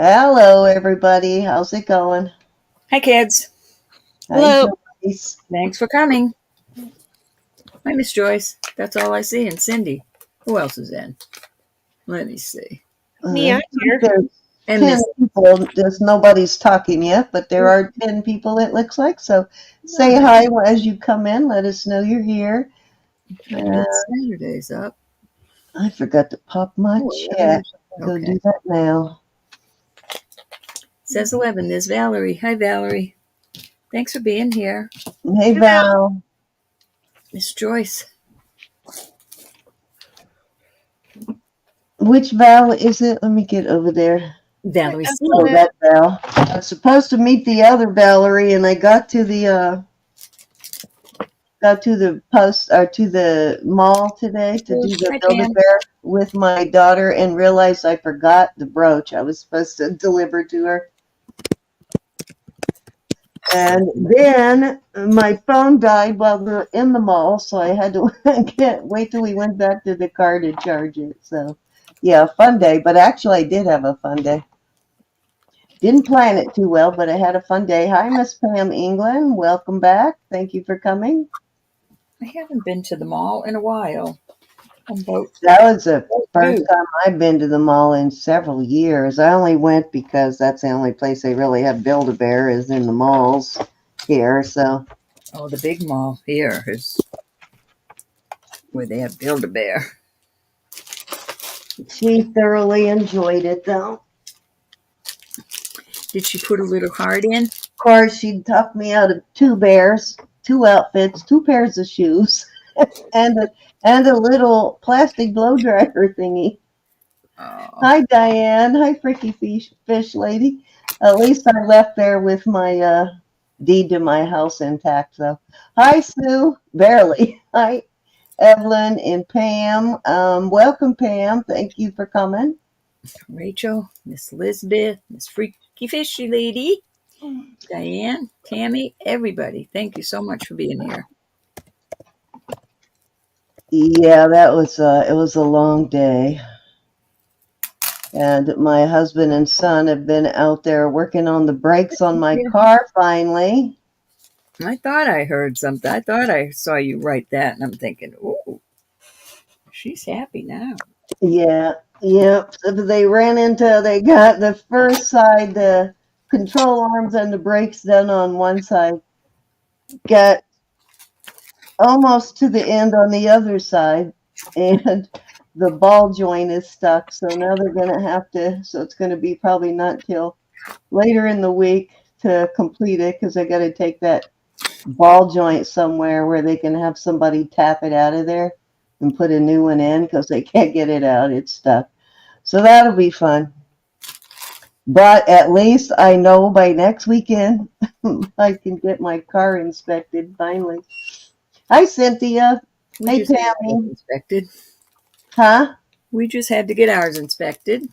Hello, everybody. How's it going? Hi, kids. Hello. Joyce? Thanks for coming. Hi, Miss Joyce. That's all I see. And Cindy. Who else is in? Let me see. Me, I'm here. There's And 10 Miss. people. Just nobody's talking yet, but there are 10 people, it looks like. So say hi as you come in. Let us know you're here. Saturday's up. I forgot to pop my chat. Go Okay. do that now. Says 11. There's Valerie. Hi, Valerie. Thanks for being here. Hey, Val. Miss Joyce. Which Val is it? Let me get over there. Valerie. Oh, that Val. I was supposed to meet the other Valerie, and I got to the post or to the mall today to do the Build-A-Bear with my daughter and realized I forgot the brooch I was supposed to deliver to her. And then my phone died while we were in the mall, so I had to wait till we went back to the car to charge it. So, yeah, fun day. But actually, I did have a fun day. Didn't plan it too well, but I had a fun day. Hi, Miss Pam England. Welcome back. Thank you for coming. I haven't been to the mall in a while. That was the first time I've been to the mall in several years. I only went because that's the only place they really have Build-A-Bear is in the malls here. So, the big mall here is where they have Build-A-Bear. She thoroughly enjoyed it, though. Did she put a little heart in? Of course, she talked me out of 2 bears, 2 outfits, 2 pairs of shoes, and a little plastic blow dryer thingy. Oh. Hi, Diane. Hi, Freaky Fish Lady. At least I left there with my deed to my house intact, though. Hi, Sue. Barely. Hi, Evelyn and Pam. Welcome, Pam. Thank you for coming. Rachel, Miss Elizabeth, Miss Freaky Fishy Lady, Diane, Tammy, everybody. Thank you so much for being here. Yeah, that was it was a long day. And my husband and son have been out there working on the brakes on my car finally. I thought I heard something. I thought I saw you write that, and I'm thinking, oh, she's happy now. Yeah, yep. So they got the first side, the control arms and the brakes done on one side. Got almost to the end on the other side, and the ball joint is stuck. So now they're going to have to, so it's going to be probably not till later in the week to complete it because I got to take that ball joint somewhere where they can have somebody tap it out of there and put a new one in because they can't get it out. It's stuck. So that'll be fun. But at least I know by next weekend I can get my car inspected finally. Hi, Cynthia. Hey, Tammy. Inspected. Huh? We just had to get ours inspected.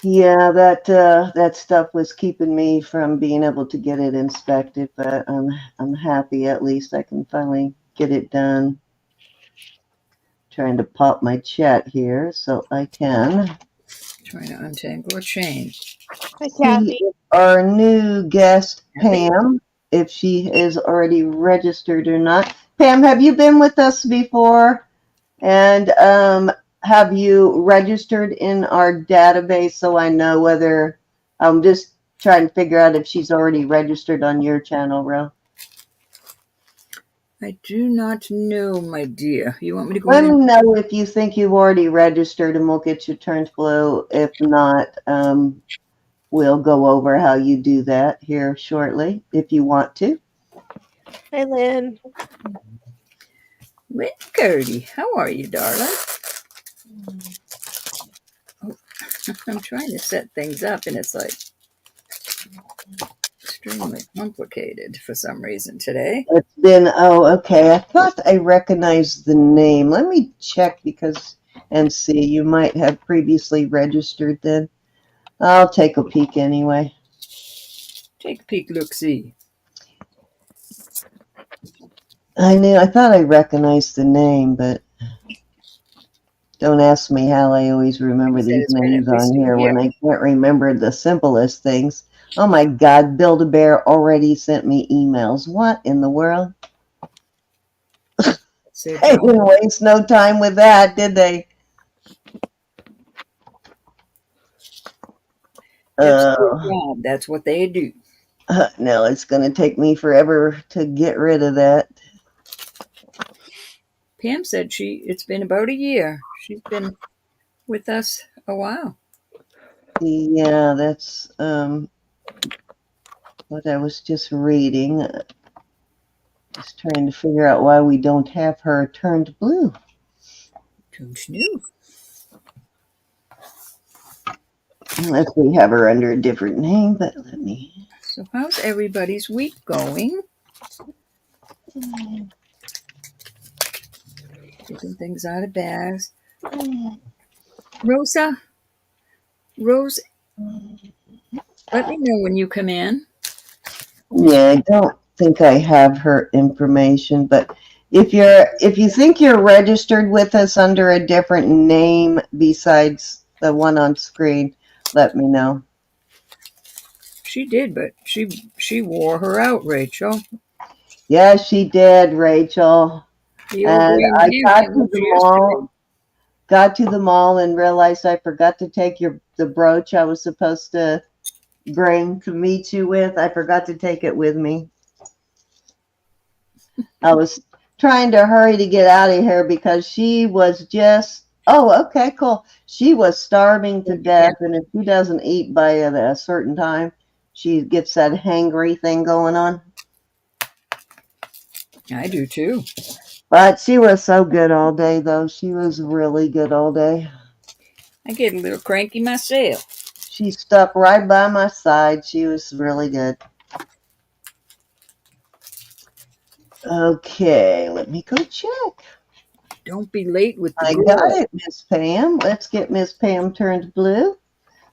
Yeah, that stuff was keeping me from being able to get it inspected, but I'm happy at least I can finally get it done. Trying to pop my chat here so I can. Trying to untangle a chain. Hi, Kathy. Our new guest, Pam, if she is already registered or not. Pam, have you been with us before? And have you registered in our database so I know whether I'm just trying to figure out if she's already registered on your channel, Ro? I do not know, my dear. You want me to go Let me know if you think you've already registered and we'll get your turns blue. If not, we'll go over how you do that here shortly if you want to. Hi, Lynn. Lynn Gertie, how are you, darling? Oh, I'm trying to set things up and it's like extremely complicated for some reason today. It's been, okay. I thought I recognized the name. Let me check and see. You might have previously registered then. I'll take a peek anyway. Take a peek, look-see. I thought I recognized the name, but Don't ask me how I always remember Said these it's been names at least on a here year. when I can't remember the simplest things. Oh my God, Build-A-Bear already sent me emails. What in the world? Said They didn't waste no time with that, did they? That's their job. That's what they do. No, it's going to take me forever to get rid of that. Pam said it's been about a year. She's been with us a while. Yeah, that's what I was just reading. Just trying to figure out why we don't have her turned blue. Don't you? Unless we have her under a different name, but let me. So how's everybody's week going? Taking things out of bags. Rose, let me know when you come in. Yeah, I don't think I have her information, but if you think you're registered with us under a different name besides the one on screen, let me know. She did, but she wore her out, Rachel. Yeah, she did, Rachel. The old And green I man can't lose yesterday. got to the mall and realized I forgot to take the brooch I was supposed to bring to meet you with. I forgot to take it with me. I was trying to hurry to get out of here because she was just, oh, okay, cool. She was starving to death, and if she doesn't eat by a certain time, she gets that hangry thing going on. I do too. But she was so good all day, though. She was really good all day. I get a little cranky myself. She stuck right by my side. She was really good. Okay, let me go check. Don't be late with the I girl. got it, Miss Pam. Let's get Miss Pam turned blue.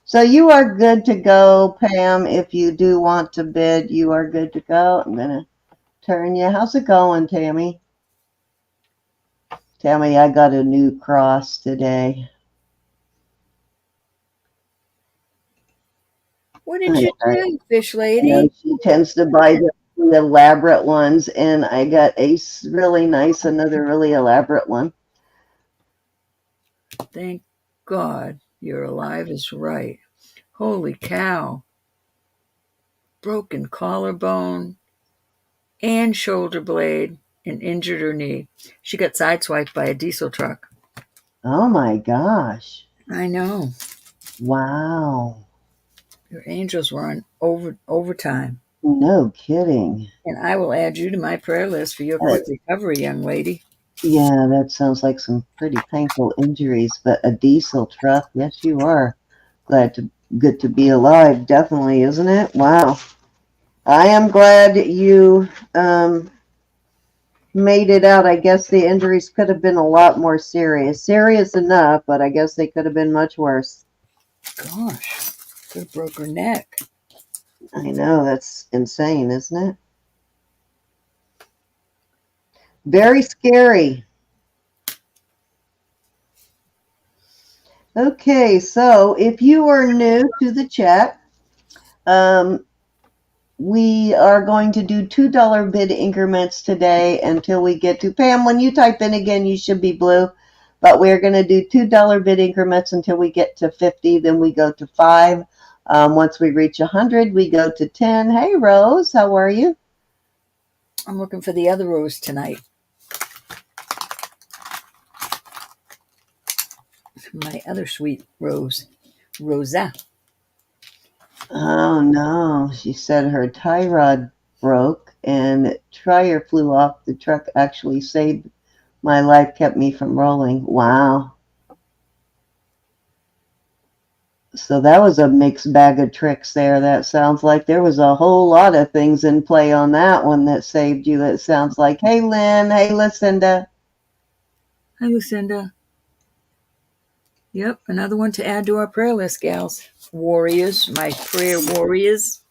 So you are good to go, Pam. If you do want to bid, you are good to go. I'm going to turn you. How's it going, Tammy? Tammy, I got a new cross today. What did you do, fish lady? You know, she tends to buy the elaborate ones, and I got a really nice, another really elaborate one. Thank God you're alive is right. Holy cow. Broken collarbone and shoulder blade and injured her knee. She got sideswiped by a diesel truck. Oh my gosh. I know. Wow. Your angels were on overtime. No kidding. And I will add you to my prayer list for your quick recovery, young lady. Yeah, that sounds like some pretty painful injuries, but a diesel truck, yes, you are. Good to be alive, definitely, isn't it? Wow. I am glad you made it out. I guess the injuries could have been a lot more serious. Serious enough, but I guess they could have been much worse. Gosh, could have broke her neck. I know, that's insane, isn't it? Very scary. Okay, so if you are new to the chat, we are going to do $2 bid increments today until we get to Pam. When you type in again, you should be blue, but we're going to do $2 bid increments until we get to 50. Then we go to 5. Once we reach 100, we go to 10. Hey, Rose, how are you? I'm looking for the other rose tonight. My other sweet rose, Rosa. Oh no, she said her tie rod broke and tire flew off. The truck actually saved my life, kept me from rolling. Wow. So that was a mixed bag of tricks there. That sounds like there was a whole lot of things in play on that one that saved you. It sounds like, hey, Lynn, hey, Lucinda. Hi, Lucinda. Yep, another one to add to our prayer list, gals. Warriors, my prayer warriors.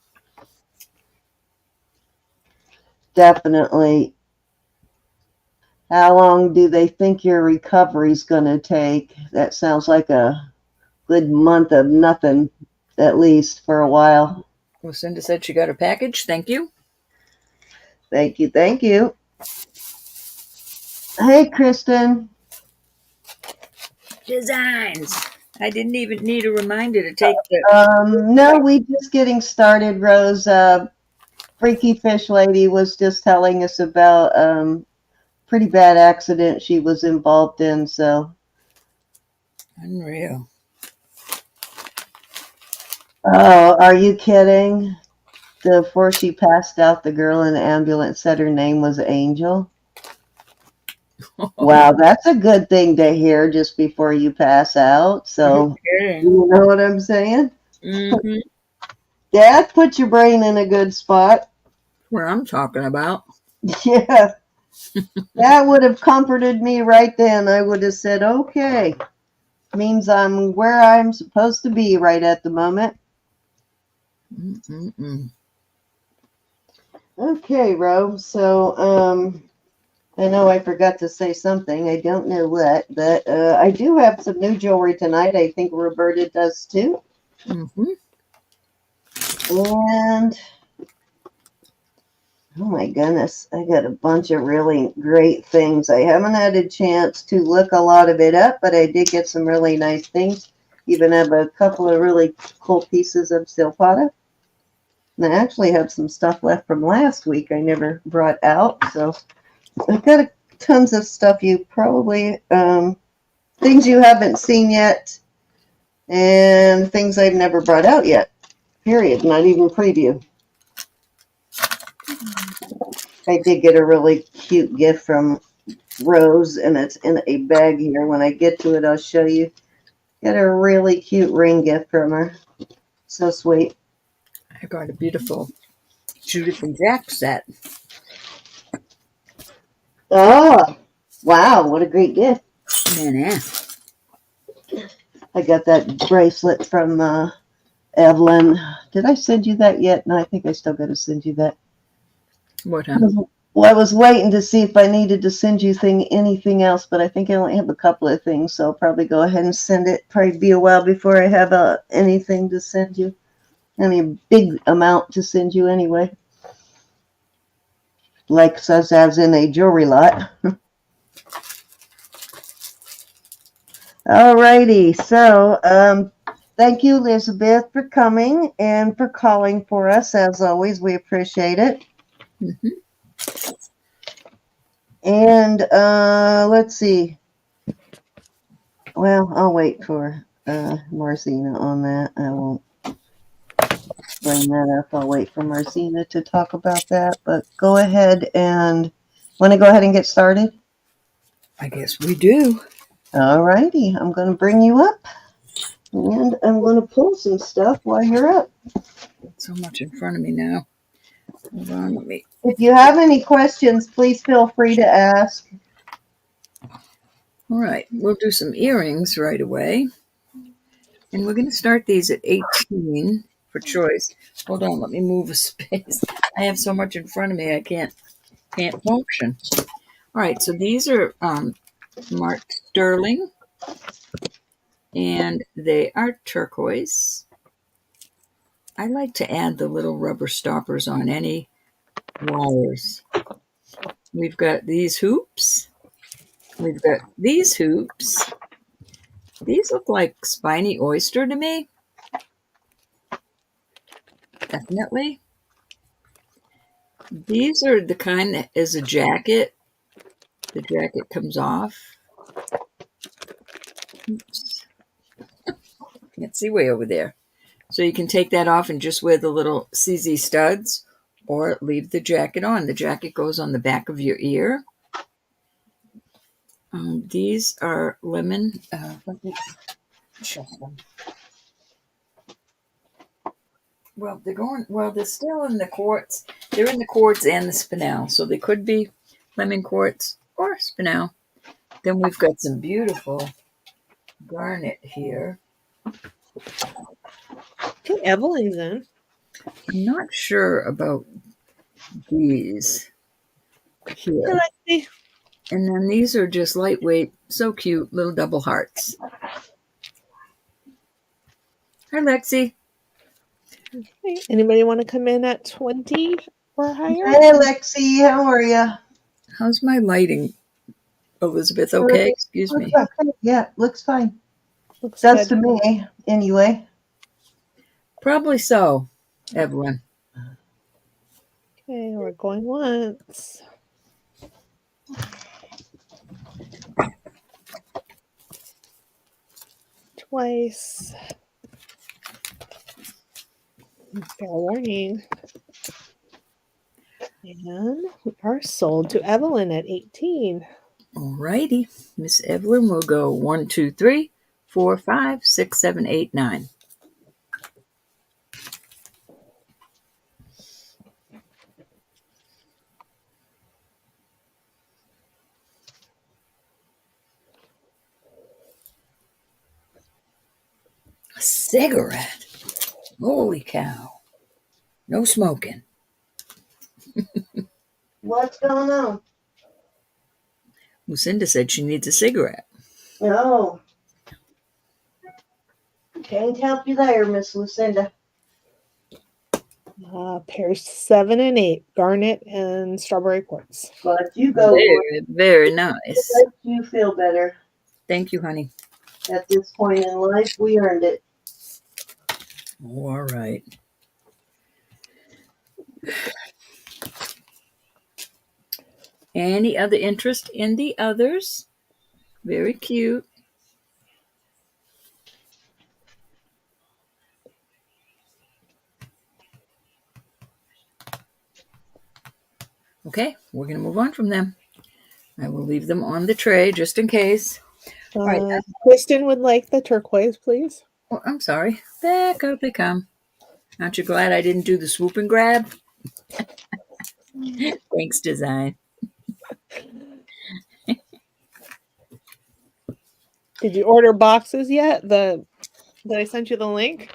Definitely. How long do they think your recovery's going to take? That sounds like a good month of nothing, at least for a while. Lucinda said she got her package. Thank you. Thank you, thank you. Hey, Kristen. Designs. I didn't even need a reminder to take No, we just getting started, Rose. Freaky Fish Lady was just telling us about pretty bad accident she was involved in, so. Unreal. Oh, are you kidding? Before she passed out, the girl in the ambulance said her name was Angel. Wow, that's a good thing to hear just before you pass out. So, Okay. you know what I'm saying? Mm-hmm. That put your brain in a good spot. What I'm talking about. Yeah. That would have comforted me right then. I would have said, okay, means I'm where I'm supposed to be right at the moment. Mm-mm-mm. Okay, Ro. So, I know I forgot to say something. I don't know what, but I do have some new jewelry tonight. I think Roberta does too. Mm-hmm. And oh my goodness, I got a bunch of really great things. I haven't had a chance to look a lot of it up, but I did get some really nice things. Even have a couple of really cool pieces of silpata. And I actually have some stuff left from last week I never brought out. So I've got tons of stuff you probably, things you haven't seen yet, and things I've never brought out yet. Period. Not even preview. I did get a really cute gift from Rose, and it's in a bag here. When I get to it, I'll show you. Got a really cute ring gift from her. So sweet. I got a beautiful Judith and Jack set. Oh, wow. What a great gift. Man, I got that bracelet from Evelyn. Did I send you that yet? No, I think I still got to send you that. What, huh? Well, I was waiting to see if I needed to send you anything else, but I think I only have a couple of things, so I'll probably go ahead and send it. Probably be a while before I have anything to send you, any big amount to send you anyway. Like says as in a jewelry lot. Alrighty, so thank you, Elizabeth, for coming and for calling for us. As always, we appreciate it. Mm-hmm. And let's see. Well, I'll wait for Marcina on that. I won't bring that up. I'll wait for Marcina to talk about that. But go ahead and want to go ahead and get started? I guess we do. Alrighty, I'm going to bring you up. And I'm going to pull some stuff while you're up. So much in front of me now. Hold on, let me. If you have any questions, please feel free to ask. All right, we'll do some earrings right away. And we're going to start these at 18 for choice. Hold on, let me move a space. I have so much in front of me, I can't function. All right, so these are marked sterling, and they are turquoise. I like to add the little rubber stoppers on any wires. We've got these hoops. We've got these hoops. These look like spiny oyster to me. Definitely. These are the kind that is a jacket. The jacket comes off. Oops. Can't see way over there. So you can take that off and just wear the little CZ studs or leave the jacket on. The jacket goes on the back of your ear. These are lemon. Let me check them. Well, they're still in the quartz. They're in the quartz and the spinel. So they could be lemon quartz or spinel. Then we've got some beautiful garnet here. Okay, Evelyn's in. I'm not sure about these Hey, here. Lexi. And then these are just lightweight, so cute, little double hearts. Hi, Lexi. Okay. Anybody want to come in at 20 or higher? Hey, Lexi, how are you? How's my lighting, Elizabeth? Okay, excuse me. Yeah, looks fine. Looks Does good. to me, anyway. Probably so, Evelyn. Okay, we're going once. Twice. Fair warning. And we are sold to Evelyn at 18. All righty. Miss Evelyn will go 1, 2, 3, 4, 5, 6, 7, 8, 9. A cigarette. Holy cow. No smoking. What's going on? Lucinda said she needs a cigarette. No. Can't help you there, Miss Lucinda. Pairs 7 and 8, Garnet and Strawberry Quartz. But you go for it. Very It nice. makes you feel better. Thank you, honey. At this point in life, we earned it. All right. Any other interest in the others? Very cute. Okay, we're going to move on from them. I will leave them on the tray just in case. Right. Kristen would like the turquoise, please. Oh, I'm sorry. Back up they come. Aren't you glad I didn't do the swoop and grab? Thanks, design. Did you order boxes yet? That I sent you the link?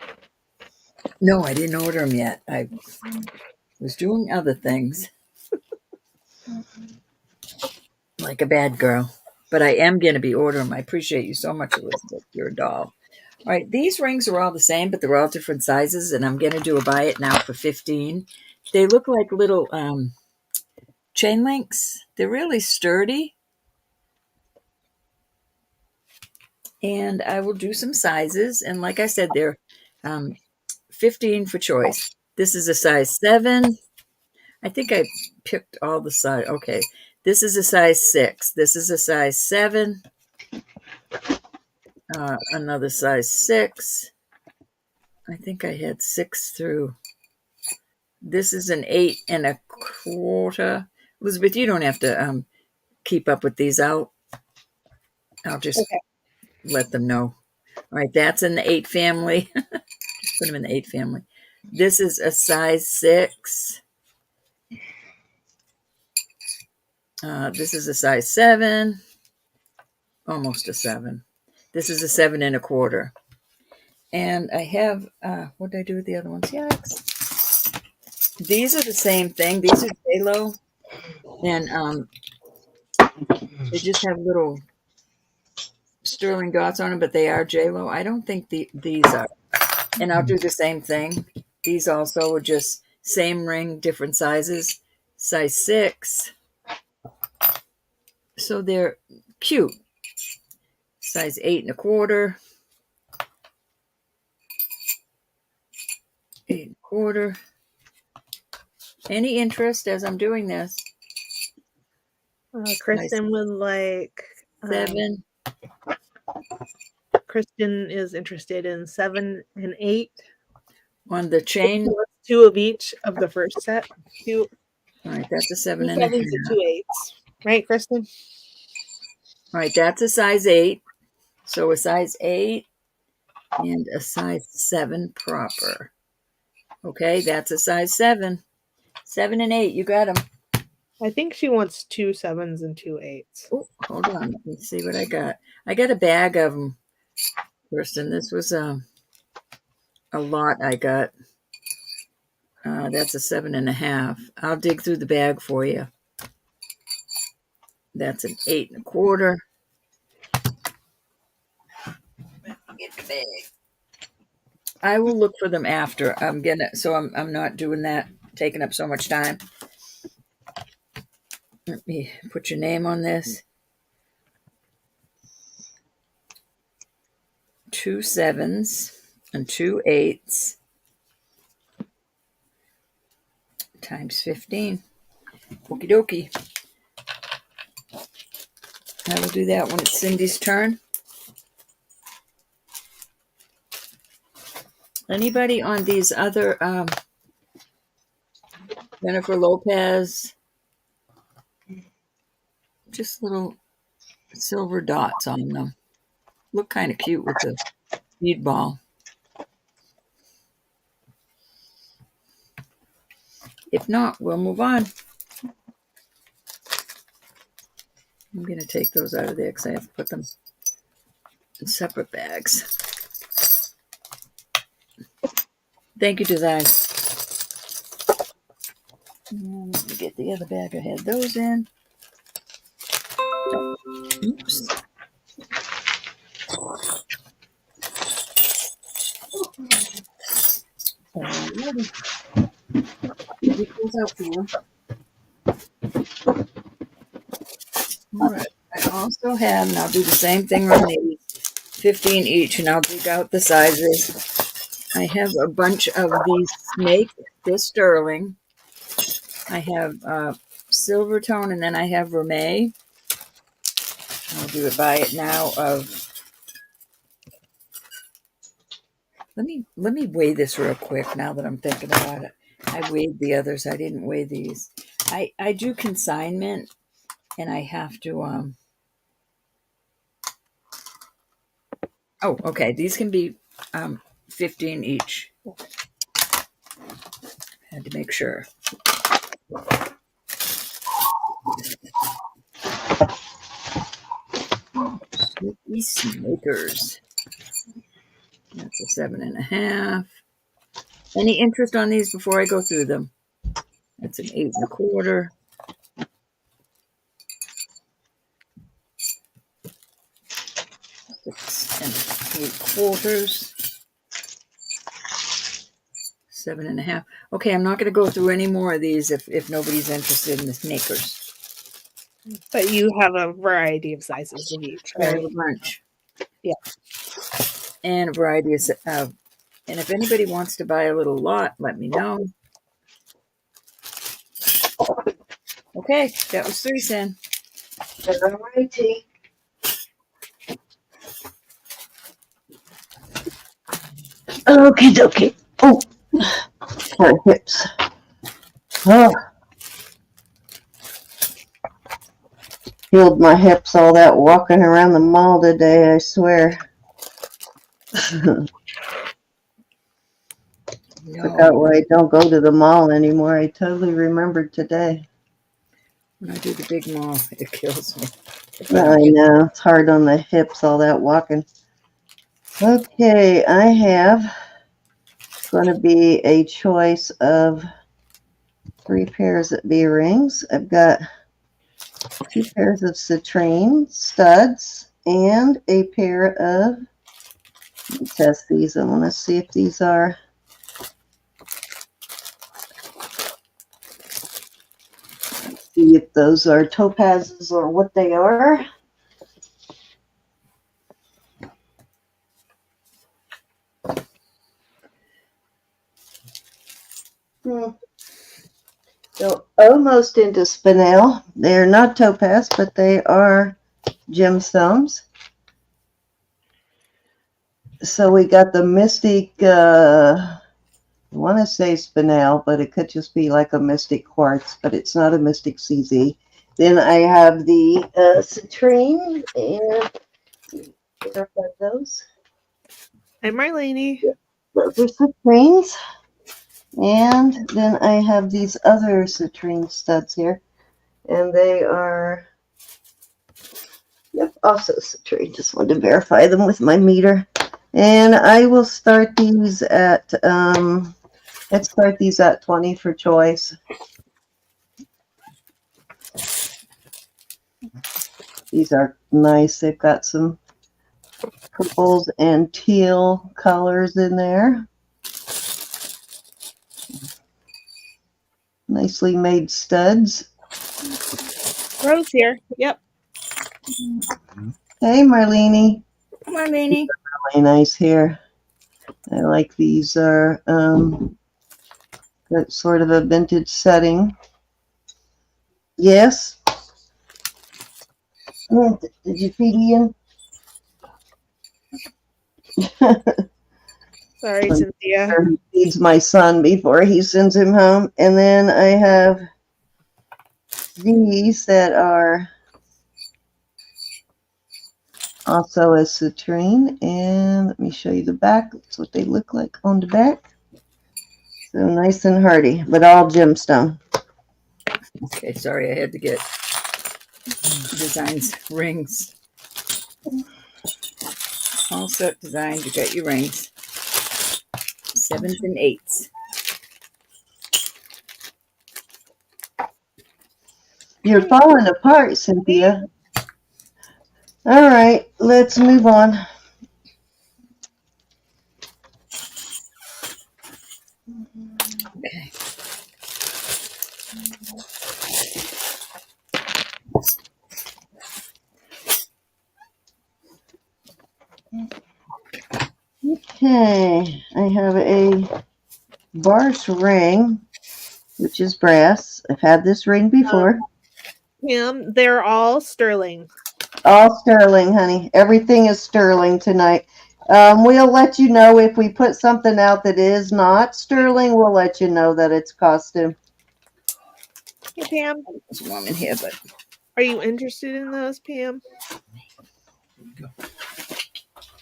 No, I didn't order them yet. I was doing other things. Like a bad girl. But I am going to be ordering them. I appreciate you so much, Elizabeth. You're a doll. All right, these rings are all the same, but they're all different sizes, and I'm going to do a buy it now for $15. They look like little chain links. They're really sturdy. And I will do some sizes. And like I said, they're 15 for choice. This is a size 7. I think I picked all the size. Okay. This is a size 6. This is a size 7. Another size 6. I think I had 6 through. This is an 8 1/4. Elizabeth, you don't have to keep up with these. I'll just let them know. All right, that's in the 8 family. Just put them in the 8 family. This is a size 6. This is a size 7. Almost a 7. This is a 7 1/4. And I have, what did I do with the other ones? Yikes. These are the same thing. These are J-Lo. And they just have little sterling dots on them, but they are J-Lo. I don't think these are. And I'll do the same thing. These also are just same ring, different sizes. Size 6. So they're cute. Size 8 1/4. 8 1/4. Any interest as I'm doing this? Kristen would like 7. Kristen is interested in 7 and 8. On the chain. 2 of each of the first set. 2. All right, that's a 7 2 1/2. 7s and 2 8s. Right, Kristen? All right, that's a size 8. So a size 8 and a size 7 proper. Okay, that's a size 7. 7 and 8, you got them. I think she wants 2 7s and 2 8s. Oh, hold on. Let me see what I got. I got a bag of them, Kirsten. This was a lot I got. That's a 7 1/2. I'll dig through the bag for you. That's an 8 1/4. Get the bag. I will look for them after. I'm not doing that, taking up so much time. Let me put your name on this. 2 7s and 2 8s times 15. Okie dokie. I will do that when it's Cindy's turn. Anybody on these other Jennifer Lopez? Just little silver dots on them. Look kind of cute with the bead ball. If not, we'll move on. I'm going to take those out of there because I have to put them in separate bags. Thank you, Design. And let me get the other bag I had those in. Oops. Alrighty. Get those out for you. Alright. I also have, and I'll do the same thing on these, 15 each, and I'll dig out the sizes. I have a bunch of these snake, they're sterling. I have silver tone, and then I have vermeil. I'll do it by it now. Let me weigh this real quick now that I'm thinking about it. I weighed the others. I didn't weigh these. I do consignment, and I have to oh, okay. These can be 15 each. Had to make sure. These snakers. That's a 7 1/2. Any interest on these before I go through them? That's an 8 1/4. Six and 3/4. 7 1/2. Okay, I'm not going to go through any more of these if nobody's interested in the snakers. But you have a variety of sizes of each, I have right? a bunch. Yeah. And a variety of, and if anybody wants to buy a little lot, let me know. Okay, that was 3 cents. Alrighty. Okie dokie. Oh, my hips. Oh. Healed my hips all that walking around the mall today, I swear. Forgot why I don't go to the mall anymore. I totally remembered today. When I do the big mall, it kills me. I know. It's hard on the hips, all that walking. Okay, I have going to be a choice of 3 pairs of earrings. I've got 2 pairs of citrine studs and a pair of, let me test these. I want to see if these are, see if those are topazes or what they are. So almost into spinel. They're not topaz, but they are gemstones. So we got the Mystic, I want to say spinel, but it could just be like a Mystic quartz, but it's not a Mystic CZ. Then I have the citrine, and verify those. Hi, Marlene. Those are citrines. And then I have these other citrine studs here, and they are, yep, also citrine. Just wanted to verify them with my meter. And I will start these at, let's start these at 20 for choice. These are nice. They've got some purples and teal colors in there. Nicely made studs. Rose here. Yep. Hey, Marlene. Come on, Lainey. Really nice here. I like these are got sort of a vintage setting. Yes. Did you feed Ian? Sorry, Cynthia. He feeds my son before he sends him home. And then I have these that are also a citrine. And let me show you the back. That's what they look like on the back. So nice and hardy, but all gemstone. Okay, sorry, I had to get designs, rings. All set designs, you got your rings. 7s and 8s. You're falling apart, Cynthia. All right, let's move on. Okay. Okay, I have a Bar's ring, which is brass. I've had this ring before. Pam, they're all sterling. All sterling, honey. Everything is sterling tonight. We'll let you know if we put something out that is not sterling. We'll let you know that it's costume. Hey, Pam. It's warm in here, but Are you interested in those, Pam?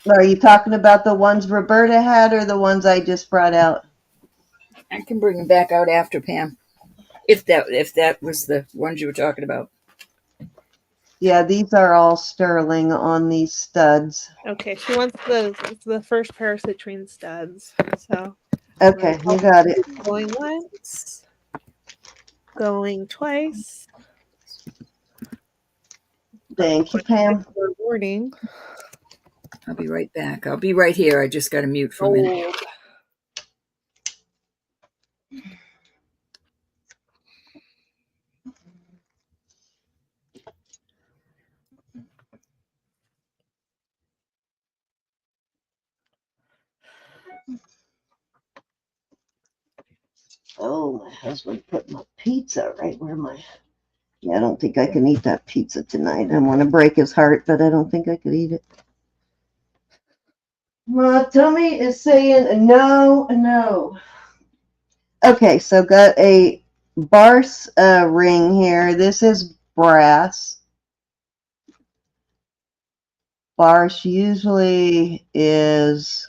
Are you talking about the ones Roberta had or the ones I just brought out? I can bring them back out after, Pam. If that was the ones you were talking about. Yeah, these are all sterling on these studs. Okay, she wants the first pair of citrine studs. So Okay, you got it. going once, going twice. Thank you, Pam. Rewarding. I'll be right back. I'll be right here. I just got to mute for a minute. Oh, my husband put my pizza right where my... Yeah, I don't think I can eat that pizza tonight. I want to break his heart, but I don't think I could eat it. My tummy is saying no, no. Okay, so got a Bar's ring here. This is brass. Bar's usually is...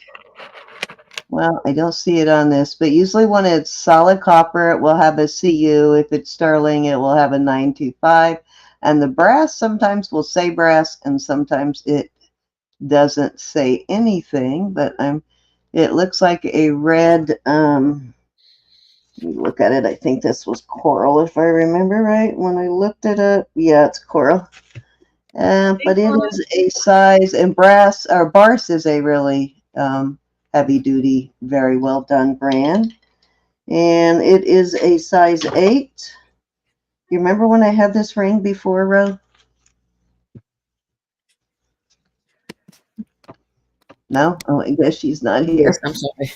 Well, I don't see it on this, but usually when it's solid copper, it will have a CU. If it's sterling, it will have a 925. And the brass sometimes will say brass, and sometimes it doesn't say anything. But it looks like a red. Let me look at it. I think this was coral, if I remember right. When I looked it up, yeah, it's coral. But it is a size, and brass or Bar's is a really heavy duty, very well done brand. And it is a size 8. You remember when I had this ring before, Ro? No? Oh, I guess she's not here. I'm sorry.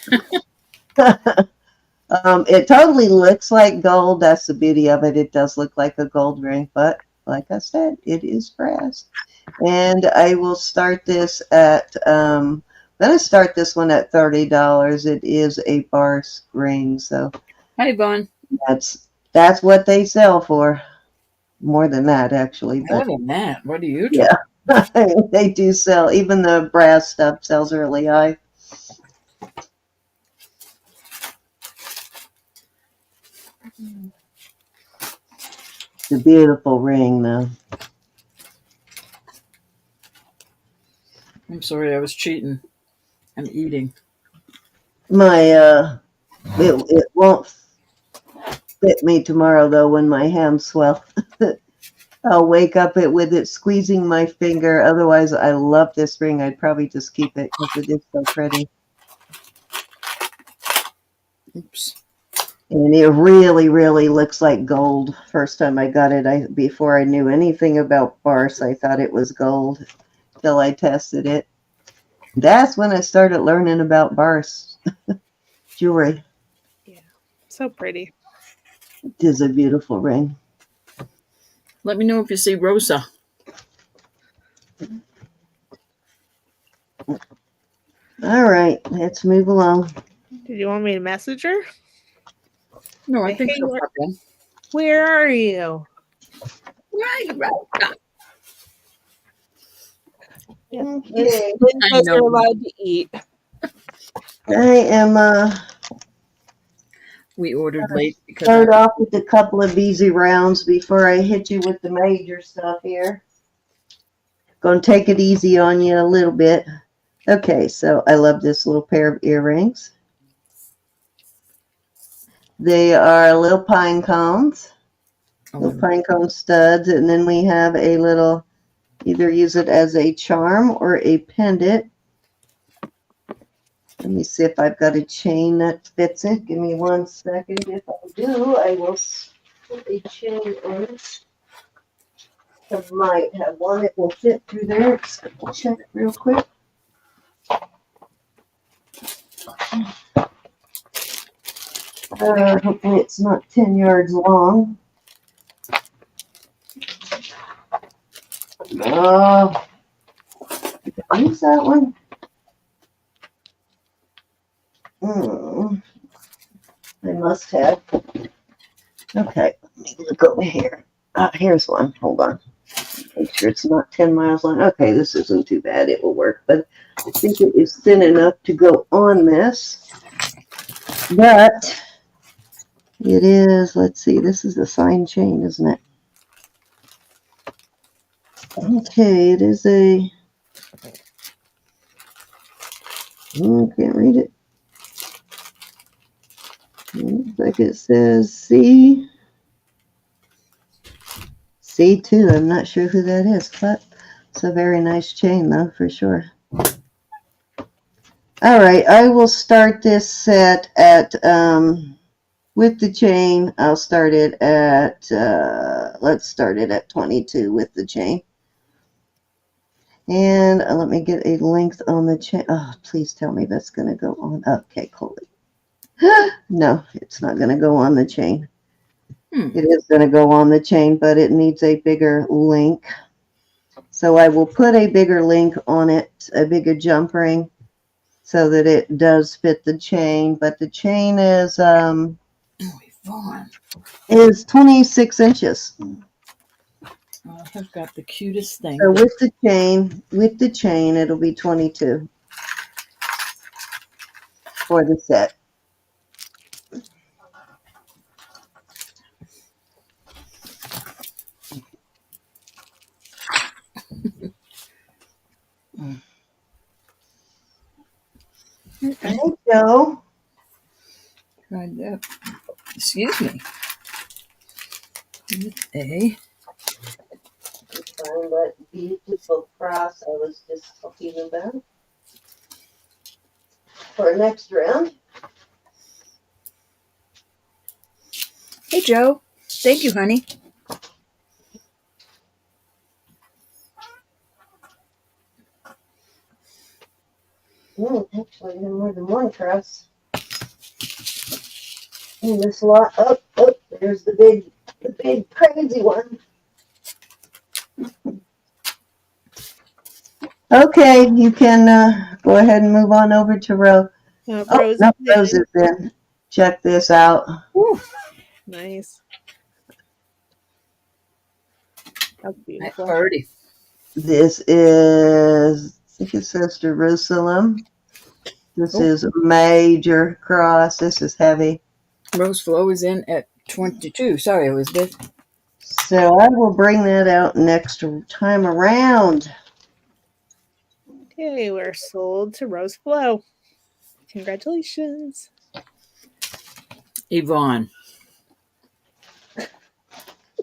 It totally looks like gold. That's the beauty of it. It does look like a gold ring, but like I said, it is brass. And I will start this at I'm going to start this one at $30. It is a Bar's ring, so Hi, Vaughn. that's what they sell for. More than that, actually. More But than that. What do you do? yeah, they do sell. Even the brass stuff sells really high. It's a beautiful ring, though. I'm sorry, I was cheating. I'm eating. My it won't fit me tomorrow though when my hands swell. I'll wake up with it squeezing my finger. Otherwise, I love this ring. I'd probably just keep it because it is so pretty. Oops. And it really, really looks like gold. First time I got it, before I knew anything about Barse, I thought it was gold till I tested it. That's when I started learning about Barse jewelry. Yeah, so pretty. It is a beautiful ring. Let me know if you see Rosa. All right, let's move along. Did you want me to message her? No, I Hey, think so, Papa. Where are you? Where are you, Rosa? Yeah. Okay. I Because you're know. allowed to eat. I am We ordered late because start off with a couple of easy rounds before I hit you with the major stuff here. Gonna take it easy on you a little bit. Okay, so I love this little pair of earrings. They are little pine cones, little pine cone studs, and then we have a little, either use it as a charm or a pendant. Let me see if I've got a chain that fits it. Give me 1 second. If I do, I will put a chain on it. I might have one that will fit through there. Just gonna check real quick. Hopefully it's not 10 yards long. Oh, use that one. I must have. Okay, let me look over here. Here's one. Hold on. Make sure it's not 10 miles long. Okay, this isn't too bad. It will work, but I think it is thin enough to go on this. But it is, let's see, this is a fine chain, isn't it? Okay, it is a, can't read it. Looks like it says C2. I'm not sure who that is, but it's a very nice chain, though, for sure. All right, I will start this set at, with the chain, I'll start it at, let's start it at 22 with the chain. And let me get a length on the chain. Oh, please tell me that's going to go on. Okay, cool. No, it's not going to go on the chain. It is going to go on the chain, but it needs a bigger link. So I will put a bigger link on it, a bigger jump ring, so that it does fit the chain. But the chain is 26 inches. I've got the cutest thing. So with the chain, it'll be 22 for the set. Okay. Hey, Joe. Tried that. Excuse me. A. Find that beautiful cross I was just talking about for next round. Hey, Joe. Thank you, honey. Actually, there are more than one cross in this lot. Oh, there's the big crazy one. Okay, you can go ahead and move on over to Rose. Rose. No, Rose is in. Check this out. Woo. Nice. That's beautiful. Already. This is, I think it says Jerusalem. This is a major cross. This is heavy. Rose Flow is in at 22. Sorry, Elizabeth. So I will bring that out next time around. Okay, we're sold to Rose Flow. Congratulations. Yvonne.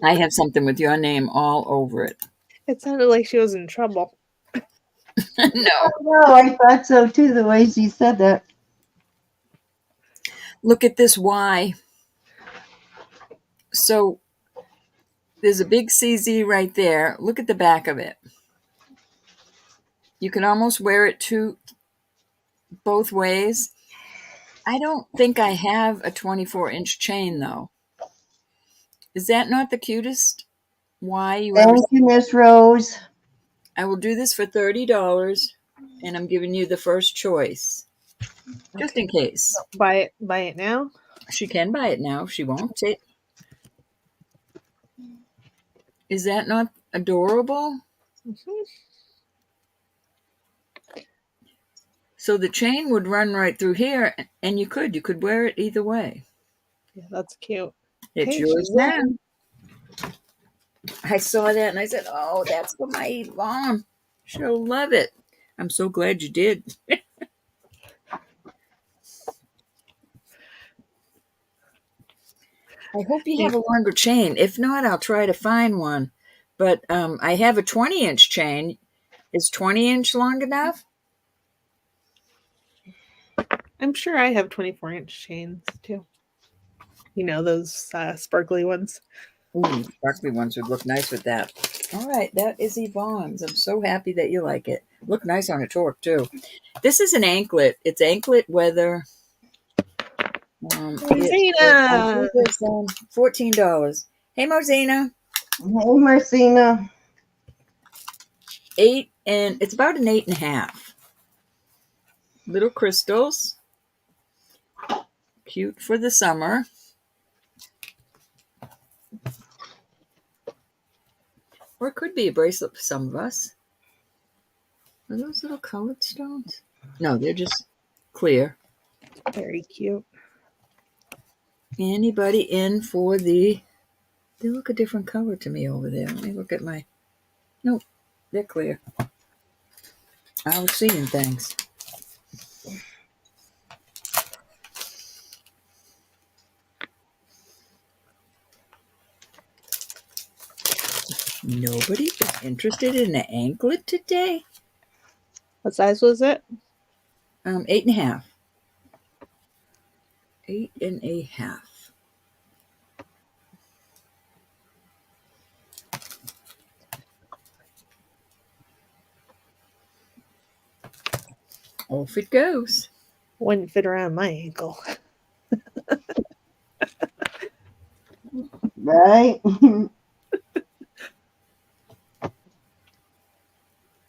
I have something with your name all over it. It sounded like she was in trouble. No. No, I thought so too, the way she said that. Look at this Y. So there's a big CZ right there. Look at the back of it. You can almost wear it both ways. I don't think I have a 24-inch chain, though. Is that not the cutest Y you ever Thank you, Miss Rose. I will do this for $30, and I'm giving you the first choice, just in case. Buy it now. She can buy it now if she wants it. Is that not adorable? Mhm. So the chain would run right through here, and you could wear it either way. Yeah, that's cute. It's Okay, yours she's now. in. I saw that and I said, "Oh, that's for my mom. She'll love it." I'm so glad you did. I hope you have a longer chain. If not, I'll try to find one. But I have a 20-inch chain. Is 20-inch long enough? I'm sure I have 24-inch chains too. You know, those sparkly ones. Ooh, sparkly ones would look nice with that. All right, that is Yvonne's. I'm so happy that you like it. Look nice on a torque, too. This is an anklet. It's anklet weather. Rosina! It's $14. Hey, Mosina. Hey, Marcina. It's about an 8.5. Little crystals. Cute for the summer. Or it could be a bracelet for some of us. Are those little colored stones? No, they're just clear. Very cute. Anybody in for they look a different color to me over there. Let me look at nope, they're clear. I was seeing things. Nobody is interested in an anklet today? What size was it? 8.5. 8.5. Off it goes. Wouldn't fit around my ankle. Right?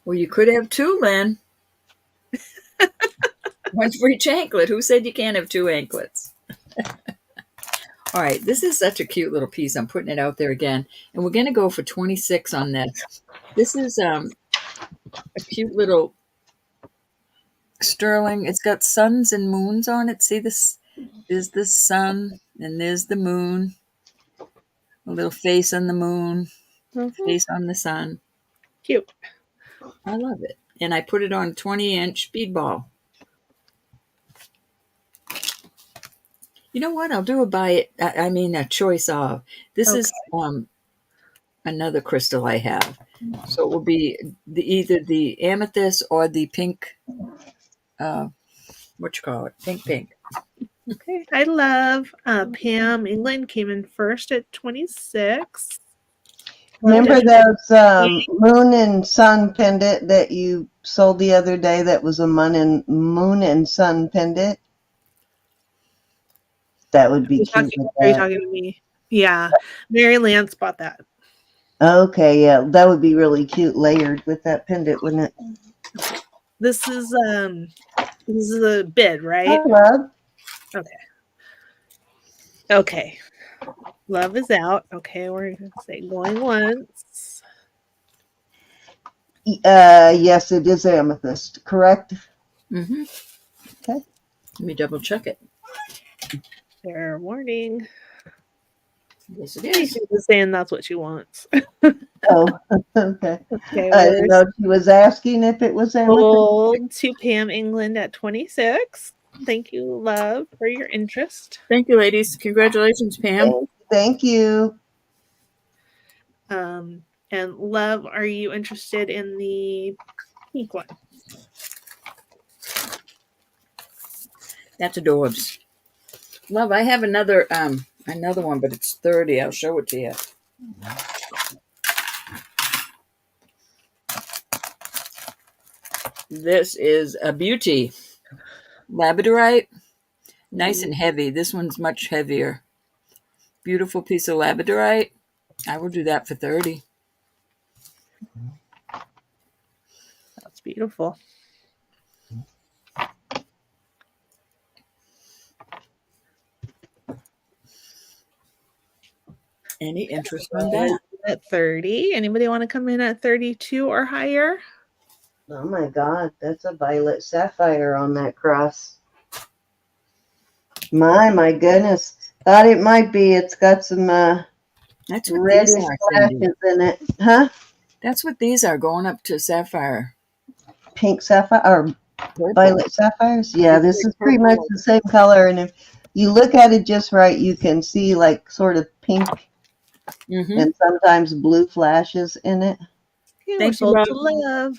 Well, you could have two, Lynn. One for each anklet. Who said you can't have two anklets? All right, this is such a cute little piece. I'm putting it out there again. And we're going to go for 26 on this. This is a cute little sterling. It's got suns and moons on it. See this? There's the sun and there's the moon. A little face on the moon, face on the sun. Cute. I love it. And I put it on 20-inch bead ball. You know what? I'll do a choice of. This is another crystal I have. So it will be either the amethyst or the pink, pink. Okay. I love Pam England came in first at 26. Remember those moon and sun pendant that you sold the other day that was a moon and sun pendant? That would be cute. Are you talking to me? Yeah. Mary Lance bought that. Okay, yeah. That would be really cute layered with that pendant, wouldn't it? This is a bid, right? I love. Okay. Love is out. Okay, we're gonna say going once. Yes, it is amethyst, correct? Mm-hmm. Okay. Let me double check it. Fair warning. Yes, it is. She was saying that's what she wants. Oh, okay. Okay, I didn't know she was asking if it was amethyst. sold to Pam England at 26. Thank you, love, for your interest. Thank you, ladies. Congratulations, Pam. Thank you. And Love, are you interested in the pink one? That's adorbs. Love, I have another one, but it's 30. I'll show it to you. This is a beauty. Labradorite. Nice and heavy. This one's much heavier. Beautiful piece of labradorite. I will do that for 30. That's beautiful. Any interest in that? At 30. Anybody want to come in at 32 or higher? Oh my God, that's a violet sapphire on that cross. My goodness. Thought it might be. It's got some That's what reddish these are, Cindy. flashes in it. Huh? That's what these are, going up to sapphire. Pink sapphire or Purple. violet sapphires? Yeah, It's this like is pretty purple. much the same color. And if you look at it just right, you can see like sort of pink and sometimes blue flashes in it. Okay, Thank we're you, sold Rob. to Love.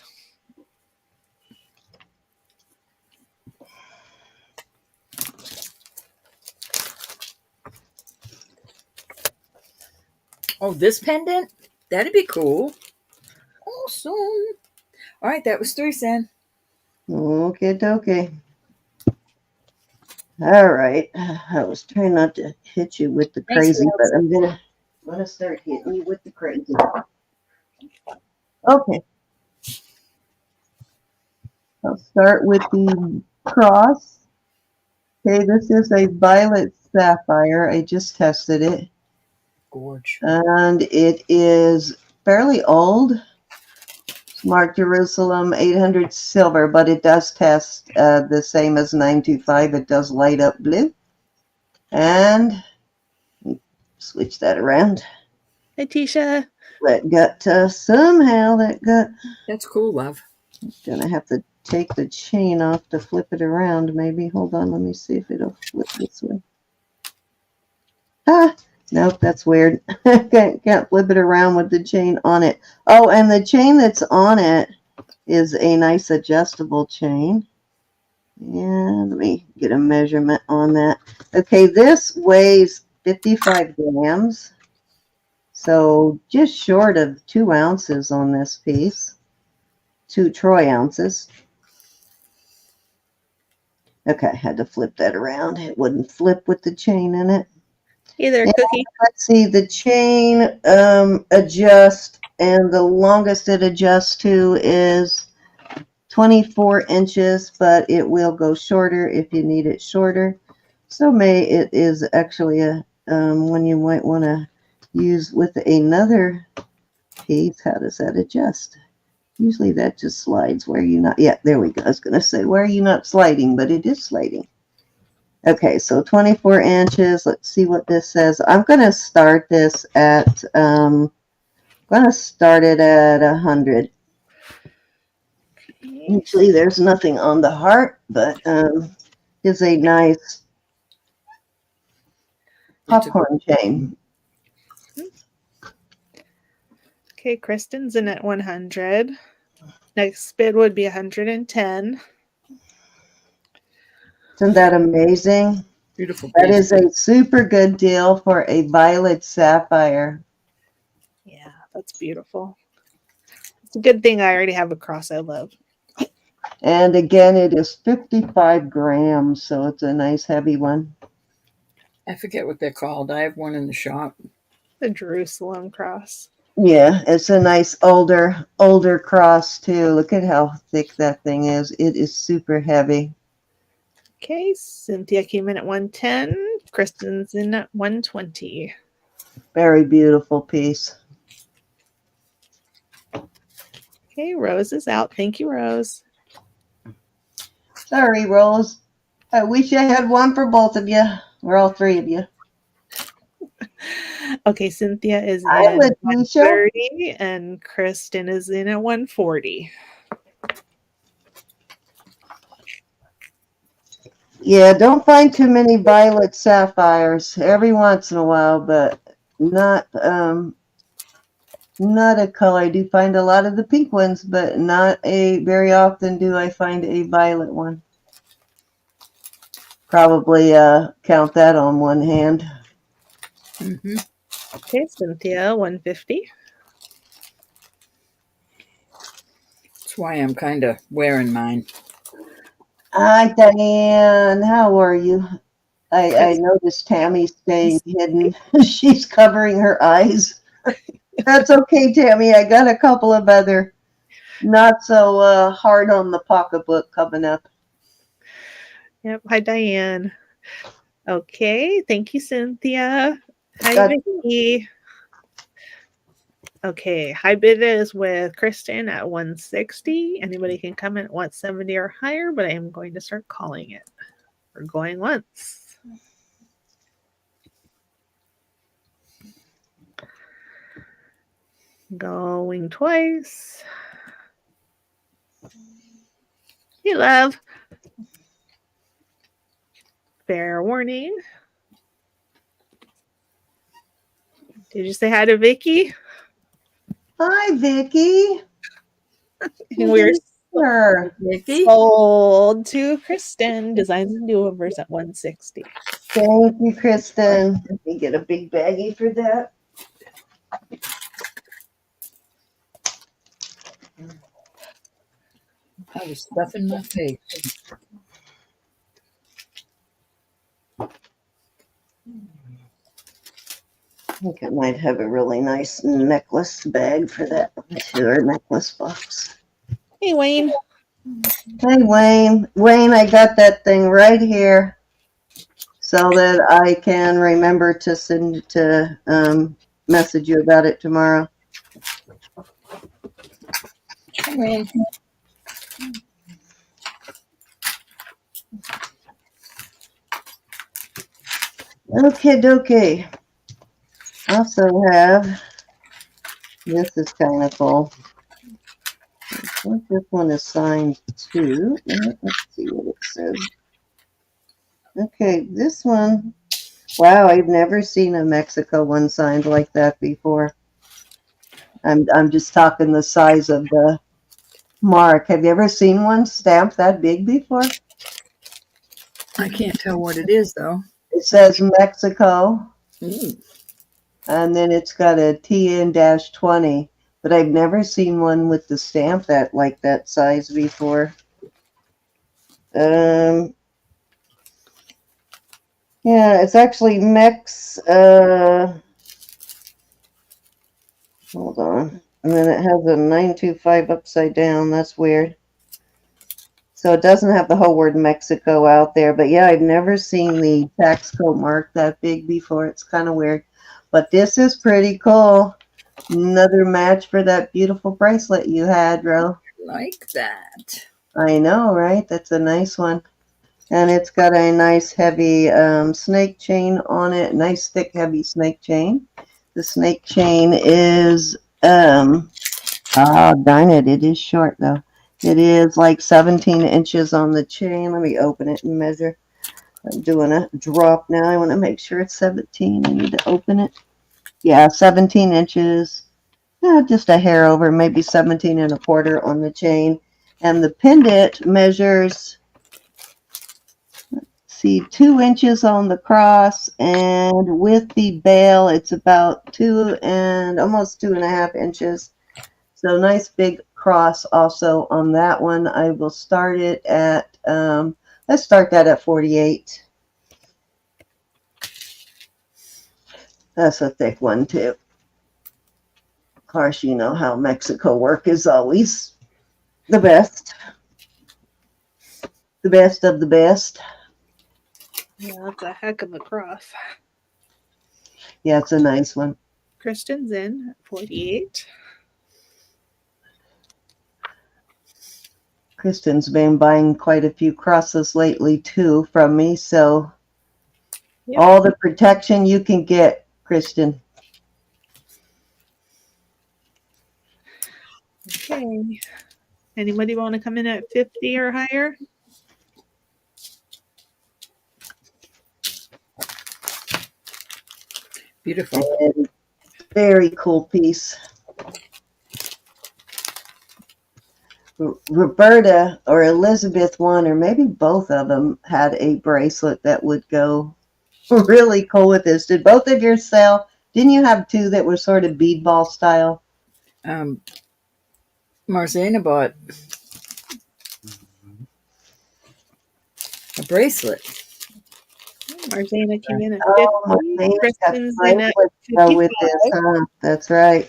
Oh, this pendant? That'd be cool. Awesome. All right, that was 3 cents. Okay. All right. I was trying not to hit you with the Thanks, crazy, Rob. but I'm gonna start hitting you with the crazy. Okay. I'll start with the cross. Okay, this is a violet sapphire. I just tested it. Gorge. And it is fairly old. It's marked Jerusalem 800 silver, but it does test the same as 925. It does light up blue. And switch that around. Hey, Tisha. That got somehow that got. That's cool, Love. Gonna have to take the chain off to flip it around. Maybe. Hold on. Let me see if it'll flip this way. Ah, nope, that's weird. Can't flip it around with the chain on it. Oh, and the chain that's on it is a nice adjustable chain. Yeah, let me get a measurement on that. Okay, this weighs 55 grams. So just short of 2 ounces on this piece. 2 troy ounces. Okay, I had to flip that around. It wouldn't flip with the chain in it. Hey there, Yeah, Cookie. let's see, the chain adjusts, and the longest it adjusts to is 24 inches, but it will go shorter if you need it shorter. So it is actually a one you might want to use with another piece. How does that adjust? Usually that just slides. Where are you not? Yeah, there we go. I was going to say, where are you not sliding? But it is sliding. Okay, so 24 inches. Let's see what this says. I'm going to start this at, I'm going to start it at 100. Usually there's nothing on the heart, but it's a nice popcorn chain. Okay, Kristen's in at 100. Next bid would be 110. Isn't that amazing? Beautiful. That is a super good deal for a violet sapphire. Yeah, that's beautiful. It's a good thing I already have a cross I love. And again, it is 55 grams, so it's a nice heavy one. I forget what they're called. I have one in the shop. The Jerusalem cross. Yeah, it's a nice older cross too. Look at how thick that thing is. It is super heavy. Okay, Cynthia came in at 110. Kristen's in at 120. Very beautiful piece. Okay, Rose is out. Thank you, Rose. Sorry, Rose. I wish I had one for both of you, or all 3 of you. Okay, Cynthia is in Hi, at Letitia. 130 and Kristen is in at 140. Yeah, don't find too many violet sapphires. Every once in a while, but not Not a color. I do find a lot of the pink ones, but not a very often do I find a violet one. Probably count that on one hand. Mm-hmm. Okay, Cynthia, 150. That's why I'm kind of wearing mine. Hi, Diane. How are you? I noticed Tammy staying hidden. She's covering her eyes. That's okay, Tammy. I got a couple of other not so hard on the pocketbook coming up. Yep. Hi, Diane. Okay. Thank you, Cynthia. Hi, Got Vicky. Okay. High bid is with Kristen at 160. Anybody can come in at 170 or higher, but I am going to start calling it. We're going once. Going twice. Hey, love. Fair warning. Did you say hi to Vicky? Hi, Vicky. We're Sure. Vicky? sold to Kristen. Designs and do-overs at 160. Thank you, Kristen. Let me get a big baggie for that. I was stuffing my face. I think I might have a really nice necklace bag for that too, or necklace box. Hey, Wayne. Hey, Wayne. Wayne, I got that thing right here so that I can remember to send to message you about it tomorrow. Wayne. Okay, dokie. Also have, this is kind of cool. I think this one is signed too. Let's see what it says. Okay, this one. Wow, I've never seen a Mexico one signed like that before. I'm just talking the size of the mark. Have you ever seen one stamped that big before? I can't tell what it is, though. It says Mexico, Ooh. and then it's got a TN-20, but I've never seen one with the stamp that like that size before. Yeah, it's actually Mex. Hold on. And then it has a 925 upside down. That's weird. So it doesn't have the whole word Mexico out there. But yeah, I've never seen the tax code mark that big before. It's kind of weird. But this is pretty cool. Another match for that beautiful bracelet you had, Ro. Like that. I know, right? That's a nice one. And it's got a nice heavy snake chain on it. Nice thick heavy snake chain. The snake chain is darn it, it is short though. It is like 17 inches on the chain. Let me open it and measure. I'm doing a drop now. I want to make sure it's 17. I need to open it. Yeah, 17 inches. Yeah, just a hair over, maybe 17 and a quarter on the chain. And the pendant measures, see, 2 inches on the cross, and with the bail, it's about 2 and almost 2.5 inches. So nice big cross also on that one. I will start it at, let's start that at 48. That's a thick one too. Of course, you know how Mexico work is always the best. The best of the best. Yeah, that's a heck of a cross. Yeah, it's a nice one. Kristen's in at 48. Kristen's been buying quite a few crosses lately too from me, so Yep. all the protection you can get, Kristen. Okay. Anybody want to come in at 50 or higher? Beautiful. And very cool piece. Roberta or Elizabeth one, or maybe both of them, had a bracelet that would go really cool with this. Did both of yours sell? Didn't you have two that were sort of bead ball style? Marzana bought a bracelet. Marzana came in at Oh, 50. my Kristen's in at bracelet go with 55. this, huh? That's right.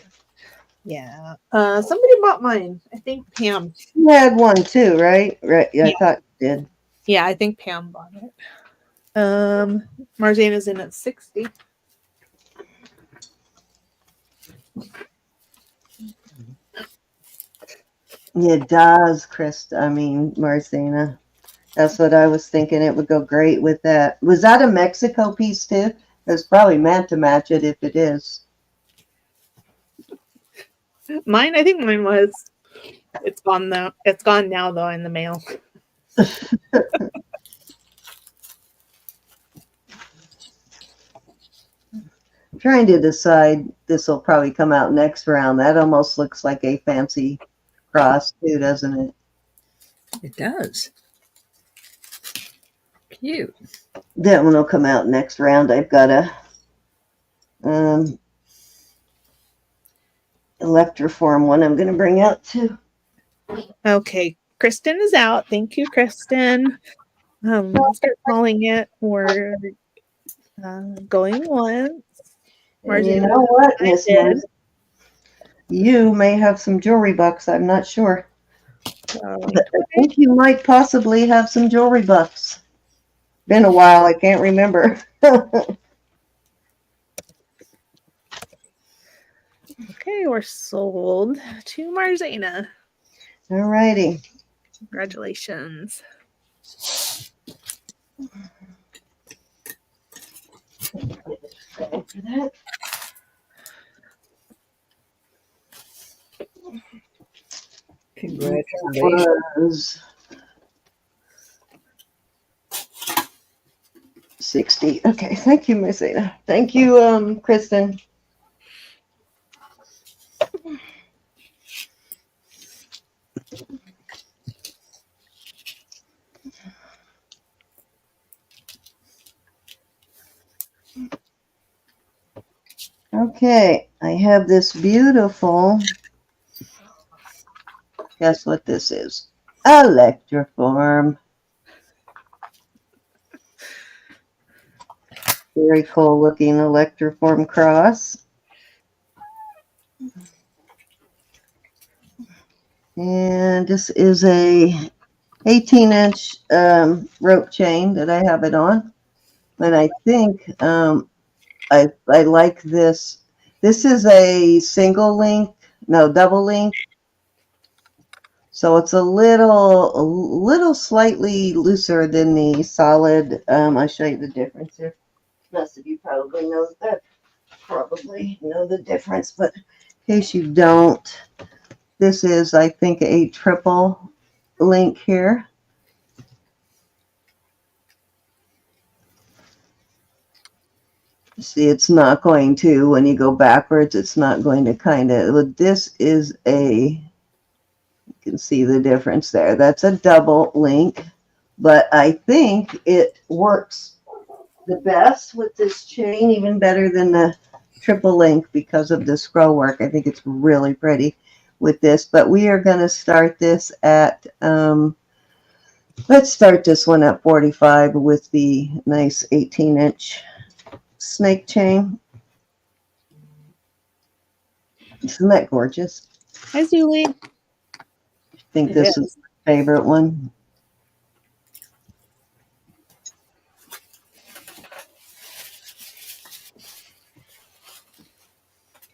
Yeah. Somebody bought mine. I think Pam. You had one too, right? Right. Yeah, I Yeah. thought you did. Yeah, I think Pam bought it. Marzana's in at 60. It does, Marzana. That's what I was thinking. It would go great with that. Was that a Mexico piece too? It's probably meant to match it if it is. I think mine was. It's gone though. It's gone now though in the mail. Trying to decide, this will probably come out next round. That almost looks like a fancy cross too, doesn't it? It does. Cute. That one will come out next round. I've got a Electroform one I'm going to bring out too. Okay, Kristen is out. Thank you, Kristen. I'll start calling it. We're going once. And you know what, Miss Mars? You may have some jewelry bucks. I'm not sure. But I think you might possibly have some jewelry bucks. Been a while. I can't remember. Okay, we're sold to Marzana. All righty. Congratulations. For that. Congratulations. 60. Okay, thank you, Miss Ada. Thank you, Kristen. Okay, I have this beautiful, guess what this is? Electroform. Very cool looking Electroform cross. And this is a 18-inch rope chain that I have it on. And I think I like this. This is a single link, no, double link. So it's a little slightly looser than the solid. I'll show you the difference here. Most of you probably know that. Probably know the difference, but in case you don't, this is, I think, a triple link here. See, it's not going to, when you go backwards, it's not going to kind of, this is a, you can see the difference there. That's a double link, but I think it works the best with this chain, even better than the triple link because of the scroll work. I think it's really pretty with this, but we are going to start this at, let's start this one at 45 with the nice 18-inch snake chain. Isn't that gorgeous? Hi, Julie. I think this is my favorite one.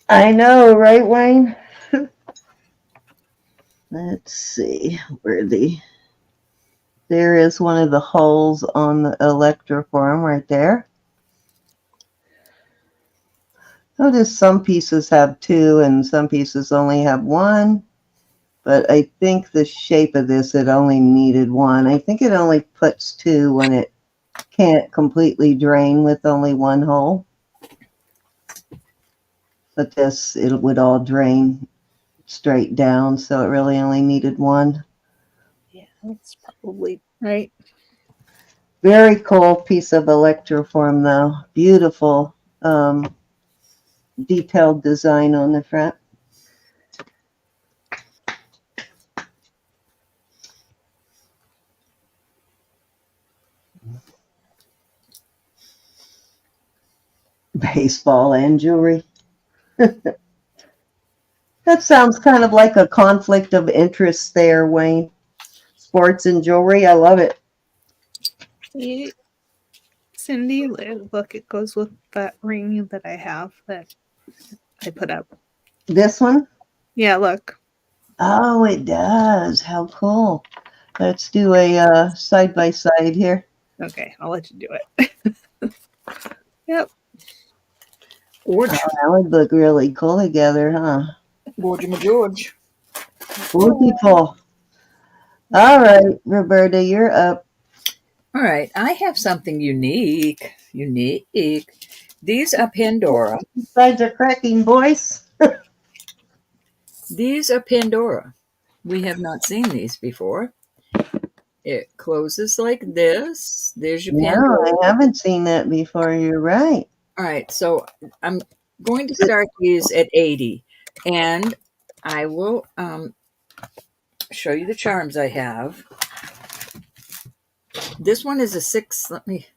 I know, right, Wayne? Let's see where there is one of the holes on the Electroform right there. Notice some pieces have two and some pieces only have one, but I think the shape of this, it only needed one. I think it only puts two when it can't completely drain with only one hole. But this, it would all drain straight down, so it really only needed one. Yeah, that's probably right. Very cool piece of Electroform, though. Beautiful detailed design on the front. Baseball and jewelry. That sounds kind of like a conflict of interest there, Wayne. Sports and jewelry. I love it. See, Cindy, look, it goes with that ring that I have that I put up. This one? Yeah, look. Oh, it does. How cool. Let's do a side by side here. Okay, I'll let you do it. Yep. Gorge. Oh, that would look really cool together, huh? Gorge and George. Beautiful. All right, Roberta, you're up. All right, I have something unique. These are Pandora. Sides are cracking, boys. These are Pandora. We have not seen these before. It closes like this. There's your No, Pandora. I haven't seen that before. You're right. All right, so I'm going to start these at 80, and I will show you the charms I have. This one is a 6. Let me.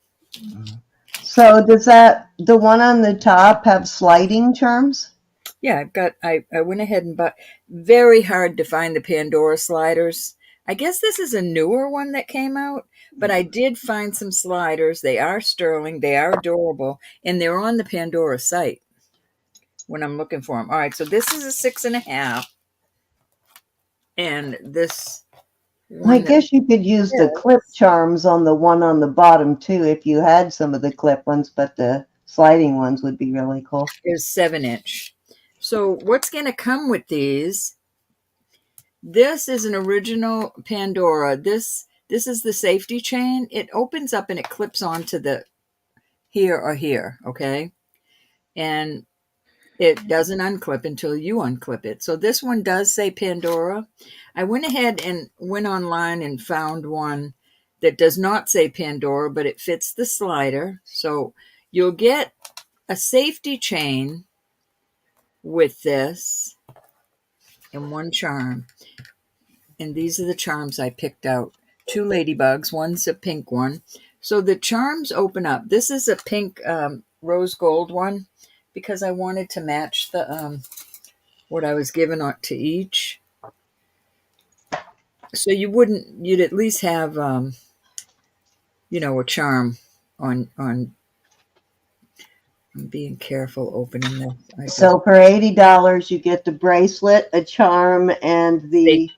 So does the one on the top have sliding charms? Yeah, I went ahead and bought. Very hard to find the Pandora sliders. I guess this is a newer one that came out, but I did find some sliders. They are sterling. They are adorable, and they're on the Pandora site when I'm looking for them. All right, so this is a 6.5, and this one. I guess you could use the clip charms on the one on the bottom too if you had some of the clip ones, but the sliding ones would be really cool. Is 7-inch. So what's going to come with these? This is an original Pandora. This is the safety chain. It opens up and it clips onto the here or here, okay? And it doesn't unclip until you unclip it. So this one does say Pandora. I went ahead and went online and found one that does not say Pandora, but it fits the slider. So you'll get a safety chain with this and one charm. And these are the charms I picked out. 2 ladybugs, one's a pink one. So the charms open up. This is a pink rose gold one because I wanted to match the what I was given to each. So you'd at least have a charm on. I'm being careful opening this. So for $80, you get the bracelet, a charm, and the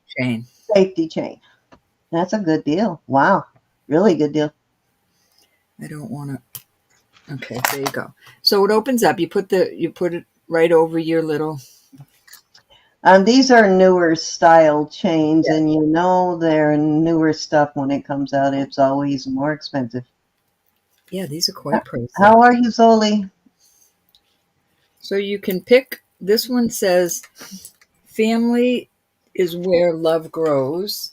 safety chain. That's a good deal. Wow, really good deal. I don't want to. Okay, there you go. So it opens up. You put it right over your little. These are newer style chains, and they're newer stuff. When it comes out, it's always more expensive. Yeah, these are quite pricey. How are you, Zoli? So you can pick. This one says, "Family is where love grows,"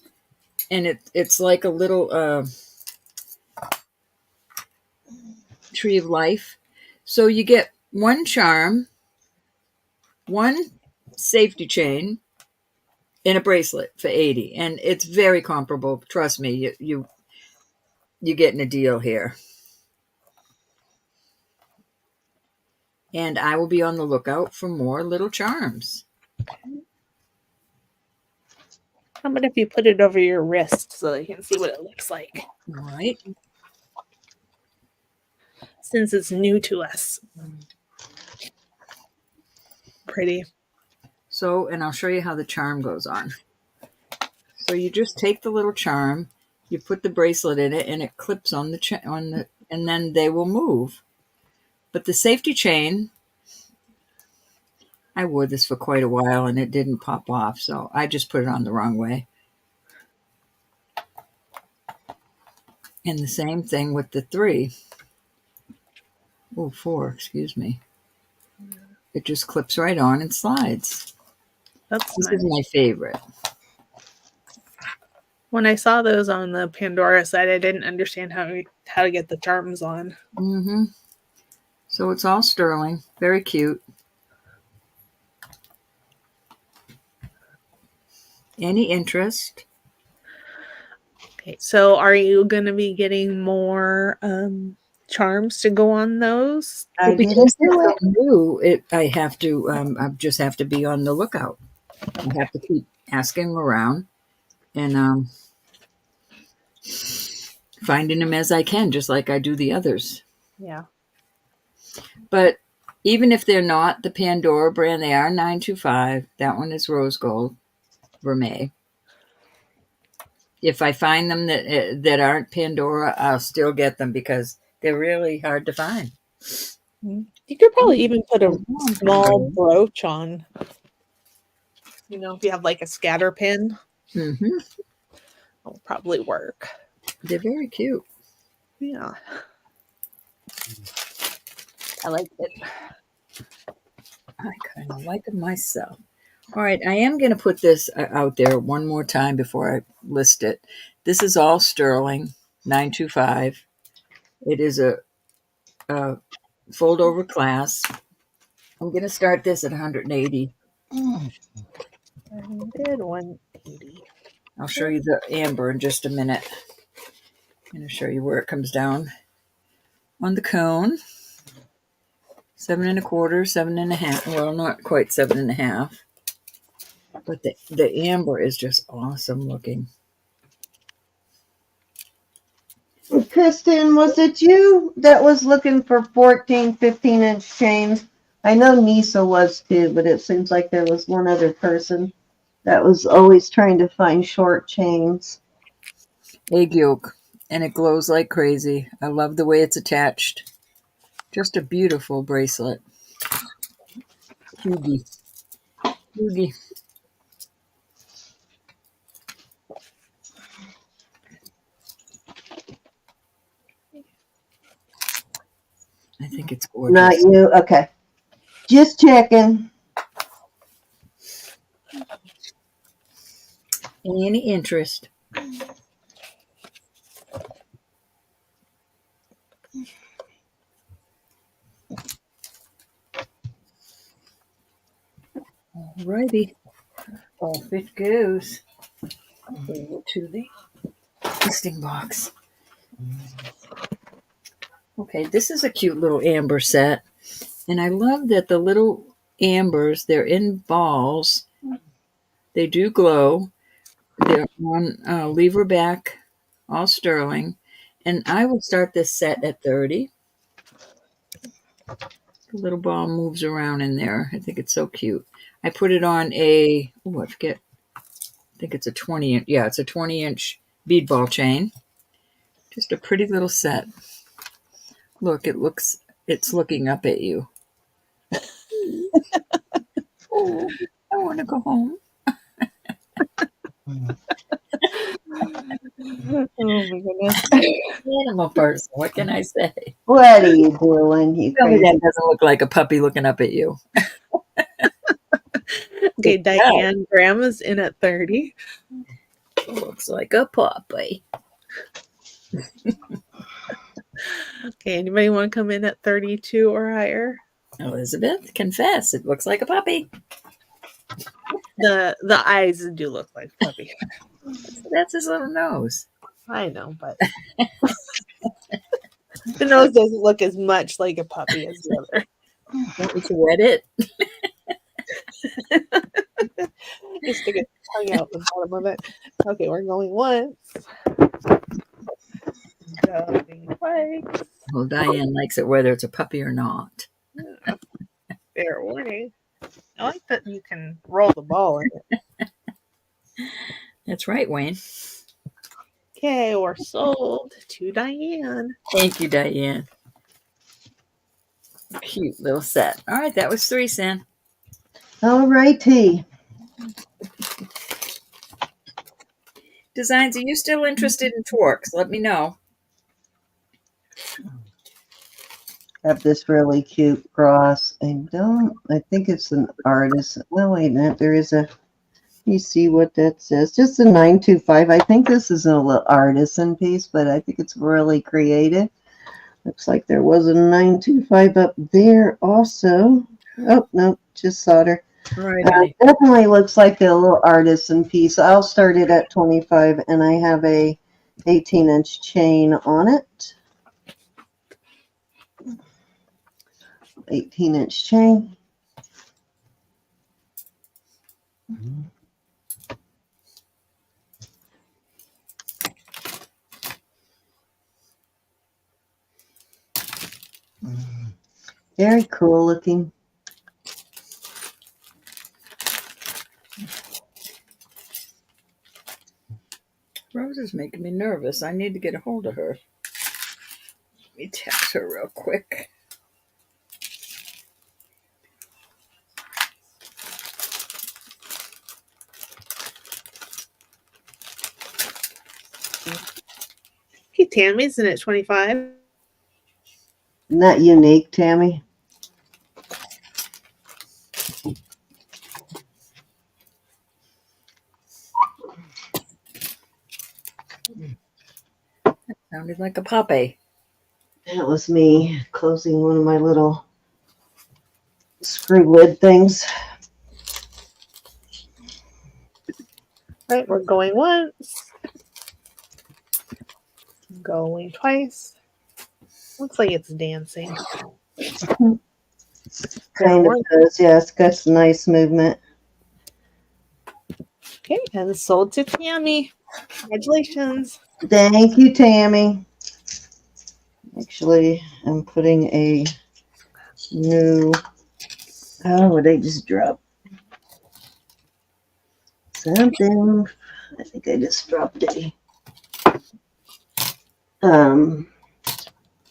and it's like a little tree of life. So you get one charm, one safety chain, and a bracelet for 80, and it's very comparable. Trust me, you're getting a deal here. And I will be on the lookout for more little charms. How about if you put it over your wrist so you can see what it looks like? All right. Since it's new to us. Pretty. So, and I'll show you how the charm goes on. So you just take the little charm, you put the bracelet in it, and it clips on and then they will move. But the safety chain, I wore this for quite a while and it didn't pop off, so I just put it on the wrong way. And the same thing with the 4, excuse me. It just clips right on and slides. That's This nice. is my favorite. When I saw those on the Pandora site, I didn't understand how to get the charms on. Mm-hmm. So it's all sterling. Very cute. Any interest? Okay, so are you going to be getting more charms to go on those? I Well, didn't because do it's so it. new, I have to. I just have to be on the lookout. I have to keep asking around and finding them as I can, just like I do the others. Yeah. But even if they're not the Pandora brand, they are 925. That one is rose gold, vermeil. If I find them that aren't Pandora, I'll still get them because they're really hard to find. You could probably even put a Oh, small brooch on. If you have like a scatter pin, mm-hmm. it'll probably work. They're very cute. Yeah. I like it. I kind of like them myself. All right, I am going to put this out there one more time before I list it. This is all sterling, 925. It is a fold over clasp. I'm going to start this at 180. 100, 180. I'll show you the amber in just a minute. I'm going to show you where it comes down on the cone. 7 1/4, 7.5. Well, not quite 7.5. But the amber is just awesome looking. Kristen, was it you that was looking for 14, 15-inch chains? I know Nisa was too, but it seems like there was one other person that was always trying to find short chains. Egg yolk. And it glows like crazy. I love the way it's attached. Just a beautiful bracelet. Hugie. Hugie. I think it's Not gorgeous. you? Okay. Just checking. Any interest? Alrighty. Off it goes. Over to the listing box. Okay, this is a cute little amber set. And I love that the little ambers, they're in balls. They do glow. They're on lever back, all sterling. And I will start this set at 30. The little ball moves around in there. I think it's so cute. I put it on I forget. I think it's a 20 inch. Yeah, it's a 20-inch bead ball chain. Just a pretty little set. Look, it's looking up at you. Oh, I want to go home. Oh my goodness. Animal person. What can I say? What are you doing, you Tell me crazy? that doesn't look like a puppy looking up at you. Okay, It does. Diane, Grandma's in at 30. Looks like a puppy. Okay, anybody want to come in at 32 or higher? Elizabeth, confess. It looks like a puppy. The eyes do look like puppy. That's his little nose. I know, but the nose doesn't look as much like a puppy as the other. Want me to wet it? You stick a tongue out the bottom of it. Okay, we're going once. Going twice. Well, Diane likes it whether it's a puppy or not. Fair warning. I like that you can roll the ball in it. That's right, Wayne. Okay, we're sold to Diane. Thank you, Diane. Cute little set. All right, that was 3 cents. All righty. Designs, are you still interested in torques? Let me know. have this really cute cross. I think it's an artist. Well, wait a minute. There is a, you see what that says? Just a 925. I think this is a little artisan piece, but I think it's really creative. Looks like there was a 925 up there also. Oh, no, just solder. All right, honey. Definitely looks like a little artisan piece. I'll start it at 25, and I have a 18-inch chain on it. 18-inch chain. Very cool looking. Rose is making me nervous. I need to get a hold of her. Let me text her real quick. Okay, Tammy's in at 25. Not unique, Tammy. Sounded like a puppy. That was me closing one of my little screw lid things. Right, we're going once. Going twice. Looks like it's dancing. Kind of does, yeah. It's got some nice movement. Okay, and sold to Tammy. Congratulations. Thank you, Tammy. Actually, I'm putting a new. Oh, they just dropped something. I think I just dropped a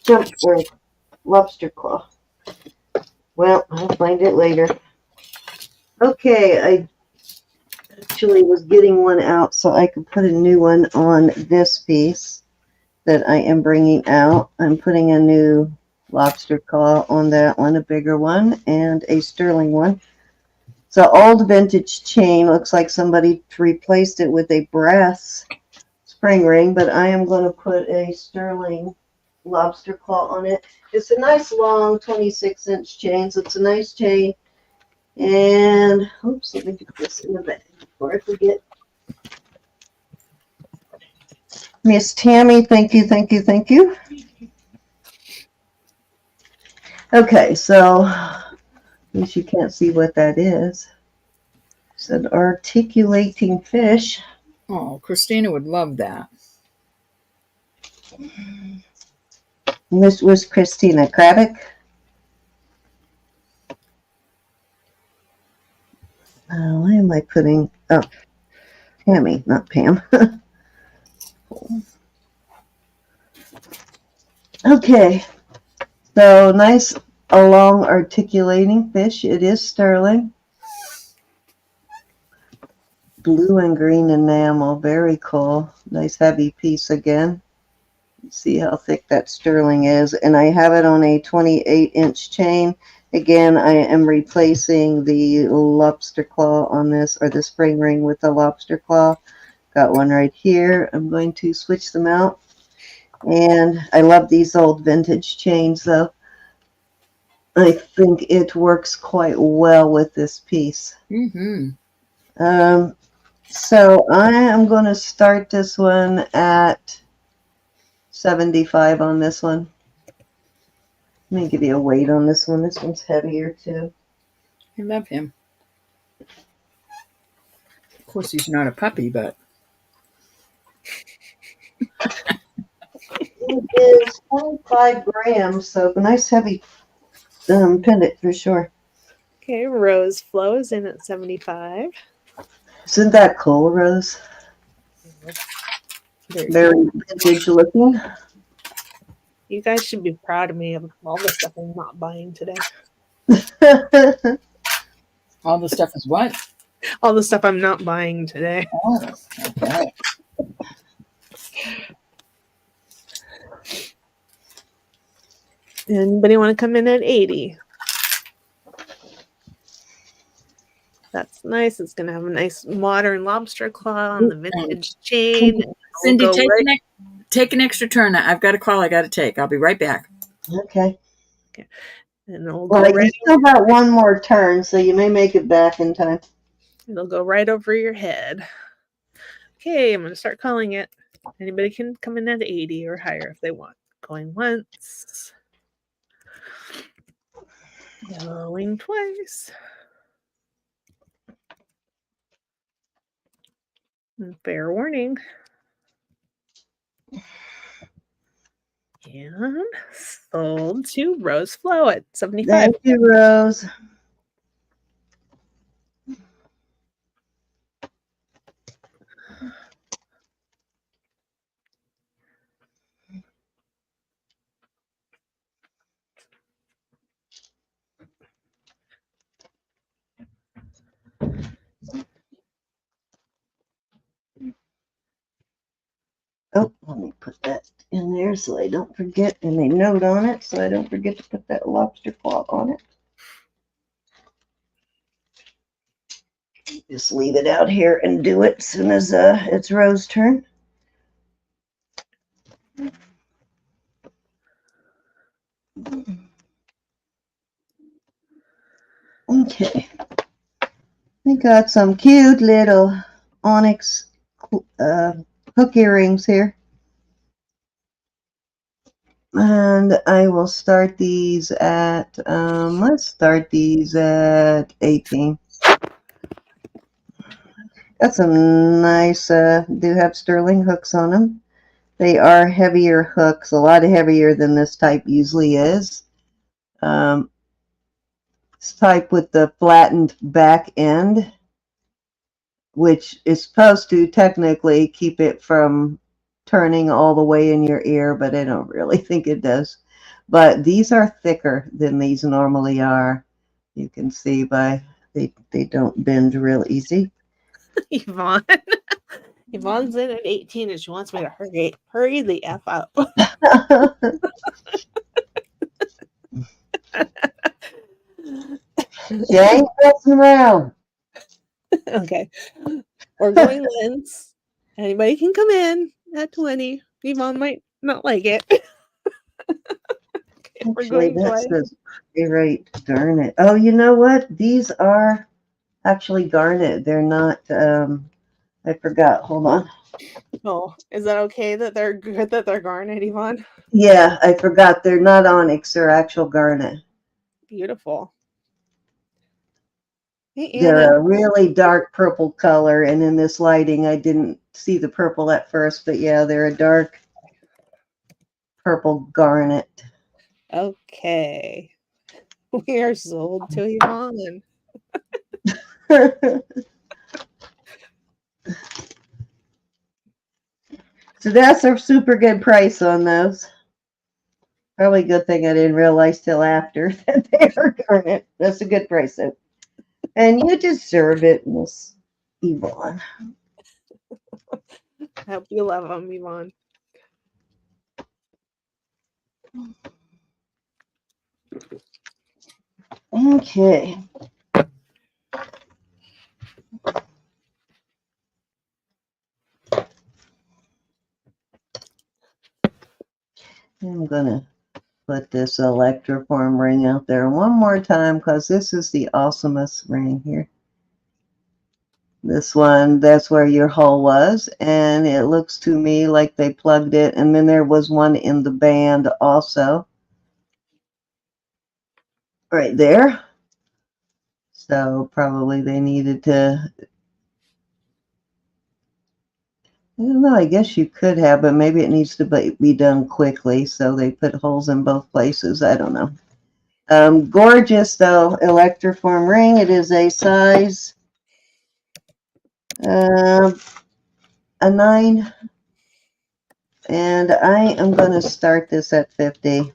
jump or lobster claw. Well, I'll find it later. Okay, I actually was getting one out so I could put a new one on this piece that I am bringing out. I'm putting a new lobster claw on that one, a bigger one, and a sterling one. It's an old vintage chain. Looks like somebody replaced it with a brass spring ring, but I am going to put a sterling lobster claw on it. It's a nice long 26-inch chain, so it's a nice chain. And, oops, let me get this in the bag before I forget. Miss Tammy, thank you, thank you, thank you. Okay, so, at least you can't see what that is. It's an articulating fish. Oh, Christina would love that. And this was Christina Craddock. Why am I putting, oh, Tammy, not Pam. Okay, so nice, a long articulating fish. It is sterling. Blue and green enamel, very cool. Nice heavy piece again. See how thick that sterling is. And I have it on a 28-inch chain. Again, I am replacing the lobster claw on this, or the spring ring with the lobster claw. Got one right here. I'm going to switch them out. And I love these old vintage chains, though. I think it works quite well with this piece. Mm-hmm. So I am going to start this one at 75 on this one. Let me give you a weight on this one. This one's heavier too. I love him. Of course, he's not a puppy, but It is 25 grams, so a nice heavy pendant for sure. Okay, Rose flows in at 75. Isn't that cool, Rose? Very vintage looking. You guys should be proud of me of all the stuff I'm not buying today. all the stuff is what? All the stuff I'm not buying today. Oh, okay. Anybody want to come in at 80? That's nice. It's going to have a nice modern lobster claw on the vintage chain. Cindy, take an extra turn. I've got a call I got to take. I'll be right back. Okay. And we'll Well, go you still got one more turn, so you may make it back in time. It'll go right over your head. Okay, I'm going to start calling it. Anybody can come in at 80 or higher if they want. Going once. Going twice. And fair warning. And sold to Rose Flo at 75. Thank you, Rose. Oh, let me put that in there so I don't forget, and a note on it so I don't forget to put that lobster claw on it. Just leave it out here and do it as soon as it's Rose's turn. Okay. We got some cute little onyx hook earrings here. And I will start these at, let's start these at 18. Got some nice, do have sterling hooks on them. They are heavier hooks, a lot heavier than this type usually is. This type with the flattened back end, which is supposed to technically keep it from turning all the way in your ear, but I don't really think it does. But these are thicker than these normally are. You can see by they don't bend real easy. Yvonne. Yvonne's in at 18 and she wants me to hurry the F up. She ain't messing around. Okay. We're going once. Anybody can come in at 20. Yvonne might not like it. Okay, we're Actually, going that twice. says right garnet. Oh, you know what? These are actually garnet. They're not, I forgot. Hold on. Oh, is that okay that they're good that they're garnet, Yvonne? Yeah, I forgot. They're not onyx. They're actual garnet. Beautiful. Hey, They're Anna. a really dark purple color, and in this lighting, I didn't see the purple at first, but yeah, they're a dark purple garnet. Okay. We are sold to Yvonne. So that's a super good price on those. Probably a good thing I didn't realize till after that they are garnet. That's a good price, though. And you deserve it, Miss Yvonne. I hope you love them, Yvonne. Okay. I'm going to put this Electroform ring out there one more time because this is the awesomest ring here. This one, that's where your hole was, and it looks to me like they plugged it, and then there was one in the band also. Right there. So probably they needed to, I don't know, I guess you could have, but maybe it needs to be done quickly, so they put holes in both places. I don't know. Gorgeous, though, Electroform ring. It is a size a 9, and I am going to start this at 50.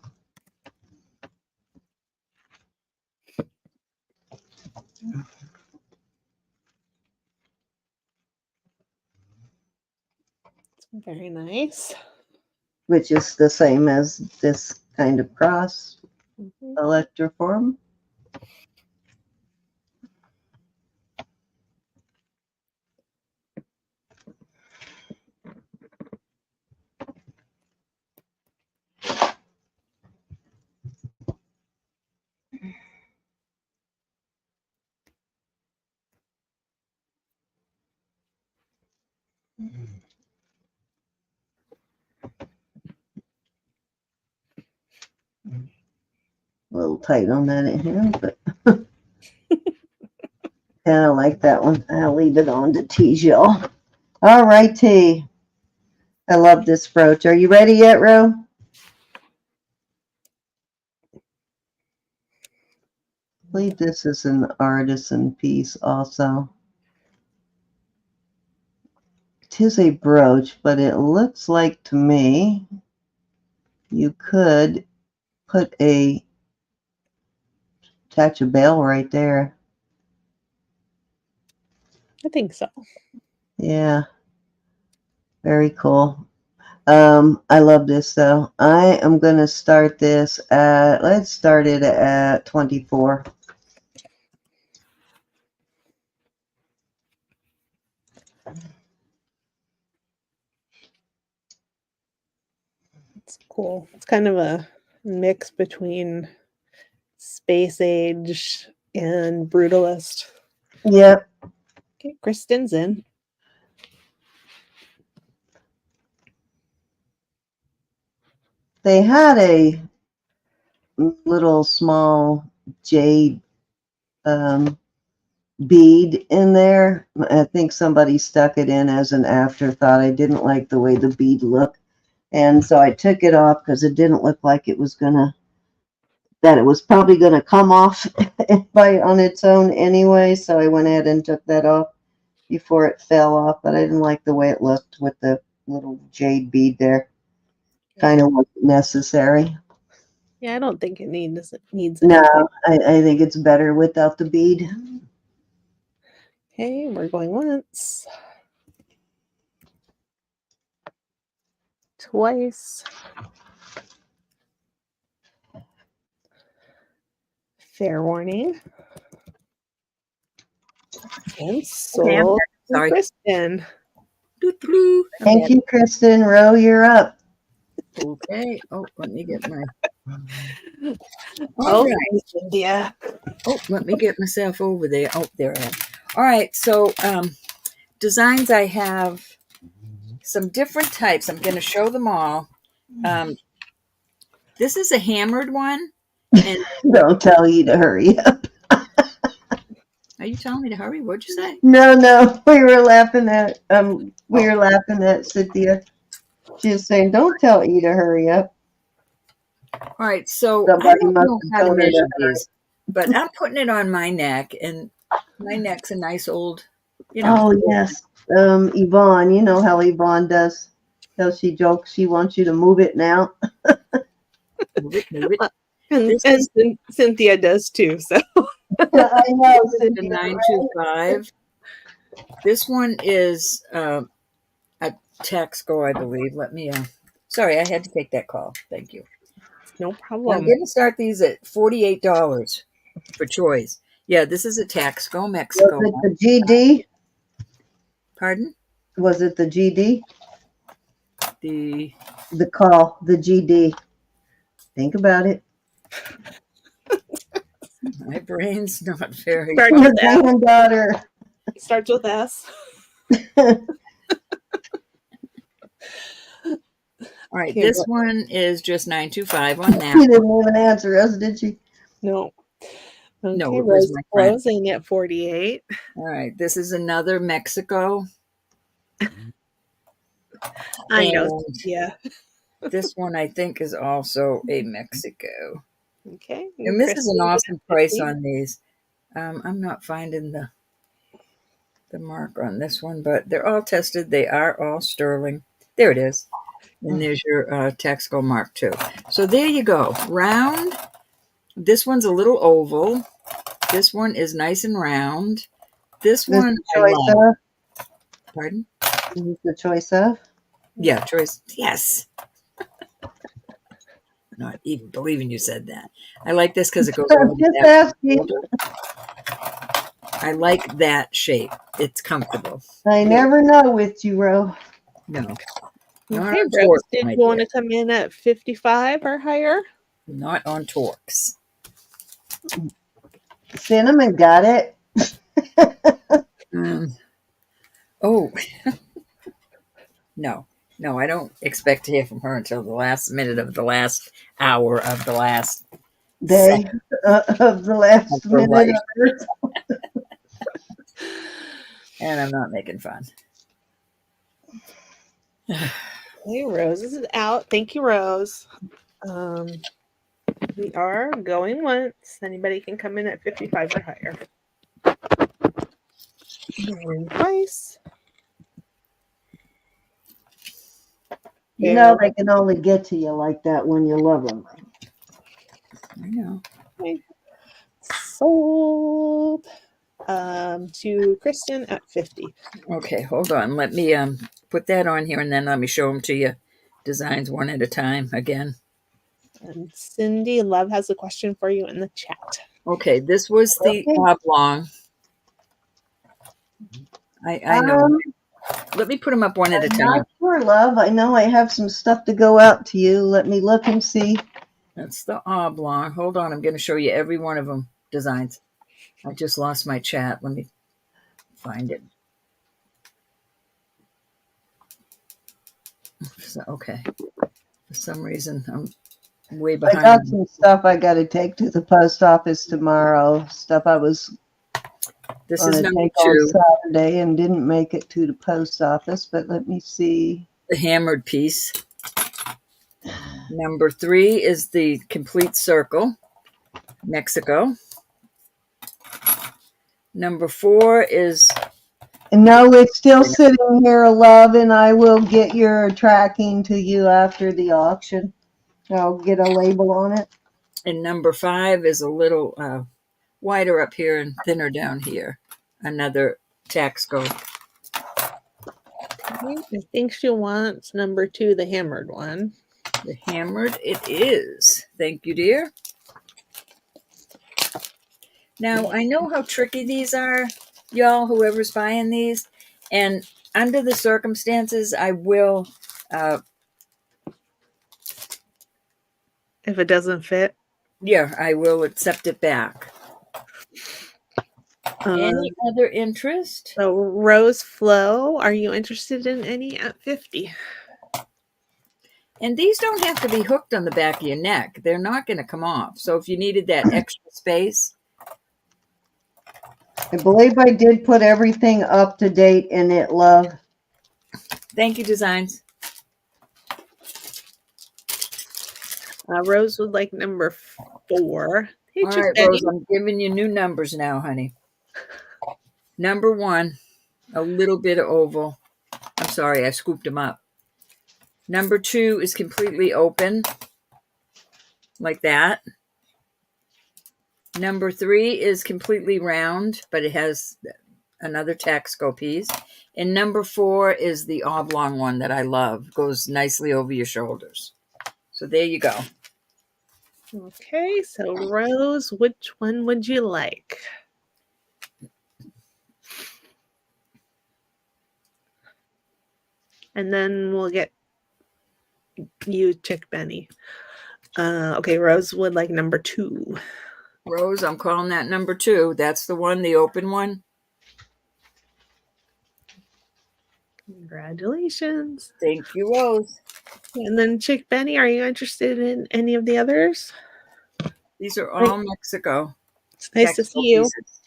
Very nice. Which is the same as this kind of cross. Electroform. A little tight on that hand, but kind of like that one. I'll leave it on to tease y'all. All righty. I love this brooch. Are you ready yet, Ro? I believe this is an artisan piece also. Tis a brooch, but it looks like to me you could attach a bell right there. I think so. Yeah. Very cool. I love this though. I am going to start this at, let's start it at 24. It's cool. It's kind of a mix between space age and brutalist. Yep. Okay, Kristen's in. They had a little small jade bead in there. I think somebody stuck it in as an afterthought. I didn't like the way the bead looked. And so I took it off because it didn't look like it was that it was probably gonna come off on its own anyway. So I went ahead and took that off before it fell off, but I didn't like the way it looked with the little jade bead there. Kind of wasn't necessary. Yeah, I don't think it needs No, anything. I think it's better without the bead. Okay, we're going once. Twice. Fair warning. And sold to Sorry. Kristen. Thank you, Kristen. Ro, you're up. Okay. Oh, let me get my. Oh, Right. India. Oh, let me get myself over there. Oh, there I am. All right. So, designs, I have some different types. I'm going to show them all. This is a hammered one. And Don't tell you to hurry up. are you telling me to hurry? What'd you say? No, we were laughing at Cynthia. She was saying, "Don't tell E to hurry up." All right. So I Somebody don't must know have how to told her measure to these, but I'm putting it on my neck, and my neck's a nice old, you know. Oh yes, Yvonne. You know how Yvonne does. How she jokes, she wants you to move it now. Move it. And Cynthia does too. So I know, The Cynthia. 925. This one is a Taxco, I believe. Let me. Sorry, I had to take that call. Thank you. no I'm problem. going to start these at $48 for choice. Yeah, this is a Taxco, Was Mexico. it the GD? Pardon? Was it the GD? The GD. Think about it. my brain's not very. Starts Your with S. granddaughter. Starts with S. All right, Okay, this one is just 925 on that. She didn't even answer us, did she? No. Okay, No, it was my friend. closing at 48. All right, this is another Mexico. I know. And Yeah. this one I think is also a Mexico. Okay. And this is an awesome price 50. on these. I'm not finding the mark on this one, but they're all tested. They are all sterling. There it is. And there's your Taxco mark too. So there you go. Round. This one's a little oval. This one is nice and round. This This one the I choice love. of? Pardon? This is the choice of? Yeah, choice. Yes. not even believing you said that. I like this because it goes I'm over just the asking. shoulder. I like that shape. It's comfortable. I never know with you, Ro. No, not Okay, on Rose, Torx, did my you want dear. to come in at 55 or higher? Not on Torx. Cinnamon got it. Oh, no. No, I don't expect to hear from her until the last minute of the last hour of the last Day second of the of last her minute life. of Earth. And I'm not making fun. Okay, Rose is out. Thank you, Rose. We are going once. Anybody can come in at 55 or higher. Going twice. You know they can only get to you like that when you love them. I know. Okay. Sold to Kristen at 50. Okay, hold on. Let me put that on here and then let me show them to you. Designs one at a time again. And Cindy Love has a question for you in the chat. Okay, this was the Okay. oblong. I know. Let me put them up one at a I'm time. not sure, love. I know I have some stuff to go out to you. Let me look and see. That's the oblong. Hold on, I'm going to show you every one of them designs. I just lost my chat. Let me find it. So, okay. For some reason, I'm way I behind. got some stuff I got to take to the post office tomorrow. Stuff I was This going is to number take on 2, Saturday and didn't make it to the post office. But let me see. the hammered piece. Number 3 is the complete circle, Mexico. Number 4 is No, it's still sitting here, love, and I will get your tracking to you after the auction. I'll get a label on it. and number 5 is a little wider up here and thinner down here. Another tax go. Okay, I think she wants number 2, the hammered one. The hammered it is. Thank you, dear. Now, I know how tricky these are, y'all, whoever's buying these. And under the circumstances, I will, If it doesn't fit. I will accept it back. Any other interest? So Rose Flow, are you interested in any at 50? And these don't have to be hooked on the back of your neck. They're not going to come off. So if you needed that extra space. I believe I did put everything up to date in it, love. Thank you, Designs. Rose would like number 4. Hey, All Chick right, Betty. Rose, I'm giving you new numbers now, honey. Number 1, a little bit of oval. I'm sorry, I scooped them up. Number 2 is completely open, like that. Number 3 is completely round, but it has another Taxco piece. And number 4 is the oblong one that I love. Goes nicely over your shoulders. So there you go. Okay, so Rose, which one would you like? And then we'll get you, Chick Benny. Okay, Rose would like number 2. Rose, I'm calling that number 2. That's the one, the open one. Congratulations. Thank you, Rose. And then Chick Benny, are you interested in any of the others? These are all Mexico. It's nice to see you. Pieces.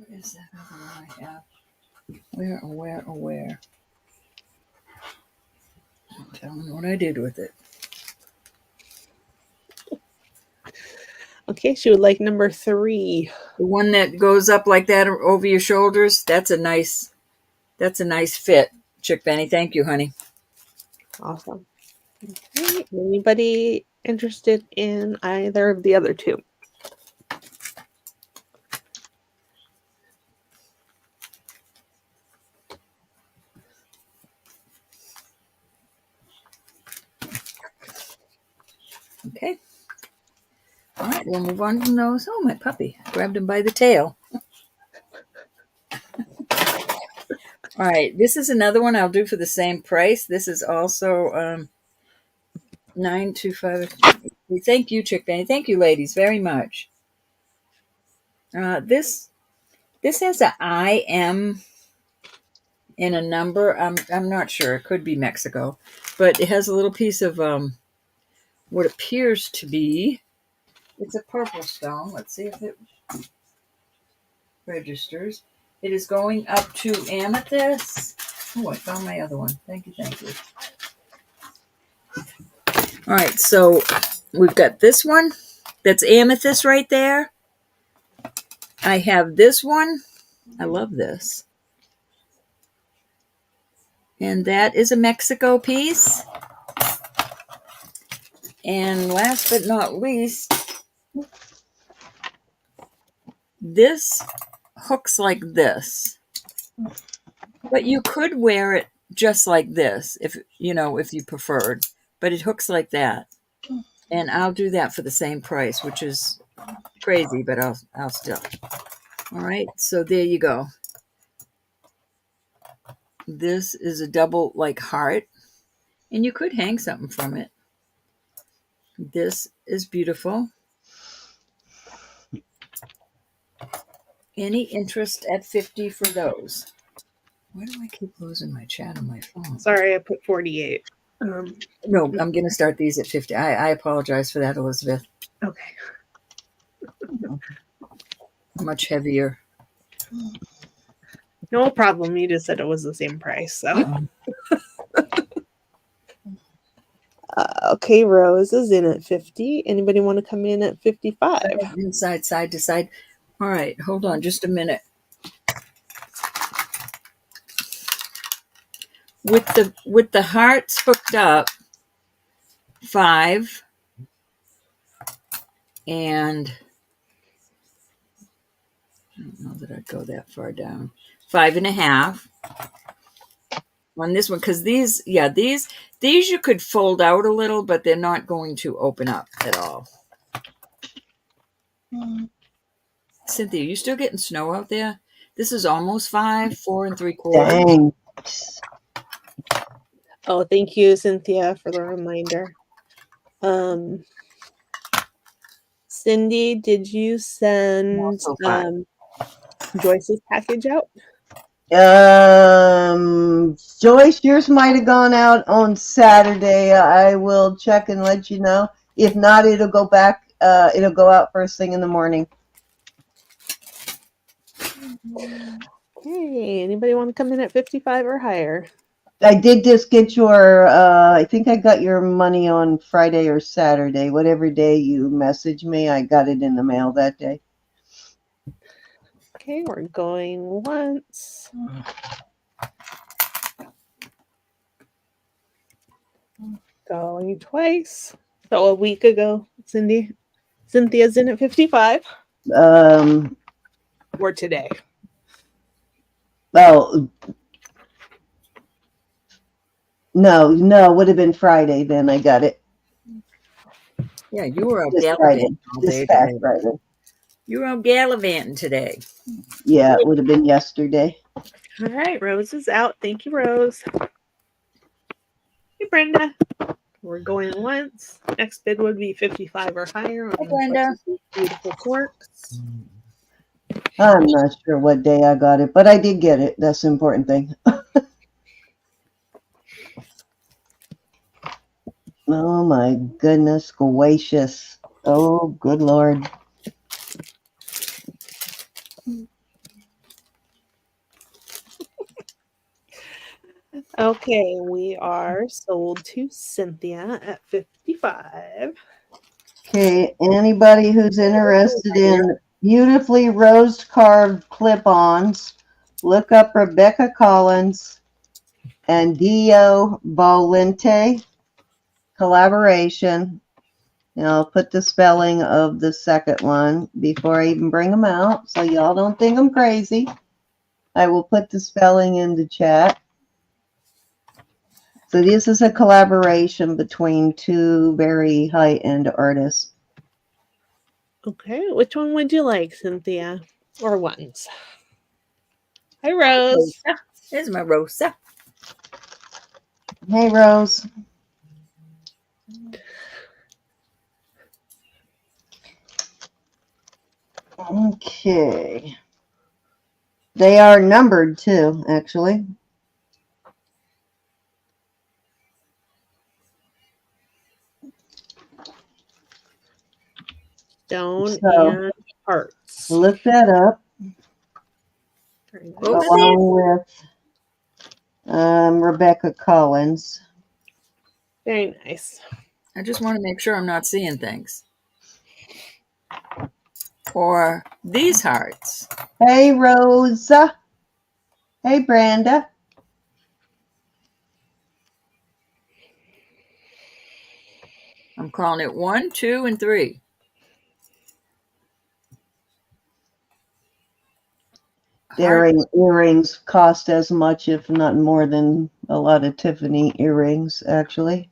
Where is that other one I have? Where? Don't tell me what I did with it. Okay, she would like number 3. The one that goes up like that over your shoulders, that's a nice That's a nice fit, Chick Benny. Thank you, honey. Awesome. Okay. Anybody interested in either of the other two? Okay. All right, we'll move on from those. Oh, my puppy. Grabbed him by the tail. All right, this is another one I'll do for the same price. This is also 925. Thank you, Chick Benny. Thank you, ladies, very much. This has a IM in a number. I'm not sure. It could be Mexico, but it has a little piece of what appears to be. It's a purple stone. Let's see if it registers. It is going up to amethyst. Oh, I found my other one. Thank you, thank you. All right, so we've got this one. That's amethyst right there. I have this one. I love this. And that is a Mexico piece. And last but not least, this hooks like this. But you could wear it just like this if you preferred. But it hooks like that. And I'll do that for the same price, which is crazy, but I'll still. All right, so there you go. This is a double like heart, and you could hang something from it. This is beautiful. Any interest at 50 for those? Why do I keep losing my chat on my phone? Sorry, I put 48. No, I'm going to start these at 50. I apologize for that, Elizabeth. Okay. Much heavier. No problem. You just said it was the same price. So. Okay, Rose is in at 50. Anybody want to come in at 55? Inside, side to side. All right, hold on just a minute. With the hearts hooked up, 5, and I don't know that I'd go that far down. 5.5 on this one, because these you could fold out a little, but they're not going to open up at all. Cynthia, you still getting snow out there? This is almost 5, 4 3/4. Dang. Oh, thank you, Cynthia, for the reminder. Cindy, did you send Joyce's package out? Joyce, yours might have gone out on Saturday. I will check and let you know. If not, it'll go back. It'll go out first thing in the morning. Okay, anybody want to come in at 55 or higher? I did just get your, I think I got your money on Friday or Saturday. Whatever day you messaged me, I got it in the mail that day. Okay, we're going once. Going twice. So a week ago, Cynthia's in at 55. Or today. Oh, no, would have been Friday then I got it. Yeah, you were out This gallivanting all This day past today. Friday. You were out gallivanting today. Yeah, it would have been yesterday. All right, Rose is out. Thank you, Rose. Hey, Brenda. We're going once. Next bid would be 55 or higher. Hi, Brenda. Beautiful corks. I'm not sure what day I got it, but I did get it. That's the important thing. Oh my goodness gracious. Oh, good Lord. Okay, we are sold to Cynthia at 55. Okay, anybody who's interested in beautifully rose carved clip-ons, look up Rebecca Collins and Dio Bolente collaboration. And I'll put the spelling of the second one before I even bring them out, so y'all don't think I'm crazy. I will put the spelling in the chat. So this is a collaboration between two very high-end artists. Okay, which one would you like, Cynthia? Or ones? Hi, Rose. Rosa. There's my Rosa. Hey, Rose. Okay. They are numbered too, actually. Stone So, and hearts. look that up. Very nice. Both of these? Along with Rebecca Collins. Very nice. I just want to make sure I'm not seeing things. Or these hearts. Hey, Rosa. Hey, Brenda. I'm calling it 1, 2, and 3. Heart. Earrings cost as much, if not more, than a lot of Tiffany earrings, actually.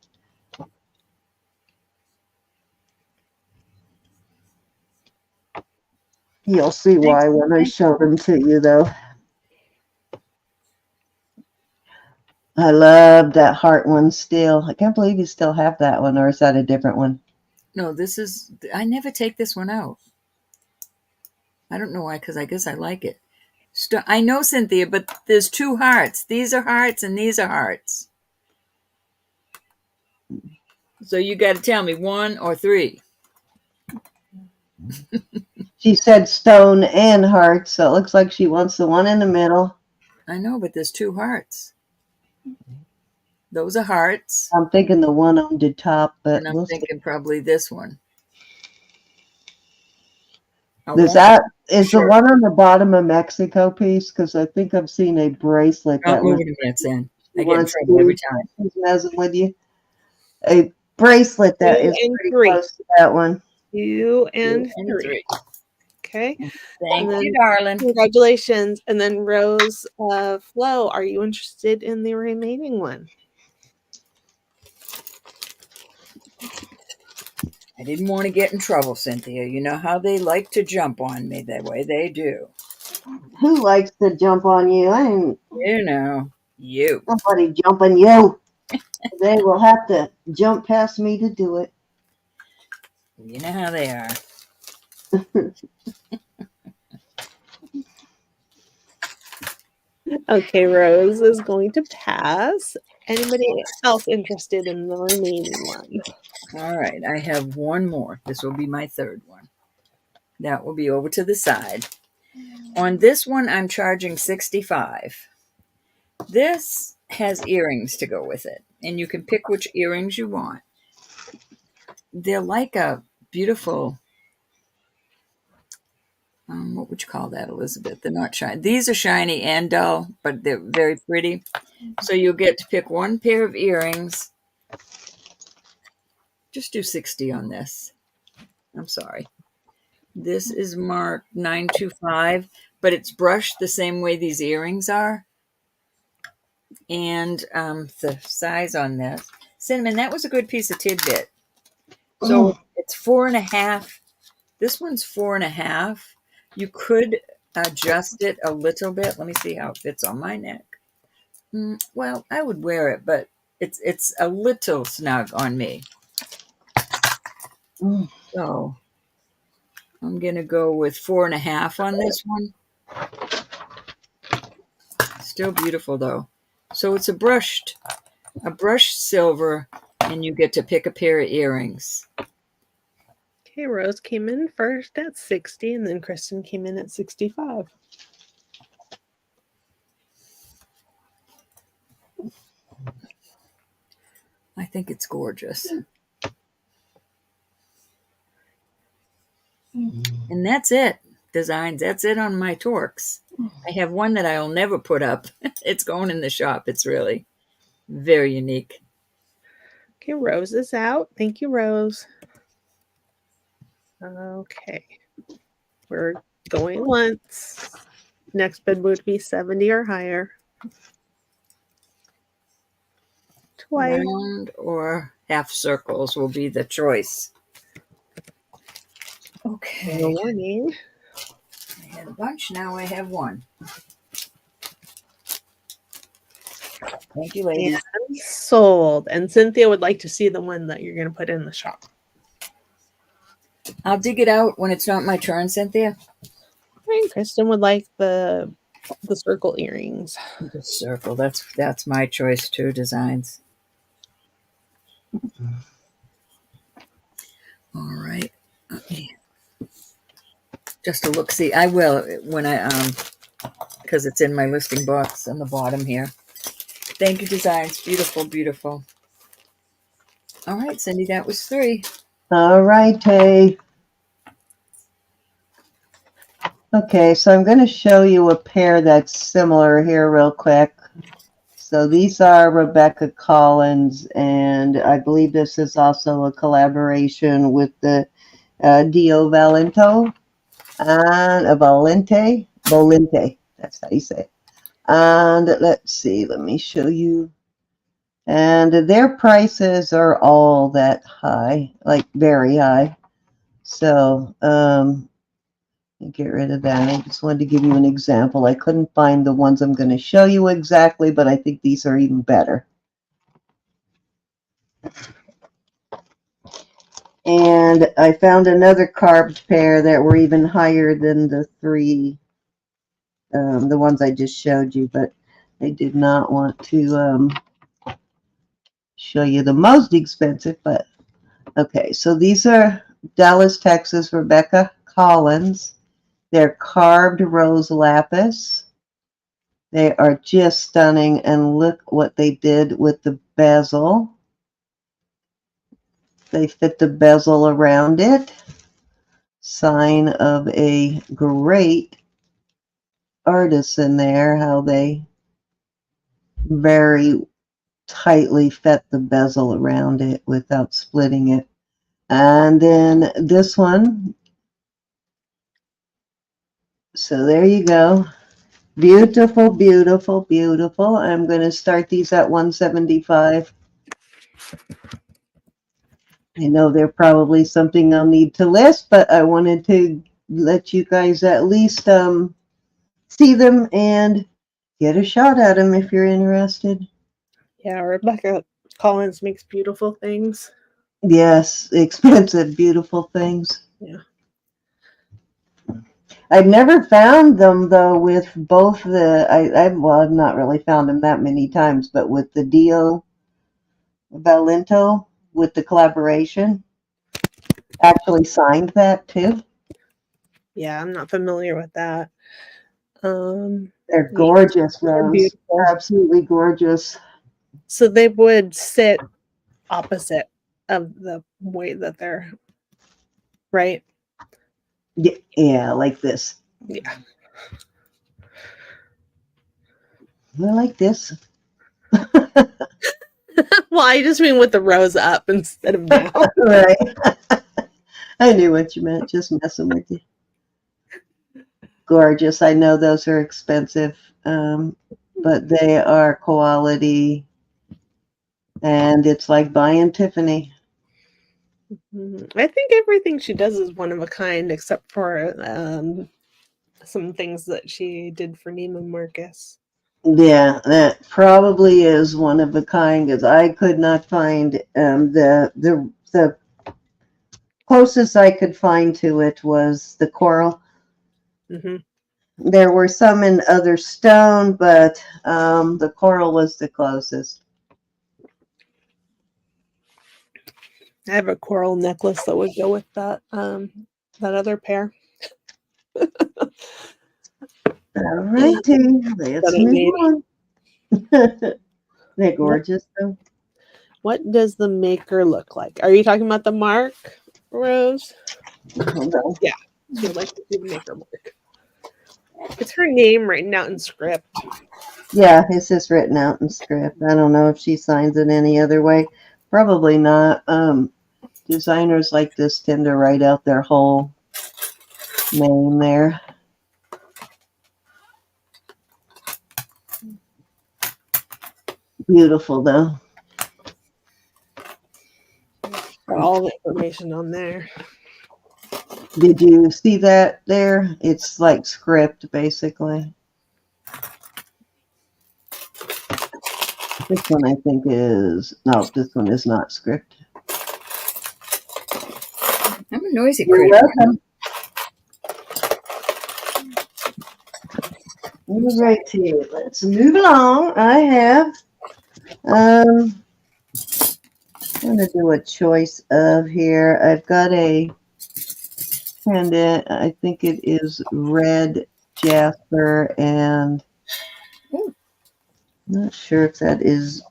You'll see why when I show them to you, though. I love that heart one still. I can't believe you still have that one, or is that a different one? No, this is, I never take this one out. I don't know why, because I guess I like it. I know, Cynthia, but there's 2 hearts. These are hearts and these are hearts. So you got to tell me 1 or 3. She said stone and heart, so it looks like she wants the one in the middle. I know, but there's 2 hearts. Those are hearts. I'm thinking the one on the top, but And I'm we'll thinking probably this one. Is the one on the bottom a Mexico piece? Because I think I've seen a bracelet Don't that move was. it minutes in. I She get in wants trouble every to. time. She's messing with you. A bracelet that 2 is and pretty 3. close to that one. 2 and 2 and 3. 3. Okay. Thank you, darling. Congratulations. And then Rose Flo, are you interested in the remaining one? I didn't want to get in trouble, Cynthia. You know how they like to jump on me the way they do. Who likes to jump on you? I ain't You know, you. nobody jumping you. They will have to jump past me to do it. You know how they are. Okay, Rose is going to pass. Anybody else interested in the remaining one? All right, I have one more. This will be my third one. That will be over to the side. On this one, I'm charging $65. This has earrings to go with it, and you can pick which earrings you want. They're like a beautiful, what would you call that, Elizabeth? They're not shiny. These are shiny and dull, but they're very pretty. So you'll get to pick one pair of earrings. Just do 60 on this. I'm sorry. This is marked 925, but it's brushed the same way these earrings are. And the size on this. Cinnamon, that was a good piece of tidbit. So it's 4.5. This one's 4.5. You could adjust it a little bit. Let me see how it fits on my neck. Well, I would wear it, but it's a little snug on me. So I'm gonna go with 4.5 on this one. Still beautiful though. So it's a brushed silver, and you get to pick a pair of earrings. Okay, Rose came in first at 60, and then Kristen came in at 65. I think it's gorgeous. And that's it. Designs. That's it on my Torques. I have one that I'll never put up. It's going in the shop. It's really very unique. Okay, Rose is out. Thank you, Rose. Okay. We're going once. Next bid would be 70 or higher. Twice. Round or half circles will be the choice. Okay. Good morning. I had a bunch. Now I have one. Thank you, ladies. And sold. And Cynthia would like to see the one that you're going to put in the shop. I'll dig it out when it's not my turn, Cynthia. And Kristen would like the circle earrings. The circle. That's my choice too. Designs. All right. Okay. Just a look. See, I will when I because it's in my listing box on the bottom here. Thank you, designs. Beautiful, beautiful. All right, Cindy, that was 3. All right, Tay. Okay, so I'm going to show you a pair that's similar here real quick. So these are Rebecca Collins, and I believe this is also a collaboration with the Dio Valento and Volente. That's how you say it. And let's see, let me show you. And their prices are all that high, like very high. So get rid of that. I just wanted to give you an example. I couldn't find the ones I'm going to show you exactly, but I think these are even better. And I found another carved pair that were even higher than the 3, the ones I just showed you, but I did not want to show you the most expensive, but okay. So these are Dallas, Texas, Rebecca Collins. They're carved rose lapis. They are just stunning, and look what they did with the bezel. They fit the bezel around it. Sign of a great artisan there, how they very tightly fit the bezel around it without splitting it. And then this one. So there you go. Beautiful, beautiful, beautiful. I'm going to start these at $175. I know they're probably something I'll need to list, but I wanted to let you guys at least see them and get a shot at them if you're interested. Yeah, Rebecca Collins makes beautiful things. Yes, expensive, beautiful things. Yeah. I've never found them though with both the I've not really found them that many times, but with the Dio Valento with the collaboration, actually signed that too. Yeah, I'm not familiar with that. They're gorgeous, Rose. Beautiful. Absolutely gorgeous. So they would sit opposite of the way that they're right. Yeah, like this. Yeah. I like this. Well, I just mean with the rose up instead of down. Right. I knew what you meant. Just messing with you. Gorgeous. I know those are expensive, but they are quality, and it's like buying Tiffany. I think everything she does is one of a kind, except for some things that she did for Neiman Marcus. Yeah, that probably is one of a kind, because I could not find the closest I could find to it was the coral. Mm-hmm. There were some in other stone, but the coral was the closest. I have a coral necklace that would go with that that other pair. All righty, let's move on. They're gorgeous, though. What does the maker look like? Are you talking about the mark, Rose? Hold on. Yeah, she would like to see the maker mark. It's her name written out in script. Yeah, it's just written out in script. I don't know if she signs it any other way. Probably not. Designers like this tend to write out their whole name there. Beautiful, though. Got all the information on there. Did you see that there? It's like script, basically. This one I think is, no, this one is not script. I'm a noisy You're critter. welcome. All right, here. Let's move along. I have, I'm going to do a choice of here. I've got a pendant. I think it is red jasper, and Ooh. not sure if that is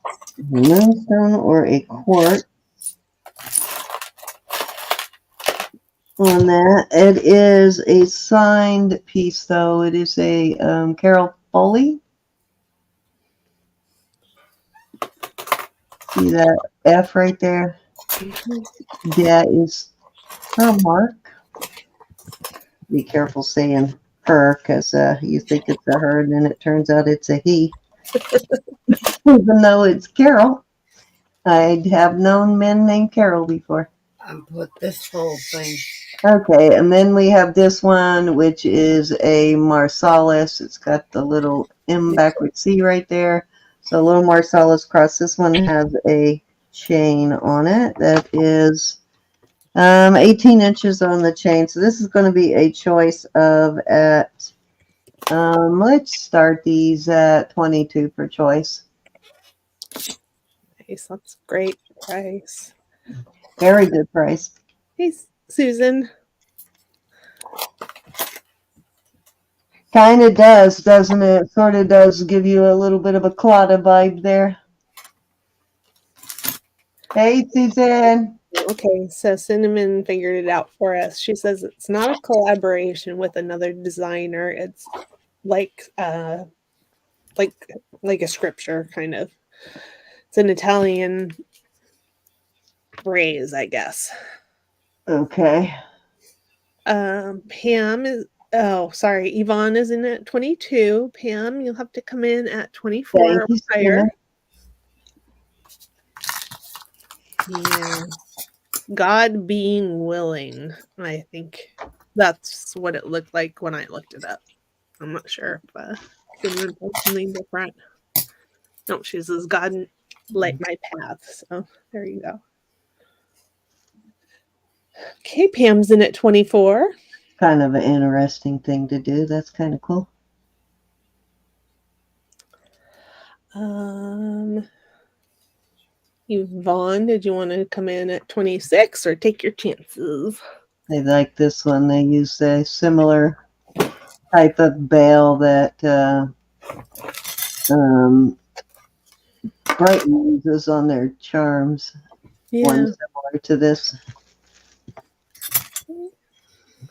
moonstone or a quartz. On that, it is a signed piece, though. It is a Carol Foley. See that F right there? That is her mark. Be careful saying her, because you think it's a her, and then it turns out it's a he. Even though it's Carol. I have known men named Carol before. Put this whole thing. Okay, and then we have this one, which is a Marsalis. It's got the little M backward C right there. So a little Marsalis cross. This one has a chain on it that is 18 inches on the chain. So this is going to be a choice of at, let's start these at 22 per choice. Nice, that's great price. Very good price. Hey, Susan. Kind of does, doesn't it? Sort of does give you a little bit of a Claudia vibe there. Hey, Suzanne. Okay, so Cinnamon figured it out for us. She says it's not a collaboration with another designer. It's like a scripture kind of. It's an Italian phrase, I guess. Okay. Pam is. Oh, sorry. Yvonne is in at 22. Pam, you'll have to come in at 24 Thank you, or higher. Susanna. Yeah. God being willing. I think that's what it looked like when I looked it up. I'm not sure if Cinnamon told something different. No, she says God light my path. So there you go. Okay, Pam's in at 24. Kind of an interesting thing to do. That's kind of cool. Yvonne, did you want to come in at 26 or take your chances? I like this one. They use a similar type of bale that Brighton uses on their charms. Yeah. One similar to this.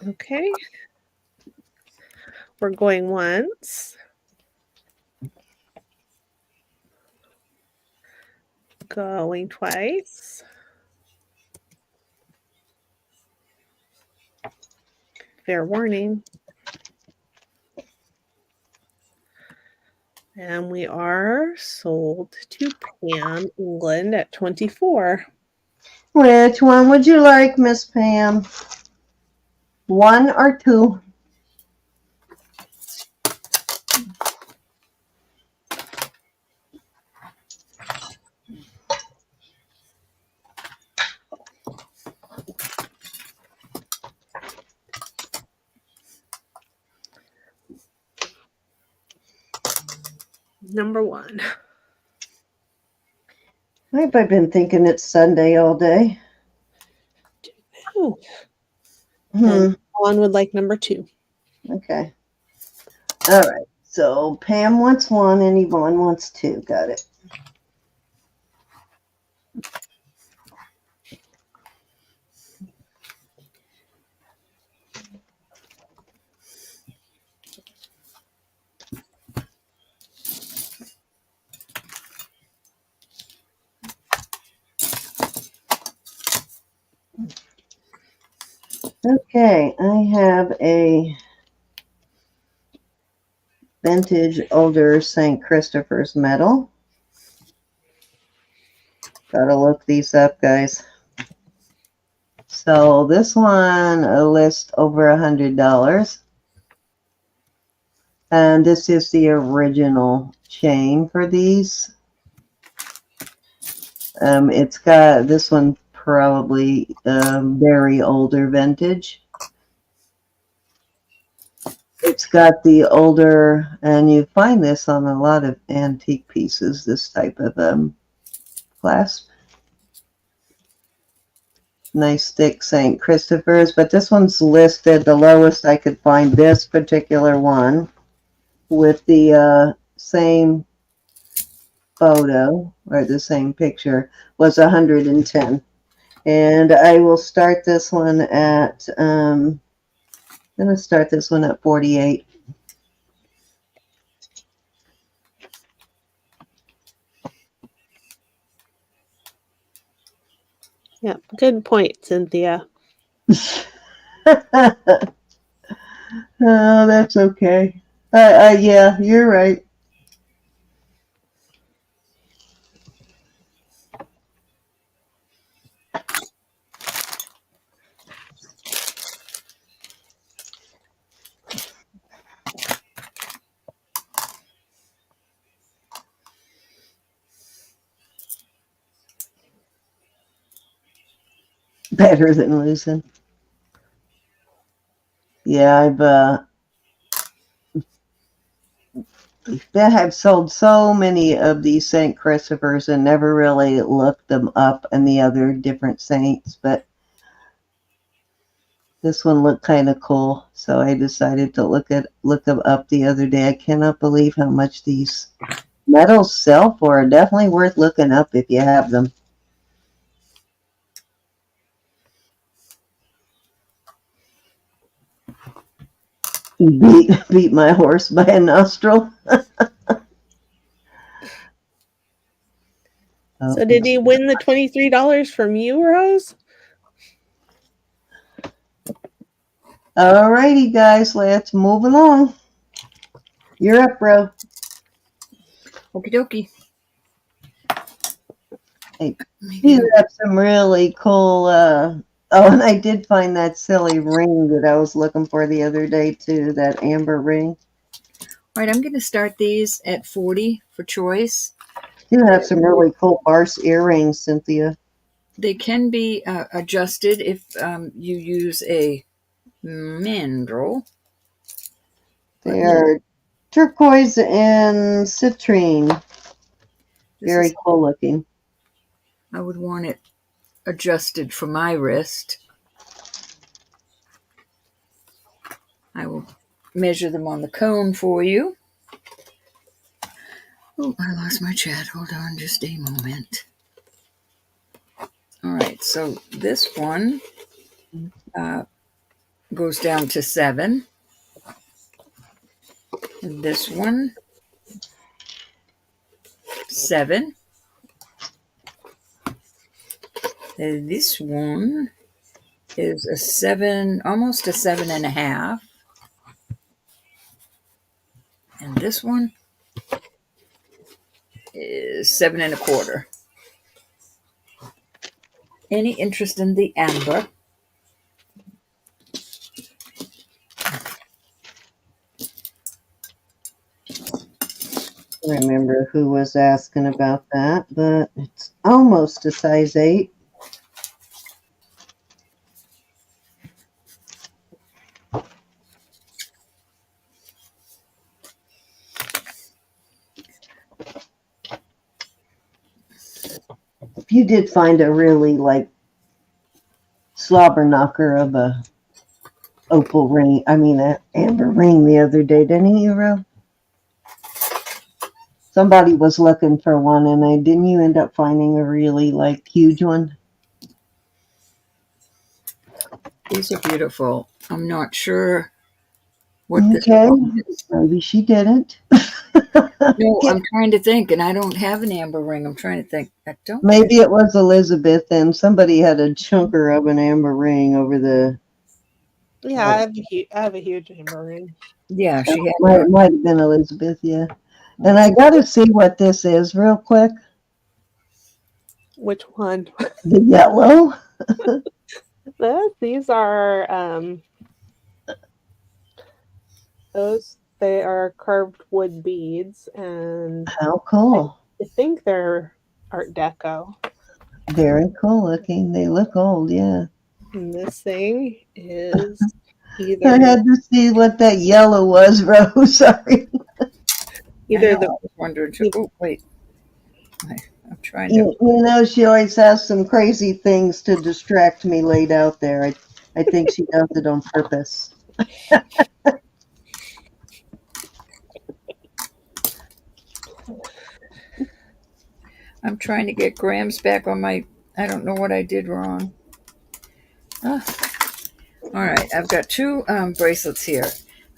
Okay. We're going once. Going twice. Fair warning. And we are sold to Pam, England at 24. Which one would you like, Miss Pam? 1 or 2? Number 1. Why have I been thinking it's Sunday all day? Oh. And Dawn would like number 2. Okay. All right. So Pam wants 1 and Yvonne wants 2. Got it. Okay, I have a vintage older St. Christopher's medal. Gotta look these up, guys. So this one lists over $100. And this is the original chain for these. It's got this one probably very older vintage. It's got the older, and you find this on a lot of antique pieces, this type of clasp. Nice thick St. Christopher's, but this one's listed, the lowest I could find, this particular one with the same photo or the same picture was 110. And I will start this one at I'm going to start this one at 48. Yeah, good point, Cynthia. Oh, that's okay. Yeah, you're right. Better than losing. Yeah, I've sold so many of these St. Christopher's and never really looked them up and the other different saints, but this one looked kind of cool, so I decided to look them up the other day. I cannot believe how much these medals sell for. Definitely worth looking up if you have them. Beat my horse by a nostril. So did he win the $23 from you, Rose? Alrighty, guys, let's move along. You're up, bro. Okie dokie. Hey, you have some really cool. Oh, and I did find that silly ring that I was looking for the other day too. That amber ring. All right, I'm going to start these at 40 for choice. You have some really cool Bar's earrings, Cynthia. They can be adjusted if you use a mandrel. They are turquoise and citrine. Very cool looking. I would want it adjusted for my wrist. I will measure them on the cone for you. Oh, I lost my chat. Hold on just a moment. All right, so this one goes down to 7. And this one, 7. And this one is a 7, almost a 7.5. And this one is 7.25. Any interest in the amber? I remember who was asking about that, but it's almost a size 8. You did find a really slobber knocker of a opal ring. I mean, an amber ring the other day, didn't you, Ro? Somebody was looking for one, and didn't you end up finding a really huge one? These are beautiful. I'm not sure what this Okay, one is. maybe she didn't. No, I'm trying to think, and I don't have an amber ring. I'm trying to think. I don't. Maybe it was Elizabeth and somebody had a chunker of an amber ring over the. Yeah, I have a huge amber ring. Yeah, she had one. Might have been Elizabeth, yeah. And I got to see what this is real quick. Which one? The yellow. These are they are carved wood beads, and How cool. I think they're Art Deco. Very cool looking. They look old, yeah. And this thing is I either had to see what that yellow was, Rose. Sorry. I the was wondering too. Oh, wait. I'm trying to. You know, she always has some crazy things to distract me laid out there. I think she does it on purpose. I'm trying to get grams back on my. I don't know what I did wrong. Ah. All right, I've got two bracelets here.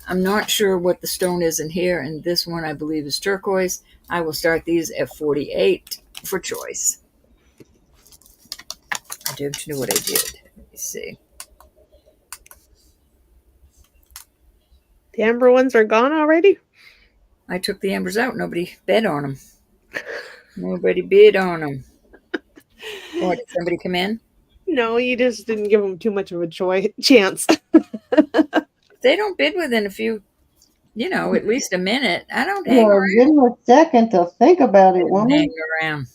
I'm not sure what the stone is in here, and this one I believe is turquoise. I will start these at 48 for choice. I don't know what I did. Let me see. the amber ones are gone already. I took the ambers out. Nobody bid on them. Nobody bid on them. Or did somebody come in? No, you just didn't give them too much of a chance. They don't bid within a few, at least a minute. I don't hang Well, around. give them a second to think about I it, don't hang woman. around.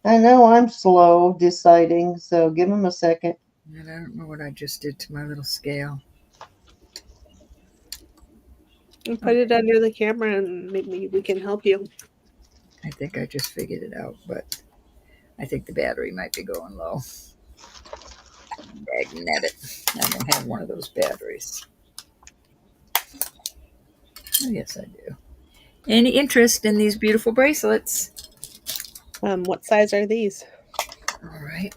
I know I'm slow deciding, so give them a second. And I don't know what I just did to my little scale. And put it under the camera, and maybe we can help you. I think I just figured it out, but I think the battery might be going low. Magnetic. I don't have one of those batteries. Oh, yes, I do. Any interest in these beautiful bracelets? What size are these? All right.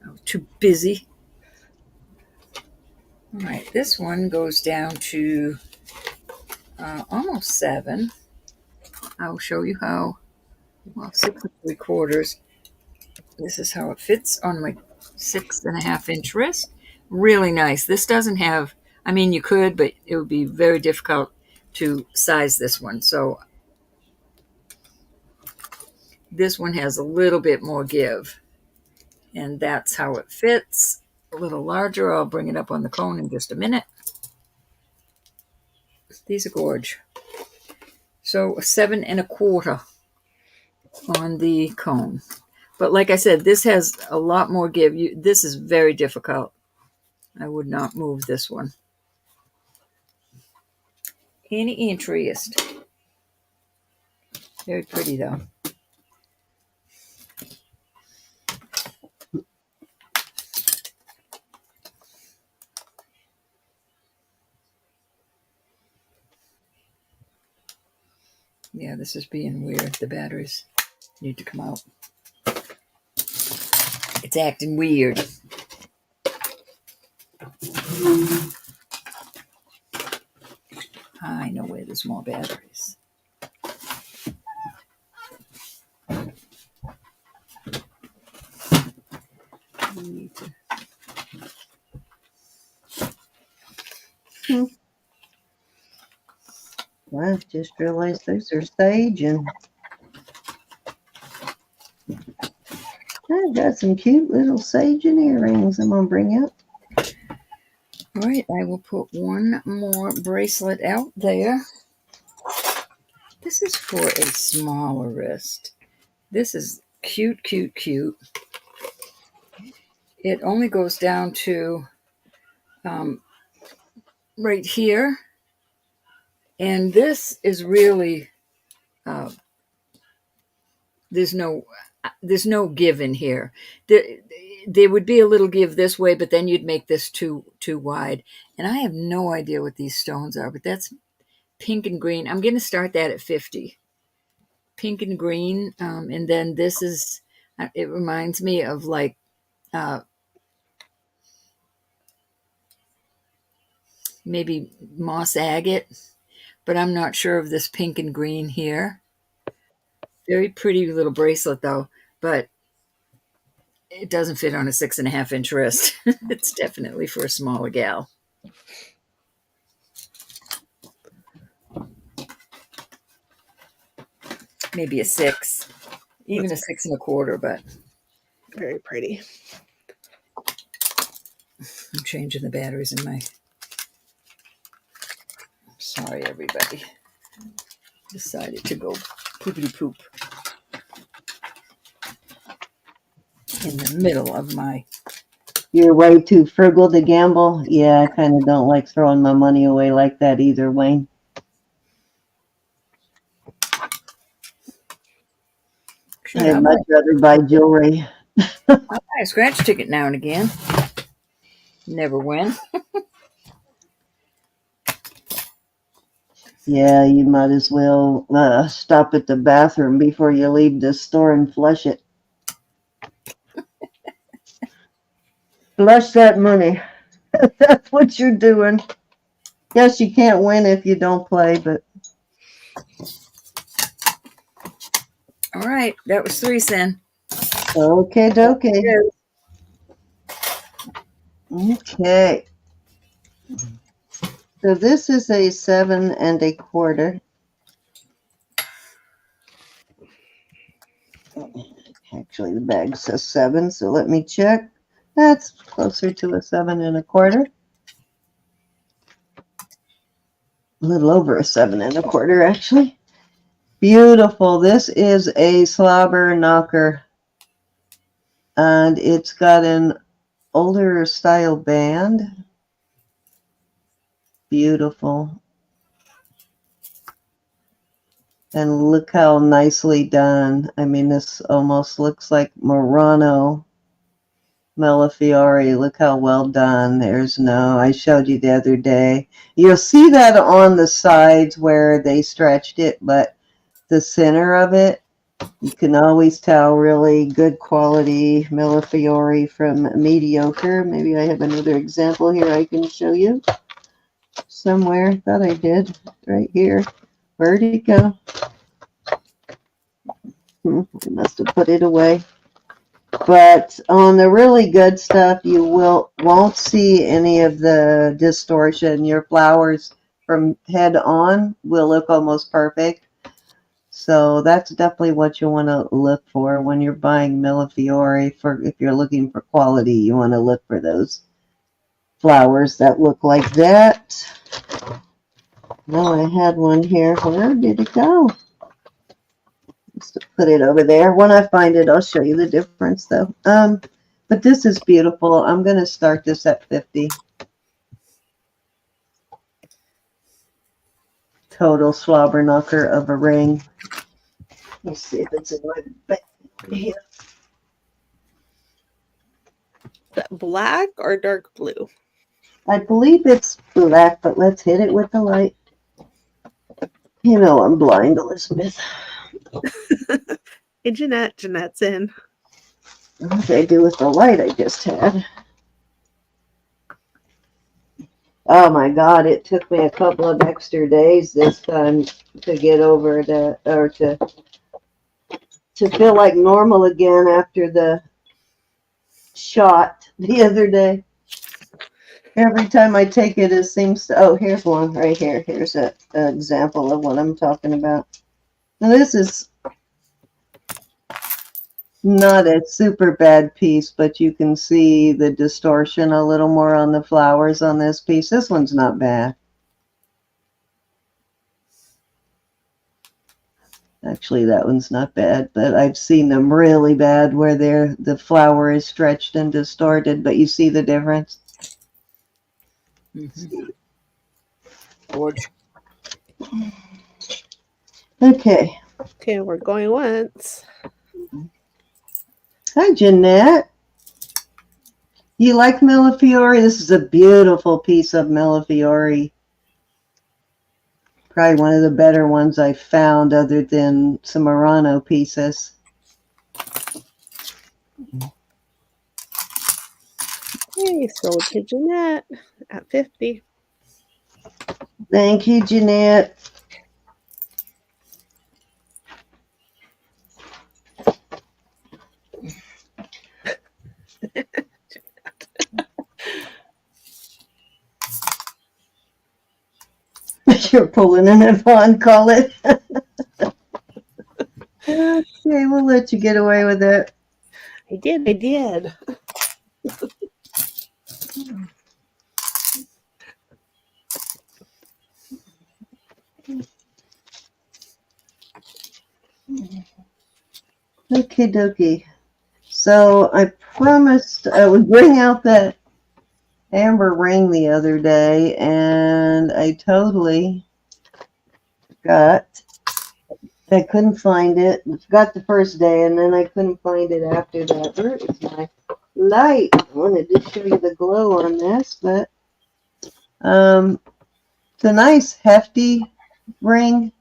I'm too busy. All right, this one goes down to almost 7. I'll show you how. Well, 6 3/4. This is how it fits on my 6.5-inch wrist. Really nice. This doesn't have. I mean, you could, but it would be very difficult to size this one. So this one has a little bit more give, and that's how it fits. A little larger. I'll bring it up on the cone in just a minute. These are gorge. So 7 1/4 on the cone. But like I said, this has a lot more give. This is very difficult. I would not move this one. Any interest? Very pretty though. Yeah, this is being weird. The batteries need to come out. It's acting weird. I know where there's more batteries. We need to. I just realized those are sage, and I've got some cute little sage and earrings I'm gonna bring up. All right, I will put one more bracelet out there. This is for a smaller wrist. This is cute, cute, cute. It only goes down to right here. And this is really, there's no give in here. There would be a little give this way, but then you'd make this too wide. And I have no idea what these stones are, but that's pink and green. I'm going to start that at 50. Pink and green. And then this is, it reminds me of like, maybe moss agate. but I'm not sure of this pink and green here. Very pretty little bracelet though, but it doesn't fit on a 6.5-inch wrist. It's definitely for a smaller gal. Maybe a 6, even a 6.25, but Very pretty. I'm changing the batteries in my... Sorry, everybody. Decided to go poopity poop in the middle of my... You're way too frugal to gamble. Yeah, I kind of don't like throwing my money away like that either, Wayne. Shoot, I'd much rather buy jewelry. I'll buy a scratch ticket now and again. Never win. Yeah, you might as well stop at the bathroom before you leave the store and flush it. Flush that money. That's what you're doing. Yes, you can't win if you don't play, but... All right, that was 3 cents. Okay, dokie. Okay. So this is a 7.25. Actually, the bag says 7, so let me check. That's closer to a 7.25. A little over a 7.25, actually. Beautiful. This is a slobber knocker, and it's got an older style band. Beautiful. And look how nicely done. I mean, this almost looks like Murano Millefiori. Look how well done. There's no, I showed you the other day. You'll see that on the sides where they stretched it, but the center of it, you can always tell really good quality Millefiori from mediocre. Maybe I have another example here I can show you somewhere. Thought I did. Right here. Where'd it go? I must have put it away. But on the really good stuff, you won't see any of the distortion. Your flowers from head on will look almost perfect. So that's definitely what you want to look for when you're buying Millefiori. If you're looking for quality, you want to look for those flowers that look like that. Now I had one here. Where did it go? Just put it over there. When I find it, I'll show you the difference, though. But this is beautiful. I'm going to start this at 50. Total slobber knocker of a ring. Let's see if it's in my bag here. Is that black or dark blue? I believe it's black, but let's hit it with the light. You know I'm blind, Elizabeth. Hey, Jeanette. Jeanette's in. What did I do with the light I just had? Oh my God, it took me a couple of extra days this time to get over to feel like normal again after the shot the other day. Every time I take it, it seems to, oh, here's one right here. Here's an example of what I'm talking about. Now this is not a super bad piece, but you can see the distortion a little more on the flowers on this piece. This one's not bad. Actually, that one's not bad, but I've seen them really bad where the flower is stretched and distorted, but you see the difference? Mm-hmm. Gorge. Okay. Okay, we're going once. Hi, Jeanette. You like Millefiori? This is a beautiful piece of Millefiori. Probably one of the better ones I found other than some Murano pieces. Hey, sold to Jeanette at 50. Thank you, Jeanette. You're pulling an Yvonne, call it. Okay, we'll let you get away with it. I did. Okay, dokie. So I promised I would bring out that amber ring the other day, and I totally forgot. I couldn't find it. I forgot the first day, and then I couldn't find it after that. Where is my light? I wanted to show you the glow on this, but it's a nice hefty ring.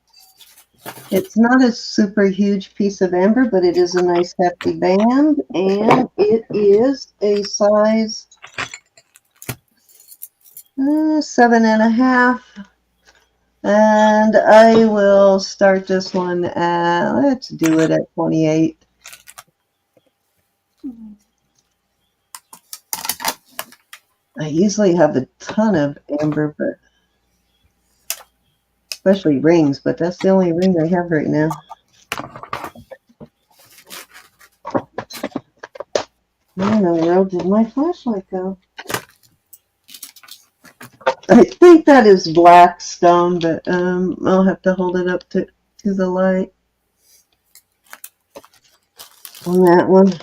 It's not a super huge piece of amber, but it is a nice hefty band, and it is a size 7.5. And I will start this one at, let's do it at 28. I usually have a ton of amber, but especially rings, but that's the only ring I have right now. Where in the world did my flashlight go? I think that is black stone, but I'll have to hold it up to the light on that one.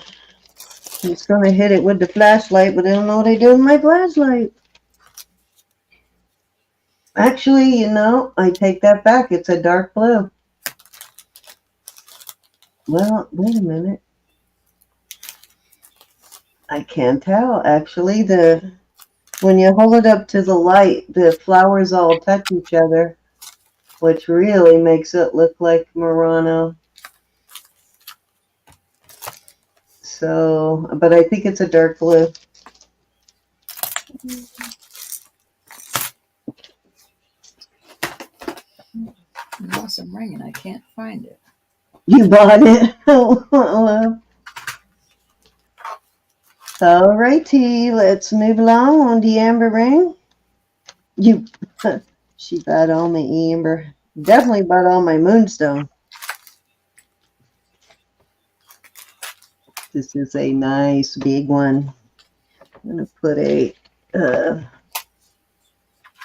It's going to hit it with the flashlight, but I don't know what I do with my flashlight. Actually, you know, I take that back. It's a dark blue. Well, wait a minute. I can't tell. Actually, when you hold it up to the light, the flowers all touch each other, which really makes it look like Murano. So, but I think it's a dark blue. An awesome ring, and I can't find it. You bought it. Well, alrighty, let's move along on the amber ring. She bought all my amber. Definitely bought all my moonstone. This is a nice big one. I'm going to put a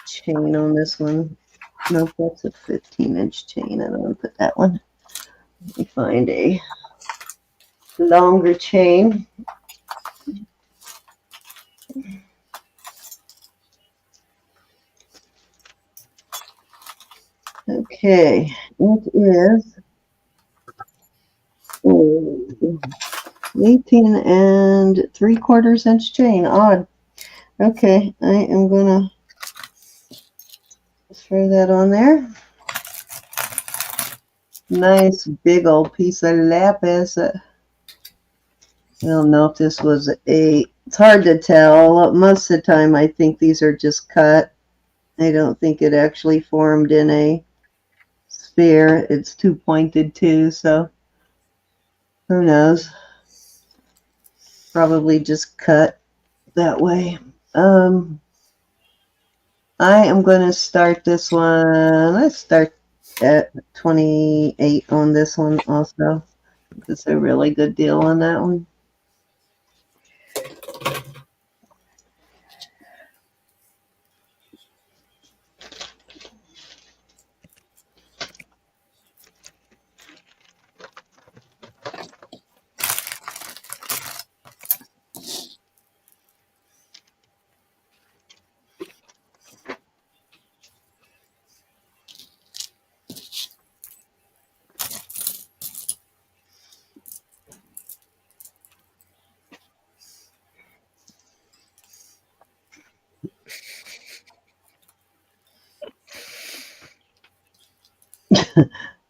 chain on this one. Nope, that's a 15-inch chain. I don't want to put that one. Let me find a longer chain. Okay, it is 18 and 3/4 inch chain. Odd. Okay, I am gonna throw that on there. Nice big old piece of lapis. I don't know if this was it's hard to tell. Most of the time I think these are just cut. I don't think it actually formed in a sphere. It's too pointed too, so who knows? Probably just cut that way. I am going to start this one. Let's start at 28 on this one also. It's a really good deal on that one.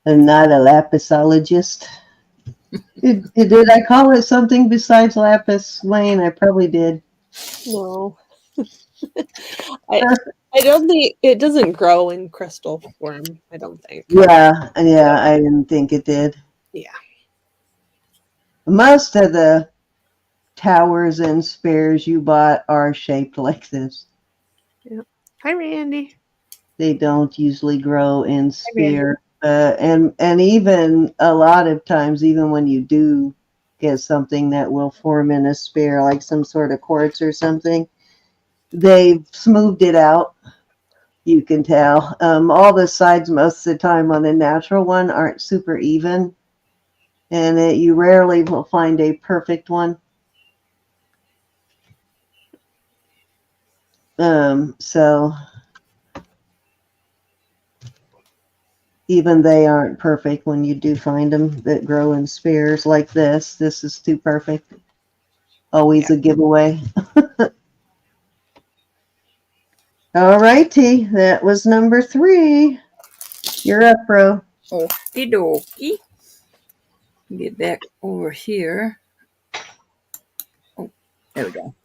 I'm not a lapisologist. Did I call it something besides lapis, Wayne? I probably did. No. I don't think it doesn't grow in crystal form, I don't think. Yeah, I didn't think it did. Yeah. Most of the towers and spares you bought are shaped like this. Yep. Hi, Randy. They don't usually grow in Maybe sphere. And even a lot of times, even when you do get something that will form in a sphere, like some sort of quartz or something, they've smoothed it out. You can tell. All the sides most of the time on a natural one aren't super even, and you rarely will find a perfect one. So even they aren't perfect when you do find them that grow in spheres like this. This is too perfect. Always a giveaway. All righty, that was number 3. You're up, bro. Okie dokie. Get back over here. Oh, there we go.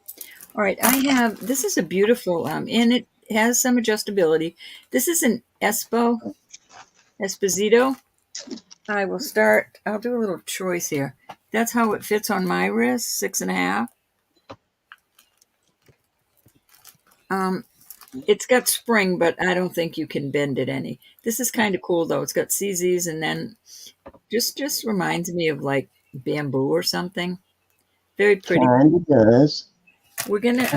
All right, I have, this is a beautiful, and it has some adjustability. This is an Esposito. I will start, I'll do a little choice here. That's how it fits on my wrist, 6.5. It's got spring, but I don't think you can bend it any. This is kind of cool though. It's got CZs, and then just reminds me of like bamboo or something. Very pretty. Kind of does. We're gonna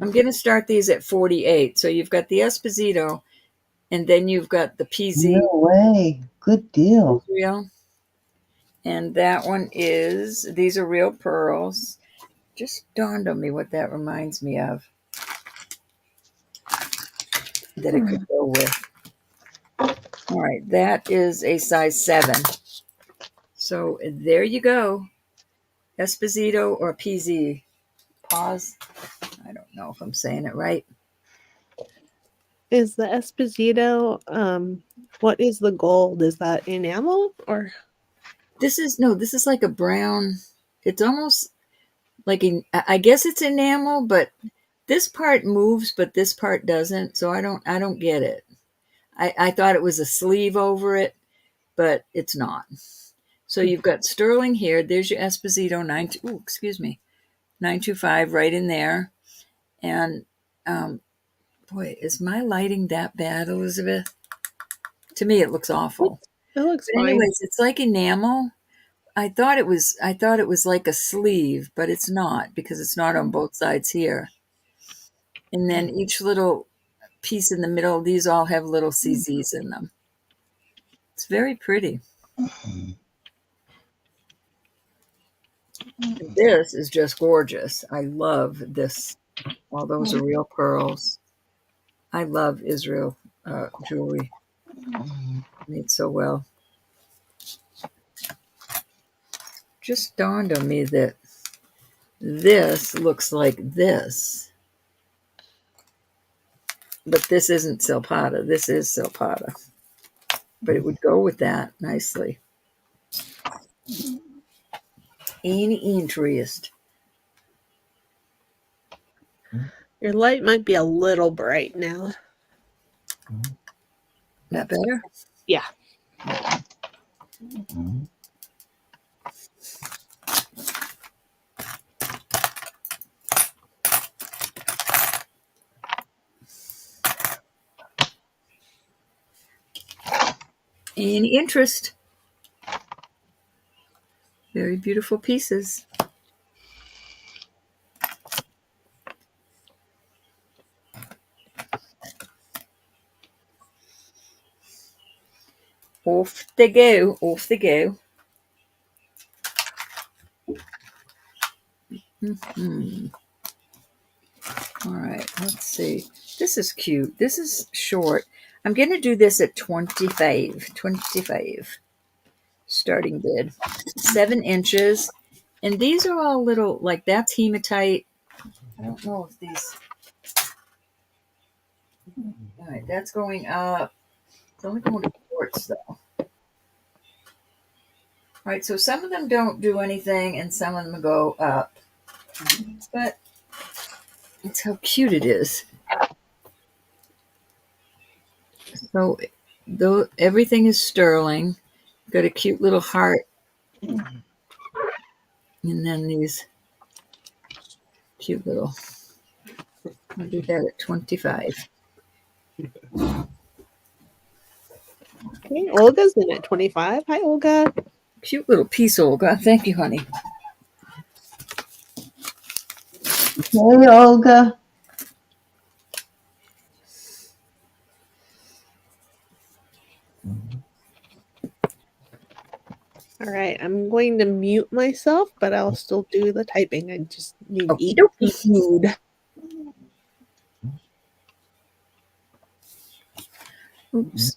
I'm gonna start these at 48. So you've got the Esposito, and then you've got the PZ No way. Good deal. Israel. And that one is, these are real pearls. Just dawned on me what that reminds me of that it could go with. All right, that is a size 7. So there you go. Esposito or PZ. Pause. I don't know if I'm saying it right. Is the Esposito, what is the gold? Is that enamel or? This is like a brown. It's almost like, I guess it's enamel, but this part moves, but this part doesn't. So I don't get it. I thought it was a sleeve over it, but it's not. So you've got sterling here. There's your Esposito 925 right in there. And boy, is my lighting that bad, Elizabeth? To me, it looks awful. It looks But fine. anyways, it's like enamel. I thought it was like a sleeve, but it's not because it's not on both sides here. And then each little piece in the middle, these all have little CZs in them. It's very pretty. This is just gorgeous. I love this. All those are real pearls. I love Israel jewelry. Made so well. Just dawned on me that this looks like this. But this isn't Silpata. This is Silpata. But it would go with that nicely. Any interest? Your light might be a little bright now. That better? Yeah. Any interest? Very beautiful pieces. Off they go. Off they go. All right, let's see. This is cute. This is short. I'm going to do this at 25. 25. Starting bid. 7 inches. And these are all little, like that's hematite. I don't know if these. All right, that's going up. It's only going to quartz though. All right, so some of them don't do anything and some of them go up. But it's how cute it is. So though everything is sterling. Got a cute little heart. And then these cute little. I'll do that at 25. Okay, Olga's in at 25. Hi, Olga. Cute little piece, Olga. Thank you, honey. Hey, Olga. All right, I'm going to mute myself, but I'll still do the typing. I just need to Okie eat dokie. food. Oops.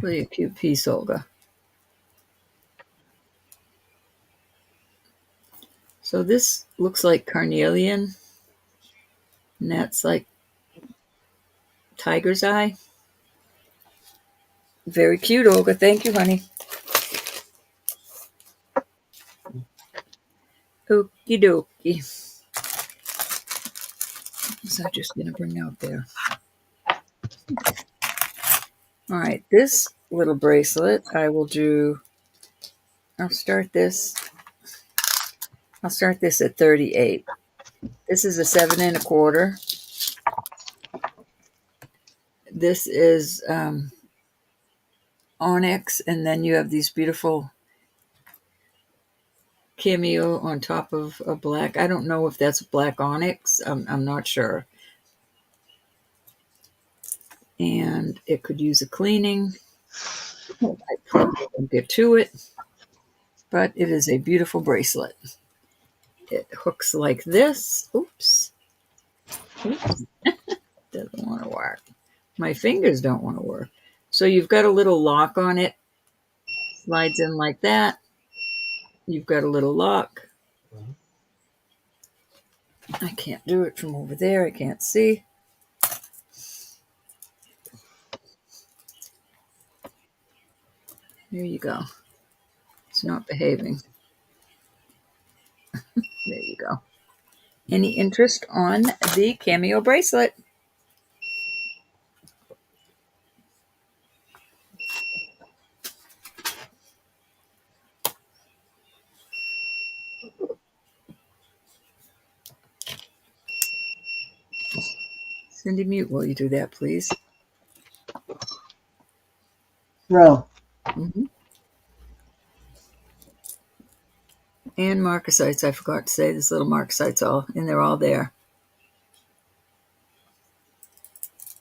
Really a cute piece, Olga. So this looks like carnelian, and that's like tiger's eye. Very cute, Olga. Thank you, honey. Okie dokie. So I'm just going to bring out there. All right, this little bracelet, I'll start this at 38. This is a 7 1/4. This is Onyx, and then you have these beautiful cameo on top of a black. I don't know if that's black onyx. I'm not sure. And it could use a cleaning. I probably won't get to it, but it is a beautiful bracelet. It hooks like this. Oops. Doesn't want to work. My fingers don't want to work. So you've got a little lock on it. Slides in like that. You've got a little lock. I can't do it from over there. I can't see. There you go. It's not behaving. There you go. Any interest on the cameo bracelet? Cindy, mute. Will you do that, please? Row. Mm-hmm. And marcasites. I forgot to say, this little marcasites all, and they're all there.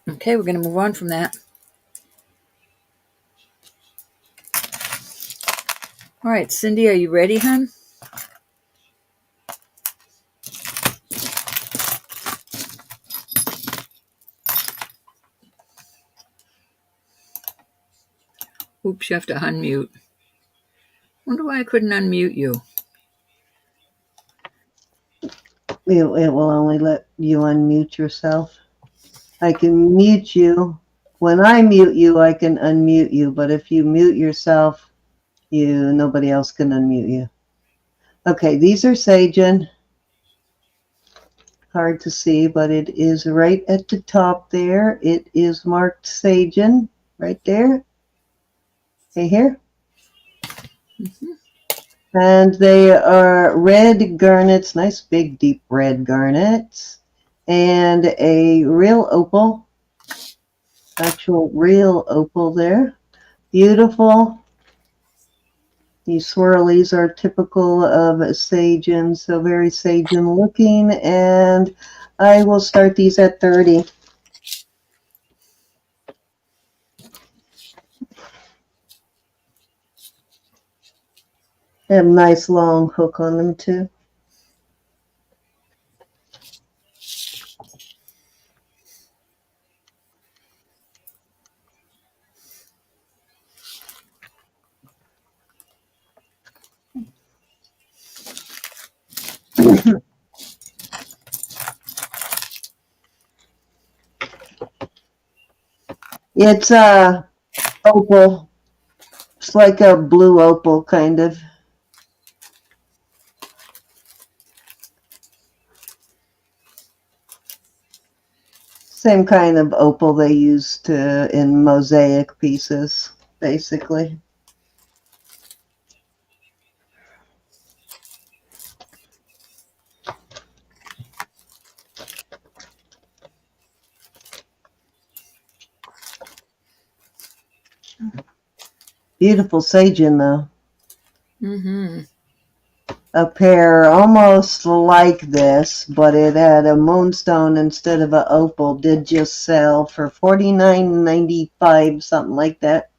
Okay, we're going to move on from that. All right, Cindy, are you ready, hon? Oops, you have to unmute. Wonder why I couldn't unmute you. It will only let you unmute yourself. I can mute you. When I mute you, I can unmute you. But if you mute yourself, nobody else can unmute you. Okay, these are Sajen. Hard to see, but it is right at the top there. It is marked Sajen right there. Okay, here. Mm-hmm. And they are red garnets, nice big deep red garnets, and a real opal, actual real opal there. Beautiful. These swirlies are typical of Sajen, so very Sajen looking, and I will start these at 30. They have a nice long hook on them too. It's opal. It's like a blue opal kind of. Same kind of opal they used in mosaic pieces, basically. Beautiful Sajen, though. Mm-hmm. A pair almost like this, but it had a moonstone instead of an opal. Did just sell for $49.95, something like that,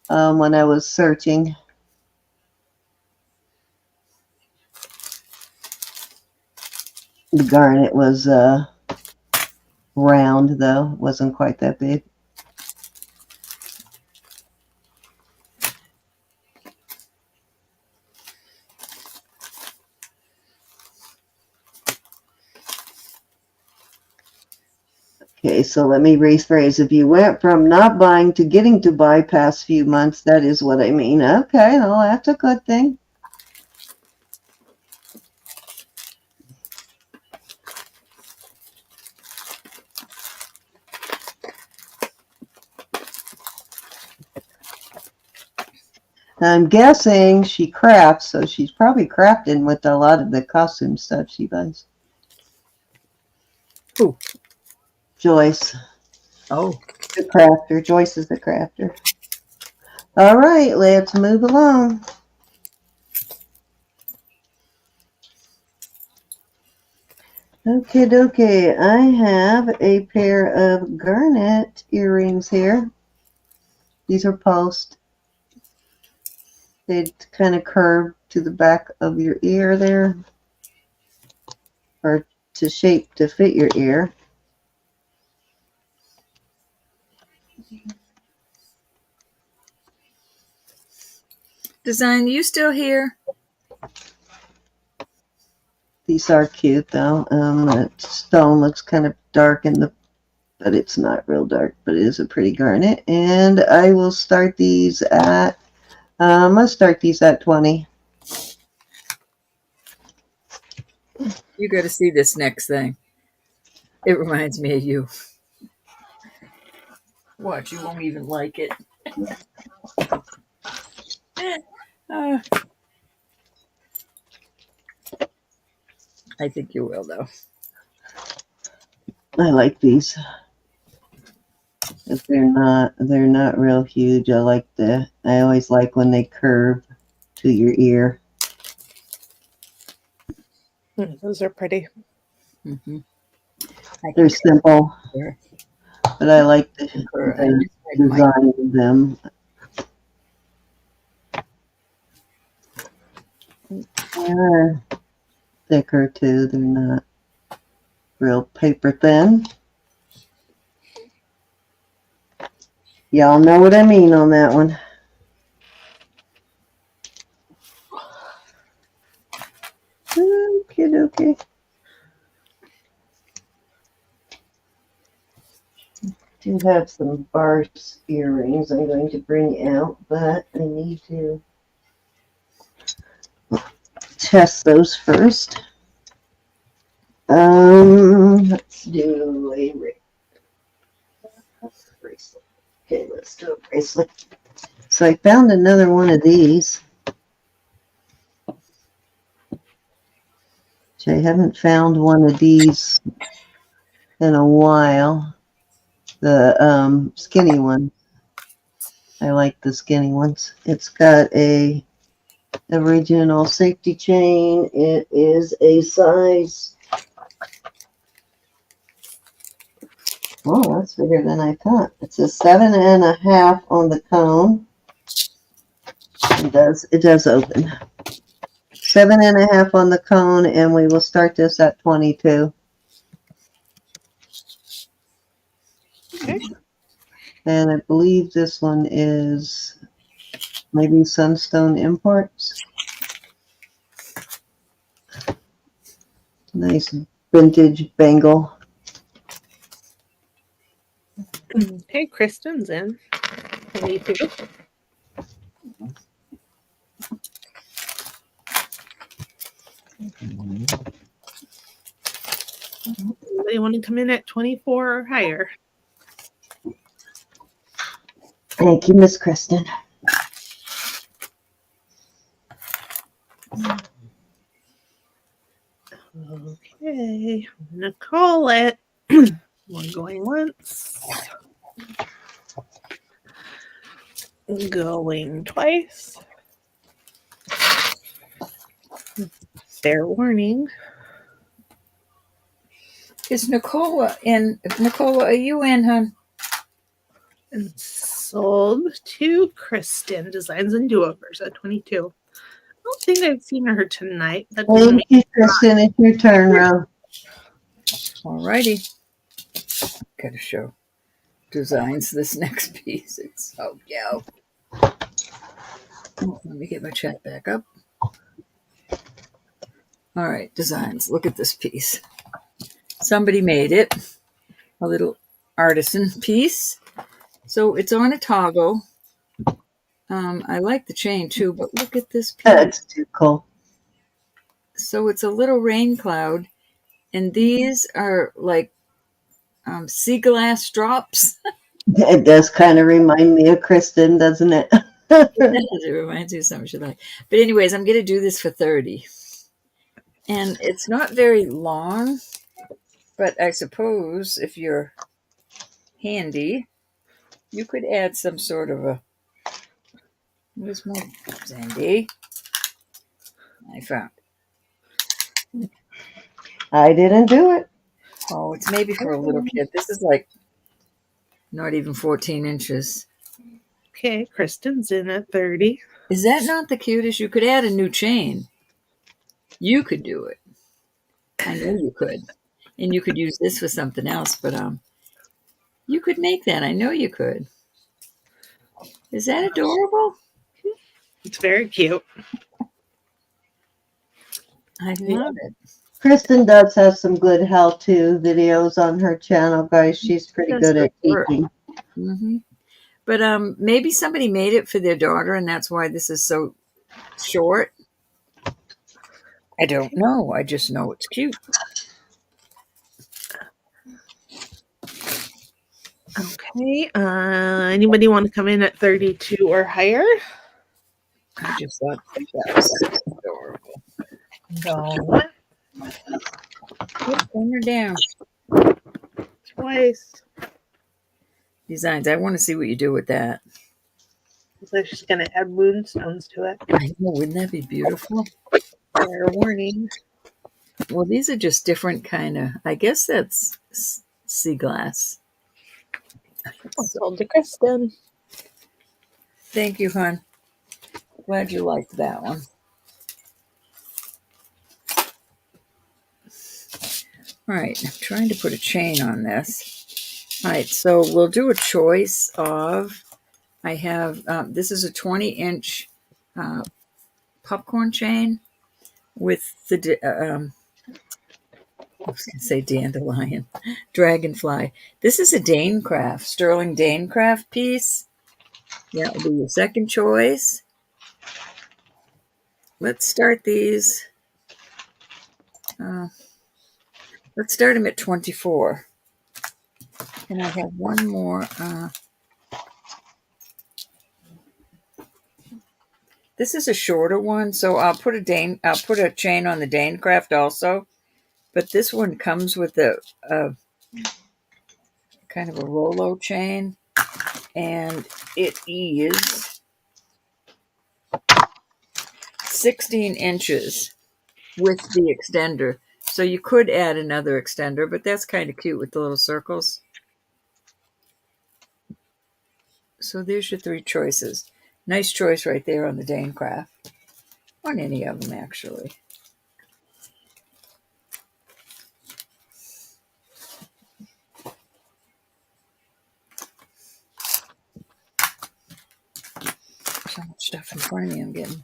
when I was searching. The garnet was round, though. It wasn't quite that big. Okay, so let me rephrase. If you went from not buying to getting to buy past few months, that is what I mean. Okay, well, that's a good thing. I'm guessing she crafts, so she's probably crafting with a lot of the costume stuff she buys. Who? Joyce. Oh. The crafter. Joyce is the crafter. All right, let's move along. Okay, I have a pair of garnet earrings here. These are post. They kind of curve to the back of your ear there, or to shape to fit your ear. Design, you still here? These are cute though. The stone looks kind of dark but it's not real dark, but it is a pretty garnet. And I will start these at, I'm going to start these at 20. You got to see this next thing. It reminds me of you. Watch, you won't even like it. I think you will, though. I like these. If they're not real huge. I always like when they curve to your ear. Those are pretty. Mm-hmm. They're simple, but I like the design of them. They're thicker too. They're not real paper thin. Y'all know what I mean on that one. Okay. Do have some bars earrings I'm going to bring out, but I need to test those first. Let's do a bracelet. Okay, let's do a bracelet. So I found another one of these, which I haven't found one of these in a while. The skinny one. I like the skinny ones. It's got a original safety chain. It is a size. Oh, that's bigger than I thought. It's a 7.5 on the cone. It does open. 7.5 on the cone, and we will start this at 22. Okay. And I believe this one is maybe Sunstone Imports. Nice vintage bangle. Hey, Kristen's in. Me too. Anybody want to come in at 24 or higher? Thank you, Miss Kristen. Okay, I'm gonna call it. One going once. Going twice. Fair warning. Is Nicola in? Nicola, are you in, hon? And sold to Kristen Designs and Do-Overs at 22. I don't think I've seen her tonight. That doesn't Thank make you, Kristen. It's your turn, Ro. Alrighty. Gotta show designs this next piece. It's so cute. Oh, let me get my chat back up. All right, designs. Look at this piece. Somebody made it. A little artisan piece. So it's on a toggle. I like the chain too, but look at this piece. That's too cool. So it's a little rain cloud, and these are like sea glass drops. It does kind of remind me of Kristen, doesn't it? It reminds me of something she liked. But anyways, I'm going to do this for 30. And it's not very long, but I suppose if you're handy, you could add some sort of a... Where's my Zandy? I found. I didn't do it. Oh, it's maybe for a little kid. This is like not even 14 inches. Okay, Kristen's in at 30. Is that not the cutest? You could add a new chain. You could do it. I know you could. And you could use this for something else, but you could make that. I know you could. Is that adorable? It's very cute. I love it. Kristen does have some good how-to videos on her channel, guys. She's pretty That's good at good work. teaching. Mm-hmm. But maybe somebody made it for their daughter, and that's why this is so short. I don't know. I just know it's cute. Okay. Anybody want to come in at 32 or higher? I just thought that was adorable. No. Turn her down. Twice. Designs. I want to see what you do with that. So she's going to add moonstones to it. I know. Wouldn't that be beautiful? Fair warning. Well, these are just different kind of... I guess that's sea glass. Sold to Kristen. Thank you, hon. Glad you liked that one. All right, I'm trying to put a chain on this. All right, so we'll do a choice of, I have, this is a 20-inch popcorn chain with the, I was going to say dandelion, dragonfly. This is a Danecraft, sterling Danecraft piece. That will be your second choice. Let's start these. Let's start them at 24. And I have one more. This is a shorter one, so I'll put a chain on the Danecraft also. But this one comes with a kind of a Rolo chain, and it is 16 inches with the extender. So you could add another extender, but that's kind of cute with the little circles. So there's your three choices. Nice choice right there on the Danecraft. On any of them, actually. So much stuff in front of me I'm getting.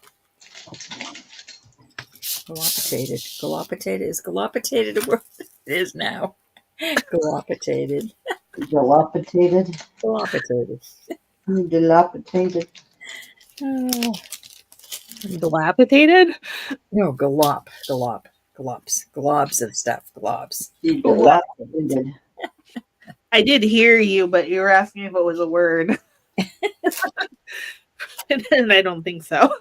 Galopitated. Galopitated. Is galopitated a word? It is now. Galopitated. Dilapidated. Galopitated. Dilapidated. Oh. Dilapidated? No, galop. Galop. Galops. Globs of stuff. Globs. Dilapidated. I did hear you, but you were asking if it was a word. And I don't think so.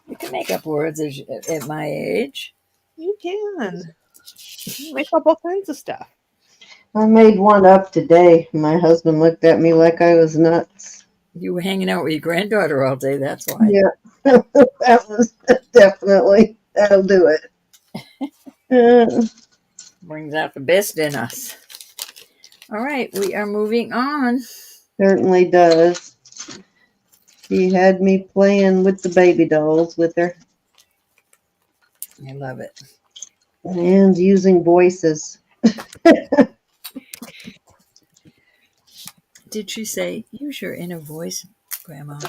You can make up words at my age. You can. You make up all kinds of stuff. I made one up today. My husband looked at me like I was nuts. You were hanging out with your granddaughter all day, that's why. Yeah, that was definitely, that'll do it. Brings out the best in us. All right, we are moving on. Certainly does. She had me playing with the baby dolls with her I love it. and using voices. Did she say, use your inner voice, Grandma?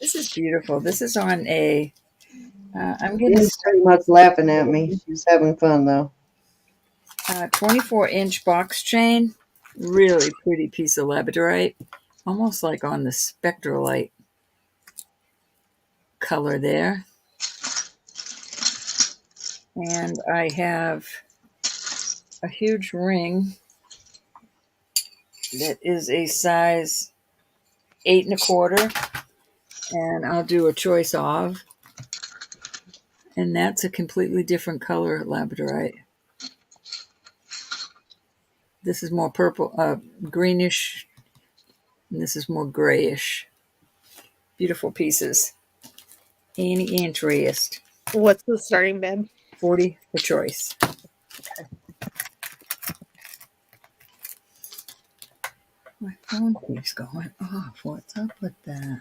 This is beautiful. This is on a, I'm going She to was pretty much laughing at me. She was having fun though. 24-inch box chain. Really pretty piece of Labradorite. Almost like on the spectralite color there. And I have a huge ring that is a size 8 1/4. And I'll do a choice of. And that's a completely different color Labradorite. This is more purple, greenish, and this is more grayish. Beautiful pieces. Any interest? What's the starting bid? 40 for choice. My phone keeps going off. What's up with that?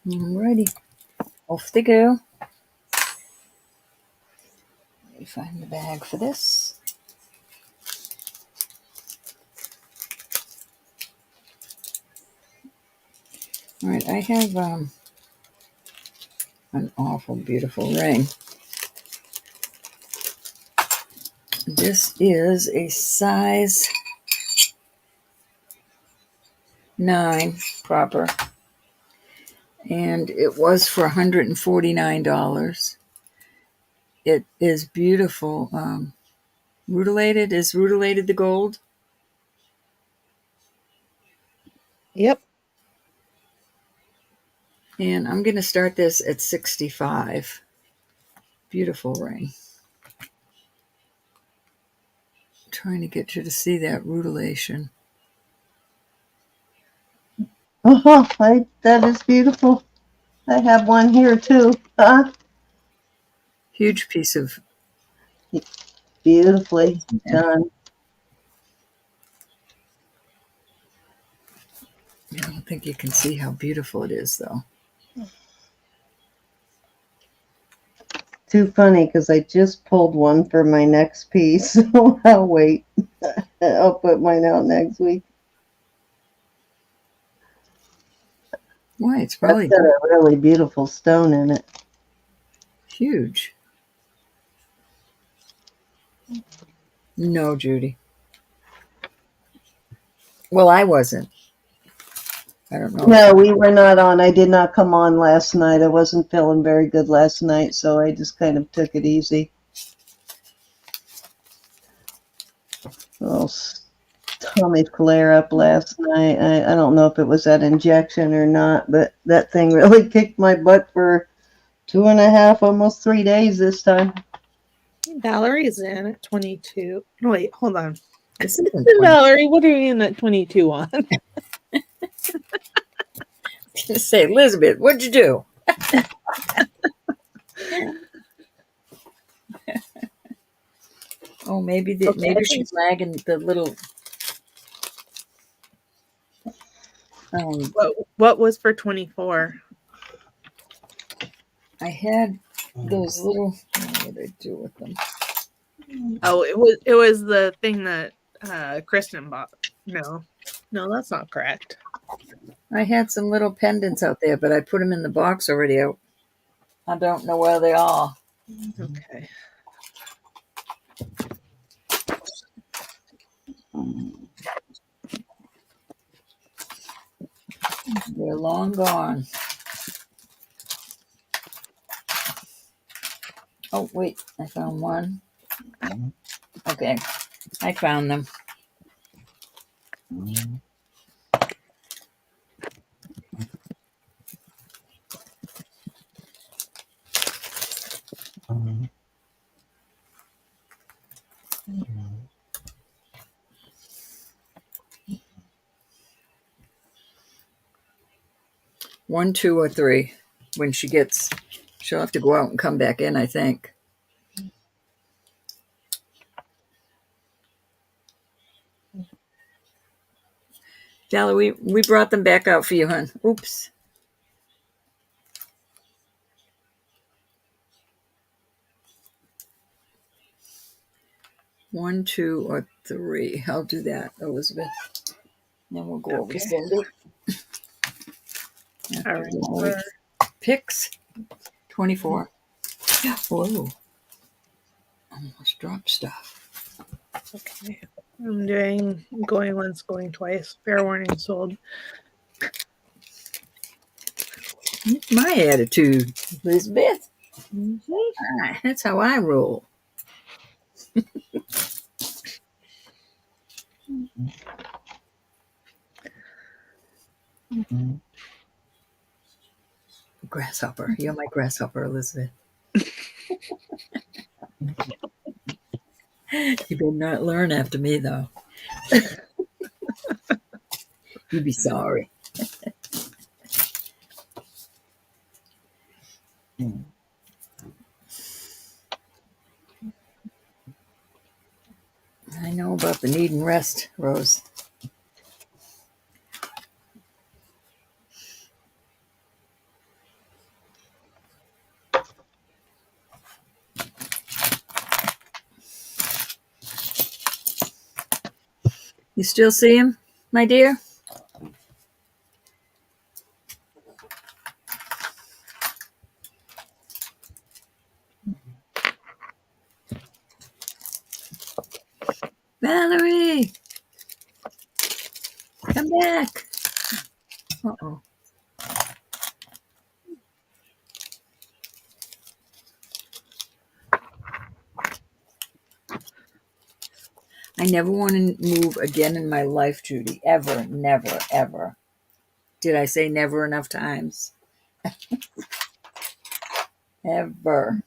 Alrighty. Off they go. Let me find the bag for this. Alright, I have an awful beautiful ring. This is a size 9 proper. And it was for $149. It is beautiful. Rutilated. Is rutilated the gold? Yep. And I'm going to start this at 65. Beautiful ring. Trying to get you to see that rutilation. Oh, that is beautiful. I have one here too. Huge piece of Beautifully done. I don't think you can see how beautiful it is, though. Too funny because I just pulled one for my next piece. So I'll wait. I'll put mine out next week. Why, it's probably That's got a really beautiful stone in it. huge. No, Judy. Well, I wasn't. I don't know. No, we were not on. I did not come on last night. I wasn't feeling very good last night, so I just kind of took it easy. Little tummy flare up last night. I don't know if it was that injection or not, but that thing really kicked my butt for 2.5, almost 3 days this time. Valerie's in at 22. No, wait, hold on. This isn't Valerie, what are you in at 22 on? Just say, Elizabeth, what'd you do? Oh, maybe maybe she's lagging the little. What was for 24? I had those little. What did I do with them? Oh, it was the thing that Kristen bought. No, that's not correct. I had some little pendants out there, but I put them in the box already out. I don't know where they are. Okay. They're long gone. Oh, wait, I found one. Okay, I found them. One, two, or three. When she'll have to go out and come back in, I think. Valerie, we brought them back out for you, hon. Oops. One, two, or three. I'll do that, Elizabeth. Then we'll go over to Okay. Cindy. All right. Picks 24. Whoa. Almost dropped stuff. Okay. I'm doing going once, going twice. Fair warning sold. That's my attitude, Elizabeth. Mm-hmm. That's how I roll. Grasshopper. You're my grasshopper, Elizabeth. You better not learn after me, though. You'd be sorry. I know about the need and rest, Rose. You still see him, my dear? Valerie! Come back! Uh-oh. I never want to move again in my life, Judy. Ever, never, ever. Did I say never enough times? Ever.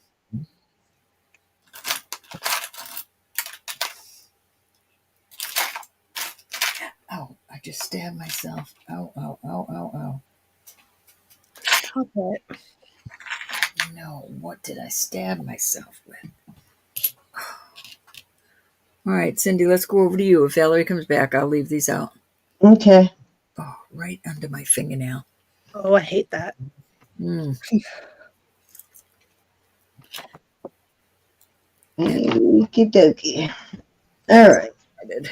Oh, I just stabbed myself. Ow, ow, ow, ow, ow. Stop it. No, what did I stab myself with? All right, Cindy, let's go over to you. If Valerie comes back, I'll leave these out. Okay. Oh, right under my fingernail. Oh, I hate that. Okie dokie. All right. I did.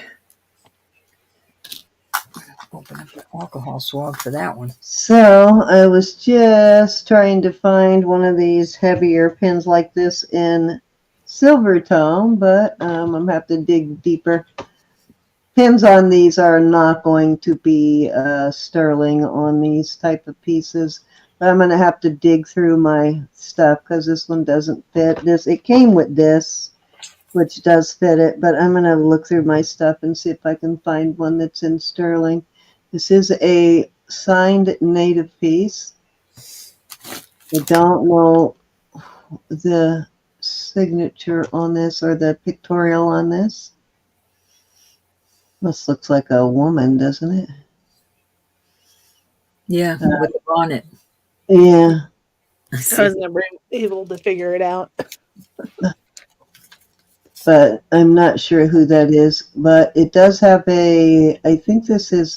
Open up the alcohol swab for that one. So I was just trying to find one of these heavier pins like this in silver tone, but I'm going to have to dig deeper. Pins on these are not going to be sterling on these type of pieces. But I'm going to have to dig through my stuff because this one doesn't fit. It came with this, which does fit it, but I'm going to look through my stuff and see if I can find one that's in sterling. This is a signed native piece. I don't know the signature on this or the pictorial on this. This looks like a woman, doesn't it? Yeah, with the bonnet. Yeah. I was never able to figure it out. But I'm not sure who that is. But it does have I think this is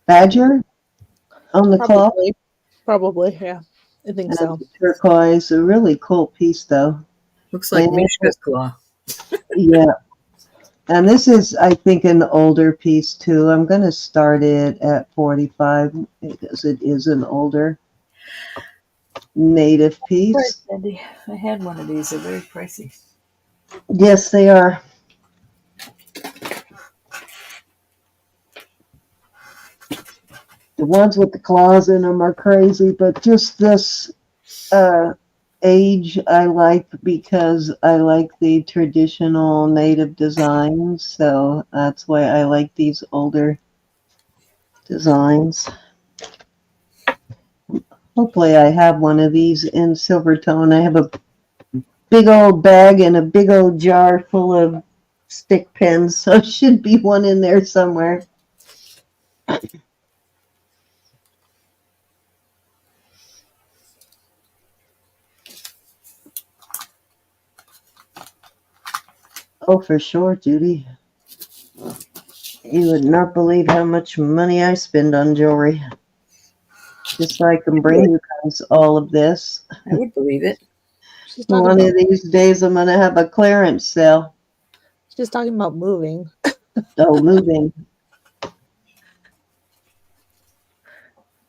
Badger on the cloth. Probably, yeah. I think so. Turquoise, a really cool piece though. Looks like Mishka's claw. Yeah. And this is, I think, an older piece too. I'm going to start it at 45 because it is an older. native Right, piece. Cindy. I had one of these. They're very pricey. Yes, they are. The ones with the claws in them are crazy, but just this age I like because I like the traditional native designs, so that's why I like these older designs. Hopefully I have one of these in silver tone. I have a big old bag and a big old jar full of stick pins, so should be one in there somewhere. Oh, for sure, Judy. You would not believe how much money I spend on jewelry. Just so I can bring you guys all of this. I would believe it. She's talking One about of these days I'm going to have a clearance sale. she's talking about moving. Oh, moving.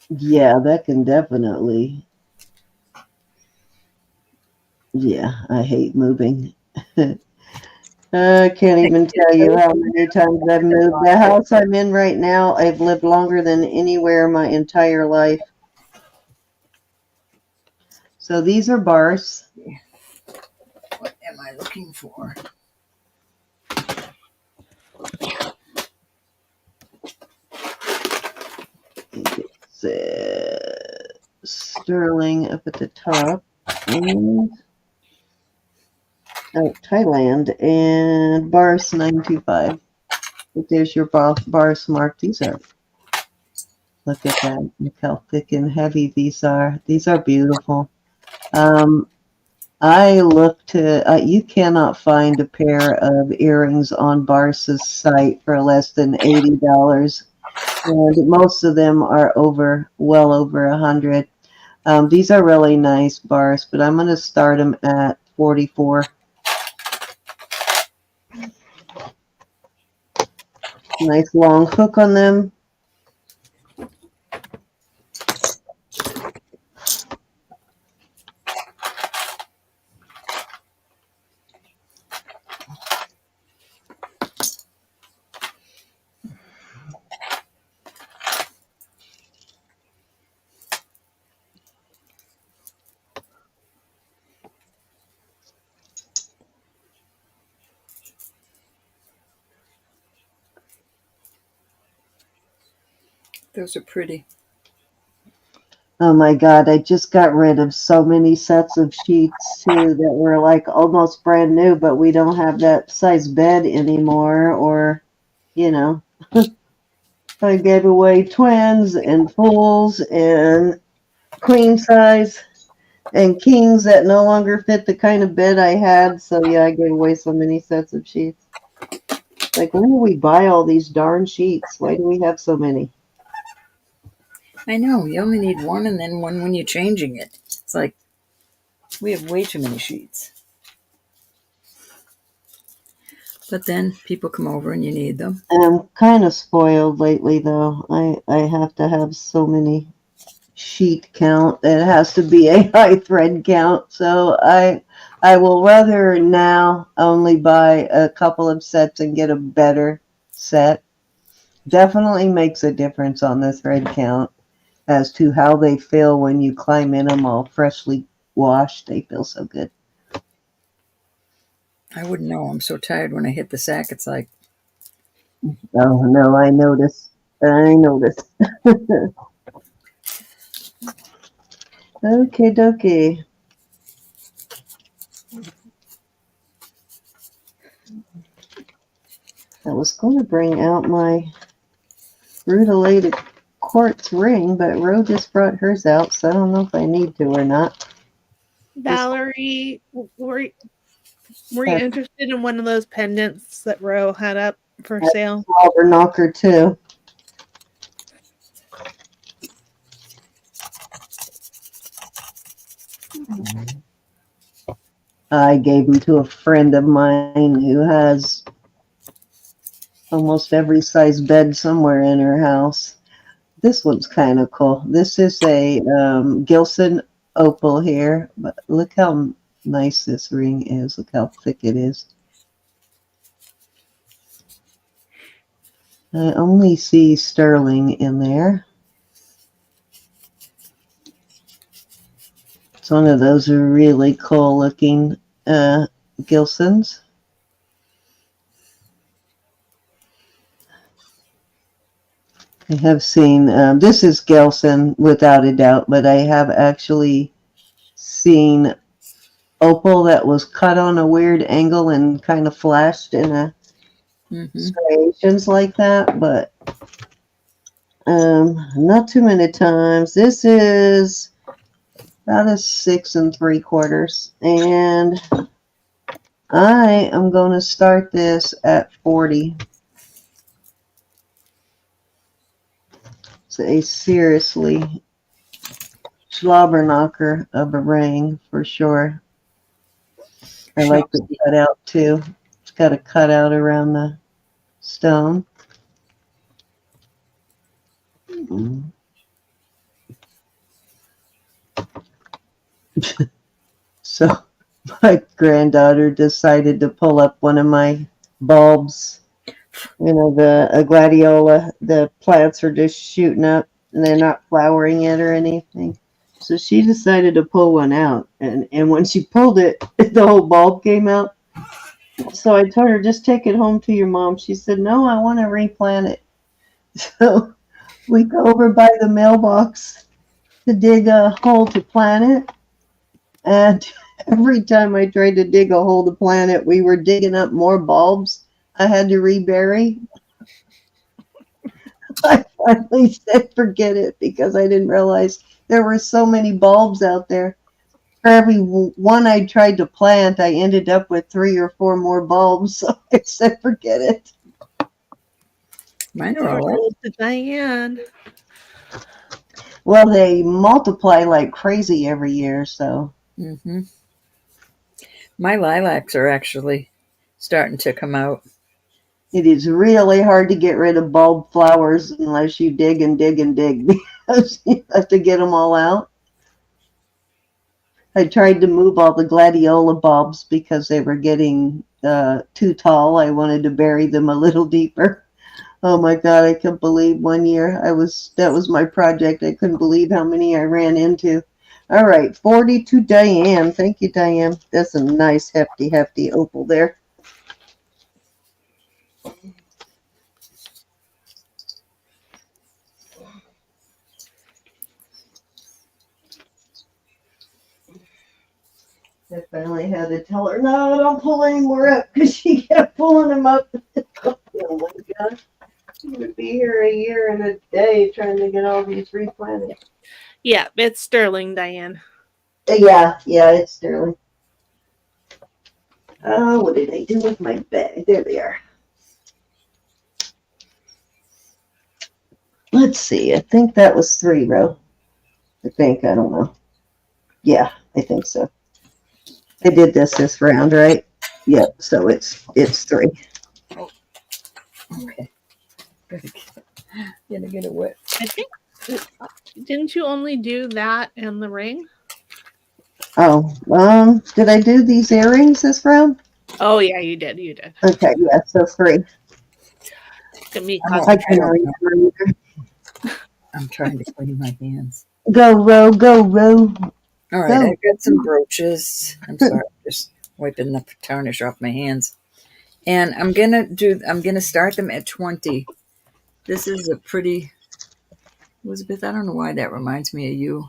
Yeah, that can definitely. Yeah, I hate moving. I can't even tell you how many times I've moved. The house I'm in right now, I've lived longer than anywhere my entire life. So these are bars. What am I looking for? It's sterling up at the top. And Thailand and bars 925. But there's your bars mark. These are, look at that. Look how thick and heavy these are. These are beautiful. I look to, you cannot find a pair of earrings on Bars's site for less than $80. And most of them are well over 100. These are really nice bars, but I'm going to start them at 44. Nice long hook on them. Those are pretty. Oh my God, I just got rid of so many sets of sheets too that were like almost brand new, but we don't have that size bed anymore, or, you know. I gave away twins and fulls and queen size and kings that no longer fit the kind of bed I had. So yeah, I gave away so many sets of sheets. Like, when do we buy all these darn sheets? Why do we have so many? I know. You only need one and then one when you're changing it. It's like we have way too many sheets. But then people come over and you need them. I'm kind of spoiled lately, though. I have to have so many sheet count. It has to be a high thread count. So I will rather now only buy a couple of sets and get a better set. Definitely makes a difference on the thread count as to how they feel when you climb in them all freshly washed. They feel so good. I wouldn't know. I'm so tired when I hit the sack. It's like, Oh no, I noticed. I noticed. Okay, dokie. I was going to bring out my rutilated quartz ring, but Ro just brought hers out, so I don't know if I need to or not. Valerie, were you interested in one of those pendants that Ro had up for sale? Slobber knocker too. I gave them to a friend of mine who has almost every size bed somewhere in her house. This one's kind of cool. This is a Gilson opal here, but look how nice this ring is. Look how thick it is. I only see sterling in there. It's one of those really cool looking Gilsons. I have seen, this is Gilson without a doubt, but I have actually seen opal that was cut on a weird angle and kind of flashed in a striations like that, but not too many times. This is about a 6 3/4, and I am going to start this at 40. It's a seriously slobber knocker of a ring for sure. I like the cutout too. It's got a cutout around the stone. So my granddaughter decided to pull up one of my bulbs. You know, the gladiola, the plants are just shooting up and they're not flowering yet or anything. So she decided to pull one out. And when she pulled it, the whole bulb came out. So I told her, just take it home to your mom. She said, no, I want to replant it. So we go over by the mailbox to dig a hole to plant it. And every time I tried to dig a hole to plant it, we were digging up more bulbs I had to rebury. I finally said, forget it, because I didn't realize there were so many bulbs out there. For every one I tried to plant, I ended up with 3 or 4 more bulbs. So I said, forget it. Mine are all right. To Diane. Well, they multiply like crazy every year, so. My lilacs are actually starting to come out. It is really hard to get rid of bulb flowers unless you dig and dig and dig, because you have to get them all out. I tried to move all the gladiola bulbs because they were getting too tall. I wanted to bury them a little deeper. Oh my God, I can't believe one year that was my project. I couldn't believe how many I ran into. All right, 40 to Diane. Thank you, Diane. That's a nice hefty opal there. I finally had to tell her, no, don't pull any more up, because she kept pulling them up. Oh my God. She would be here a year and a day trying to get all these replanted. Yeah, it's sterling, Diane. Yeah, it's sterling. Oh, what did I do with my bag? There they are. Let's see. I think that was 3 row. I don't know. Yeah, I think so. I did this round, right? Yep. So it's 3. Okay. Gonna get it wet. I think, didn't you only do that and the ring? Oh, did I do these earrings this round? Oh yeah, you did. Okay, yeah, so 3. I can't remember. I'm trying to clean my hands. Go row. All right, I've got some brooches. I'm sorry, just wiping the tarnish off my hands. And I'm gonna start them at 20. This is a pretty, Elizabeth, I don't know why that reminds me of you.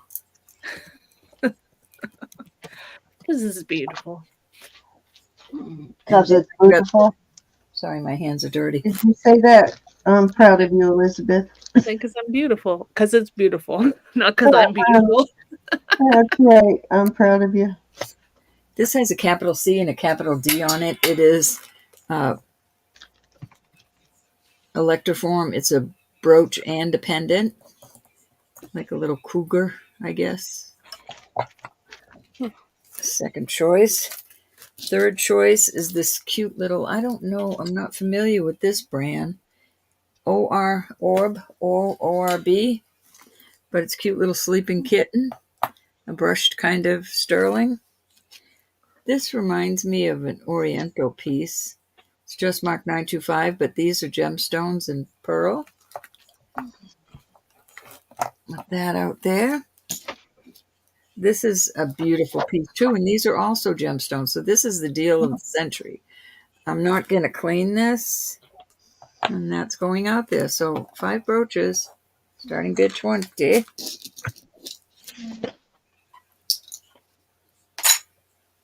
Because this is beautiful. Because it's beautiful. Sorry, my hands are dirty. Did you say that? I'm proud of you, Elizabeth. Because I'm beautiful. Because it's beautiful. Not because I'm beautiful. That's right. I'm proud of you. This has a capital C and a capital D on it. It is Electroform. It's a brooch and a pendant. Like a little cougar, I guess. Second choice. Third choice is this cute little, I don't know, I'm not familiar with this brand. ORB, but it's cute little sleeping kitten. a brushed kind of sterling. This reminds me of an Oriental piece. It's just marked 925, but these are gemstones and pearl. Put that out there. This is a beautiful piece too, and these are also gemstones. So this is the deal of the century. I'm not going to clean this, and that's going out there. So 5 brooches, starting bid 20.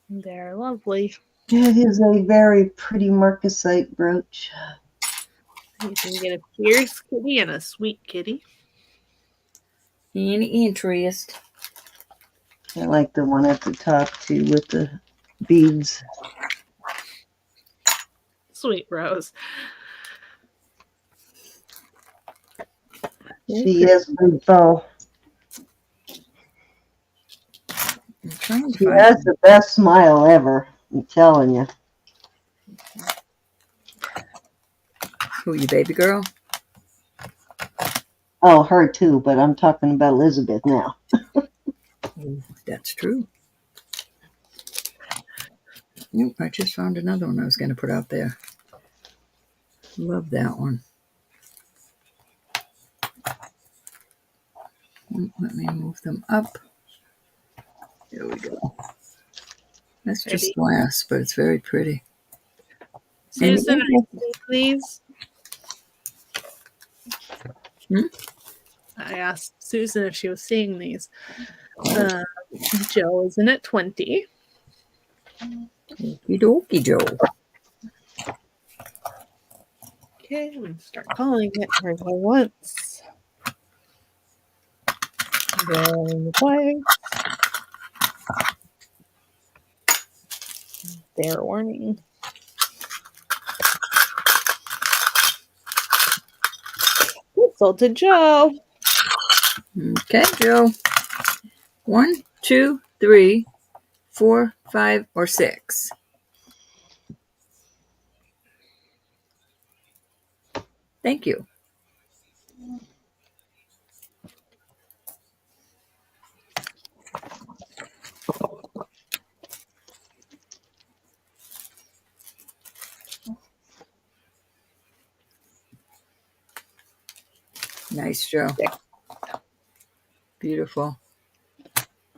They're lovely. It is a very pretty marcasite brooch. You can get a fierce kitty and a sweet kitty. Any interest? I like the one at the top too with the beads. Sweet Rose. She is beautiful. I'm trying to She find has the best smile ever. I'm telling you. who, you baby girl? Oh, her too, but I'm talking about Elizabeth now. Oh, that's true. Nope, I just found another one I was going to put out there. Love that one. Let me move them up. There we go. That's just glass, but it's very pretty. Susan, are you seeing these? I asked Susan if she was seeing these. Joe is in at 20. Okie dokie, Joe. Okay, I'm going to start calling it her once. Then twice. Fair warning. Sold to Joe. Okay, Joe. 1, 2, 3, 4, 5, or 6. Thank you. Nice, Joe. Beautiful.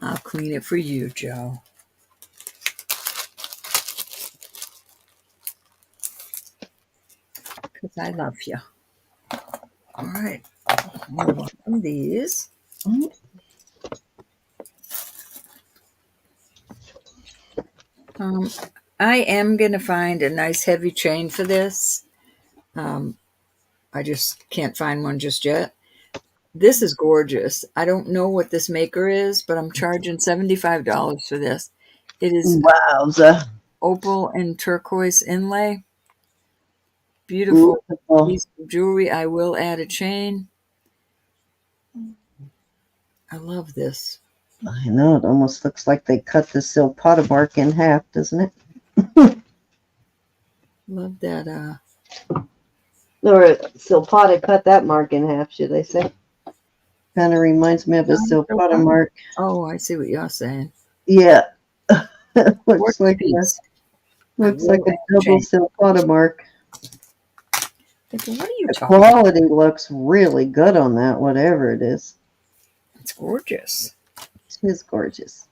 I'll clean it for you, Joe. Because I love you. All right. Move on from these. I am going to find a nice heavy chain for this. I just can't find one just yet. This is gorgeous. I don't know what this maker is, but I'm charging $75 for this. It is Wowza. opal and turquoise inlay. Beautiful piece of jewelry. I will add a chain. I love this. I know, it almost looks like they cut the silpata bark in half, doesn't it? Love that. Or silpata cut that mark in half, should I say? Kind of reminds me of a silpata mark. Oh, I see what you're saying. Yeah. looks like a double silpata mark. Thinking, what are you The talking quality looks really good on that, whatever it is. It's gorgeous. It is gorgeous.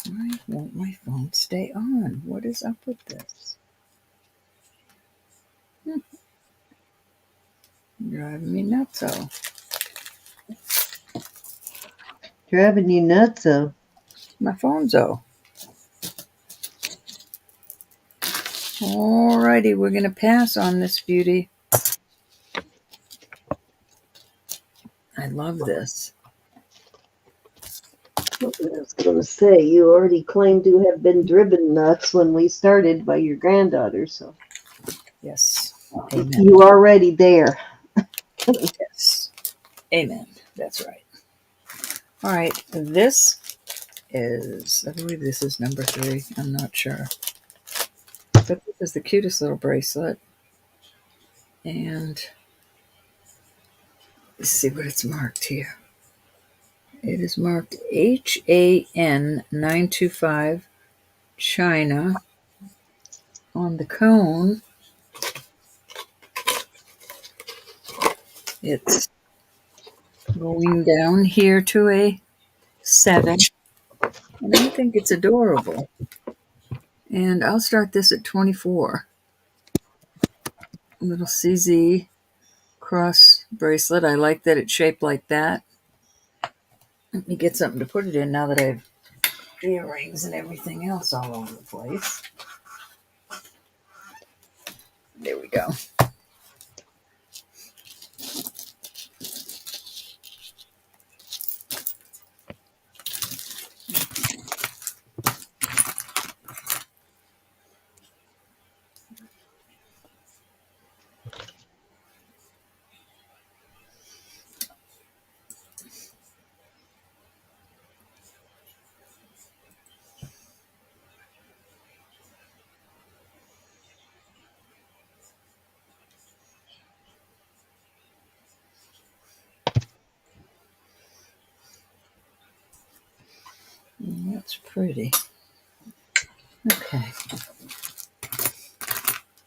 Why won't my phone stay on? What is up with this? Driving me nuts. Driving you nuts, though. My phone's Alrighty, we're going to pass on this beauty. I love this. I was going to say, you already claimed to have been driven nuts when we started by your granddaughter, so. Yes. Amen. You already there. Yes. Amen. That's right. All right. This is, I believe this is number 3. I'm not sure. But this is the cutest little bracelet. And let's see what it's marked here. It is marked HAN 925 China. On the cone, it's going down here to a 7. And I think it's adorable. And I'll start this at 24. Little CZ cross bracelet. I like that it's shaped like that. Let me get something to put it in now that I have earrings and everything else all over the place. There we go. That's pretty. Okay.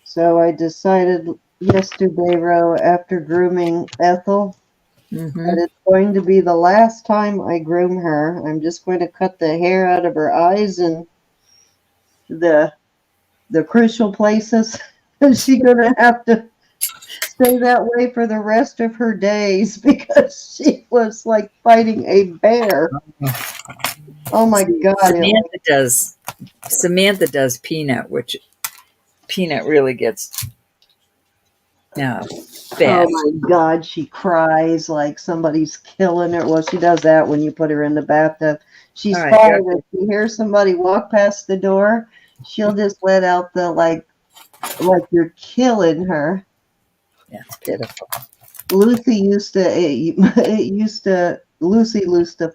So I decided yesterday, after grooming Ethel, that it's going to be the last time I groom her. I'm just going to cut the hair out of her eyes and the crucial places. And she's going to have to stay that way for the rest of her days because she was like fighting a bear. Oh my God. Samantha does Peanut, which Peanut really gets bad. Oh my God, she cries like somebody's killing her. Well, she does that when you put her in the bathtub. She's fine. If she hears somebody walk past the door, she'll just let out the like you're killing her. That's pitiful. Lucy used to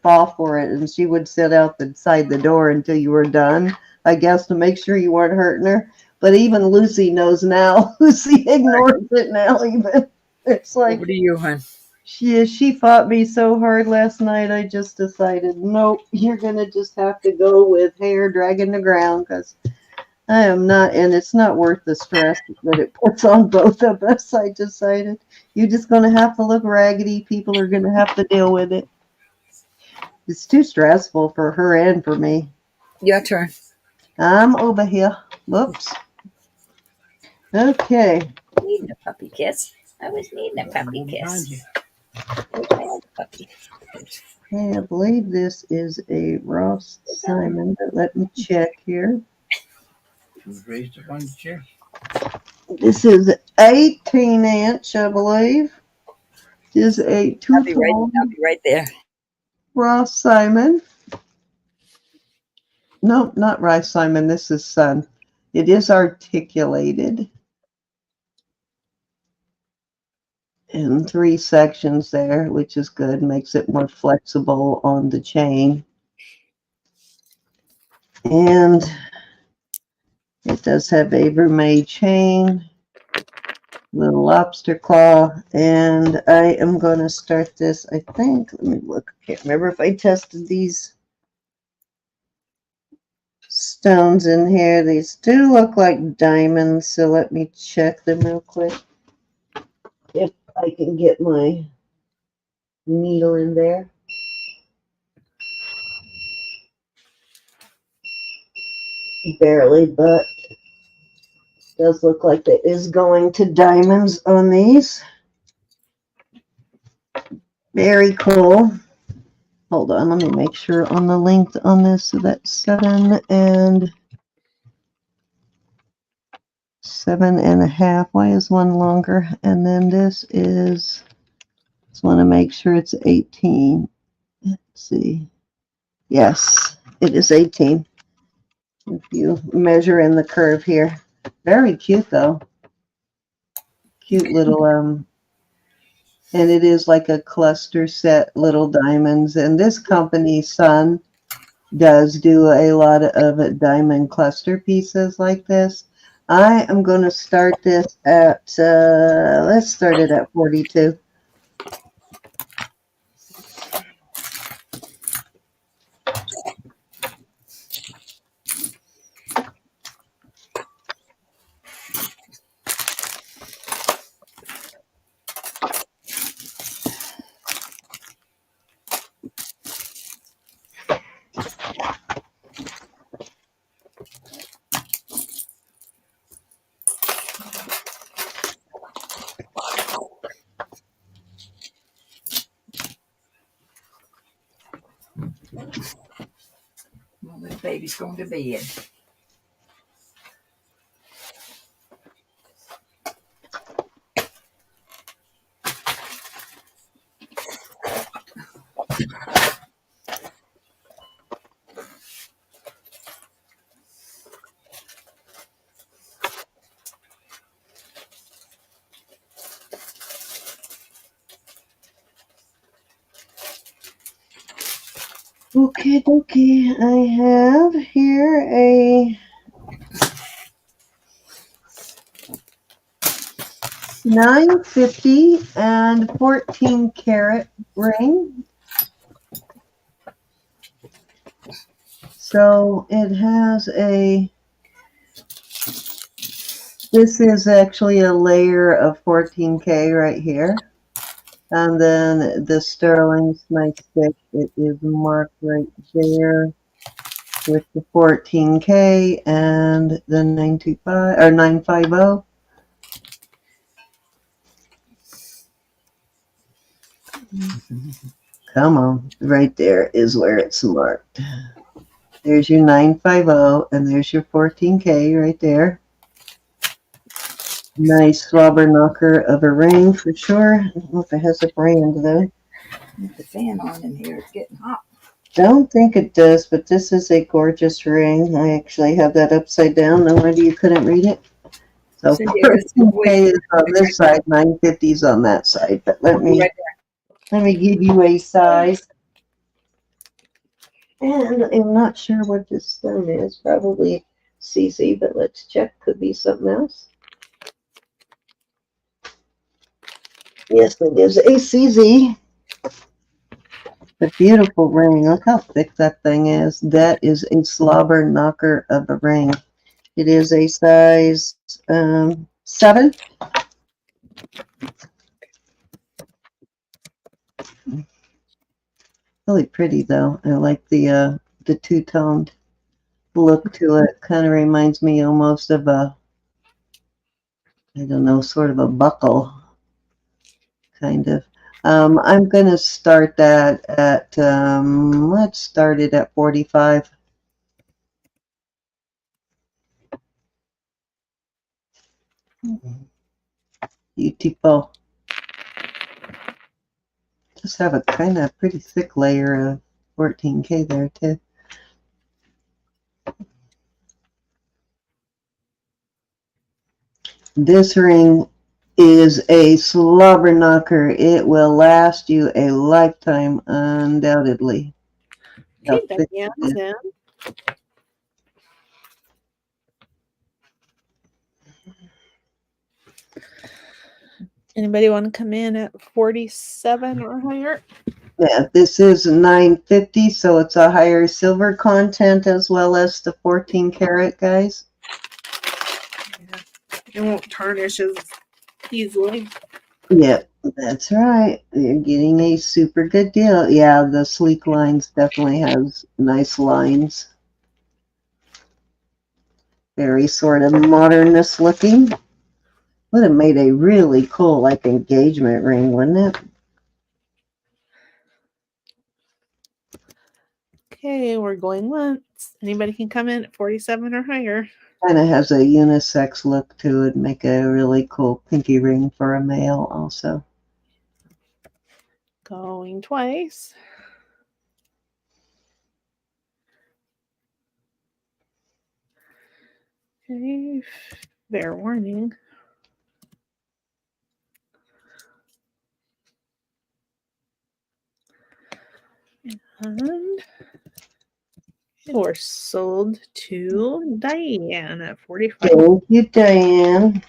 fall for it, and she would sit outside the door until you were done, I guess, to make sure you weren't hurting her. But even Lucy knows now. Lucy ignores it now. Even it's like, what are you, hon? She fought me so hard last night. I just decided, nope, you're gonna just have to go with hair dragging the ground because I am not, and it's not worth the stress that it puts on both of us. I decided you're just gonna have to look raggedy. People are gonna have to deal with it. It's too stressful for her and for me. Your turn. I'm over here. Whoops. Okay. Needing a puppy kiss. I was needing a puppy kiss. Puppy. Okay, I believe this is a Ross Simon, but let me check here. This is 18-inch, I believe. This is a two-tone. I'll be right there. Ross Simon. No, not Ross Simon. This is Sun. It is articulated in 3 sections there, which is good. Makes it more flexible on the chain. And it does have a vermeil chain, little lobster claw, and I am going to start this, I think. Let me look. I can't remember if I tested these stones in here. These do look like diamonds, so let me check them real quick. If I can get my needle in there. Barely, but does look like it is going to diamonds on these. Very cool. Hold on, let me make sure on the length on this. So that's 7 and 7.5. Why is one longer? And then this is, just want to make sure it's 18. Let's see. Yes, it is 18. If you measure in the curve here. Very cute though. Cute little And it is like a cluster set, little diamonds. And this company, Sun, does do a lot of diamond cluster pieces like this. I am going to start this at, let's start it at 42. Well, this baby's going to bed. Okay, dokie. I have here a 950 and 14 karat ring. So it has this is actually a layer of 14K right here. And then the sterling's my stick. It is marked right there with the 14K and the 925 or 950. Come on, right there is where it's marked. There's your 950 and there's your 14K right there. Nice slobber knocker of a ring for sure. I don't know if it has a brand though. Put the fan on in here. It's getting hot. Don't think it does, but this is a gorgeous ring. I actually have that upside down. No wonder you couldn't read it. So So here, let's 14K is on this side, 950 is on that side. But let me give you a size. And I'm not sure what this stone is. Probably CC, but let's check. Could be something else. Yes, it is a CZ. A beautiful ring. Look how thick that thing is. That is a slobber knocker of a ring. It is a size 7. Really pretty though. I like the two-toned look to it. Kind of reminds me almost of a, I don't know, sort of a buckle, kind of. I'm going to start that at, let's start it at 45. Beautiful. Just have a kind of pretty thick layer of 14K there too. This ring is a slobber knocker. It will last you a lifetime, undoubtedly. Okay, Diane's in. Anybody want to come in at 47 or higher? Yeah, this is 950, so it's a higher silver content as well as the 14 karat, guys. Yeah. It won't tarnish as easily. Yep, that's right. You're getting a super good deal. Yeah, the sleek lines definitely has nice lines. Very sort of modernist looking. Would have made a really cool like engagement ring, wouldn't it? Okay, we're going once. Anybody can come in at 47 or higher. Kind of has a unisex look to it. Make a really cool pinky ring for a male also. Going twice. Okay, fair warning. And they were sold to Diane at 45. Thank you, Diane.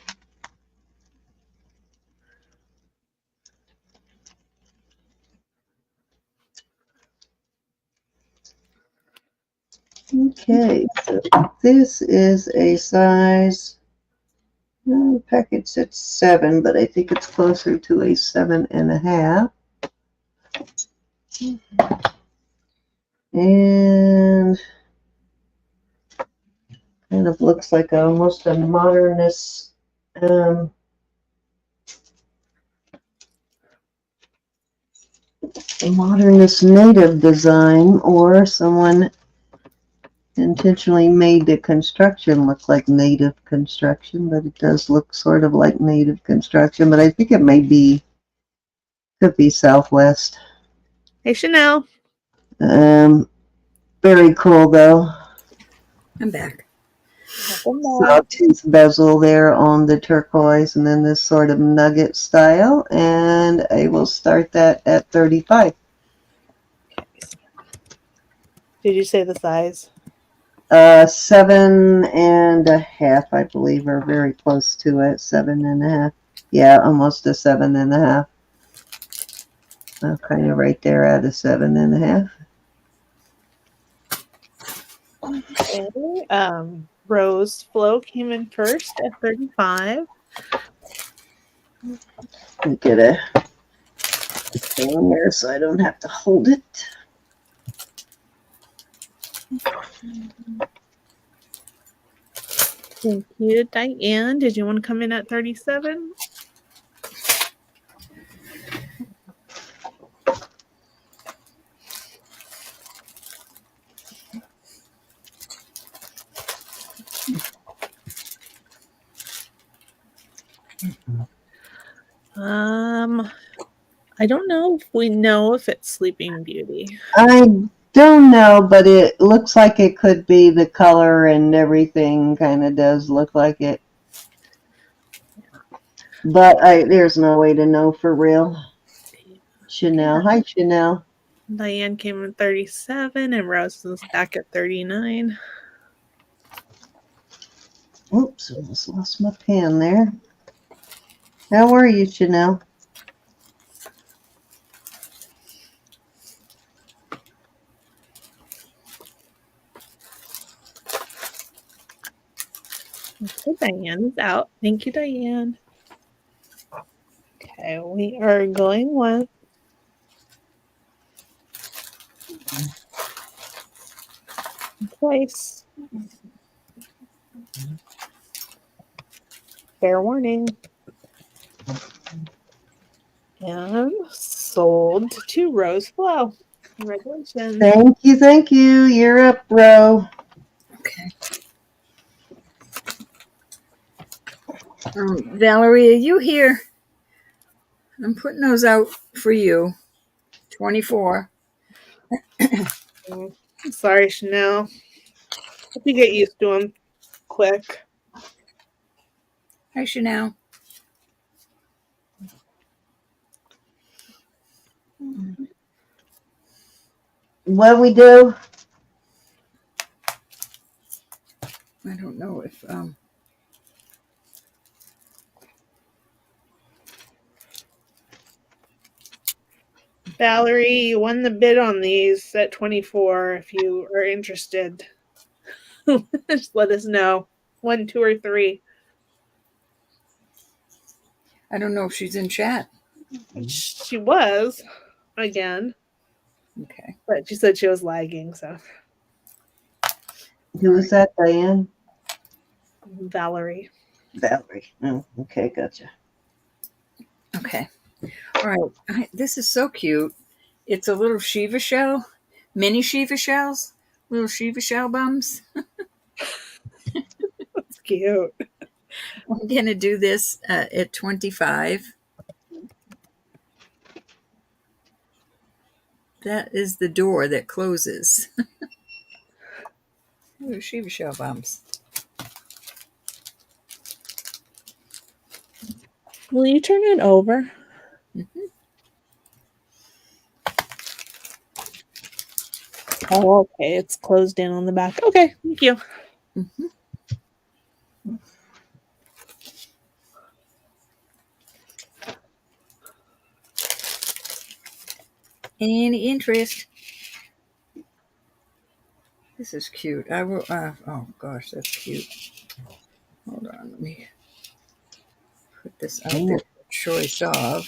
Okay, so this is a size, package at 7, but I think it's closer to a 7.5. And kind of looks like almost a modernist, a modernist native design, or someone intentionally made the construction look like native construction, but it does look sort of like native construction, but I think it may be, could be Southwest. Hey, Chanel. Very cool though. I'm back. Sawtooth bezel there on the turquoise, and then this sort of nugget style, and I will start that at 35. Did you say the size? 7.5, I believe, or very close to it. 7.5. Yeah, almost a 7.5. I'm kind of right there at a 7.5. Okay. Rose Flow came in first at 35. Let me get a thing here so I don't have to hold it. Thank you, Diane. Did you want to come in at 37? I don't know if we know if it's Sleeping Beauty. I don't know, but it looks like it could be. The color and everything kind of does look like it. But there's no way to know for real. Chanel. Hi, Chanel. Diane came in 37 and Rose was back at 39. Oops, almost lost my pen there. How are you, Chanel? Okay, Diane is out. Thank you, Diane. Okay, we are going once. Twice. Fair warning. And sold to Rose Flow. Congratulations. Thank you, thank you. You're up, bro. Okay. Valerie, are you here? I'm putting those out for you. 24. Sorry, Chanel. Hope you get used to them quick. Hi, Chanel. What we do? I don't know if Valerie, you won the bid on these at 24. If you are interested, just let us know. 1, 2, or 3. I don't know if she's in chat. She was again. Okay. But she said she was lagging, so. Who was that, Diane? Valerie. Valerie. Oh, okay, gotcha. Okay. All right. This is so cute. It's a little Shiva shell, mini Shiva shells, little Shiva shell bums. That's cute. I'm going to do this at 25. That is the door that closes. Little Shiva shell bums. Will you turn it over? Mm-hmm. Oh, okay. It's closed in on the back. Okay, thank you. Mhm. Any interest? This is cute. I will. Oh gosh, that's cute. Hold on, let me put this out there for choice of.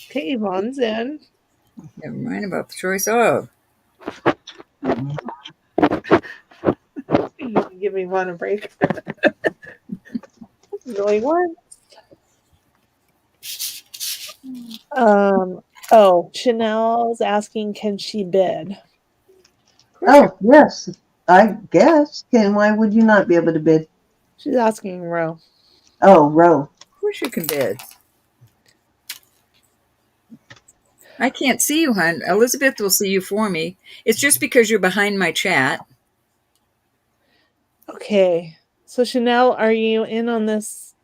Okay, Yvonne's in. Never mind about the choice of. You can give Yvonne a break. Really one. Oh, Chanel's asking, can she bid? Oh, yes, I guess. And why would you not be able to bid? She's asking Ro. Oh, row. Of course you can bid. I can't see you, hon. Elizabeth will see you for me. It's just because you're behind my chat. Okay, so Chanel, are you in on this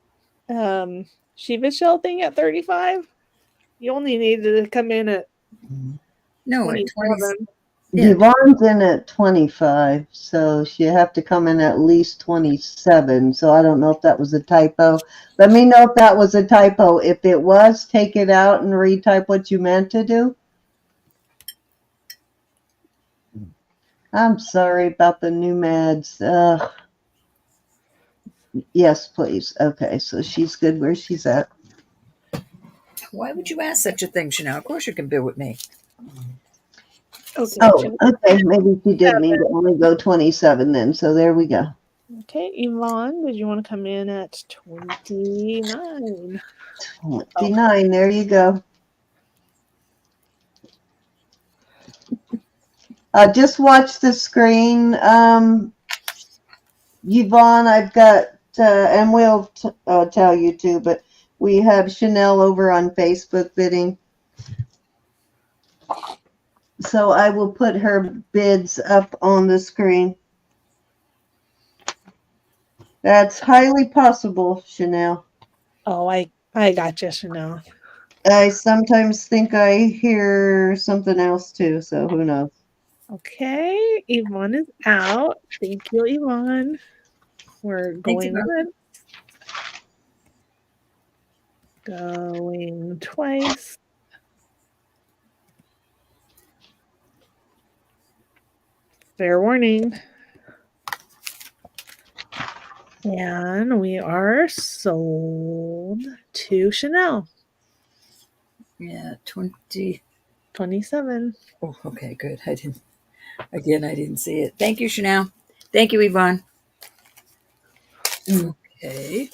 Shiva shell thing at 35? You only needed to come in at No, at 20. 27. Yeah. Yvonne's in at 25, so she'd have to come in at least 27. So I don't know if that was a typo. Let me know if that was a typo. If it was, take it out and retype what you meant to do. I'm sorry about the new mads. Yes, please. Okay, so she's good where she's at. Why would you ask such a thing, Chanel? Of course you can bid with me. Okay, Oh, okay. Maybe she did mean to only go 27 then. So there we go. okay, Yvonne, did you want to come in at 29? 29. There you go. Just watch the screen. Yvonne, I've got, and we'll tell you too, but we have Chanel over on Facebook bidding. So I will put her bids up on the screen. That's highly possible, Chanel. Oh, I got you, Chanel. I sometimes think I hear something else too, so who knows? Okay, Yvonne is out. Thank you, Yvonne. We're Thanks, going Yvonne. once. Going twice. Fair warning. And we are sold to Chanel. Yeah, 20. 27. Oh, okay, good. I didn't see it. Thank you, Chanel. Thank you, Yvonne. Okay.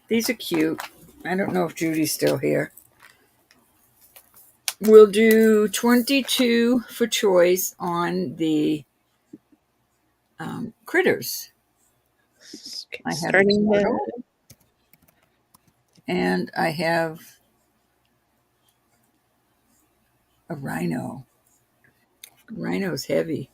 These are cute. I don't know if Judy's still here. We'll do 22 for choice on the critters. Okay, I have starting a the turtle, and I have a rhino. Rhino's heavy.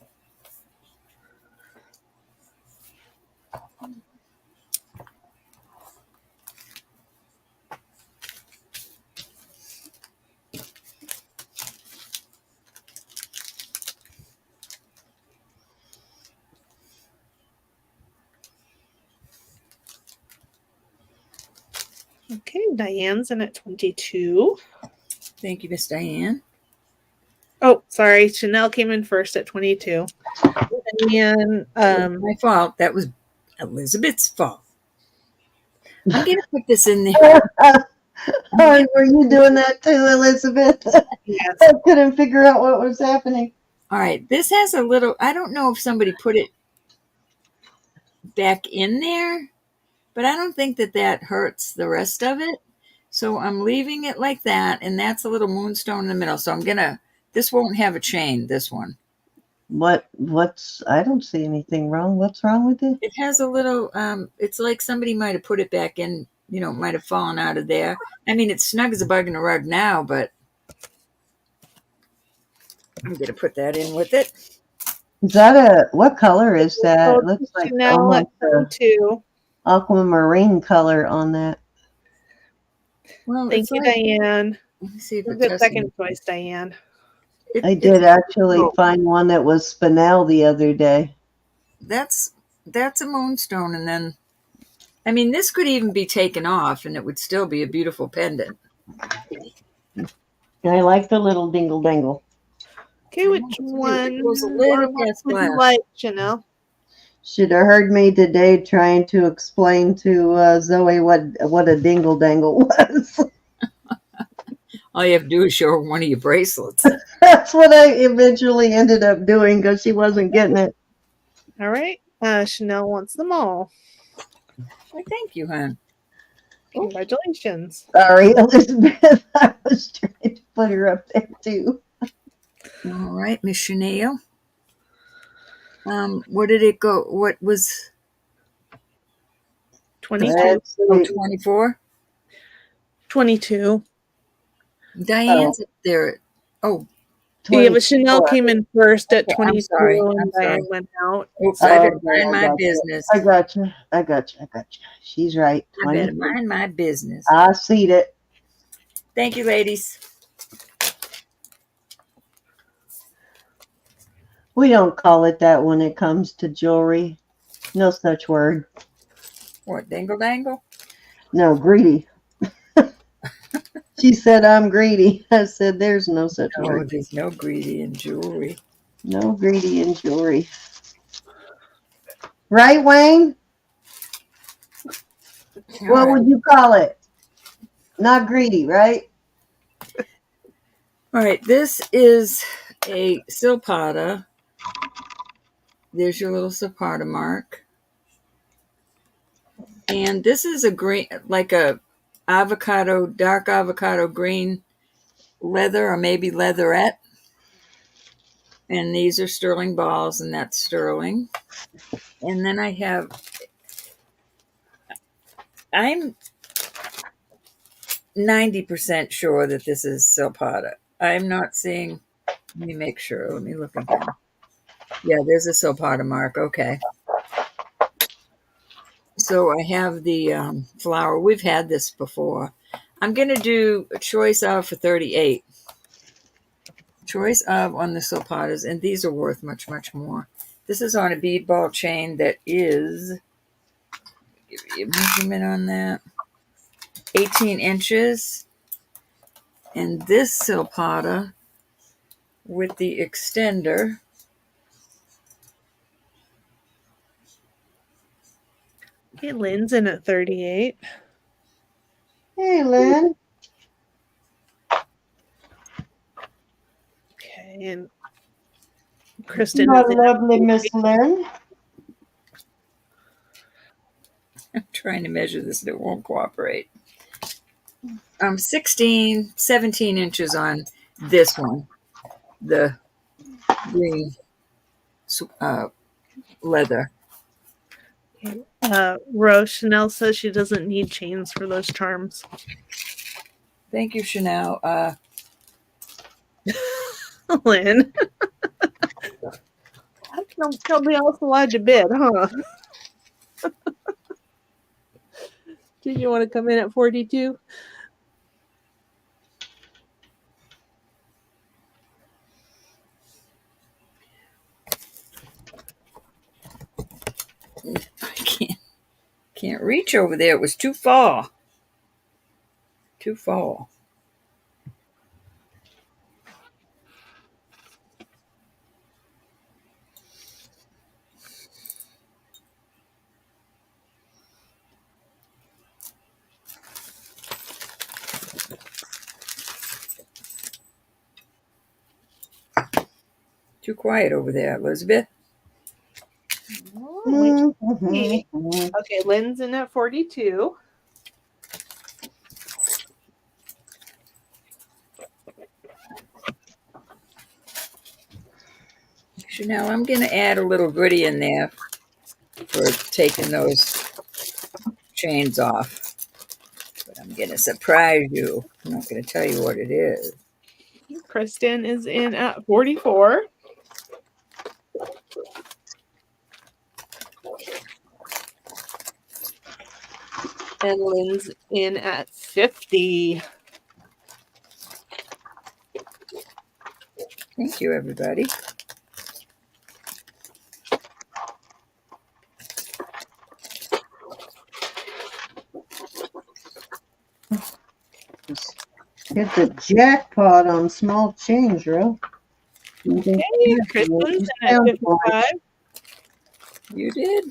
Okay, Diane's in at 22. Thank you, Miss Diane. Oh, sorry. Chanel came in first at 22. Diane, My fault. That was Elizabeth's fault. I'm going to put this in there. Oh, were you doing that too, Elizabeth? yes. I couldn't figure out what was happening. All right. This has a little, I don't know if somebody put it back in there, but I don't think that hurts the rest of it. So I'm leaving it like that. And that's a little moonstone in the middle. So this won't have a chain, this one. I don't see anything wrong. What's wrong with it? It has a little, it's like somebody might have put it back in, might have fallen out of there. I mean, it's snug as a bug in a rug now, but I'm going to put that in with it. Is that what color is that? It looks like Chanel almost at 22. aquamarine color on that. Well, Thank it's you, like, Diane. let me see if it Good does second anything. choice, Diane. It, I it's did actually oh, find one that was spinel the other day. that's a moonstone, and then I mean, this could even be taken off, and it would still be a beautiful pendant. I like the little dingle dangle. Okay, I know which it's cute. It one goes a or little what less would you glass. like, Chanel? Should have heard me today trying to explain to Zoe what a dingle dangle was. All you have to do is show her one of your bracelets. That's what I eventually ended up doing because she wasn't getting it. All right. Chanel wants them all. Why, thank you, hon. Oh, Congratulations. Sorry, Elizabeth. I was trying to put her up there too. all right, Miss Chanel. Where did it go? What was 22. Let's oh see. 24? 22. Oh, Diane's up there. Oh, Yeah, but Chanel 24. came in first at okay, I'm 22 sorry. and I'm sorry. Diane went out. Oops, I Oh, better okay, mind my business. I gotcha. I gotcha. She's right. I better 22. mind my business. I see it. Thank you, ladies. We don't call it that when it comes to jewelry. No such word. What, dingle dangle? No, greedy. She said I'm greedy. I said there's no such No, word. there's no greedy in jewelry. No greedy in jewelry. Right, Wayne? All What right. would you call it? Not greedy, right? All right, this is a silpada. There's your little silpada mark. And this is a green, like a avocado, dark avocado green leather, or maybe leatherette. And these are sterling balls, and that's sterling. And then I'm 90% sure that this is silpada. I'm not seeing, let me make sure. Let me look again. Yeah, there's a silpada mark. Okay. So I have the flower. We've had this before. I'm going to do a choice of for 38. Choice of on the silpadas, and these are worth much, much more. This is on a bead ball chain that is, give you a measurement on that, 18 inches. And this silpada with the extender, Okay, Lynn's in at 38. Hey, Lynn. Okay, and Kristen My is in at lovely Miss Lynn. I'm trying to measure this and it won't cooperate. 16, 17 inches on this one, the green leather. Rose Chanel says she doesn't need chains for those charms. Thank you, Chanel. Lynn. Nobody else allowed to bid, huh? Did you want to come in at 42? I can't reach over there. It was too far. Too far. Too quiet over there, Elizabeth. Okay, Lynn's in at 42. Chanel, I'm going to add a little goodie in there for taking those chains off. But I'm going to surprise you. I'm not going to tell you what it is. Kristen is in at 44. And Lynn's in at 50. Thank you, everybody. Just hit the jackpot on small change, Ro. Okay, Kristen's in at Found 55. You did?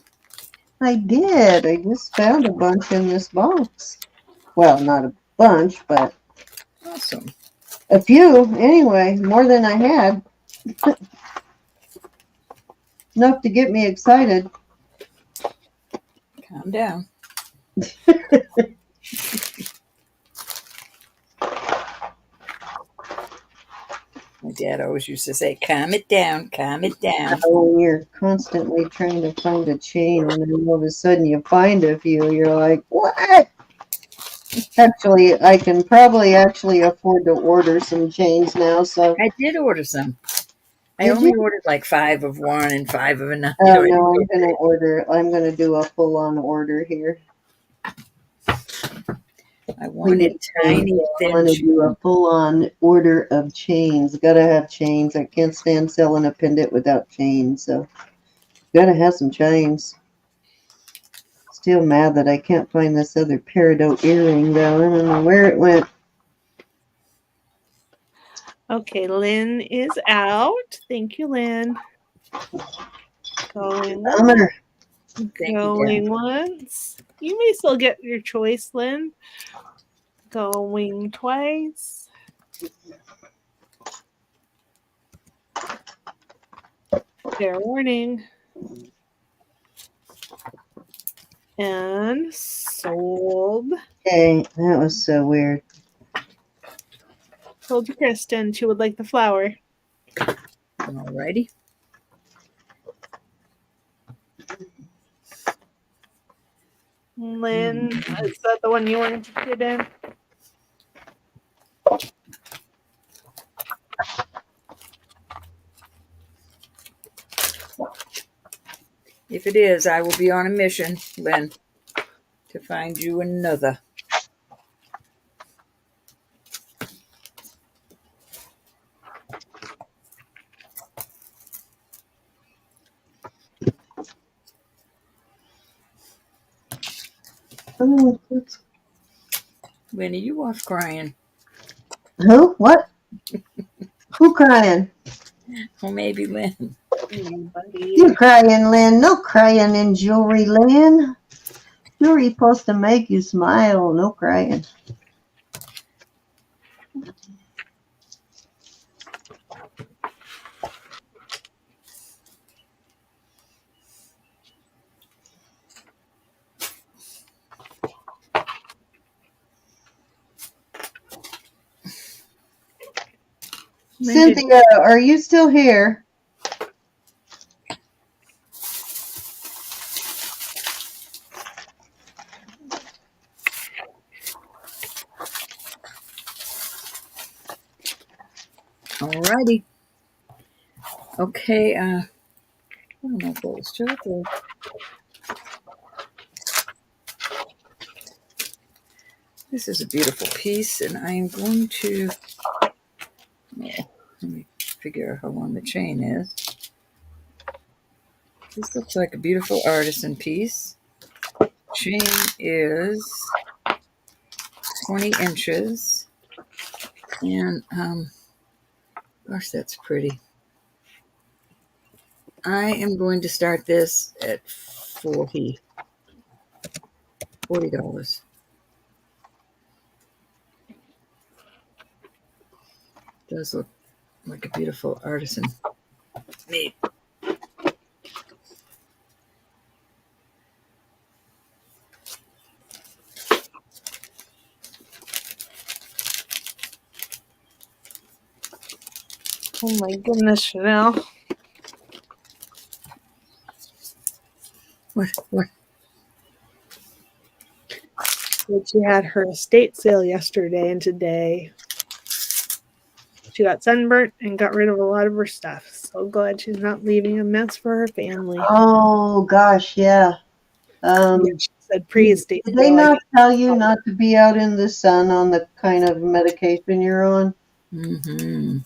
I did. I just found a bunch in this box. Well, not a bunch, but Awesome. a few anyway. More than I had. Enough to get me excited. Calm down. My dad always used to say, calm it down, calm it down. When you're constantly trying to find a chain and then all of a sudden you find a few, you're like, what? Actually, I can probably actually afford to order some chains now, so. I did order some. I Did only you? ordered like 5 of one and 5 of another. Oh, no, I'm gonna do a full-on order here. I wanted tiny, I thin want to do a full-on order of chains. Gotta have chains. I can't stand selling a pendant without chains, so gotta have some chains. Still mad that I can't find this other peridot earring, though. I don't know where it went. Okay, Lynn is out. Thank you, Lynn. Going Bummer. Going once. You may still get your choice, Lynn. Going twice. Fair warning. And sold. Okay, that was so weird. Told you, Kristen, she would like the flower. Alrighty. Lynn, is that the one you were interested in? If it is, I will be on a mission, Lynn, to find you another. Oh, Lynn, are you off crying? who? What? Who crying? Well, maybe Lynn. You crying, Lynn. No crying in jewelry, Lynn. Jewelry's supposed to make you smile. No crying. Cynthia, are you still here? Alrighty. Okay, I don't know if that was chocolate. This is a beautiful piece, and I am going to, let me figure out how long the chain is. This looks like a beautiful artisan piece. Chain is 20 inches, and gosh, that's pretty. I am going to start this at $40. Does look like a beautiful artisan made. Oh my goodness, Chanel. What? But she had her estate sale yesterday and today. She got sunburnt and got rid of a lot of her stuff. So glad she's not leaving a mess for her family. Oh, gosh, yeah. Yeah, she said pre-Stacey. Did they not tell you not to be out in the sun on the kind of medication you're on? Mm-hmm.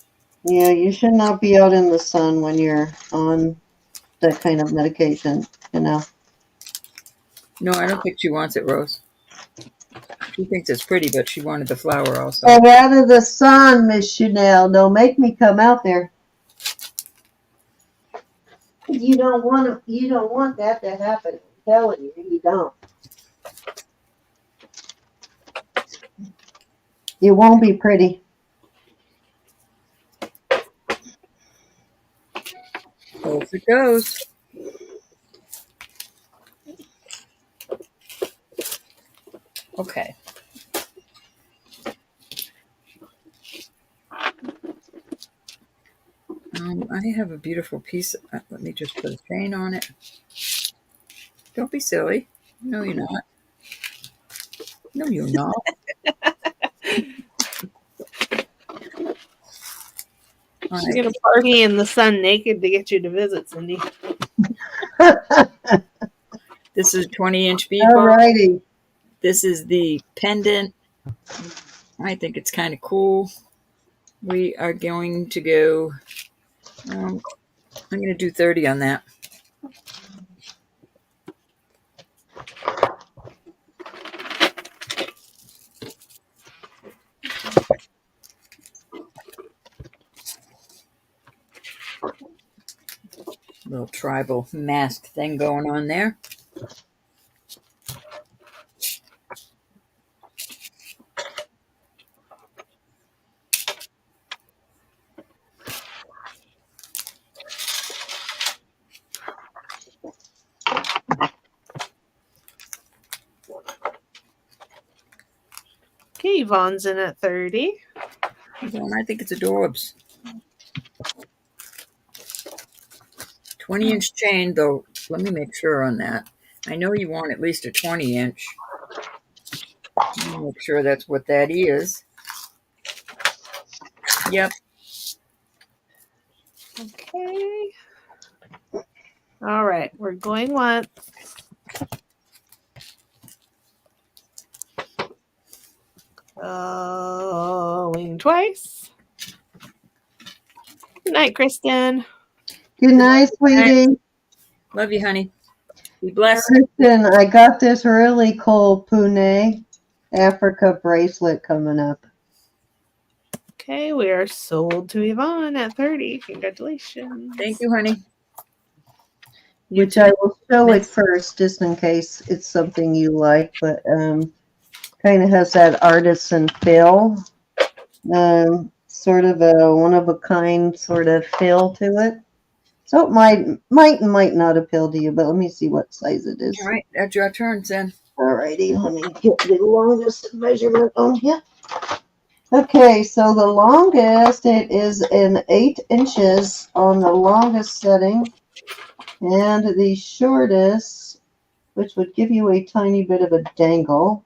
Yeah, you should not be out in the sun when you're on that kind of medication, you know. No, I don't think she wants it, Rose. She thinks it's pretty, but she wanted the flower also. Stay out of the sun, Miss Chanel. Don't make me come out there. You don't want that to happen. I'm telling you, you don't. You won't be pretty. Off it goes. Okay. I have a beautiful piece. Let me just put a chain on it. Don't be silly. No, you're not. No, you're not. She's gonna party in the sun naked to get you to visit, Cindy. This is 20-inch people. Alrighty. This is the pendant. I think it's kind of cool. We are going to go. I'm going to do 30 on that. Little tribal mask thing going on there. Okay, Yvonne's in at 30. I think it's adorbs. 20-inch chain, though. Let me make sure on that. I know you want at least a 20-inch. Make sure that's what that is. Yep. Okay. All right, we're going once. Going twice. Good night, Kristen. Good night, sweetie. Love you, honey. Be blessed. Kristen, I got this really cool Pune Africa bracelet coming up. Okay, we are sold to Yvonne at 30. Congratulations. Thank you, honey. Which I will show it first, just in case it's something you like, but kind of has that artisan feel, sort of a one-of-a-kind sort of feel to it. So it might not appeal to you, but let me see what size it is. All right, that's your turn, Zen. Alrighty, let me get the longest measurement on here. Okay, so the longest, it is in 8 inches on the longest setting. And the shortest, which would give you a tiny bit of a dangle,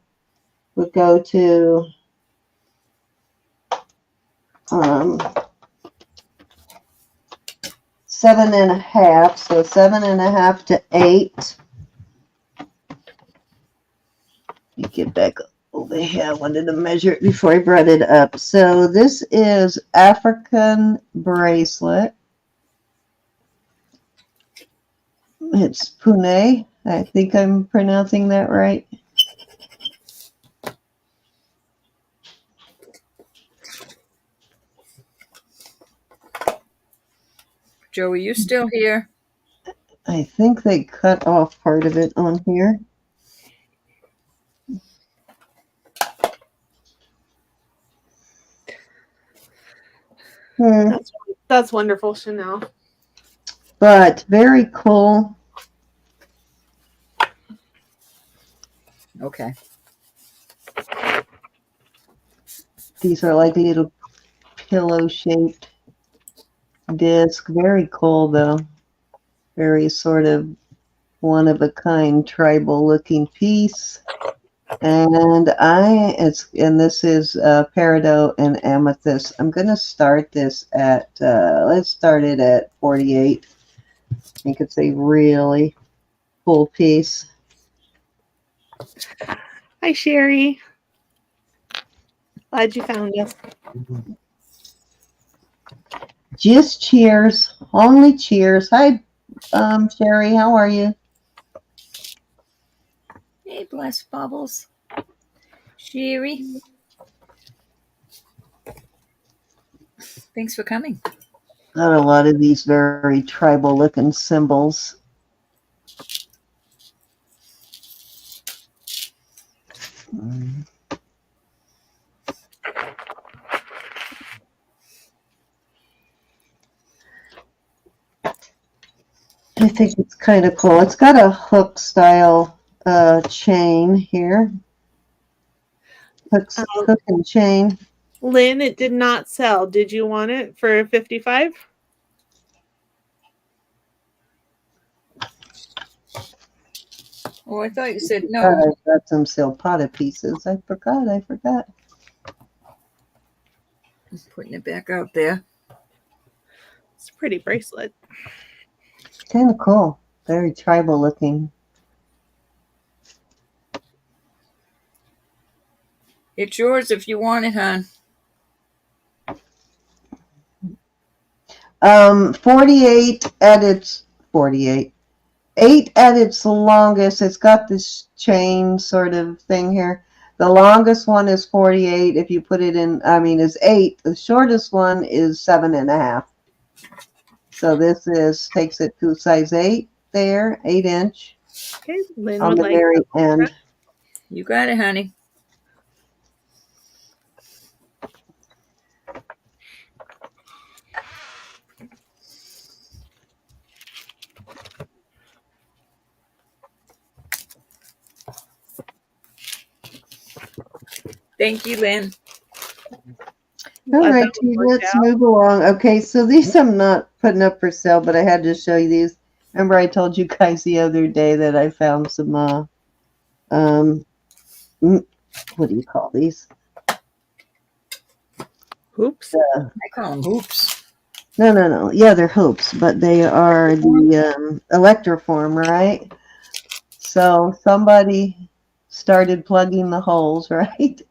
would go to 7.5. So 7.5 to 8. Let me get back over here. I wanted to measure it before I brought it up. So this is African bracelet. It's Pune. I think I'm pronouncing that right. Joe, are you still here? I think they cut off part of it on here. That's wonderful, Chanel. But very cool. Okay. These are like little pillow-shaped disc. Very cool, though. Very sort of one-of-a-kind tribal-looking piece. And this is peridot and amethyst. I'm going to start this at, let's start it at 48. I think it's a really cool piece. Hi, Sherry. Glad you found us. Just cheers. Only cheers. Hi, Sherry. How are you? Hey, bless bubbles. Sherry. Thanks for coming. Got a lot of these very tribal looking symbols. I think it's kind of cool. It's got a hook style chain here. Hook and chain. Lynn, it did not sell. Did you want it for $55? Oh, I thought you said no. I've got some silpata pieces. I forgot. I'm putting it back out there. It's a pretty bracelet. Kind of cool. Very tribal looking. It's yours if you want it, hon. 48 at its 48. 8 at its longest. It's got this chain sort of thing here. The longest one is 48. If you put it in, is 8. The shortest one is 7.5. So this takes it to size 8 there, 8-inch. Okay, Lynn On would the like very end. You got it, honey. Thank you, Lynn. All right, let's move along. Okay, so these I'm not putting up for sale, but I had to show you these. Remember I told you guys the other day that I found some, what do you call these? Hoops? I call them hoops. No. Yeah, they're hoops, but they are the Electroform, right? So somebody started plugging the holes, right?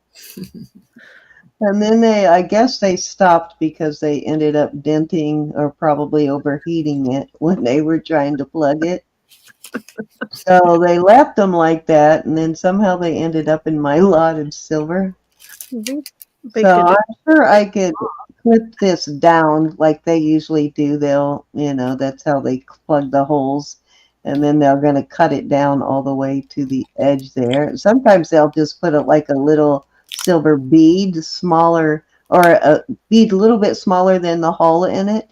And then I guess they stopped because they ended up denting or probably overheating it when they were trying to plug it. So they left them like that, and then somehow they ended up in my lot of silver. So I'm sure I could clip this down like they usually do. They'll, that's how they plug the holes. And then they're going to cut it down all the way to the edge there. Sometimes they'll just put it like a little silver bead, smaller, or a bead a little bit smaller than the hole in it,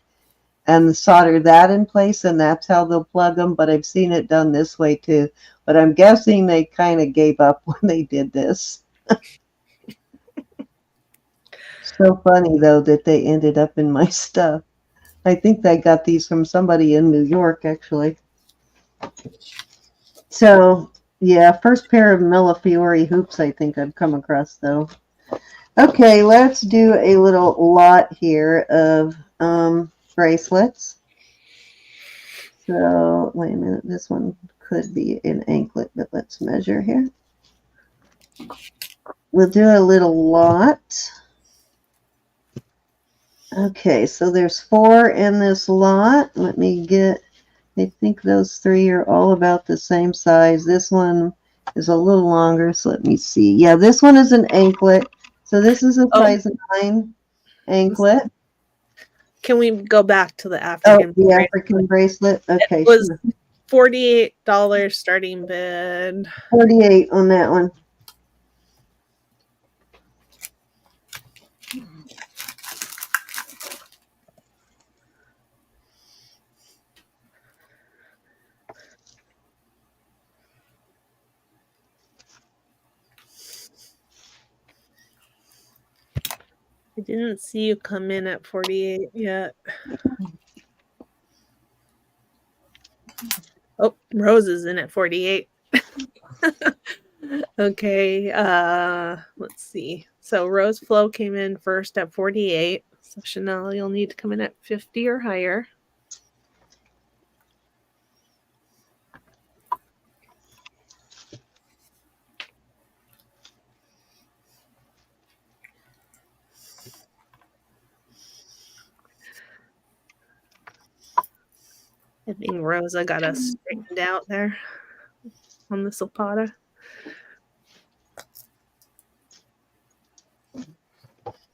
and solder that in place, and that's how they'll plug them. But I've seen it done this way too. But I'm guessing they kind of gave up when they did this. So funny, though, that they ended up in my stuff. I think I got these from somebody in New York, actually. So, yeah, first pair of Millefiori hoops I think I've come across, though. Okay, let's do a little lot here of bracelets. So, wait a minute. This one could be an anklet, but let's measure here. We'll do a little lot. Okay, so there's 4 in this lot. Let me get, I think those 3 are all about the same size. This one is a little longer, so let me see. Yeah, this one is an anklet. So this is a size 9 anklet. Can we go back to the African the African bracelet? Okay, it was sure. $48 starting bid. 48 on that one. I didn't see you come in at 48 yet. Oh, Rose is in at 48. Okay, let's see. So Rose Flo came in first at 48. So Chanel, you'll need to come in at 50 or higher. I think Rosa got us straightened out there on the Zapata.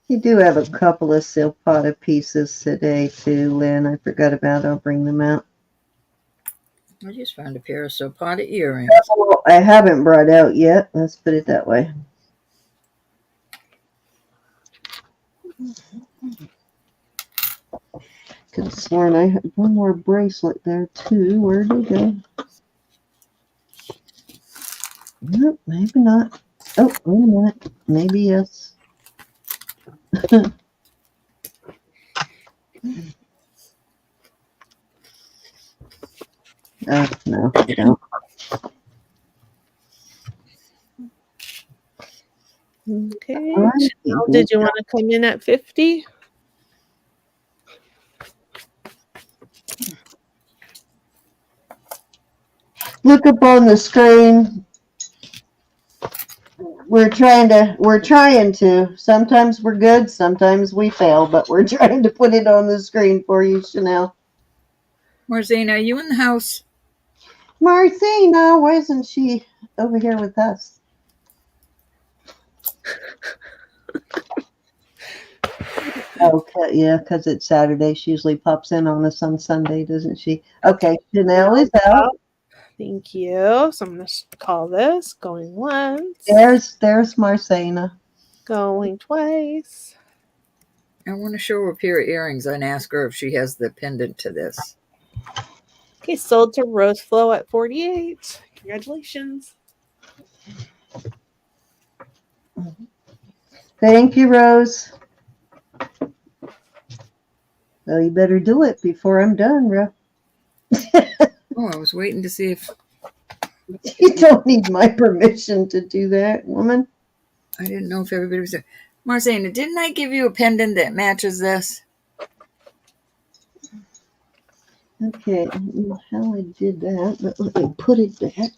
You do have a couple of silpata pieces today too, Lynn. I forgot about. I'll bring them out. I just found a pair of Zapata earrings. Oh, I haven't brought out yet. Let's put it that way. Could have sworn I had one more bracelet there too. Where'd it go? Nope, maybe not. Oh, wait a minute. Maybe yes. Oh, no, I don't. Okay. All right. Chanel, did you want to come in at 50? Look up on the screen. We're trying to. Sometimes we're good, sometimes we fail, but we're trying to put it on the screen for you, Chanel. Marzine, are you in the house? Marcina, why isn't she over here with us? Okay, yeah, because it's Saturday. She usually pops in on us on Sunday, doesn't she? Okay, Chanel is out. Thank you. So I'm going to call this going once. There's Marcina. Going twice. I want to show her a pair of earrings and ask her if she has the pendant to this. Okay, sold to Rose Flow at 48. Congratulations. Thank you, Rose. Well, you better do it before I'm done, Ro. Oh, I was waiting to see if... You don't need my permission to do that, woman. I didn't know if everybody was there. Marzina, didn't I give you a pendant that matches this? Okay, I don't know how I did that, but let me put it back.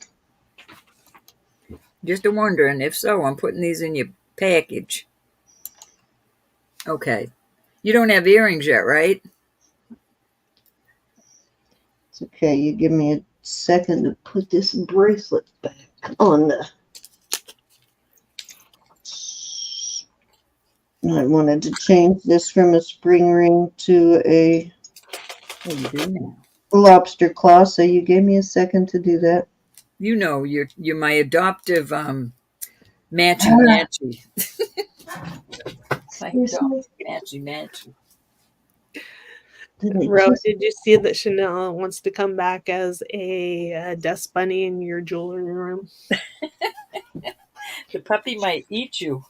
Just a wondering. If so, I'm putting these in your package. Okay. You don't have earrings yet, right? It's okay. You give me a second to put this bracelet back on the... I wanted to change this from a spring ring to a Oh, you do now. lobster claw, so you gave me a second to do that. You know, you're my adoptive matchy. My adoptive matchy. Rose, did you see that Chanel wants to come back as a dust bunny in your jewelry room? The puppy might eat you.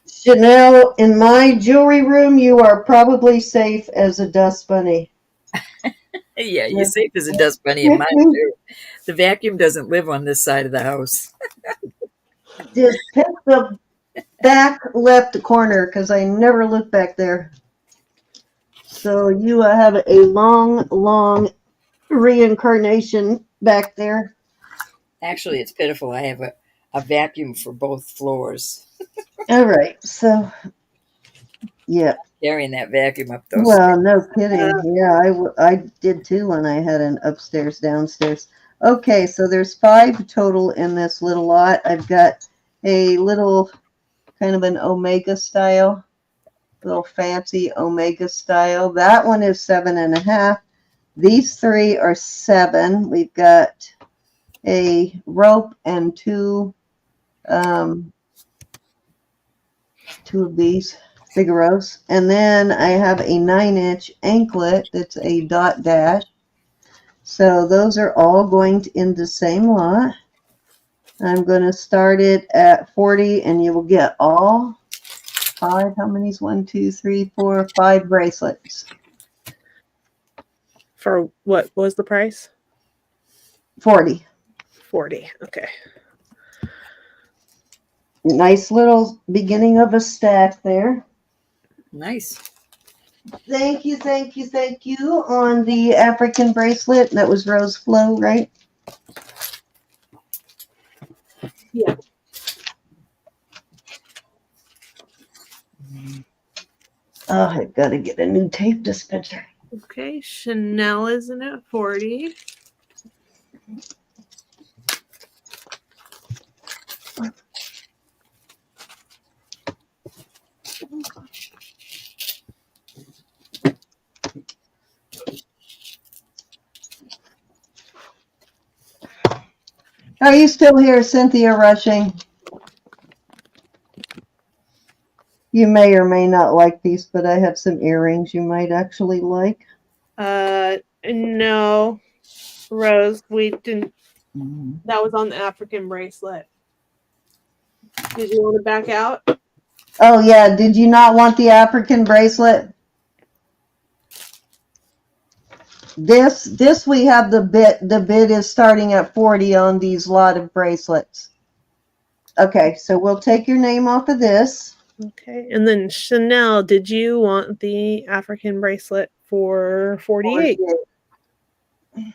Chanel, in my jewelry room, you are probably safe as a dust bunny. Yeah, you're safe as a dust bunny in mine too. The vacuum doesn't live on this side of the house. Just pick the back left corner because I never look back there. So you have a long reincarnation back there. Actually, it's pitiful. I have a vacuum for both floors. All right, so yeah. Carrying that vacuum up those Well, no kidding. Yeah, I did too when I had an upstairs, downstairs. Okay, so there's 5 total in this little lot. I've got a little kind of an Omega style, little fancy Omega style. That one is 7.5. These 3 are 7. We've got a rope and 2 of these Figaros. And then I have a 9-inch anklet that's a dot dash. So those are all going in the same lot. I'm going to start it at 40 and you will get all 5, how many is 1, 2, 3, 4, 5 bracelets. For what was the price? 40. 40. Okay. Nice little beginning of a stack there. Nice. Thank you on the African bracelet. That was Rose Flow, right? Yeah. Oh, I've got to get a new tape dispenser. Okay, Chanel isn't at 40. Are you still here, Cynthia Rushing? You may or may not like these, but I have some earrings you might actually like. No, Rose, we didn't. That was on the African bracelet. Did you want to back out? Oh yeah, did you not want the African bracelet? This we have the bid is starting at 40 on these lot of bracelets. Okay, so we'll take your name off of this. Okay, and then Chanel, did you want the African bracelet for 48? 48.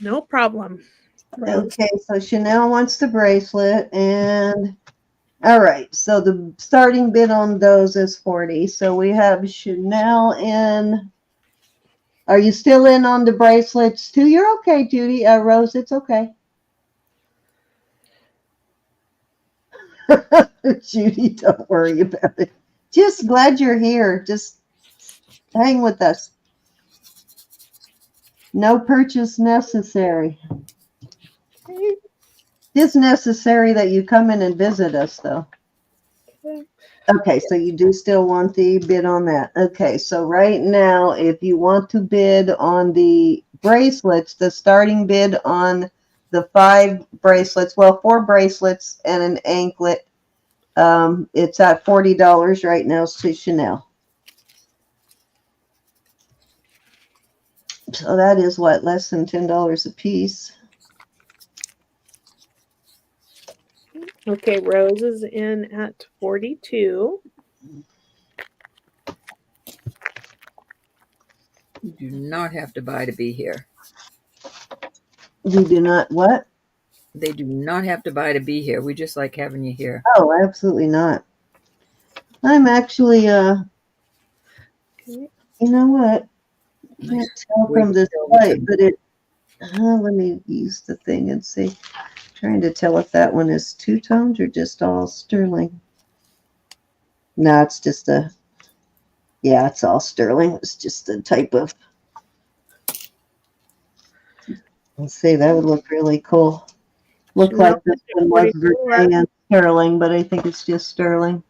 No problem. Rose. Okay, so Chanel wants the bracelet, and all right, so the starting bid on those is 40. So we have Chanel in. Are you still in on the bracelets too? You're okay, Judy. Rose, it's okay. Judy, don't worry about it. Just glad you're here. Just hang with us. No purchase necessary. Okay. It's necessary that you come in and visit us, though. Okay, so you do still want the bid on that. Okay, so right now, if you want to bid on the bracelets, the starting bid on the 5 bracelets, well, 4 bracelets and an anklet, it's at $40 right now to Chanel. So that is what, less than $10 a piece. Okay, Rose is in at 42. You do not have to buy to be here. You do not what? They do not have to buy to be here. We just like having you here. Oh, absolutely not. I'm actually, Okay. you know what? I can't tell from this light, but it, let me use the thing and see. Trying to tell if that one is two tones or just all sterling. No, it's just yeah, it's all sterling. It's just a type of, let's see, that would look really cool. Look like this one was Virginia sterling, but I think it's just sterling.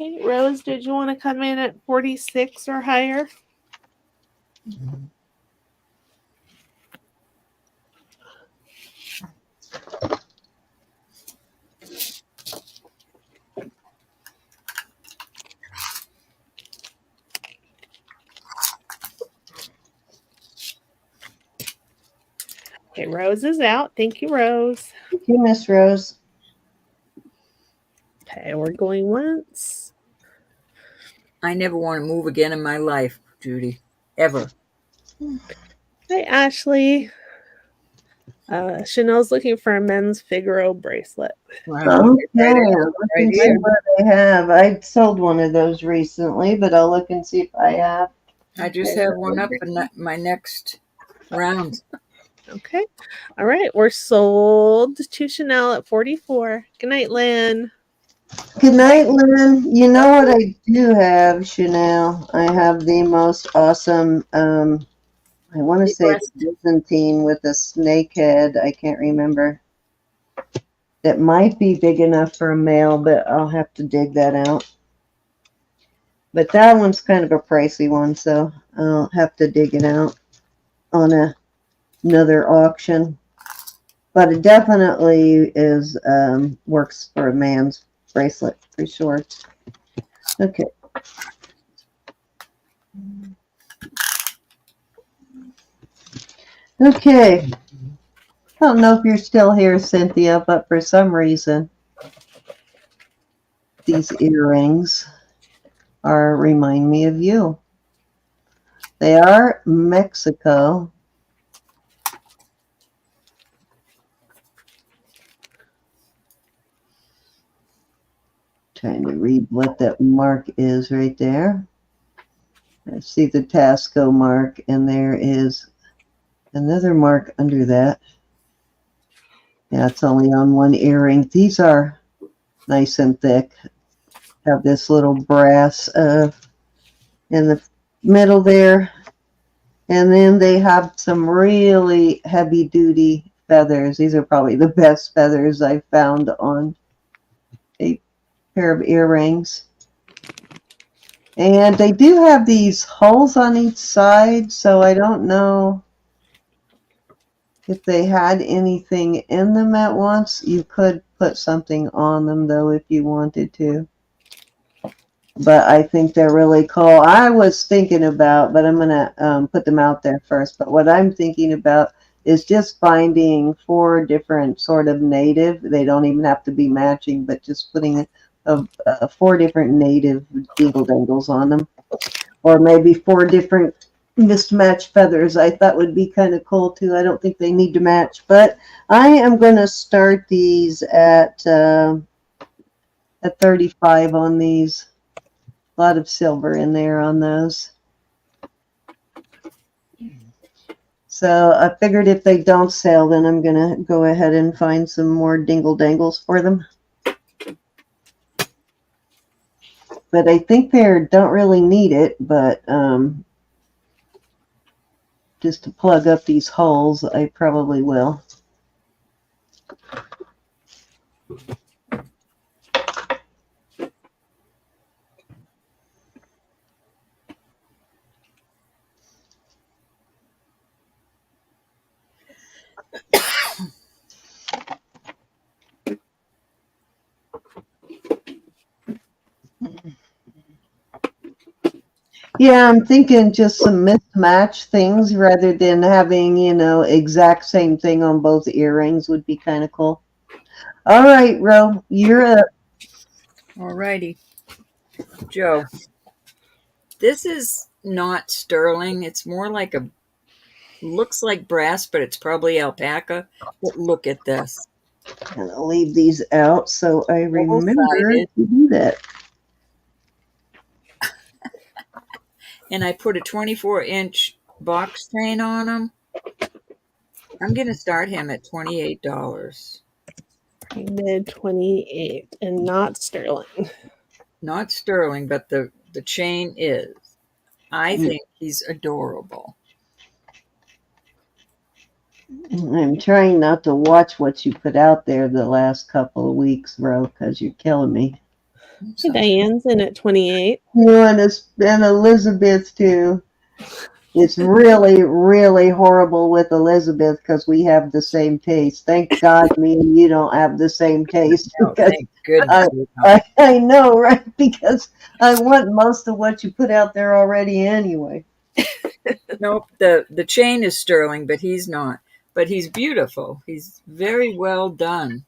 Okay, Rose, did you want to come in at 46 or higher? Okay, Rose is out. Thank you, Rose. Thank you, Miss Rose. Okay, we're going once. I never want to move again in my life, Judy. Ever. Hi, Ashley. Chanel's looking for a men's Figaro bracelet. Wow. Okay, Right let's see here. what they have. I sold one of those recently, but I'll look and see if I have. I just have one up for my next round. Okay. All right. We're sold to Chanel at 44. Good night, Lynn. Good night, Lynn. You know what I do have, Chanel? I have the most awesome, I want to say it's Byzantine with a snake head. I can't remember. That might be big enough for a male, but I'll have to dig that out. But that one's kind of a pricey one, so I'll have to dig it out. on another auction. But it definitely is works for a man's bracelet for sure. Okay. Okay. I don't know if you're still here, Cynthia, but for some reason, these earrings remind me of you. They are Mexico. Trying to read what that mark is right there. I see the Tasco mark, and there is another mark under that. Yeah, it's only on one earring. These are nice and thick. Have this little brass in the middle there. And then they have some really heavy duty feathers. These are probably the best feathers I've found on a pair of earrings. And they do have these holes on each side, so I don't know if they had anything in them at once. You could put something on them, though, if you wanted to. But I think they're really cool. I was thinking about, but I'm going to put them out there first. But what I'm thinking about is just finding 4 different sort of native. They don't even have to be matching, but just putting 4 different native dingle dangles on them. Or maybe 4 different mismatched feathers. I thought would be kind of cool too. I don't think they need to match. But I am going to start these at 35 on these. A lot of silver in there on those. So I figured if they don't sell, then I'm going to go ahead and find some more dingle dangles for them. But I think they don't really need it, but just to plug up these holes, I probably will. Yeah, I'm thinking just some mismatch things rather than having, exact same thing on both earrings would be kind of cool. All right, Ro, you're up. All righty. Joe, this is not sterling. It's more like looks like brass, but it's probably alpaca. But look at this. I'm going to leave these out so I remember Double-sided. to do that. And I put a 24-inch box chain on them. I'm going to start him at $28. Mid 28 and not sterling. Not sterling, but the chain is. I think he's adorable. I'm trying not to watch what you put out there the last couple of weeks, Ro, because you're killing me. Hey, Diane's in at 28. You and Elizabeth, too. It's really, really horrible with Elizabeth because we have the same taste. Thank God me and you don't have the same taste. Oh, thank goodness. I know, right? Because I want most of what you put out there already anyway. Nope, the chain is sterling, but he's not. But he's beautiful. He's very well done.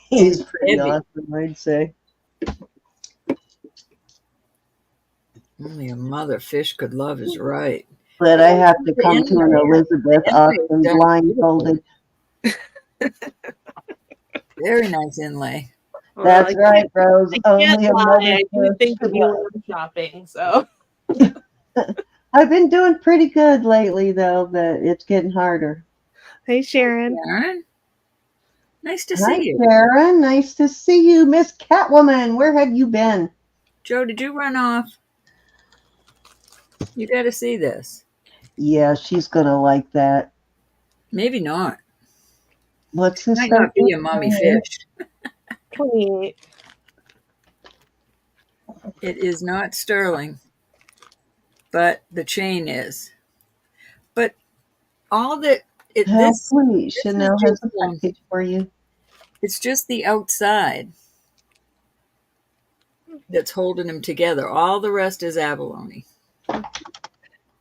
He's pretty Heavy. awesome, I'd say. Only a mother fish could love is right. But I have to come to an Elizabeth auction blindfolded. Very nice inlay. That's right, Rose. Only a mother I do fish think could of you love. when shopping, so. I've been doing pretty good lately, though, but it's getting harder. Hey, Sharon. Sharon, nice to Hi, see you. Sharon. Nice to see you, Miss Catwoman. Where have you been? Joe, did you run off? You got to see this. Yeah, she's going to like that. Maybe not. What's this? Might not be a mommy fish. 28. It is not sterling, but the chain is. But all that How this sweet. this is Chanel has just a package for you. it's just the outside that's holding them together. All the rest is abalone.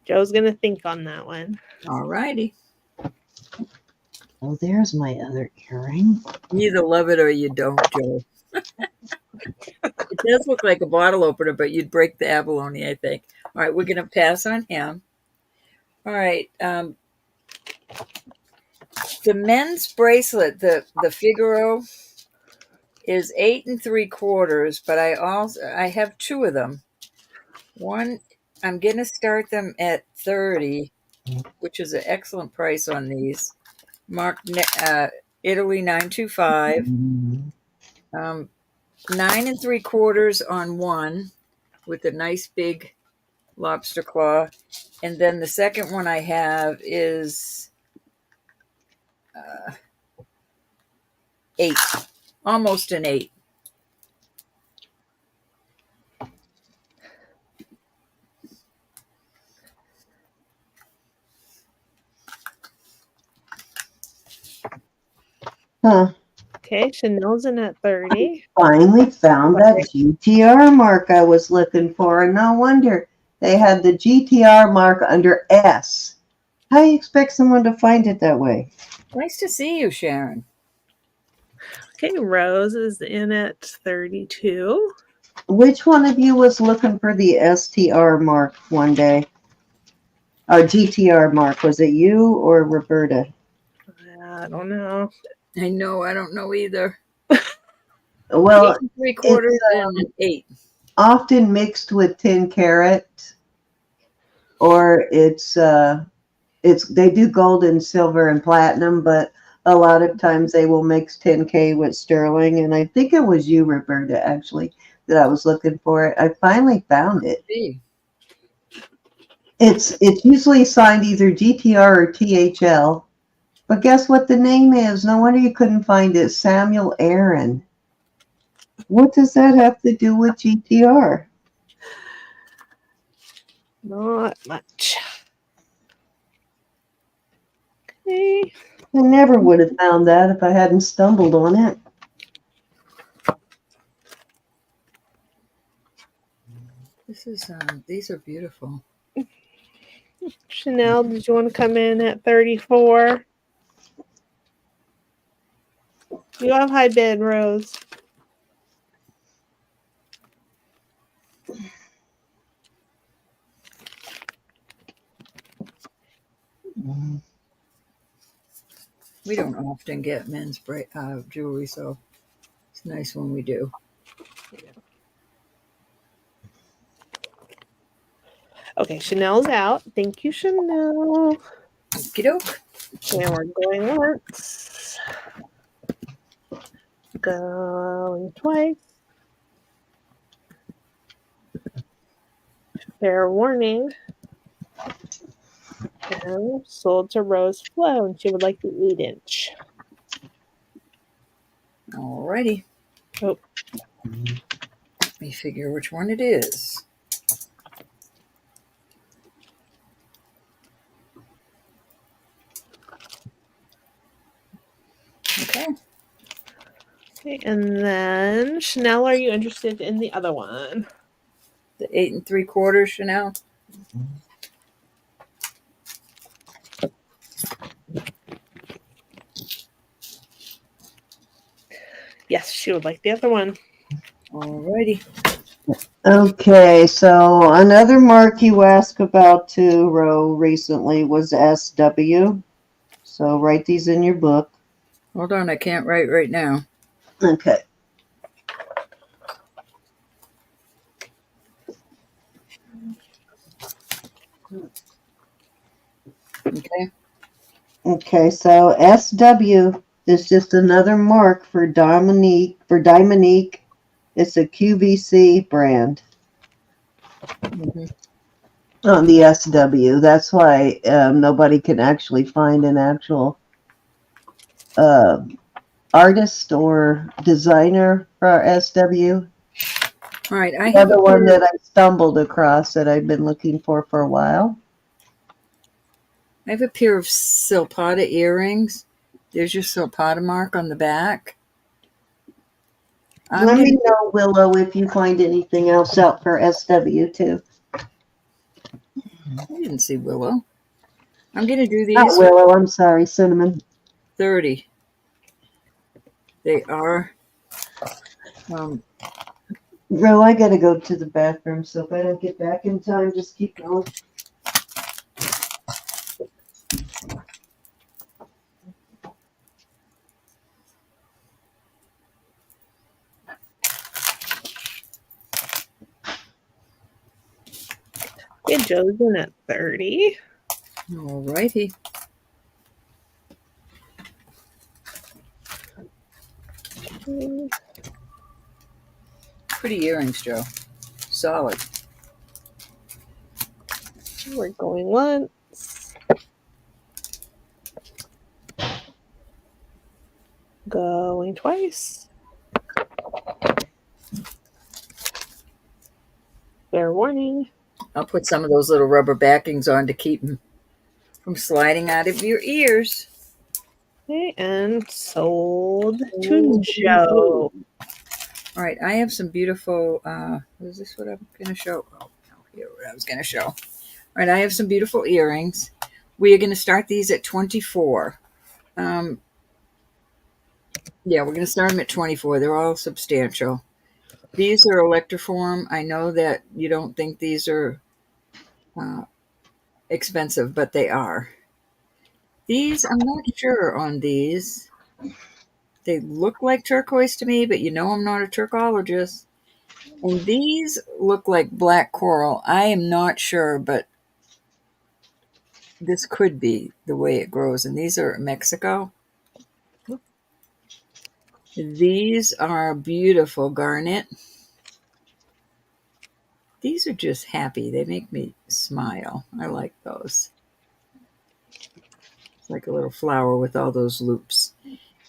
Joe's gonna think on that one. All righty. Oh, there's my other earring. You either love it or you don't, Joe. It does look like a bottle opener, but you'd break the abalone, I think. All right, we're going to pass on him. All right. The men's bracelet, the Figaro, is 8 3/4, but I have two of them. One, I'm going to start them at 30, which is an excellent price on these. Marked Italy 925. Mm. 9 3/4 on one with a nice big lobster claw. And then the second one I have is 8, almost an 8. Huh. Okay, Chanel's in at 30. Finally found that GTR mark I was looking for, and no wonder they had the GTR mark under S. How do you expect someone to find it that way? Nice to see you, Sharon. Okay, Rose is in at 32. Which one of you was looking for the STR mark one day? Or GTR mark? Was it you or Roberta? I don't know. I know, I don't know either. Well, 8 3/4 it's and an 8. often mixed with 10 carat, or it's they do gold and silver and platinum, but a lot of times they will mix 10K with sterling. And I think it was you, Roberta, actually, that I was looking for it. I finally found it. It's usually signed either GTR or THL. But guess what the name is? No wonder you couldn't find it. Samuel Aaron. What does that have to do with GTR? Not much. Okay. I never would have found that if I hadn't stumbled on it. These are beautiful. Chanel, did you want to come in at 34? You have high bid, Rose. We don't often get men's jewelry, so it's nice when we do. Okay, Chanel's out. Thank you, Chanel. Okie doke. And we're going once. Going twice. Fair warning. And sold to Rose Flo, and she would like the 8-inch. Alrighty. Oh. Let me figure which one it is. Okay. Okay, and then Chanel, are you interested in the other one? The 8 3/4 Chanel. Yes, she would like the other one. Alrighty. Okay, so another mark you asked about too, Ro, recently was SW. So write these in your book. Hold on, I can't write right now. Okay. Okay. Okay, so SW is just another mark for Dominique. It's a QVC brand. Mm-hmm. On the SW. That's why nobody can actually find an actual artist or designer for SW. All right, I The have other one that I stumbled across that I've been looking for a while. I have a pair of Silpada earrings. There's your Silpada mark on the back. Let me know, Willow, if you find anything else out for SW too. I didn't see Willow. I'm going to do Not these Willow, I'm sorry, Cinnamon. 30. They are. Bro, I gotta go to the bathroom, so if I don't get back in time, just keep going. Okay, Joe's in at 30. All righty. Pretty earrings, Joe. Solid. We're going once. Going twice. Fair warning. I'll put some of those little rubber backings on to keep them from sliding out of your ears. Okay, and sold to Joe. All right, I have some beautiful, is this what I'm going to show? Oh, no, here what I was going to show. All right, I have some beautiful earrings. We are going to start these at 24. Yeah, we're going to start them at 24. They're all substantial. These are Electroform. I know that you don't think these are expensive, but they are. These, I'm not sure on these. They look like turquoise to me, but you know I'm not a turcologist. And these look like black coral. I am not sure, but this could be the way it grows. And these are Mexico. These are beautiful garnet. These are just happy. They make me smile. I like those. It's like a little flower with all those loops.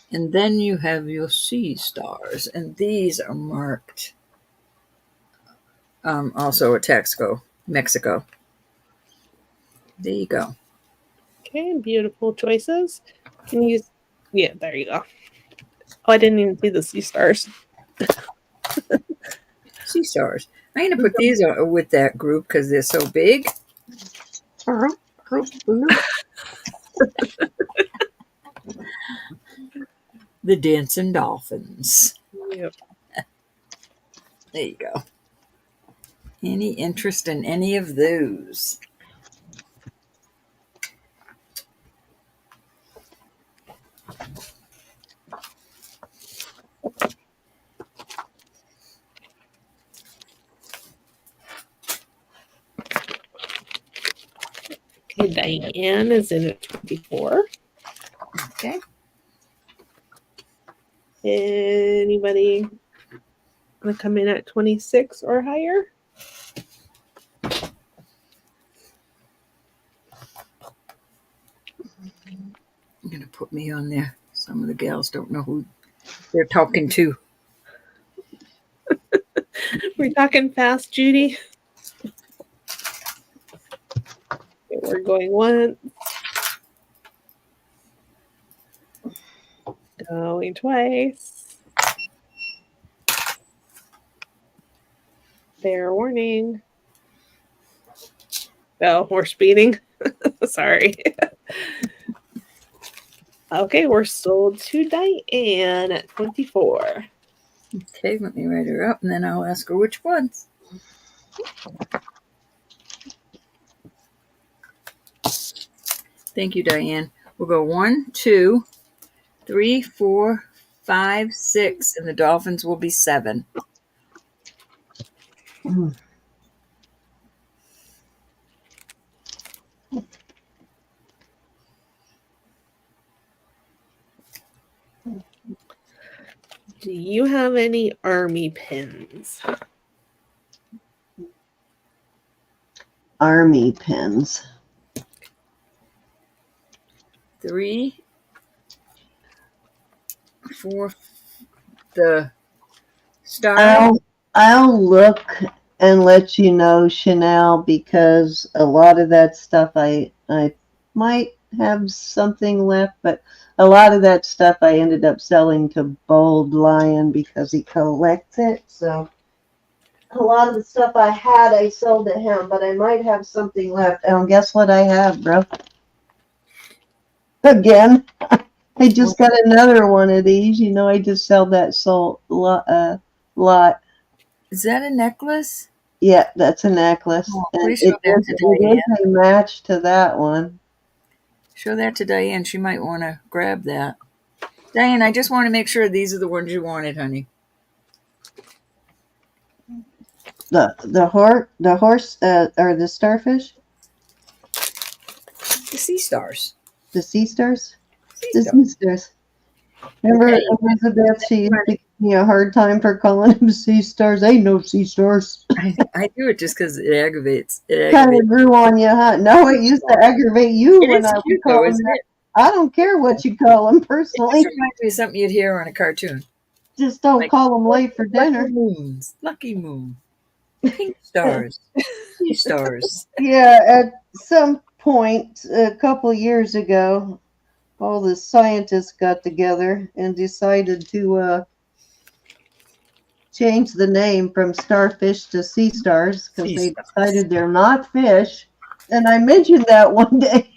And then you have your sea stars. And these are marked. Also at Texaco, Mexico. There you go. Okay, beautiful choices. Can you? Yeah, there you go. Oh, I didn't even see the sea stars. Sea stars. I'm going to put these with that group because they're so big. The dancing dolphins. Yep. There you go. Any interest in any of those? Okay, Diane is in at 24. Okay. Anybody want to come in at 26 or higher? I'm going to put me on there. Some of the gals don't know who they're talking to. We're talking fast, Judy. Okay, we're going once. Going twice. Fair warning. Oh, we're speeding. Sorry. Okay, we're sold to Diane at 24. Okay, let me write her up and then I'll ask her which ones. Thank you, Diane. We'll go 1, 2, 3, 4, 5, 6, and the dolphins will be 7. Do you have any army pins? Army pins. 3, 4, the star. I'll look and let you know, Chanel, because a lot of that stuff I might have something left, but a lot of that stuff I ended up selling to Bold Lion because he collects it. So a lot of the stuff I had, I sold to him, but I might have something left. And guess what I have, bro? Again, I just got another one of these. You know, I just sell that lot. Is that a necklace? Yeah, that's a necklace. Oh, And please show that to Diane. it is a match to that one. Show that to Diane. She might want to grab that. Diane, I just want to make sure these are the ones you wanted, honey. The horse, or the starfish, The sea stars. the sea stars, Sea the stars. sea stars. Remember Okay. Elizabeth? She used to give me a hard time for calling them sea stars. Ain't no sea stars. I do it just because it aggravates. It Kind aggravates. of grew on you, huh? No, it used to aggravate you It when is I cute, would call though, them isn't that. it? I don't care what you call them It just personally. reminds me of something you'd hear on a cartoon. Just don't Like, call them late for dinner. Lucky moons, lucky moon, pink stars, sea stars. Yeah, at some point a couple years ago, all the scientists got together and decided to change the name from starfish to sea stars because Sea they stars. decided they're not fish. And I mentioned that one day,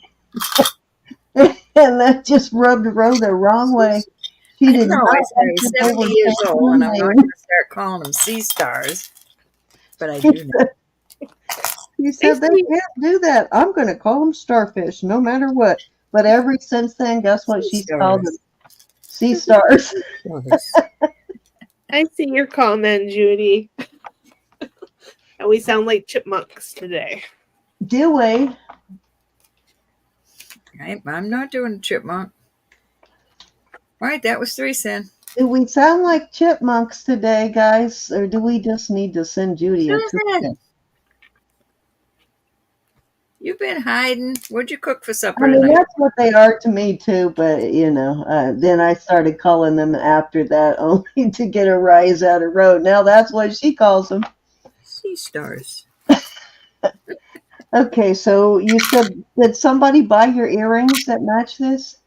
and that just rubbed Rhoda the wrong way. She I did know. not I like said I'm that they were 70 years changing old, and I'm the not name. going to start calling them sea stars. But I do know. He said they can't do that. I'm going to call them starfish no matter what. But ever since then, guess what Sea she's called them? stars. Sea stars. Stars. I see your comment, Judy. And we sound like chipmunks today. Do we? I'm not doing a chipmunk. All right, that was 3 cents. Do we sound like chipmunks today, guys? Or do we just need to send Judy a toothpick? You've been hiding. What'd you cook for supper I mean, tonight? that's what they are to me, too. But, you know, then I started calling them after that only to get a rise out of Rhoda. Now that's what she calls them. Sea stars. Okay, so you said, did somebody buy your earrings that match this?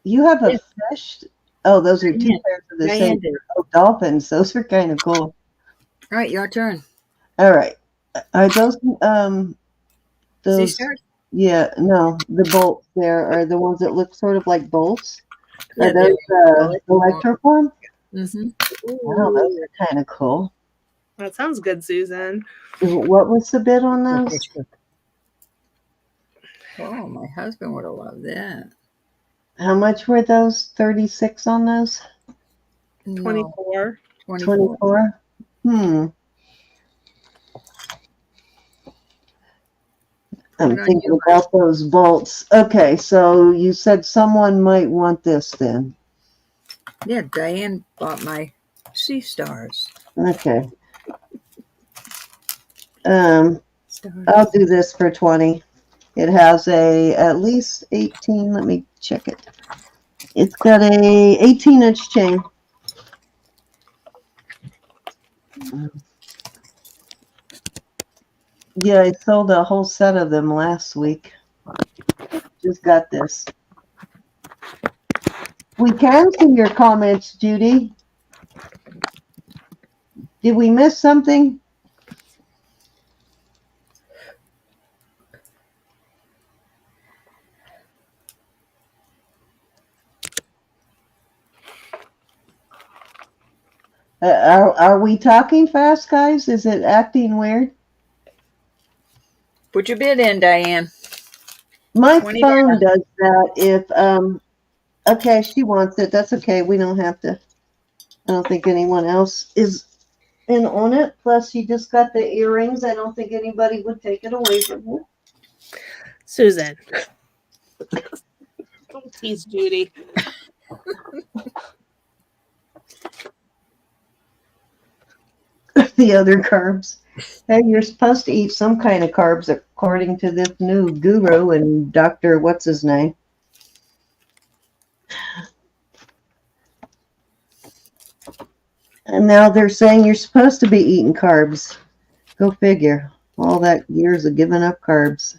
You have a fish? Oh, those are two Diane. pairs of the Diane same did. dolphins. Those are kind of cool. All right, your turn. All right. Are those Sea stars? yeah, no, the bolts there are the ones that look sort of like bolts. Yeah, Are those Electroform? Mm-hmm. Wow, those are kind of cool. That sounds good, Susan. What was the bid on those? Oh, my husband would have loved that. How much were those? 36 on those? No, 24. 24? I'm thinking about those bolts. Okay, so you said someone might want this then. Yeah, Diane bought my sea stars. Okay. Stars. I'll do this for 20. It has at least 18. Let me check it. It's got a 18-inch chain. Yeah, I sold a whole set of them last week. Just got this. We can see your comments, Judy. Did we miss something? Are we talking fast, guys? Is it acting weird? Put your bid in, Diane. My 20 phone down. does that if okay, she wants it. That's okay. We don't have to. I don't think anyone else is in on it. Plus, she just got the earrings. I don't think anybody would take it away from her. Susan. Don't tease Judy. The other carbs. Hey, you're supposed to eat some kind of carbs according to this new guru and Dr. What's his name. And now they're saying you're supposed to be eating carbs. Go figure. All that years of giving up carbs.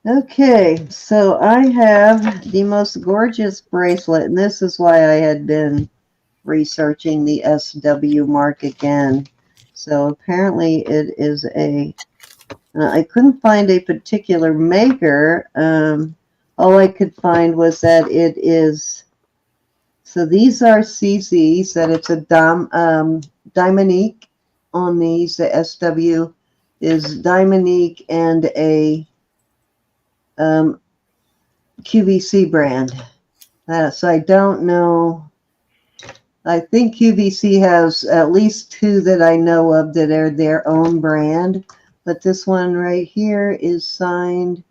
Okay, so I have the most gorgeous bracelet, and this is why I had been researching the SW mark again. So apparently it is I couldn't find a particular maker. All I could find was that it is, so these are CZs, that it's a Diamonique on these. The SW is Diamonique and a QVC brand. So I don't know. I think QVC has at least two that I know of that are their own brand. But this one right here is signed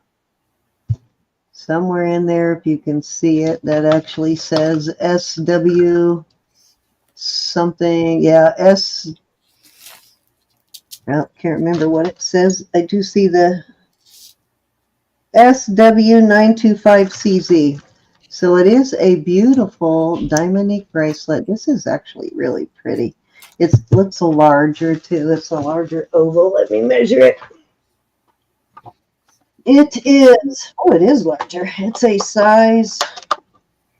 somewhere in there, if you can see it, that actually says SW something. Yeah, I can't remember what it says. I do see the SW925CZ. So it is a beautiful Diamonique bracelet. This is actually really pretty. It looks larger too. It's a larger oval. Let me measure it. It is, oh, it is larger. It's a size,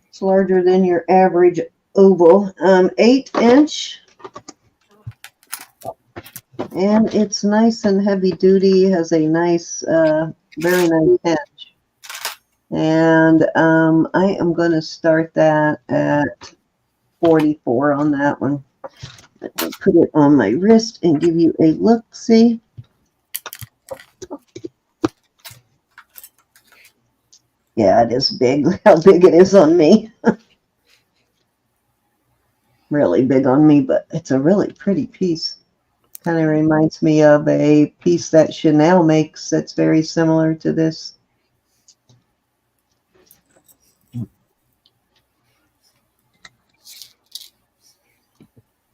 it's larger than your average oval. 8-inch. And it's nice and heavy duty. Has a nice, very nice hinge. And I am going to start that at 44 on that one. Let me put it on my wrist and give you a look-see. Yeah, it is big. Look how big it is on me. Really big on me, but it's a really pretty piece. Kind of reminds me of a piece that Chanel makes that's very similar to this.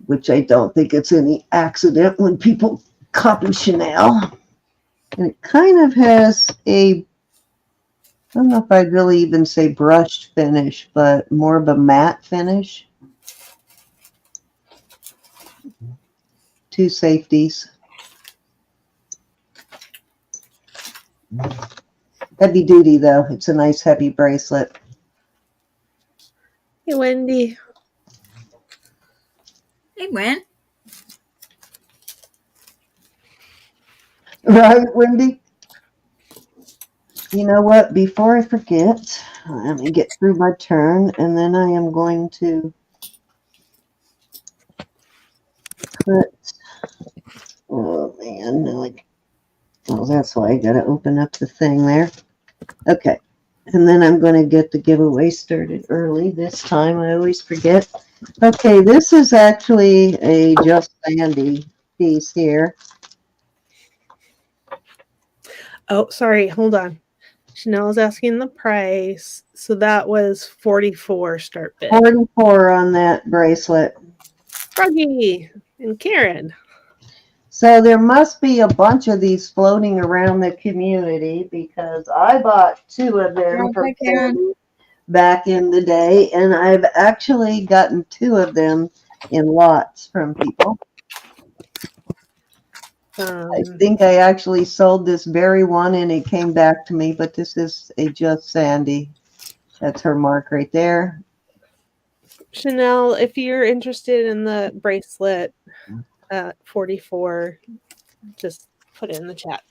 Which I don't think it's any accident when people copy Chanel. And it kind of has a, I don't know if I'd really even say brushed finish, but more of a matte finish. Two safeties. Heavy duty though. It's a nice heavy bracelet. Hey, Wendy. Hey, Gwen. Right, Wendy? You know what? Before I forget, let me get through my turn, and then I am going to put, oh man, oh, that's why I got to open up the thing there. Okay. And then I'm going to get the giveaway started early this time. I always forget. Okay, this is actually a Just Sandy piece here. Oh, sorry. Hold on. Chanel is asking the price. So that was 44 start bid. 44 on that bracelet. Froggy and Karen. So there must be a bunch of these floating around the community because I bought two of them from Karen back in the day, and I've actually gotten two of them in lots from people. I think I actually sold this very one and it came back to me, but this is a Just Sandy. That's her mark right there. Chanel, if you're interested in the bracelet at 44, just put it in the chat.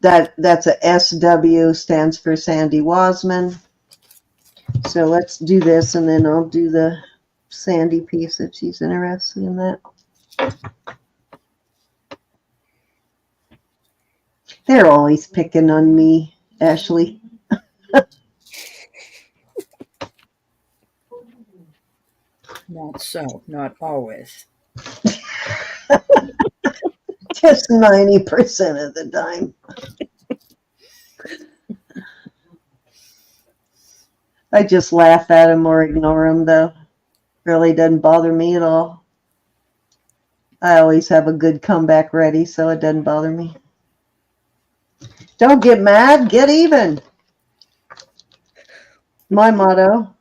That's a SW, stands for Sandy Wasman. So let's do this, and then I'll do the Sandy piece if she's interested in that. They're always picking on me, Ashley. Not so, not always. Just 90% of the time. I just laugh at them or ignore them, though. Really doesn't bother me at all. I always have a good comeback ready, so it doesn't bother me. Don't get mad, get even. My motto.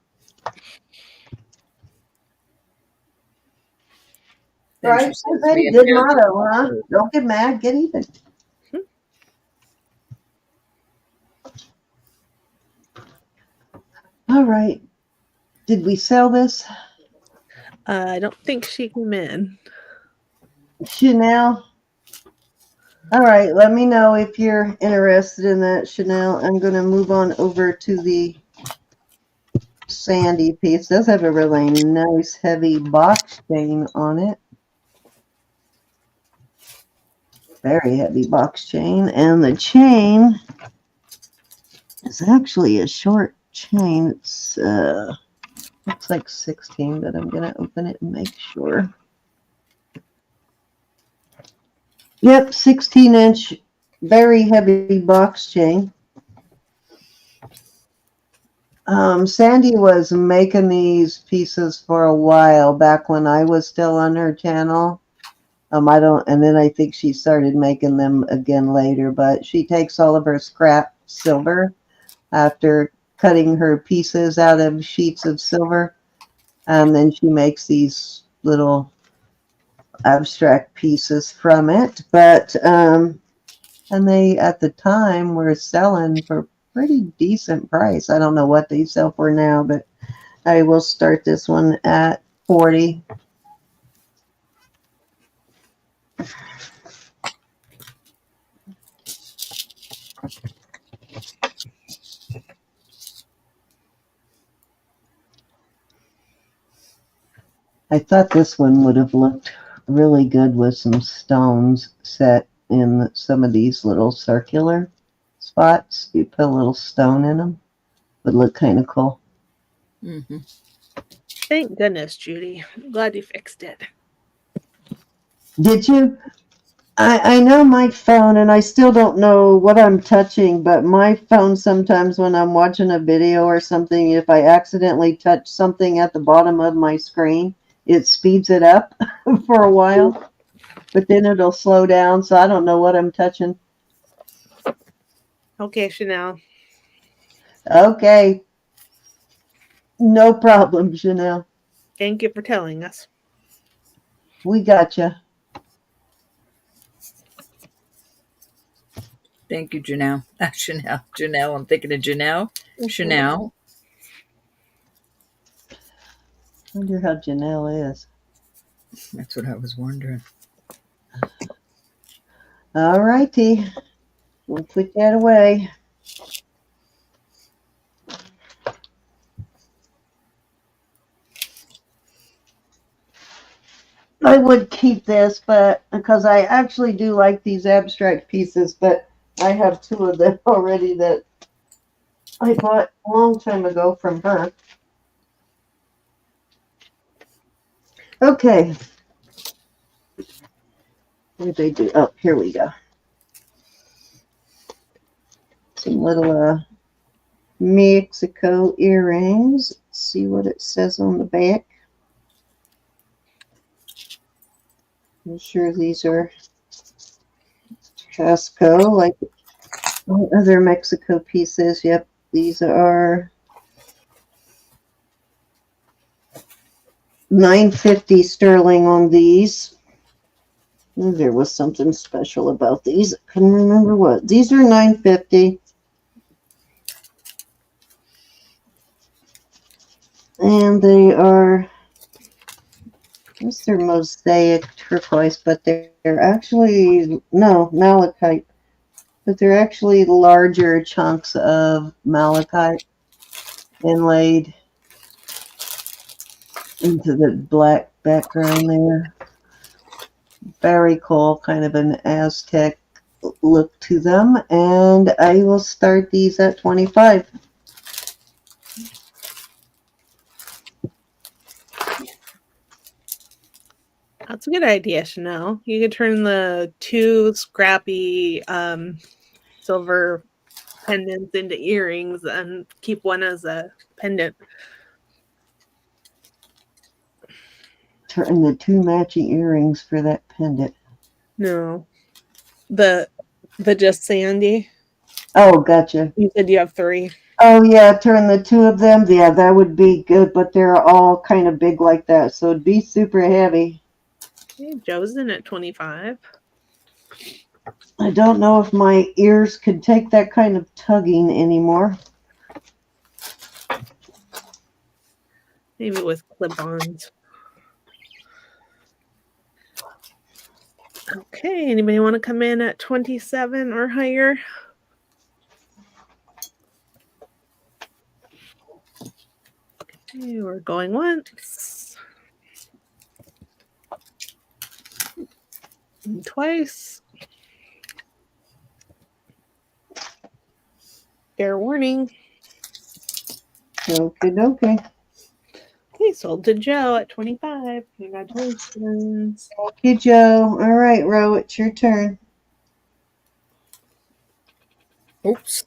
Right? Good motto, huh? Don't get mad, get even. All right. Did we sell this? I don't think she came in. Chanel? All right, let me know if you're interested in that, Chanel. I'm going to move on over to the sandy piece. It does have a really nice heavy box chain on it. Very heavy box chain. And the chain is actually a short chain. It's looks like 16, but I'm going to open it and make sure. Yep, 16-inch, very heavy box chain. Sandy was making these pieces for a while back when I was still on her channel. And then I think she started making them again later, but she takes all of her scrap silver after cutting her pieces out of sheets of silver. And then she makes these little abstract pieces from it. But, and they, at the time, were selling for pretty decent price. I don't know what they sell for now, but I will start this one at 40. I thought this one would have looked really good with some stones set in some of these little circular spots. You put a little stone in them. Would look kind of cool. Mm-hmm. Thank goodness, Judy. I'm glad you fixed it. Did you? I know my phone, and I still don't know what I'm touching, but my phone sometimes when I'm watching a video or something, if I accidentally touch something at the bottom of my screen, it speeds it up for a while, but then it'll slow down, so I don't know what I'm touching. Okay, Chanel. Okay. No problem, Chanel. Thank you for telling us. We gotcha. Thank you, Janelle. Janelle. I'm thinking of Janelle. Chanel. Wonder how Janelle is. That's what I was wondering. All righty. We'll put that away. I would keep this, but because I actually do like these abstract pieces, but I have two of them already that I bought a long time ago from her. Okay. What did they do? Oh, here we go. Some little Mexico earrings. Let's see what it says on the back. I'm sure these are Casco, like all other Mexico pieces. Yep, these are $9.50 sterling on these. There was something special about these. I couldn't remember what. These are $9.50. And they are, I guess they're mosaic turquoise, but they're actually, no, malachite. But they're actually larger chunks of malachite inlaid into the black background there. Very cool, kind of an Aztec look to them. And I will start these at 25. That's a good idea, Chanel. You could turn the two scrappy silver pendants into earrings and keep one as a pendant. Turn the two matching earrings for that pendant. No. The just Sandy. Oh, gotcha. You said you have 3. Oh, yeah, turn the two of them. Yeah, that would be good, but they're all kind of big like that, so it'd be super heavy. Okay, Joe's in at 25. I don't know if my ears could take that kind of tugging anymore. Maybe with clip-ons. Okay, anybody want to come in at 27 or higher? Okay, we're going once. And twice. Fair warning. Okay. Okay, sold to Joe at 25. Congratulations. Thank you, Joe. All right, Ro, it's your turn. Oops.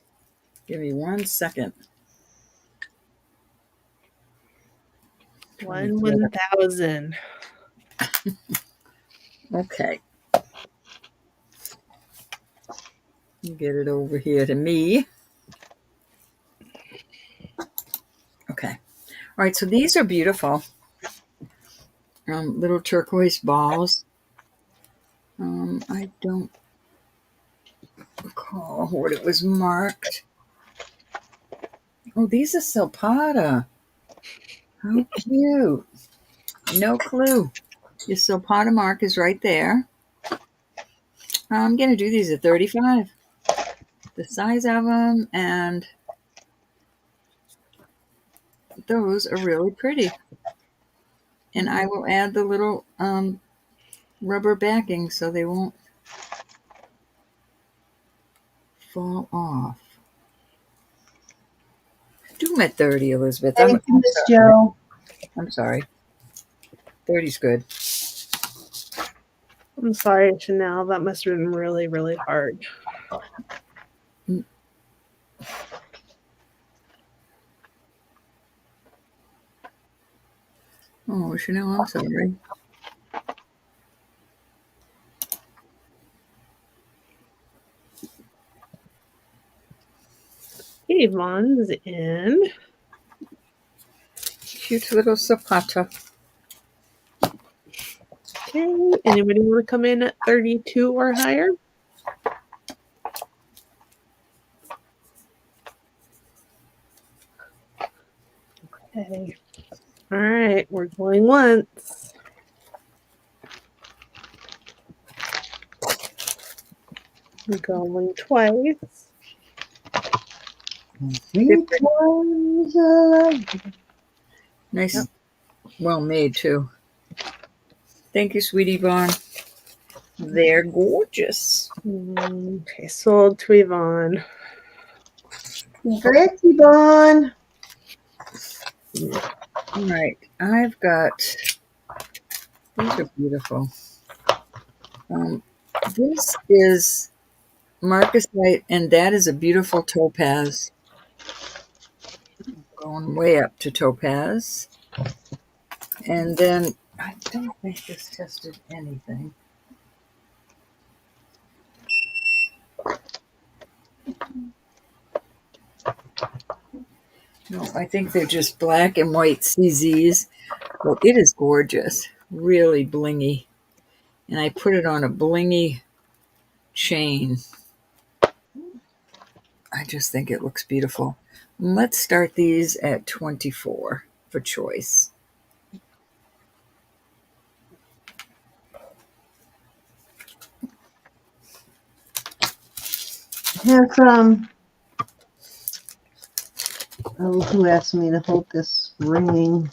Give me 1 second. 1,000. Okay. Get it over here to me. Okay. All right, so these are beautiful. Little turquoise balls. I don't recall what it was marked. Oh, these are Silpata. How cute. No clue. Your Silpata mark is right there. I'm going to do these at 35. The size of them, and those are really pretty. And I will add the little rubber backing so they won't fall off. Do them at 30, Elizabeth. Thank you, Miss Joe. I'm sorry. 30's good. I'm sorry, Chanel. That must have been really, really hard. Oh, Chanel, I'm sorry. Okay, Yvonne's in. Cute little Zapata. Okay, anybody want to come in at 32 or higher? Okay. All right, we're going once. We're going twice. 3 times alive. Nice. Yep. Well made, too. Thank you, sweetie Vaughn. They're gorgeous. Okay, sold to Yvonne. Congrats, Yvonne. All right. I've got... These are beautiful. This is marcasite, and that is a beautiful topaz. Going way up to topaz. And then I don't think this tested anything. No, I think they're just black and white CZs. Well, it is gorgeous. Really blingy. And I put it on a blingy chain. I just think it looks beautiful. Let's start these at 24 for choice. Have who asked me to hold this ring?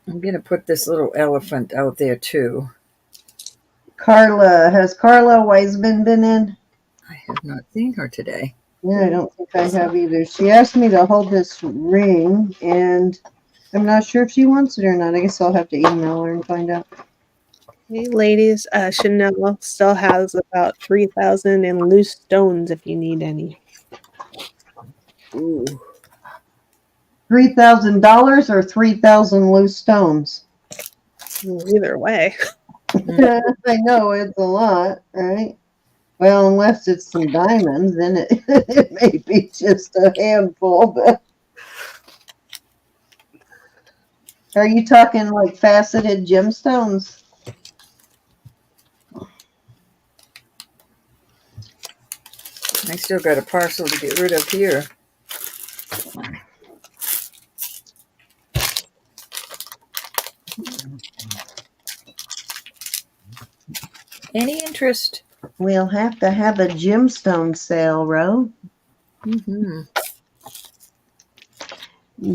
I'm going to put this little elephant out there too. Carla. Has Carla Wiseman been in? I have not seen her today. Yeah, I don't think I have either. She asked me to hold this ring, and I'm not sure if she wants it or not. I guess I'll have to email her and find out. Hey, ladies, Chanel still has about 3,000 in loose stones if you need any. Ooh. $3,000 or 3,000 loose stones? Either way. I know it's a lot, right? Well, unless it's some diamonds, then it may be just a handful. But are you talking like faceted gemstones? I still got a parcel to get rid of here. Any interest? We'll have to have a gemstone sale, Ro. Mm-hmm.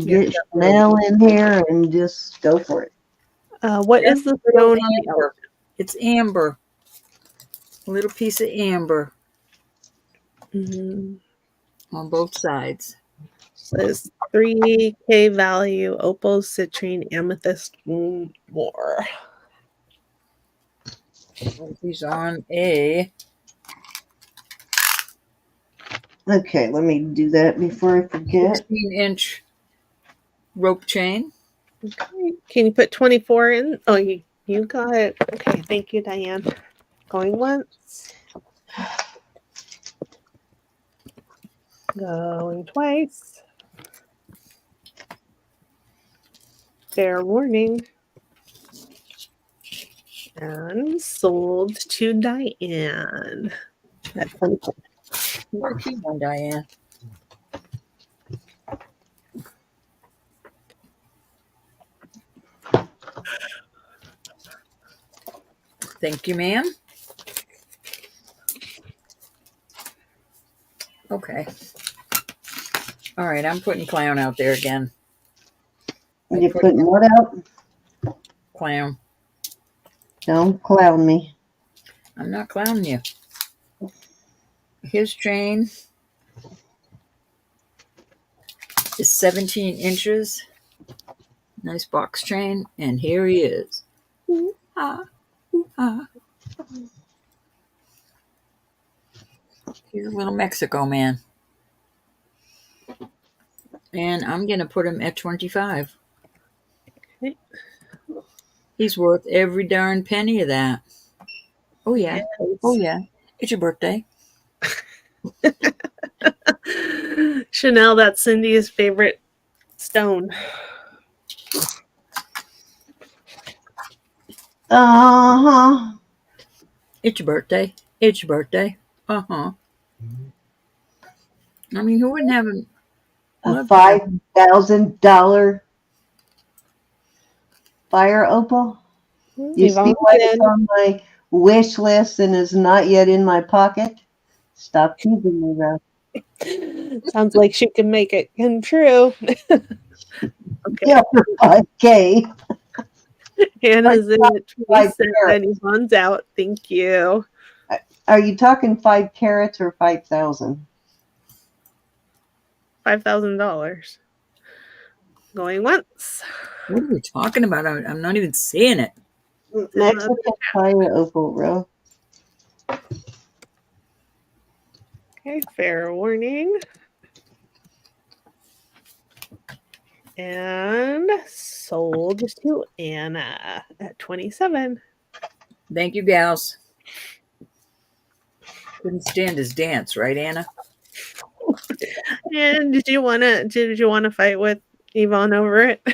Get Chanel in here and just go for it. What is the stone on the amber. It's amber. A little piece of amber on both sides. Says 3K value, opal, citrine, amethyst, more. He's on a. Okay, let me do that before I forget. 16-inch rope chain. Okay. Can you put 24 in? Oh, you got it. Okay, thank you, Diane. Going once. Going twice. Fair warning. And sold to Diane. At 24. You're a cute one, Diane. Thank you, ma'am. Okay. All right, I'm putting clown out there again. You're putting what out? Clown. Don't clown me. I'm not clowning you. His chain is 17 inches. Nice box chain. And here he is. Ah, ah. He's a little Mexico man. And I'm going to put him at 25. Okay. He's worth every darn penny of that. Oh, yeah. Oh, yeah. It's your birthday. Chanel, that's Cindy's favorite stone. Uh-huh. It's your birthday. It's your birthday. Uh-huh. I mean, who wouldn't have a $5,000 fire opal? You see why it's on my wish list and is not yet in my pocket? Stop teasing me, Ralph. Sounds like she can make it come true. Okay. Yeah, for 5K. Hannah's in at 27 and Yvonne's out. Thank you. Are you talking 5 carats or 5,000? $5,000. Going once. What are we talking about? I'm not even seeing it. Mexican fire opal, Ro. Okay, fair warning. And sold to Anna at 27. Thank you, gals. Couldn't stand his dance, right, Anna? And did you want to fight with Yvonne over it?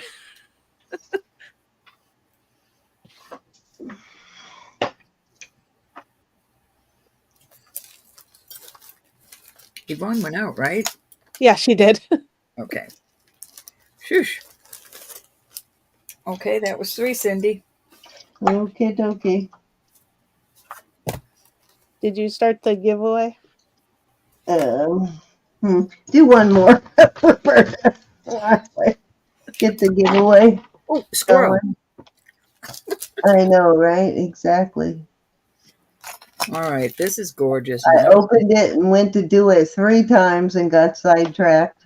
Yvonne went out, right? Yeah, she did. Okay. Shush. Okay, that was 3, Cindy. Okay, dokie. Did you start the giveaway? Do one more. Get the giveaway. Oh, squirrel. I know, right? Exactly. All right, this is gorgeous. I opened it and went to do it 3 times and got sidetracked.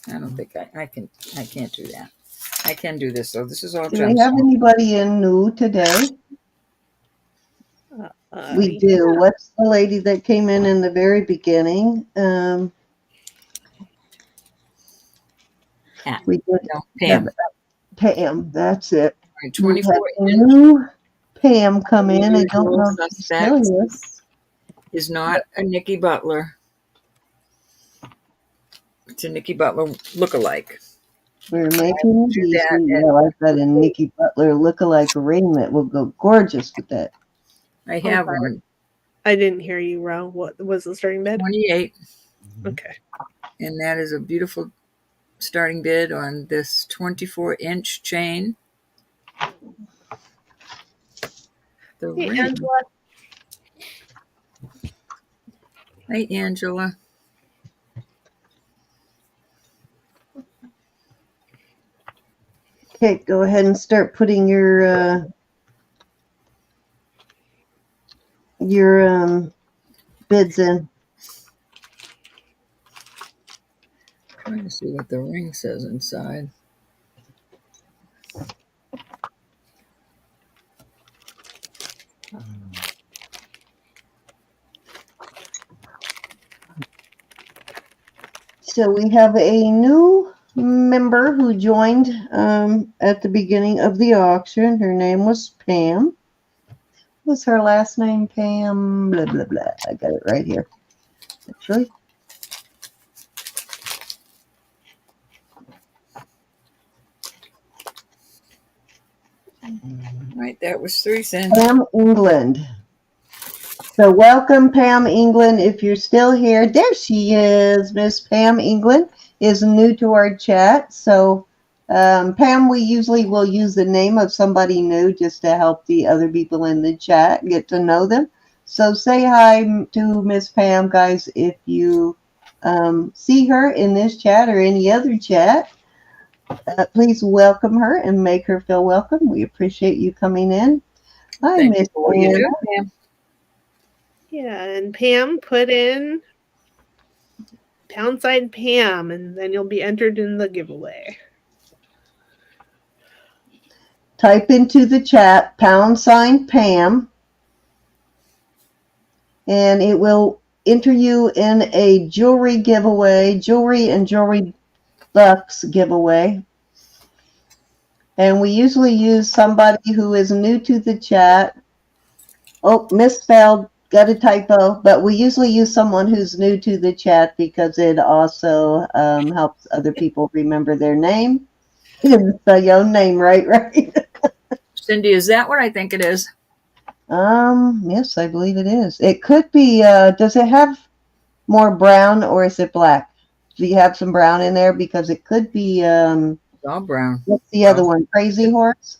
I don't think I can't do that. I can do this, though. This is all Do we have anybody in new today? We do. Yeah. What's the lady that came in the very beginning? We did Pam. Pam, that's it. Right, 24 new Pam come in. I don't know if she's still is not a Nicki Butler. It's a Nicki Butler lookalike. We're making these. I've got a Nicki Butler lookalike ring that will go gorgeous with that. I have one. I didn't hear you, Ro. What was the starting bid? 28. Okay. And that is a beautiful starting bid on this 24-inch chain. the Hey, ring. Angela. Hey, Angela. Okay, go ahead and start putting your bids in. Trying to see what the ring says inside. So we have a new member who joined at the beginning of the auction. Her name was Pam. What's her last name? Pam, blah, blah, blah. I got it right here, actually. Right, that was 3 cents. Pam England. So welcome, Pam England. If you're still here, there she is. Miss Pam England is new to our chat. So Pam, we usually will use the name of somebody new just to help the other people in the chat get to know them. So say hi to Miss Pam, guys, if you see her in this chat or any other chat. Please welcome her and make her feel welcome. We appreciate you coming in. Hi, Thank you Miss for what you Anna. do, Pam. Yeah, and Pam, put in # Pam, and then you'll be entered in the giveaway. Type into the chat # Pam, and it will enter you in a jewelry giveaway, jewelry and jewelry bucks giveaway. And we usually use somebody who is new to the chat. Oh, misspelled, got a typo, but we usually use someone who's new to the chat because it also helps other people remember their name. You didn't spell your own name right? Cindy, is that what I think it is? Yes, I believe it is. It could be, does it have more brown or is it black? Do you have some brown in there? Because it could be, It's all brown. what's the other one? Crazy Horse?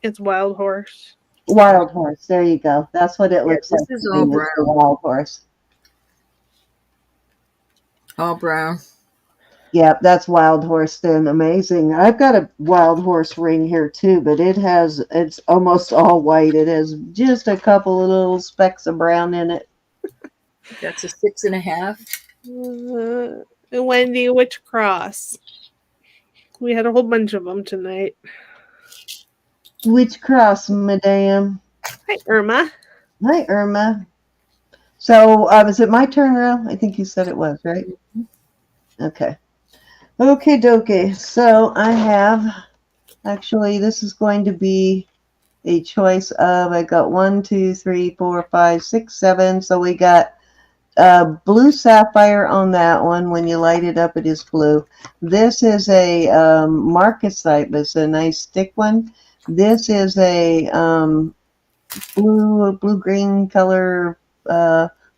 It's Wild Horse. Wild Horse. There you go. That's what it looks this like. is all It's the brown. Wild Horse. All brown. Yep, that's Wild Horse then. Amazing. I've got a Wild Horse ring here too, but it's almost all white. It has just a couple of little specks of brown in it. That's a 6.5. Wendy, which cross? We had a whole bunch of them tonight. Which cross, madame? Hi, Irma. Hi, Irma. So, is it my turn now? I think you said it was, right? Okay. Okay, dokie. So, I have, actually, this is going to be a choice of, I got 1, 2, 3, 4, 5, 6, 7. So, we got blue sapphire on that one. When you light it up, it is blue. This is a marcasite, but it's a nice thick one. This is a blue-green color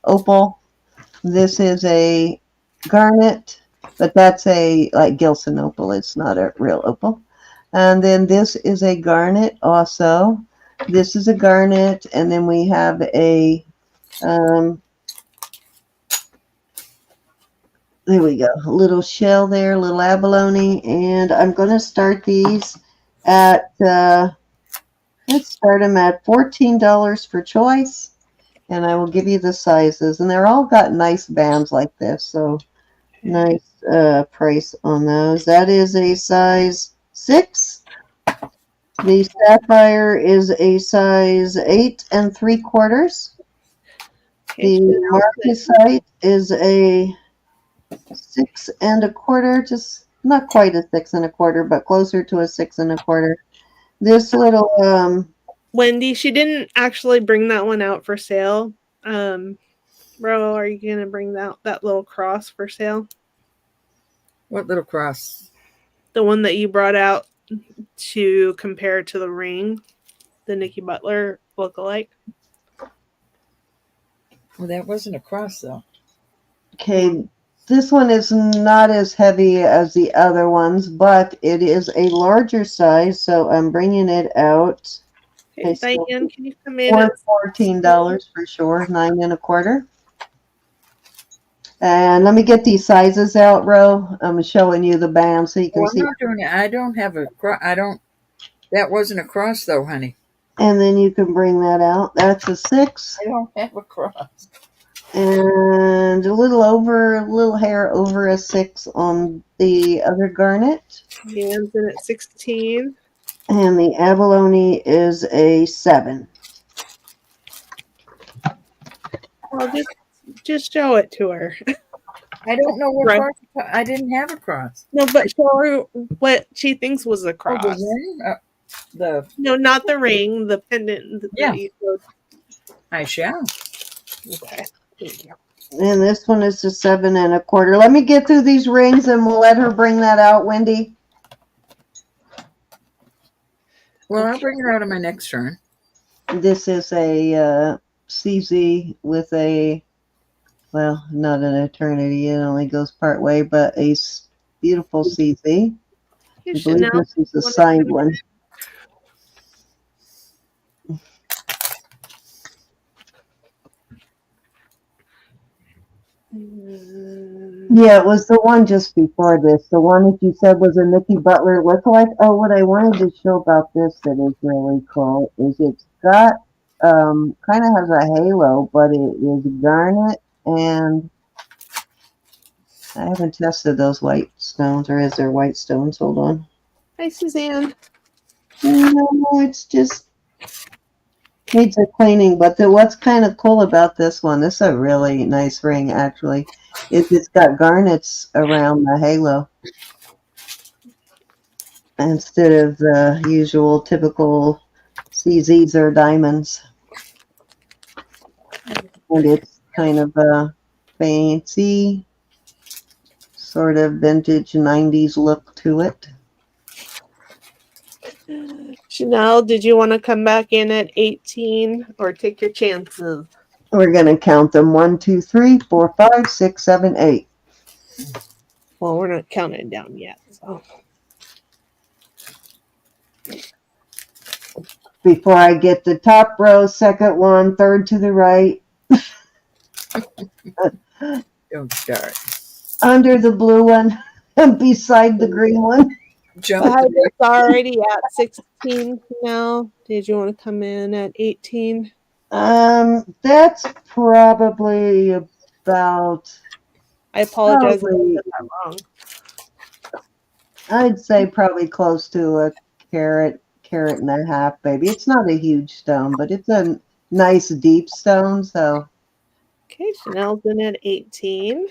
opal. This is a garnet, but that's a like Gilson opal. It's not a real opal. And then this is a garnet also. This is a garnet, and then we have a there we go, a little shell there, a little abalone, and I'm going to start these at let's start them at $14 for choice. And I will give you the sizes. And they're all got nice bands like this. So nice price on those. That is a size 6. The sapphire is a size 8 3/4. Okay, The marcasite is a 6 1/4. Just not quite a 6 1/4, but closer to a 6 1/4. This little Wendy, she didn't actually bring that one out for sale. Bro, are you gonna bring that little cross for sale? What little cross? The one that you brought out to compare to the ring, the Nicki Butler lookalike. Well, that wasn't a cross, though. Okay, this one is not as heavy as the other ones, but it is a larger size, so I'm bringing it out Okay, I still Diane, can you come in at worth $14 for sure, 9 1/4. And let me get these sizes out, Ro. I'm showing you the band so you can Well, I'm see. not doing it. I don't have a cross. I don't. That wasn't a cross, though, honey. And then you can bring that out. That's a 6. I don't have a cross. And a little hair over a 6 on the other garnet. Diane's in at 16. And the abalone is a 7. Well, just show it to her. I don't know what Right. cross. I didn't have a cross. No, but show her what she thinks was a Oh, cross. the ring? The No, not the ring, the pendant. Yeah. You showed. I shall. Okay, thank you. And this one is a 7 1/4. Let me get through these rings and we'll let her bring that out, Wendy. Well, I'll bring it out on my next turn. This is a CZ with a, well, not an eternity. It only goes part way, but a beautiful CZ. Hey, I believe Chanel, this is a wanna signed come one. Yeah, it was the one just before this. The one that you said was a Nicki Butler lookalike. Oh, what I wanted to show about this that is really cool is it's got, kind of has a halo, but it is garnet, and I haven't tested those white stones, or is there white stones? Hold on. Hi, Suzanne. No, it's just needs a cleaning. But what's kind of cool about this one, this is a really nice ring actually, is it's got garnets around the halo instead of the usual typical CZs or diamonds. And it's kind of a fancy, sort of vintage 90s look to it. Chanel, did you want to come back in at 18 or take your chances? We're going to count them 1, 2, 3, 4, 5, 6, 7, 8. Well, we're not counting down yet. So. Before I get the top row, second one, third to the right. Don't start. Under the blue one, and beside the green one. Jump. It's already at 16 now. Did you want to come in at 18? That's probably about, I apologize if I probably, said that wrong. I'd say probably close to a carat and a half, baby. It's not a huge stone, but it's a nice deep stone, so Okay, Chanel's in at 18.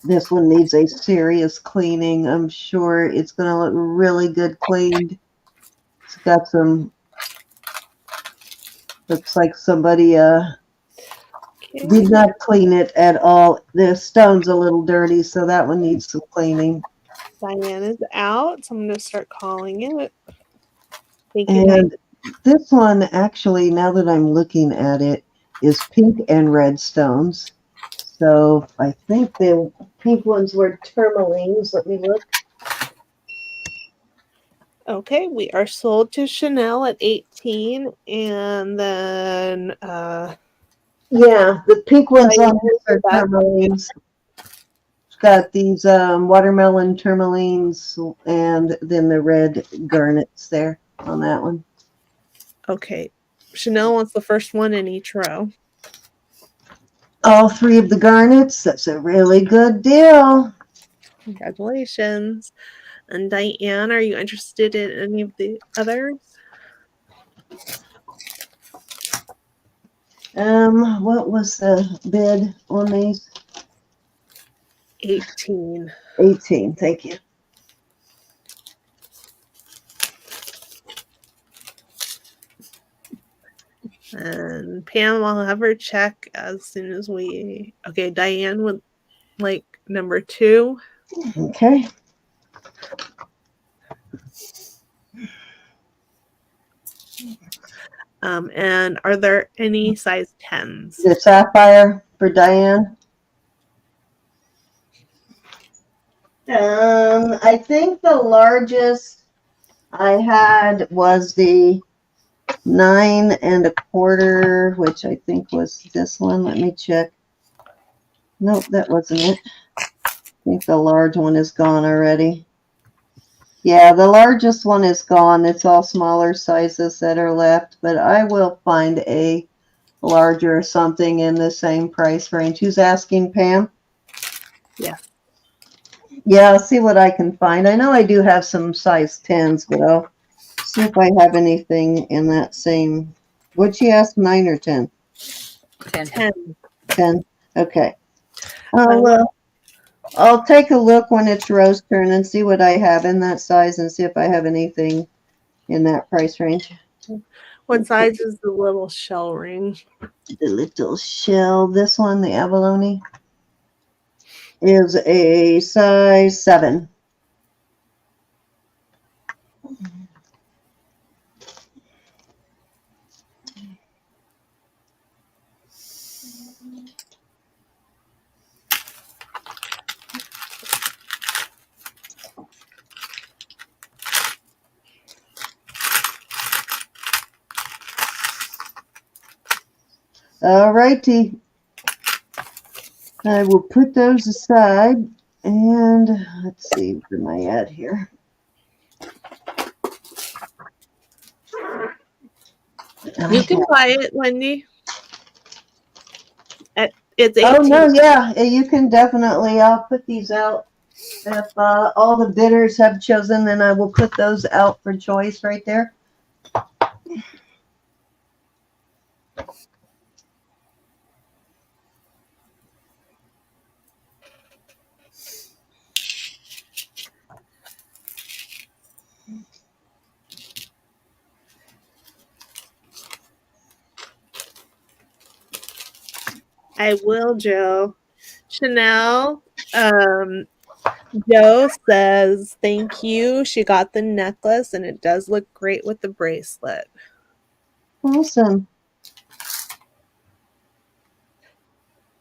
this one needs a serious cleaning. I'm sure it's going to look really good cleaned. It's got some, looks like somebody did not clean it at all. The stone's a little dirty, so that one needs some cleaning. Diana's out, so I'm going to start calling it. Thank you, And Diana. this one, actually, now that I'm looking at it, is pink and red stones. So I think the pink ones were tourmalines. Let me look. Okay, we are sold to Chanel at 18, and then Yeah, the pink ones on Diana, this are that- tourmalines. It's got these watermelon tourmalines and then the red garnets there on that one. okay, Chanel wants the first one in each row. All 3 of the garnets. That's a really good deal. Congratulations. And Diane, are you interested in any of the others? What was the bid on these? 18. 18, thank you. And Pam, I'll have her check as soon as we. Okay, Diane would like number 2. Okay. And are there any size 10s? The sapphire for Diane. I think the largest I had was the 9 1/4, which I think was this one. Let me check. Nope, that wasn't it. I think the large one is gone already. Yeah, the largest one is gone. It's all smaller sizes that are left, but I will find a larger something in the same price range. Who's asking, Pam? Yeah. Yeah, I'll see what I can find. I know I do have some size 10s, but I'll see if I have anything in that same. Would she ask 9 or 10? 10. 10. 10. Okay. Well, I'll take a look when it's Rose turn and see what I have in that size and see if I have anything in that price range. what size is the little shell ring? The little shell, this one, the abalone, is a size 7. All righty. I will put those aside, and let's see, where am I at here? You can buy it, Wendy. It's 18. Oh, no, yeah, you can definitely, I'll put these out. If all the bidders have chosen, then I will put those out for choice right there. I will, Joe. Chanel, Joe says thank you. She got the necklace and it does look great with the bracelet. Awesome.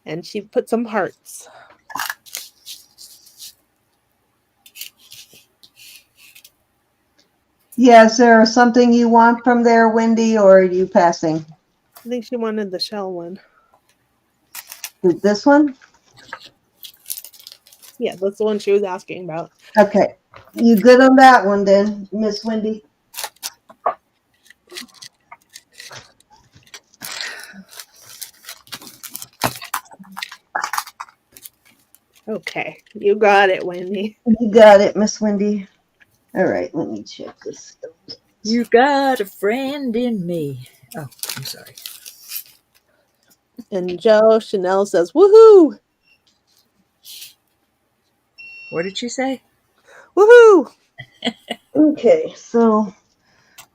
And she put some hearts. Yeah, is there something you want from there, Wendy, or are you passing? I think she wanted the shell one. This one? Yeah, that's the one she was asking about. Okay. You good on that one then, Miss Wendy? Okay, you got it, Wendy. You got it, Miss Wendy. All right, let me check this. You got a friend in me. Oh, I'm sorry. And Joe, Chanel says, woohoo! What did she say? Woohoo! Okay, so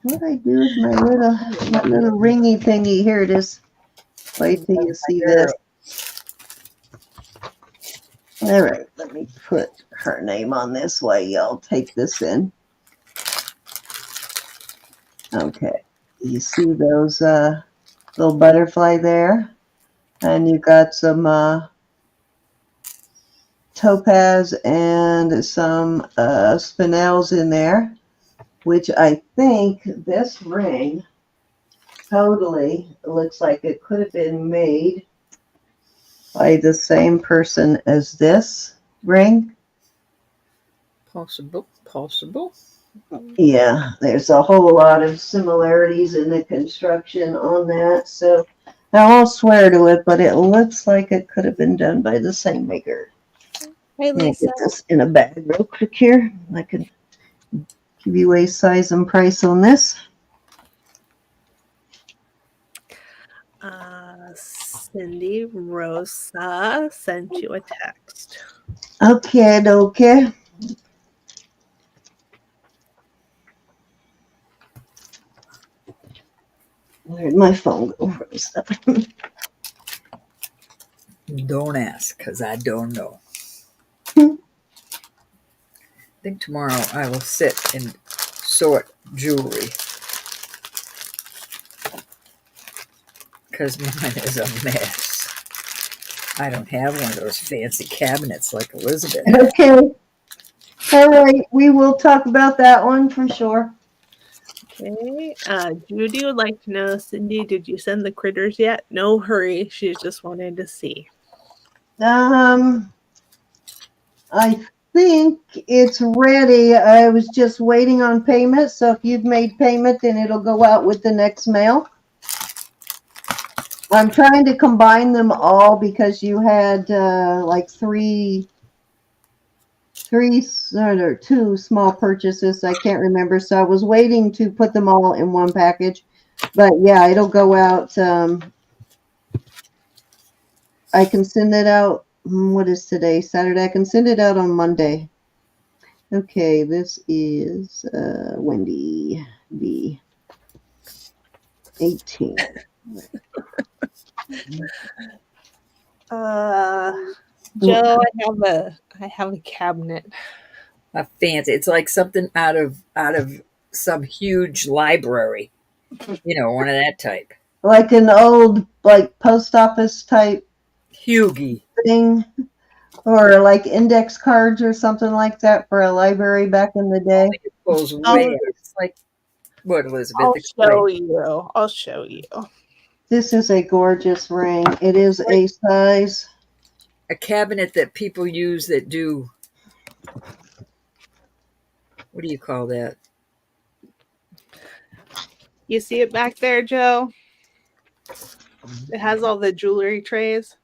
what do I do with my little ringy thingy? Here it is. Wait till you see this. All right, let me put her name on this while y'all take this in. Okay, you see those little butterfly there? And you got some topaz and some spinels in there, which I think this ring totally looks like it could have been made by the same person as this ring. Possible. Yeah, there's a whole lot of similarities in the construction on that, so I won't swear to it, but it looks like it could have been done by the same maker. Hey, Let me Lisa. get this in a bag real quick here. I can give you a size and price on this. Cindy Rosa sent you a text. Okay. Where'd my phone go? Don't ask, because I don't know. I think tomorrow I will sit and sort jewelry, because mine is a mess. I don't have one of those fancy cabinets like Elizabeth. Okay. All right. We will talk about that one for sure. Okay. Judy would like to know, Cindy, did you send the critters yet? No hurry. She's just wanted to see. I think it's ready. I was just waiting on payment. So if you've made payment, then it'll go out with the next mail. I'm trying to combine them all because you had like two small purchases. I can't remember. So I was waiting to put them all in one package. But yeah, it'll go out. I can send it out. What is today? Saturday. I can send it out on Monday. Okay, this is Wendy B. 18. Joe, I have a cabinet. A fancy. It's like something out of some huge library. You know, one of that type. Like an old post office type Hugie. thing, or like index cards or something like that for a library back in the day. It goes way. It's like what, Elizabeth? I'll show you. This is a gorgeous ring. It is a size. A cabinet that people use that do. What do you call that? You see it back there, Joe? It has all the jewelry trays.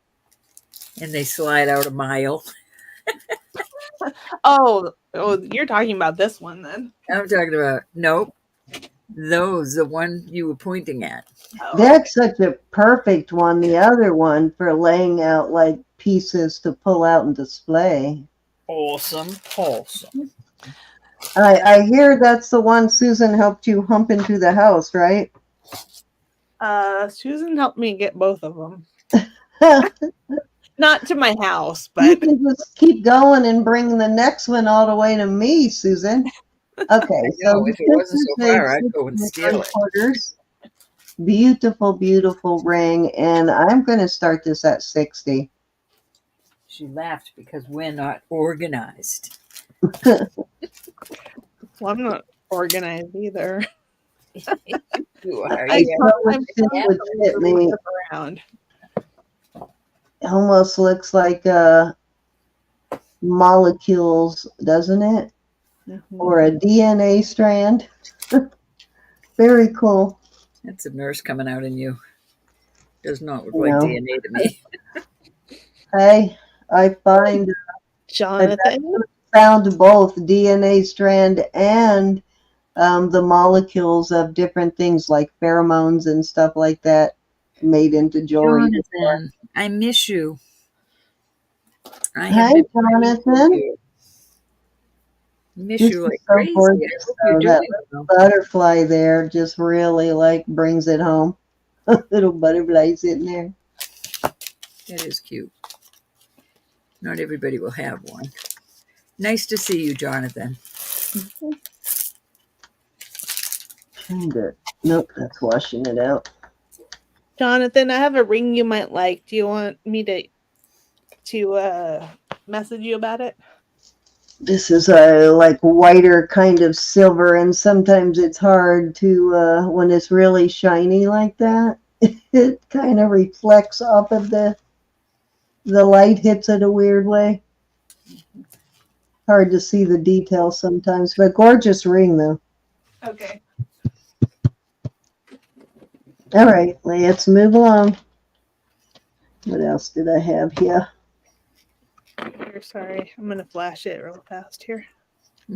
And they slide out a mile. Oh, you're talking about this one then. I'm talking about, nope. Those, the one you were pointing at. Oh, That's such a perfect one. The other one for laying out like pieces to pull out and display. Awesome. I hear that's the one Susan helped you hump into the house, right? Susan helped me get both of them. Not to my house, but you can just keep going and bring the next one all the way to me, Susan. Okay, so if it wasn't so far, I'd go and steal it. Beautiful, beautiful ring, and I'm going to start this at 60. She laughed because we're not organized. Well, I'm not organized either. You are. Around. It almost looks like molecules, doesn't it? Mm-hmm. Or a DNA strand. Very cool. That's a nurse coming out in you. Does not look like DNA to me. I find Jonathan found both DNA strand and the molecules of different things like pheromones and stuff like that made into jewelry. Jonathan, I miss you. Hi, Jonathan. Miss you like crazy. That butterfly there just really like brings it home. Little butterfly sitting there. That is cute. Not everybody will have one. Nice to see you, Jonathan. Nope, that's washing it out. Jonathan, I have a ring you might like. Do you want me to message you about it? This is a like whiter kind of silver, and sometimes it's hard to when it's really shiny like that. It kind of reflects off of the light, hits it a weird way. Hard to see the details sometimes, but gorgeous ring though. Okay. All right, let's move along. What else did I have here? Sorry, I'm gonna flash it real fast here.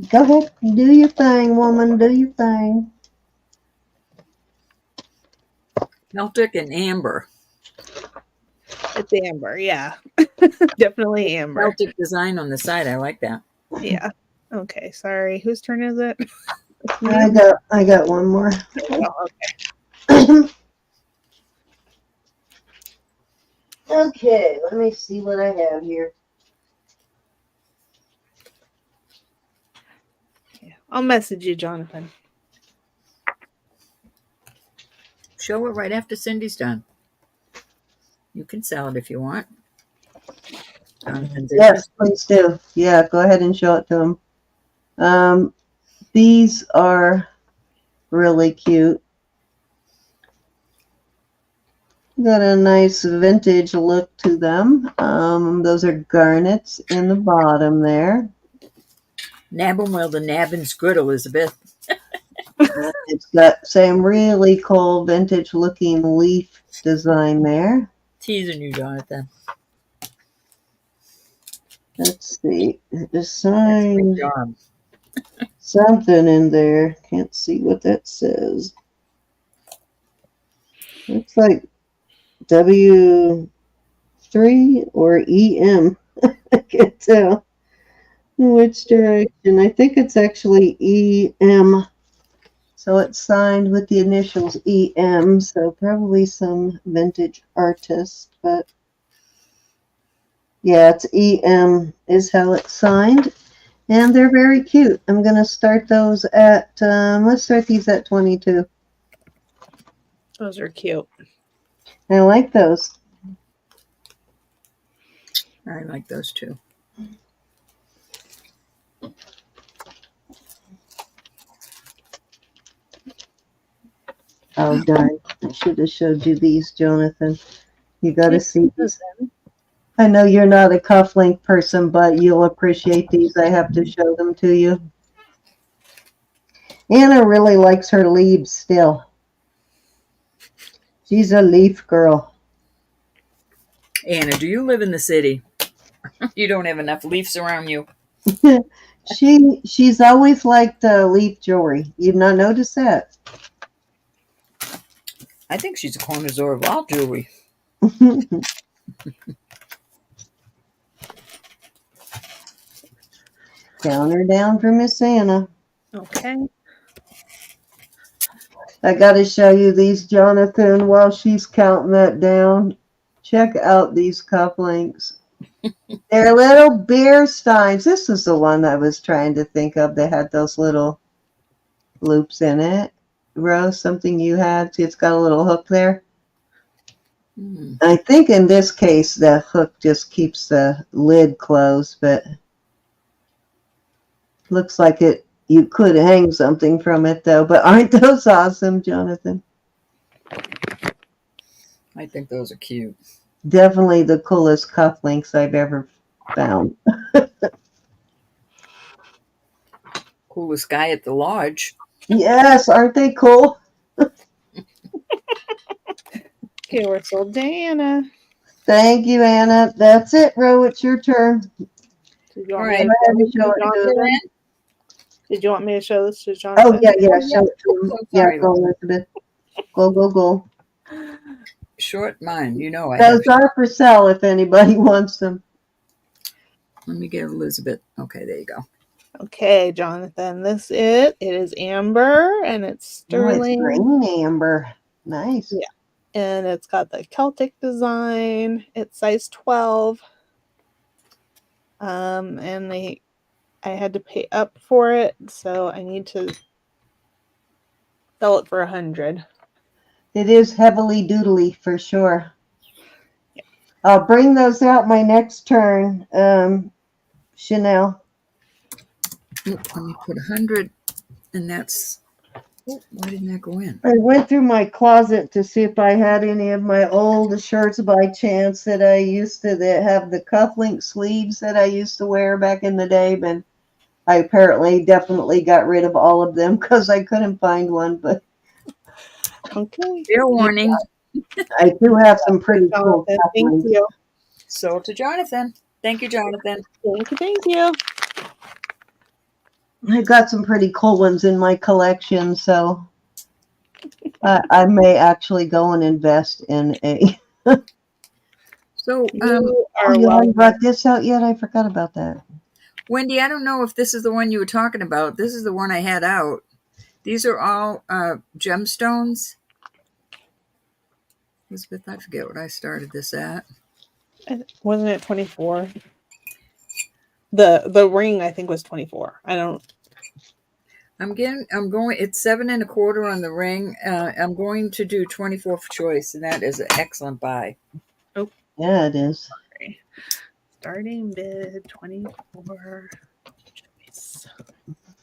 Go ahead, do your thing, woman. Do your thing. Celtic and amber. It's amber, yeah. Definitely amber. Celtic design on the side. I like that. Yeah. Okay, sorry. Whose turn is it? I got one more. Oh, okay. Okay, let me see what I have here. Yeah, I'll message you, Jonathan. Show it right after Cindy's done. You can sell it if you want. Yes, please do. Yeah, go ahead and show it to him. These are really cute. Got a nice vintage look to them. Those are garnets in the bottom there. Nab 'em while the nabbing's good, Elizabeth. It's got same really cool vintage looking leaf design there. Teasing you, Jonathan. Let's see. Good Design job. something in there. Can't see what that says. Looks like W3 or EM. I can't tell which direction. I think it's actually EM. So it's signed with the initials EM. So probably some vintage artist, but yeah, it's EM is how it's signed. And they're very cute. I'm going to start those at, let's start these at 22. Those are cute. I like those. I like those too. Oh, darn. I should have showed you these, Jonathan. You got to see these. I know you're not a cufflink person, but you'll appreciate these. I have to show them to you. Anna really likes her leaves still. She's a leaf girl. Anna, do you live in the city? You don't have enough leaves around you. She's always liked leaf jewelry. You've not noticed that? I think she's a connoisseur of all jewelry. Count her down for Miss Anna. Okay. I got to show you these, Jonathan, while she's counting that down. Check out these cufflinks. They're little beer steins. This is the one I was trying to think of. They had those little loops in it. Rose, something you had. See, it's got a little hook there. I think in this case, the hook just keeps the lid closed, but looks like it. You could hang something from it, though. But aren't those awesome, Jonathan? I think those are cute. Definitely the coolest cufflinks I've ever found. Coolest guy at the lodge. Yes, aren't they cool? Okay, we're sold to Anna. Thank you, Anna. That's it, Ro. It's your turn. Did you All want right. me to show it to Jonathan? Did you want me to show this to Jonathan? Oh, yeah. Show it to him. So Yeah, sorry. go, Elizabeth. Go. Short mind. You know I Those have. are for sale if anybody wants them. Let me get Elizabeth. Okay, there you go. Okay, Jonathan, this it. It is amber and it's sterling. Oh, it's green amber. Nice. Yeah. And it's got the Celtic design. It's size 12. And I had to pay up for it, so I need to sell it for 100. It is heavily doodly for sure. Yeah. I'll bring those out my next turn, Chanel. Let me put 100, and that's. Oh, why didn't that go in? I went through my closet to see if I had any of my old shirts by chance that I used to that have the cufflink sleeves that I used to wear back in the day, but I apparently definitely got rid of all of them because I couldn't find one. But Okay. Fair warning. I do have some pretty cool Jonathan, thank cufflinks. you. Sold to Jonathan. Thank you, Jonathan. Thank you. I got some pretty cool ones in my collection, so I may actually go and invest in a. So, You are you welcome. haven't brought this out yet? I forgot about that. Wendy, I don't know if this is the one you were talking about. This is the one I had out. These are all gemstones. Elizabeth, I forget what I started this at. Wasn't it 24? The ring I think was 24. I'm going. It's 7 1/4 on the ring. I'm going to do 24 for choice, and that is an excellent buy. Oh, Yeah, it is. sorry. Starting bid 24 choice.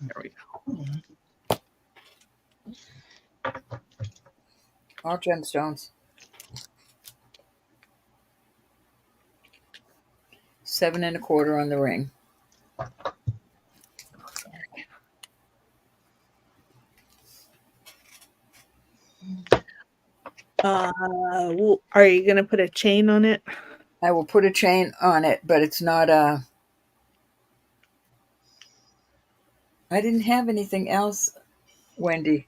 There we go. All gemstones. 7 1/4 on the ring. Are you gonna put a chain on it? I will put a chain on it, but it's not a. I didn't have anything else, Wendy,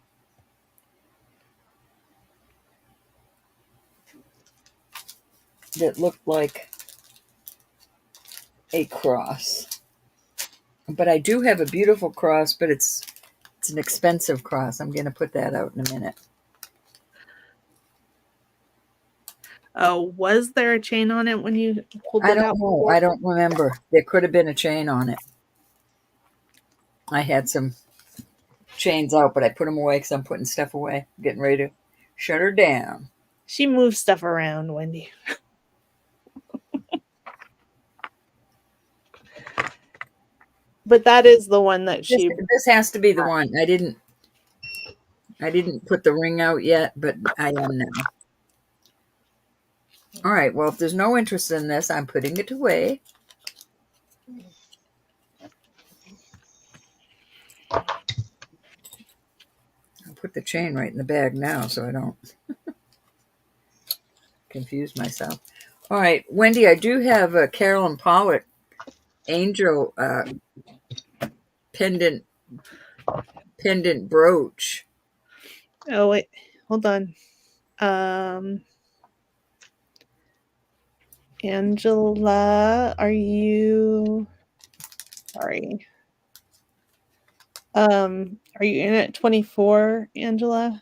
that looked like a cross. But I do have a beautiful cross, but it's an expensive cross. I'm going to put that out in a minute. Was there a chain on it when you pulled I it don't out? know. I don't remember. There could have been a chain on it. I had some chains out, but I put them away because I'm putting stuff away. I'm getting ready to shut her down. She moves stuff around, Wendy. But that is the one that she. This has to be the one. I didn't put the ring out yet, but I am now. All right. Well, if there's no interest in this, I'm putting it away. I'll put the chain right in the bag now so I don't confuse myself. All right, Wendy, I do have a Carolyn Pollock angel pendant brooch. Oh wait, hold on. Angela, are you? Sorry. Are you in at 24, Angela?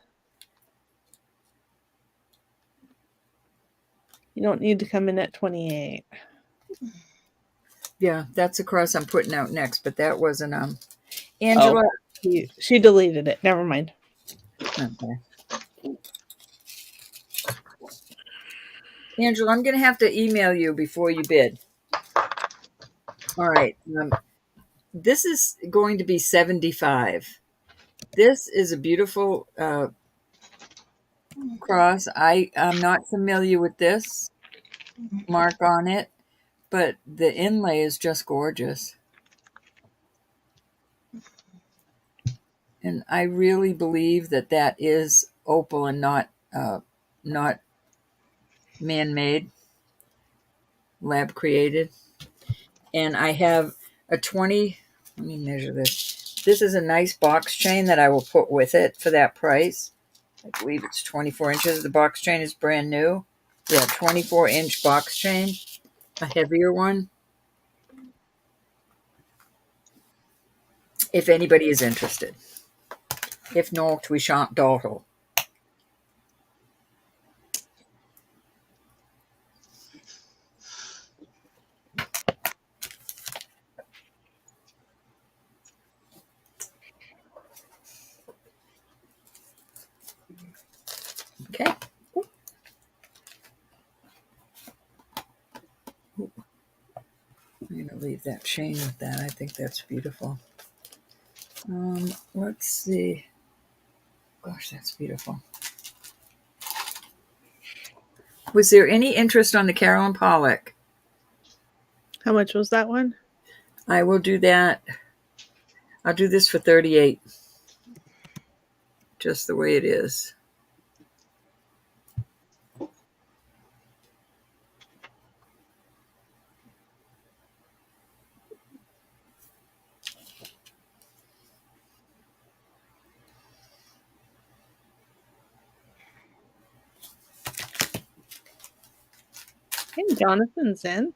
You don't need to come in at 28. Yeah, that's a cross I'm putting out next, but that wasn't Angela. She deleted it. Never mind. Okay. Angela, I'm going to have to email you before you bid. All right. This is going to be 75. This is a beautiful cross. I'm not familiar with this mark on it, but the inlay is just gorgeous. And I really believe that is opal and not man-made, lab created. And I have a 20, let me measure this. This is a nice box chain that I will put with it for that price. I believe it's 24 inches. The box chain is brand new. Yeah, 24-inch box chain, a heavier one. If anybody is interested. If not, we shan't dawdle. Okay. I'm going to leave that chain with that. I think that's beautiful. Let's see. Gosh, that's beautiful. Was there any interest on the Carolyn Pollock? How much was that one? I will do that. I'll do this for 38. Just the way it is. Hey, Jonathan's in.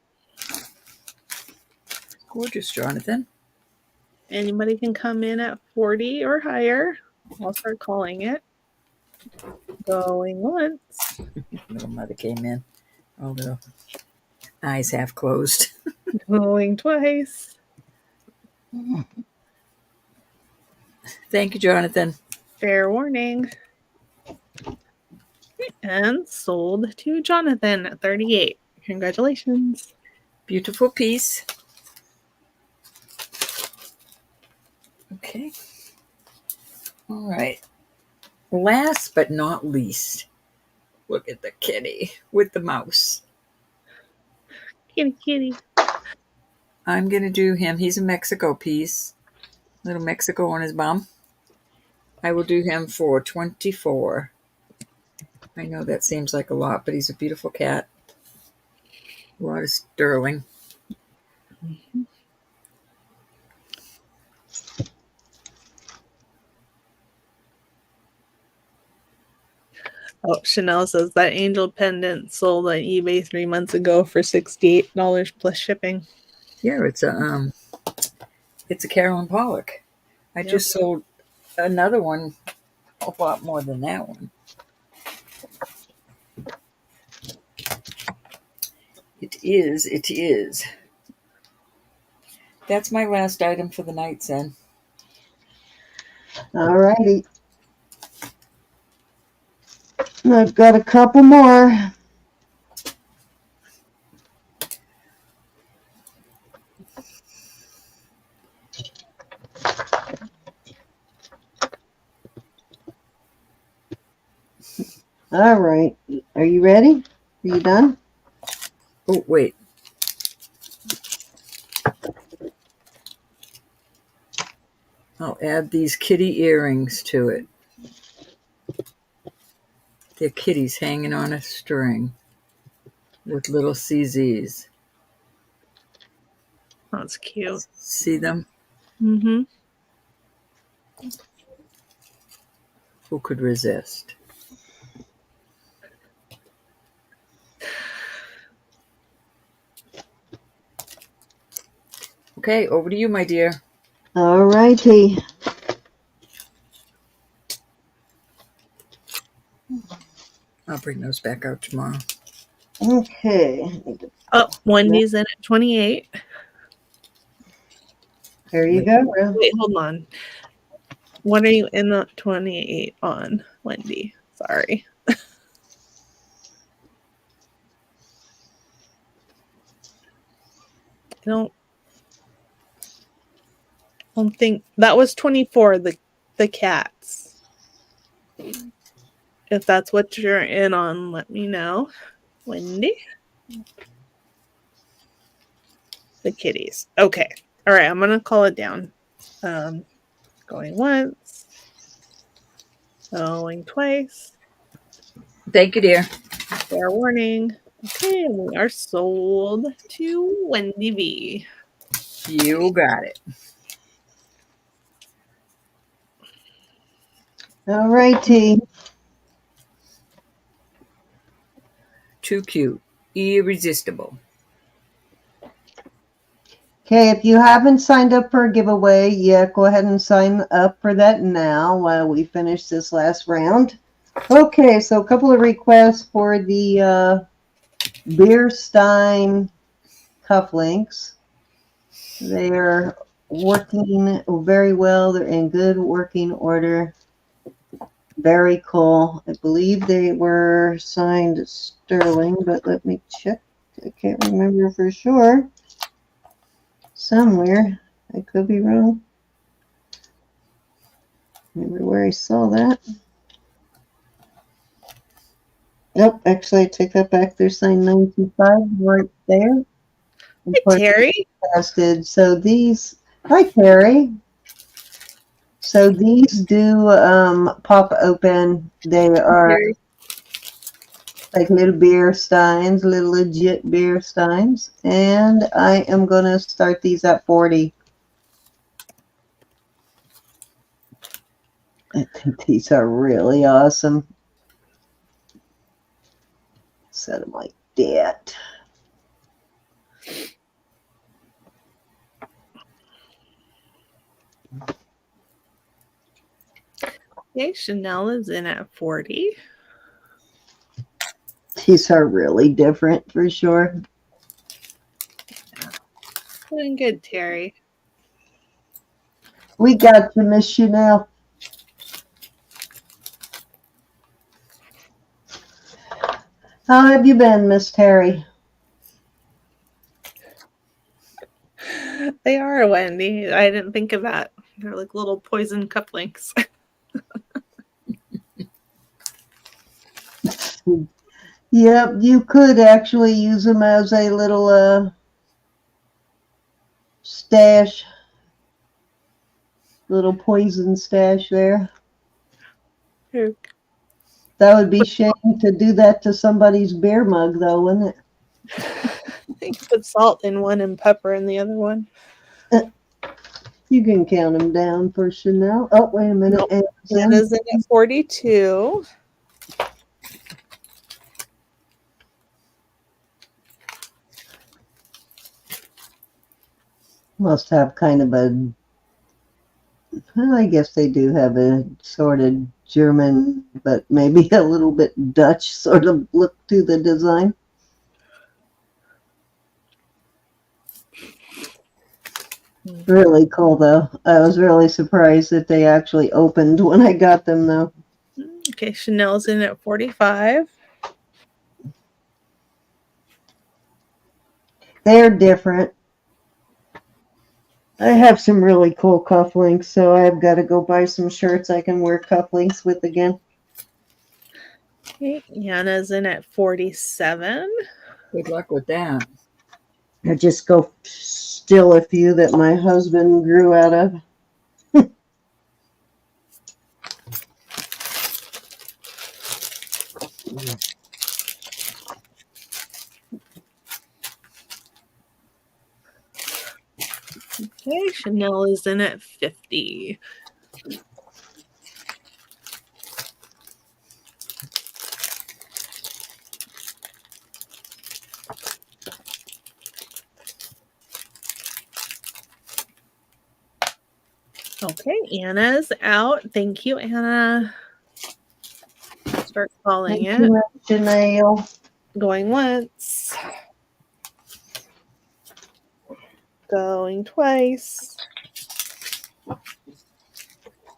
Gorgeous, Jonathan. Anybody can come in at 40 or higher. I'll start calling it. Going once. Little mother came in. All the eyes half closed. Going twice. Thank you, Jonathan. Fair warning. And sold to Jonathan at 38. Congratulations. Beautiful piece. Okay. All right. Last but not least, Look at the kitty with the mouse. Kitty, kitty. I'm going to do him. He's a Mexico piece. Little Mexico on his bum. I will do him for $24. I know that seems like a lot, but he's a beautiful cat. A lot of sterling. Oh, Chanel says that angel pendant sold on eBay 3 months ago for $68 plus shipping. Yeah, it's a Carolyn Pollock. I just sold another one a lot more than that one. It is. That's my last item for the night, Zen. All righty. I've got a couple more. All right. Are you ready? Are you done? Oh, wait. I'll add these kitty earrings to it. They're kitties hanging on a string with little CZs. That's cute. See them? Mm-hmm. Who could resist? Okay, over to you, my dear. All righty. I'll bring those back out tomorrow. Okay. Oh, Wendy's in at 28. There you go. Wait, hold on. What are you in at 28 on, Wendy? Sorry. I don't think that was 24, the cats. If that's what you're in on, let me know. Wendy? The kitties. Okay. All right, I'm gonna call it down. Going once. Going twice. Thank you, dear. Fair warning. Okay, and we are sold to Wendy V. You got it. All righty. Too cute. Irresistible. Okay, if you haven't signed up for a giveaway yet, go ahead and sign up for that now while we finish this last round. Okay, so a couple of requests for the beer stein cufflinks. They're working very well. They're in good working order. Very cool. I believe they were signed sterling, but let me check. I can't remember for sure. Somewhere. I could be wrong. Remember where I saw that? Nope, actually I take that back. They're signed 95 right there. Hey, Terry. Tested. So these, hi Terry. So these do pop open. They are like little beer steins, little legit beer steins. And I am going to start these at 40. I think these are really awesome. Set them like that. Okay, Chanel is in at 40. These are really different for sure. Yeah. Doing good, Terry. We got you, Miss Chanel. How have you been, Miss Terry? They are, Wendy. I didn't think of that. They're like little poison cufflinks. Yep, you could actually use them as a little stash, little poison stash there. You That would be shame to do that to somebody's beer mug, though, wouldn't put salt in one and pepper in the other one. it? You can count them down for Chanel. Oh, wait a minute. Nope. Anna's in at 42. Must have kind of a, well, I guess they do have a sort of German, but maybe a little bit Dutch sort of look to the design. Really cool, though. I was really surprised that they actually opened when I got them, though. Okay, Chanel's in at 45. They're different. I have some really cool cufflinks, so I've got to go buy some shirts I can wear cufflinks with again. Okay, Anna's in at 47. Good luck with that. I just go steal a few that my husband grew out of. Okay, Chanel is in at 50. Okay, Anna's out. Thank you, Anna. Start calling Thank it. you, Janelle. Going once. Going twice.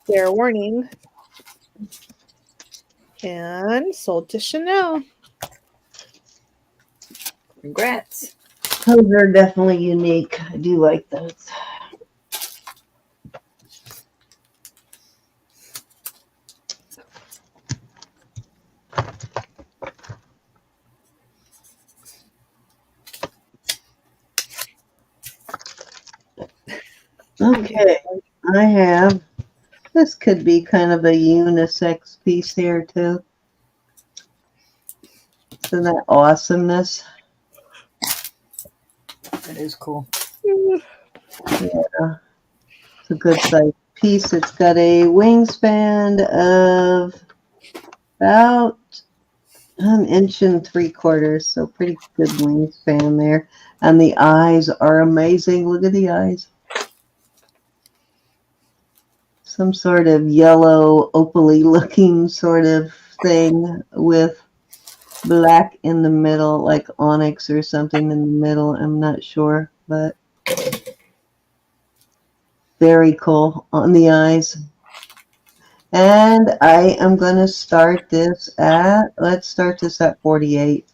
Fair warning. And sold to Chanel. Congrats. Those are definitely unique. I do like those. Okay, I have, this could be kind of a unisex piece here too. Isn't that awesomeness? That is cool. Yeah, it's a good size piece. It's got a wingspan of about an 1.75 inches, so pretty good wingspan there. And the eyes are amazing. Look at the eyes. Some sort of yellow, opally looking sort of thing with black in the middle, like onyx or something in the middle. I'm not sure, but very cool on the eyes. And I am going to start this at, let's start this at 48.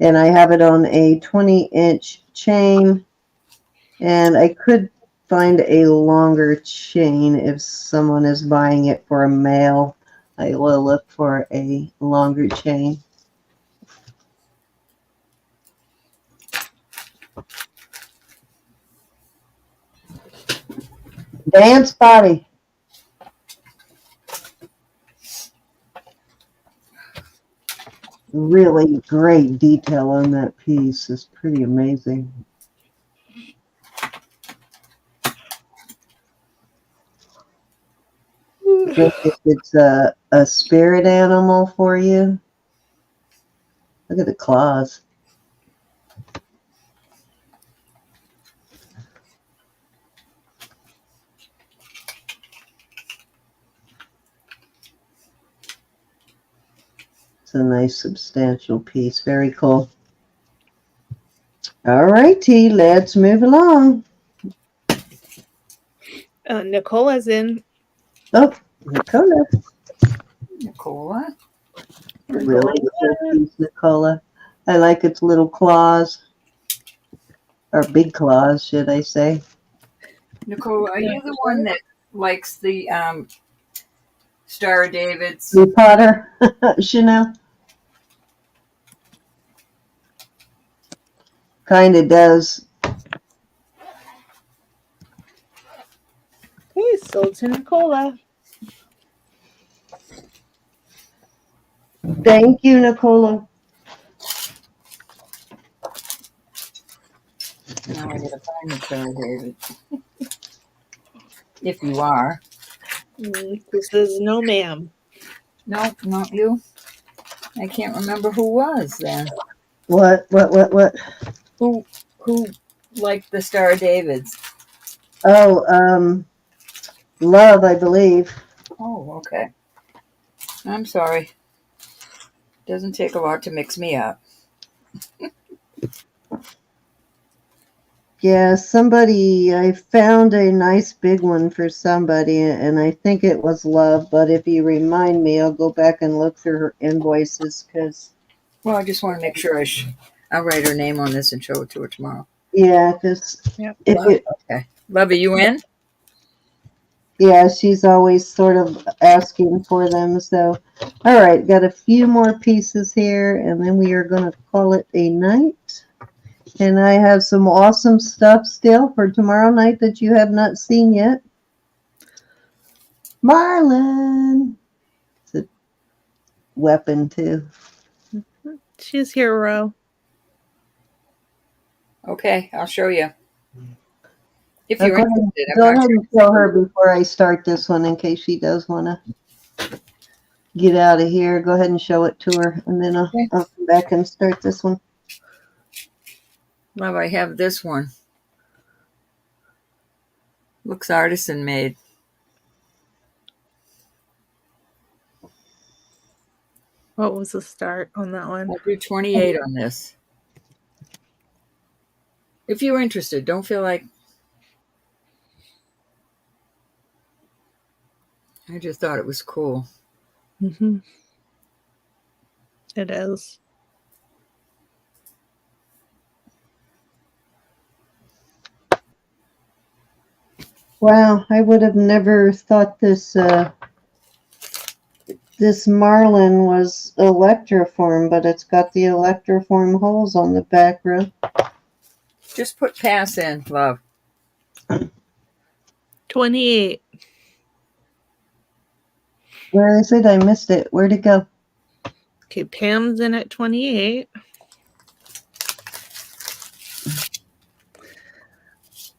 And I have it on a 20-inch chain. And I could find a longer chain if someone is buying it for a male. I will look for a longer chain. Dance body. Really great detail on that piece. It's pretty amazing. I guess if it's a spirit animal for you. Look at the claws. It's a nice substantial piece. Very cool. All righty, let's move along. Nicola's in. Oh, Nicola. Nicola. Really cool piece, Nicola. I like its little claws. Or big claws, should I say. Nicola, are you the one that likes the Star of David's? Harry Potter, Chanel. kind of does. Okay, sold to Nicola. Thank you, Nicola. Now I gotta find the Star David. If you are. This is no ma'am. No, not you. I can't remember who was then. What? Who liked the Star Davids? Oh, Love, I believe. Oh, okay. I'm sorry. Doesn't take a lot to mix me up. Yeah, somebody, I found a nice big one for somebody, and I think it was Love, but if you remind me, I'll go back and look through her invoices, because... Well, I just want to make sure I'll write her name on this and show it to her tomorrow. Yeah, because... Yep. Okay. Love, are you in? Yeah, she's always sort of asking for them, so... All right, got a few more pieces here, and then we are going to call it a night. And I have some awesome stuff still for tomorrow night that you have not seen yet. Marlin! It's a weapon, too. She's here, Ro. Okay, I'll show you. If you're interested. Go ahead and show her before I start this one in case she does want to get out of here. Go ahead and show it to her, and then I'll come back and start this one. Love, I have this one. Looks artisan made. What was the start on that one? I'll do 28 on this. If you're interested, don't feel like... I just thought it was cool. Mm-hmm. It is. Wow, I would have never thought this this Marlin was Electroform, but it's got the Electroform holes on the back row. Just put pass in, Love. 28. Where is it? I missed it. Where'd it go? Okay, Pam's in at 28.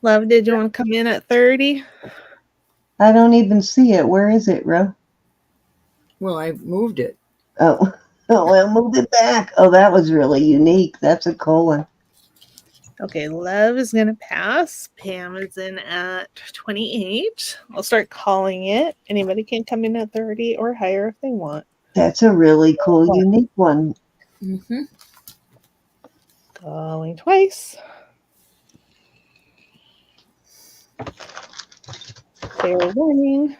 Love, did you want to come in at 30? I don't even see it. Where is it, Ro? Well, I moved it. Oh, I moved it back. Oh, that was really unique. That's a colon. Okay, Love is going to pass. Pam is in at 28. I'll start calling it. Anybody can come in at 30 or higher if they want. That's a really cool, unique one. Mm-hmm. Calling twice. Fair warning.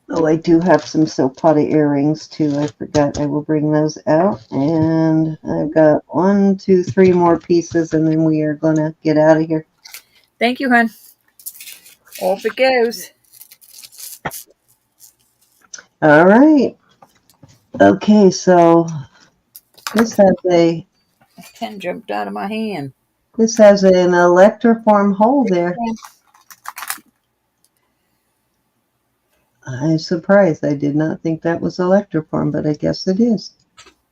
Oh, I do have some silk potty earrings too. I forgot. I will bring those out. And I've got 1, 2, 3 more pieces, and then we are going to get out of here. Thank you, hon. Off it goes. All right. Okay, so this has a... Pen jumped out of my hand. This has an Electroform hole there. I'm surprised. I did not think that was Electroform, but I guess it is.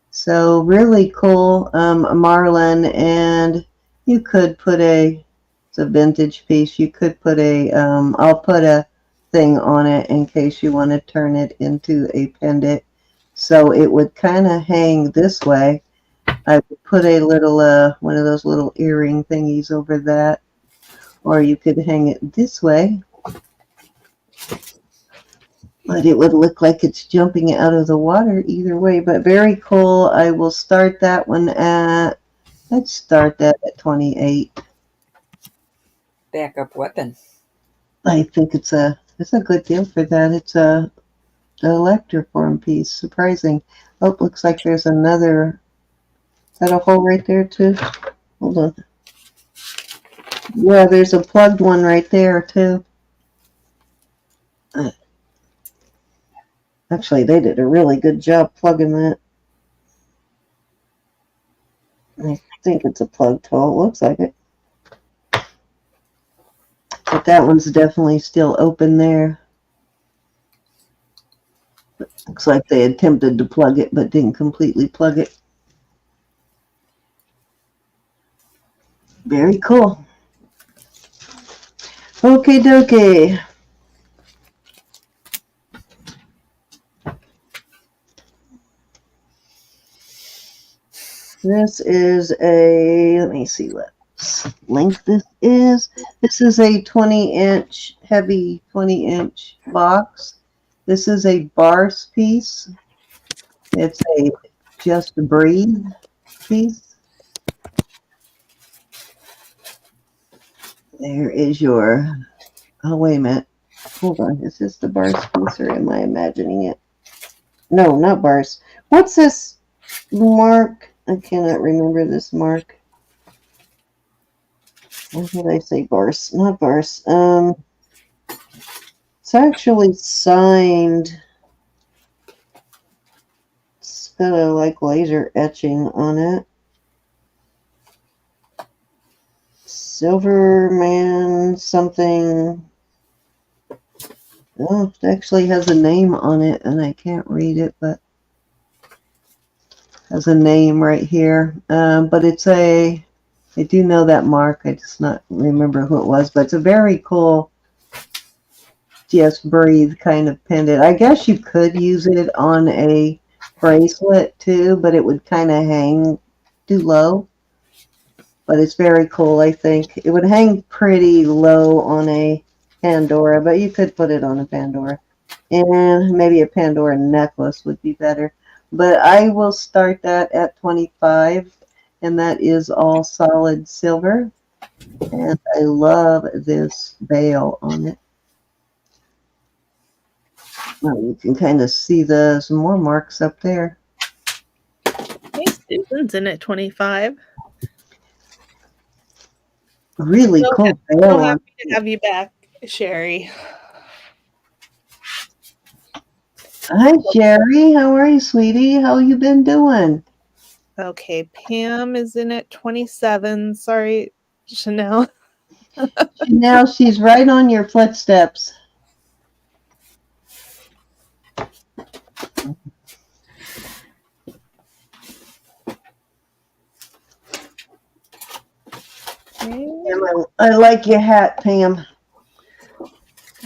So really cool, Marlin, and you could put it's a vintage piece. You could put I'll put a thing on it in case you want to turn it into a pendant. So it would kind of hang this way. I would put a little, one of those little earring thingies over that, or you could hang it this way. But it would look like it's jumping out of the water either way. But very cool. I will start that one let's start that at 28. Backup weapon. I think it's a good deal for that. It's a Electroform piece. Surprising. Oh, looks like there's another. Is that a hole right there too? Hold on. Yeah, there's a plugged one right there too. Actually, they did a really good job plugging that. I think it's a plugged hole. It looks like it. But that one's definitely still open there. Looks like they attempted to plug it, but didn't completely plug it. Very cool. Okie dokie. This is a, let me see what length this is. This is a 20-inch, heavy 20-inch box. This is a Bars piece. It's a Just Breathe piece. There is your, oh, wait a minute. Hold on. Is this the Bars piece or am I imagining it? No, not Bars. What's this mark? I cannot remember this mark. What did I say? Bars. Not Bars. It's actually signed. It's got a like laser etching on it. Silverman something. Oh, it actually has a name on it, and I can't read it, but has a name right here. But it's a, I do know that mark. I just not remember who it was, but it's a very cool Just Breathe kind of pendant. I guess you could use it on a bracelet too, but it would kind of hang too low. But it's very cool, I think. It would hang pretty low on a Pandora, but you could put it on a Pandora. And maybe a Pandora necklace would be better. But I will start that at 25, and that is all solid silver. And I love this veil on it. Well, you can kind of see some more marks up there. Hey, Susan's in at 25. Really cool veil So on happy to have you back, Sherry. Hi, Jerry. How are you, sweetie? How you been doing? Okay, Pam is in at 27. Sorry, Chanel. Now she's right on your footsteps. Okay. Pam, I like your hat, Pam. All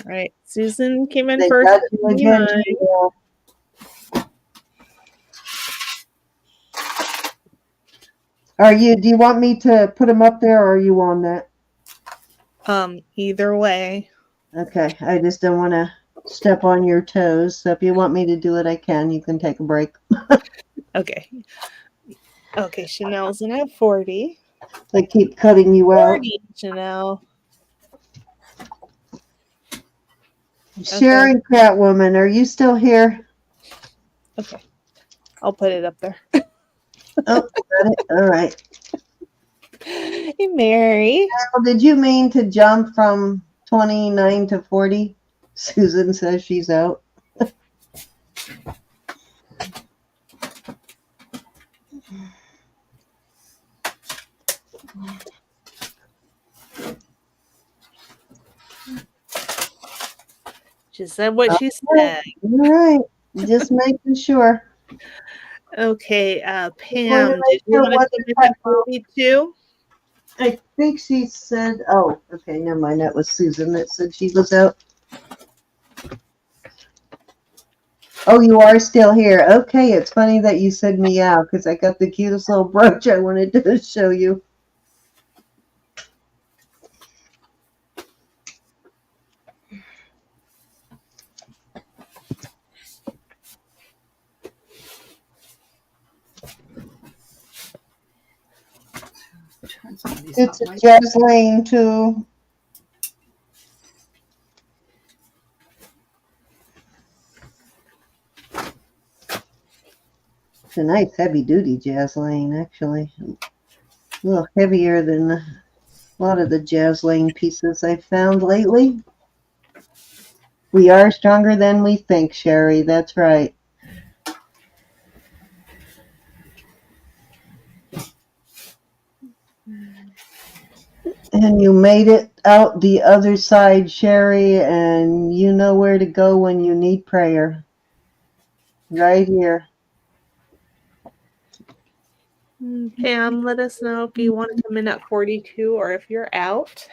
right, Susan came in They first got at you again. 29. Do you want me to put them up there, or are you on that? Either way. Okay, I just don't want to step on your toes. So if you want me to do it, I can. You can take a break. Okay. Okay, Chanel's in at 40. I keep cutting you out. 40, Chanel. Sharon Catwoman, are you still here? Okay. I'll put it up there. Oh, got it. All right. Hey, Mary. Well, did you mean to jump from 29 to 40? Susan says she's out. She said what she said. All right. Just making sure. Okay, Wanna Pam, make did you sure want to what submit the at 42? I think she said, oh, okay, never mind. That was Susan that said she was out. Oh, you are still here. Okay, it's funny that you said meow because I got the cutest little brooch I wanted to show you. It's a Jasmine too. It's a nice heavy duty Jasmine, actually. A little heavier than a lot of the Jasmine pieces I've found lately. We are stronger than we think, Sherry. That's right. And you made it out the other side, Sherry, and you know where to go when you need prayer. Right here. Pam, let us know if you want to come in at 42 or if you're out.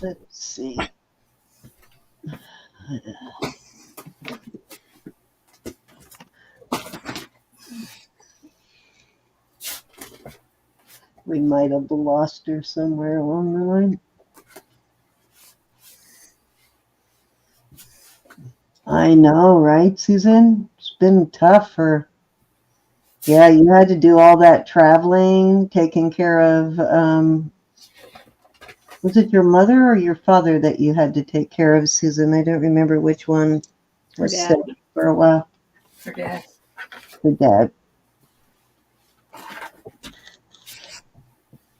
Let's see. We might have lost her somewhere along the line. I know, right, Susan? It's been tough for... Yeah, you had to do all that traveling, taking care of... was it your mother or your father that you had to take care of, Susan? I don't remember which one Her was dad. sick for a while. Her dad. Her dad.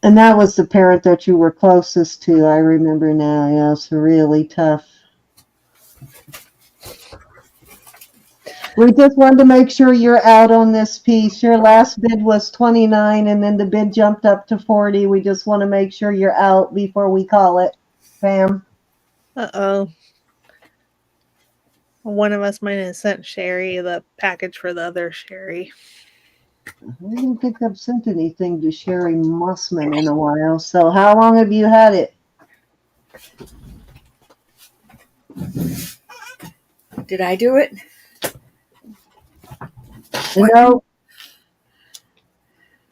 And that was the parent that you were closest to. I remember now. Yeah, it's really tough. We just wanted to make sure you're out on this piece. Your last bid was 29, and then the bid jumped up to 40. We just want to make sure you're out before we call it. Pam? Uh-oh. One of us might have sent Sherry the package for the other Sherry. I don't think I've sent anything to Sherry Mossman in a while. So how long have you had it? Did I do it? No.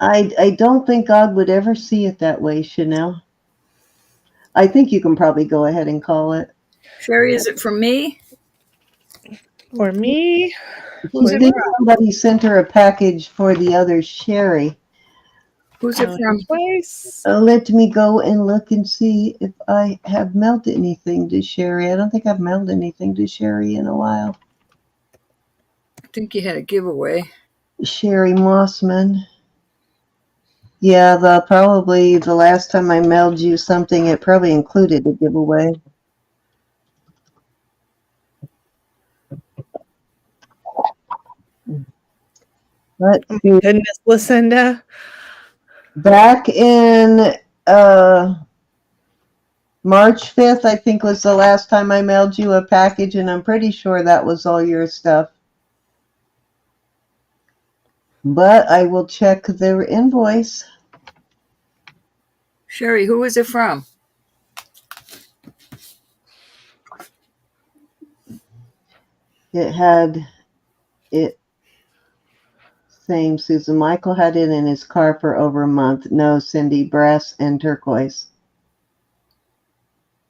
I don't think God would ever see it that way, Chanel. I think you can probably go ahead and call it. Sherry, is it from me? For me? Who's I it think from? somebody sent her a package for the other Sherry. Who's it from? Twice. Let me go and look and see if I have mailed anything to Sherry. I don't think I've mailed anything to Sherry in a while. I think you had a giveaway. Sherry Mossman. Yeah, probably the last time I mailed you something, it probably included a giveaway. Let's see. Goodness, Lucinda. Back in March 5th, I think was the last time I mailed you a package, and I'm pretty sure that was all your stuff. But I will check the invoice. Sherry, who is it from? It had it. Same, Susan. Michael had it in his car for over a month. No, Cindy, brass and turquoise.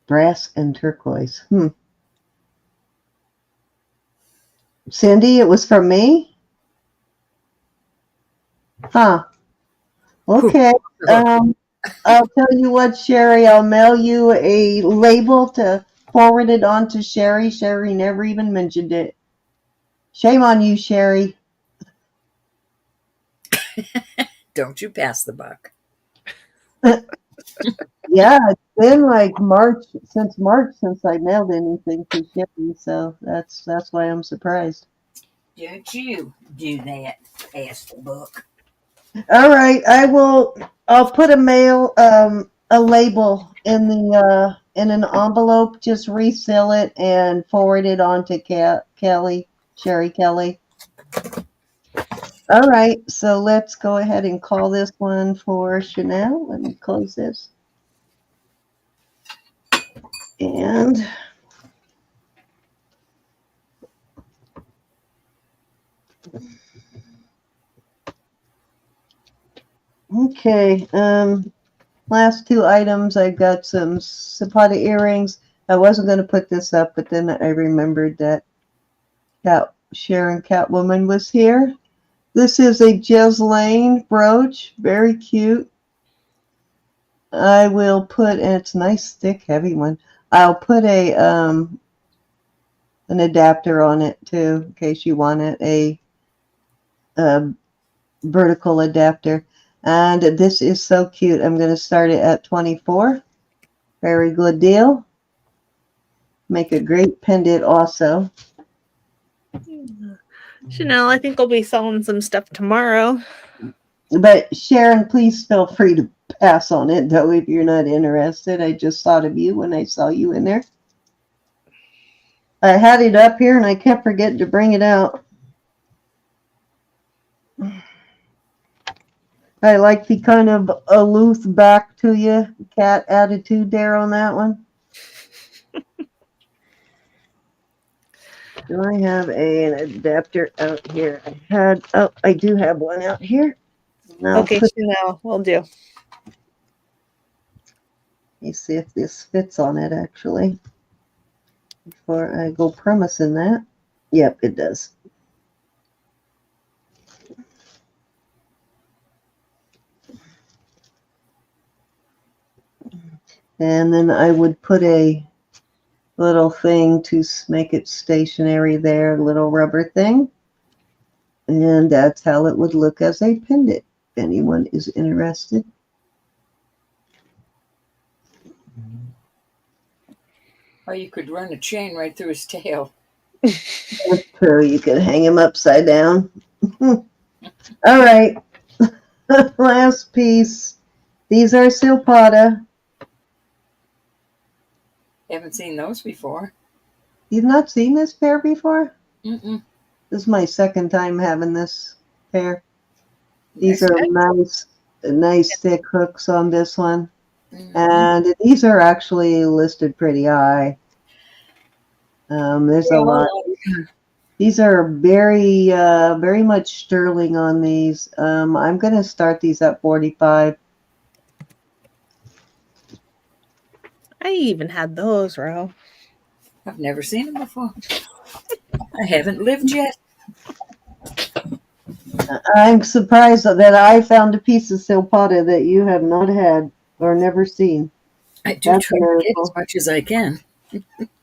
Brass and turquoise. Cindy, it was from me? Huh. Okay. I'll tell you what, Sherry. I'll mail you a label to forward it on to Sherry. Sherry never even mentioned it. Shame on you, Sherry. Don't you pass the buck. Yeah, it's been like March since I mailed anything to Sherry, so that's why I'm surprised. Don't you do that, pass the buck. All right, I'll put a label in the in an envelope, just reseal it and forward it on to Sherry Kelly. All right, so let's go ahead and call this one for Chanel. Let me close this. And okay, last two items. I've got some Zapata earrings. I wasn't going to put this up, but then I remembered that Sharon Catwoman was here. This is a Jezlane brooch, very cute. I will put, and it's a nice, thick, heavy one. I'll put an adapter on it too, in case you want it, a vertical adapter. And this is so cute. I'm going to start it at 24. Very good deal. Make a great pendant also. Chanel, I think I'll be selling some stuff tomorrow. But Sharon, please feel free to pass on it, though, if you're not interested. I just thought of you when I saw you in there. I had it up here and I kept forgetting to bring it out. I like the kind of aloof back to you cat attitude there on that one. Do I have an adapter out here? I do have one out here. Now Okay, Chanel, we'll do. Let me see if this fits on it actually. Before I go premising that. Yep, it does. And then I would put a little thing to make it stationary there, little rubber thing. And that's how it would look as a pendant, if anyone is interested. Or you could run a chain right through his tail. That's true. You could hang him upside down. All right. Last piece. These are silpata. Haven't seen those before. You've not seen this pair before? Mm-mm. This is my second time having this pair. These Nice. are nice thick hooks on this one. Mm-hmm. And these are actually listed pretty high. There's a lot. These are very, very much sterling on these. I'm going to start these at 45. I even had those, Ro. I've never seen them before. I haven't lived yet. I'm surprised that I found a piece of silpata that you have not had or never seen. I do try to get as much as I can.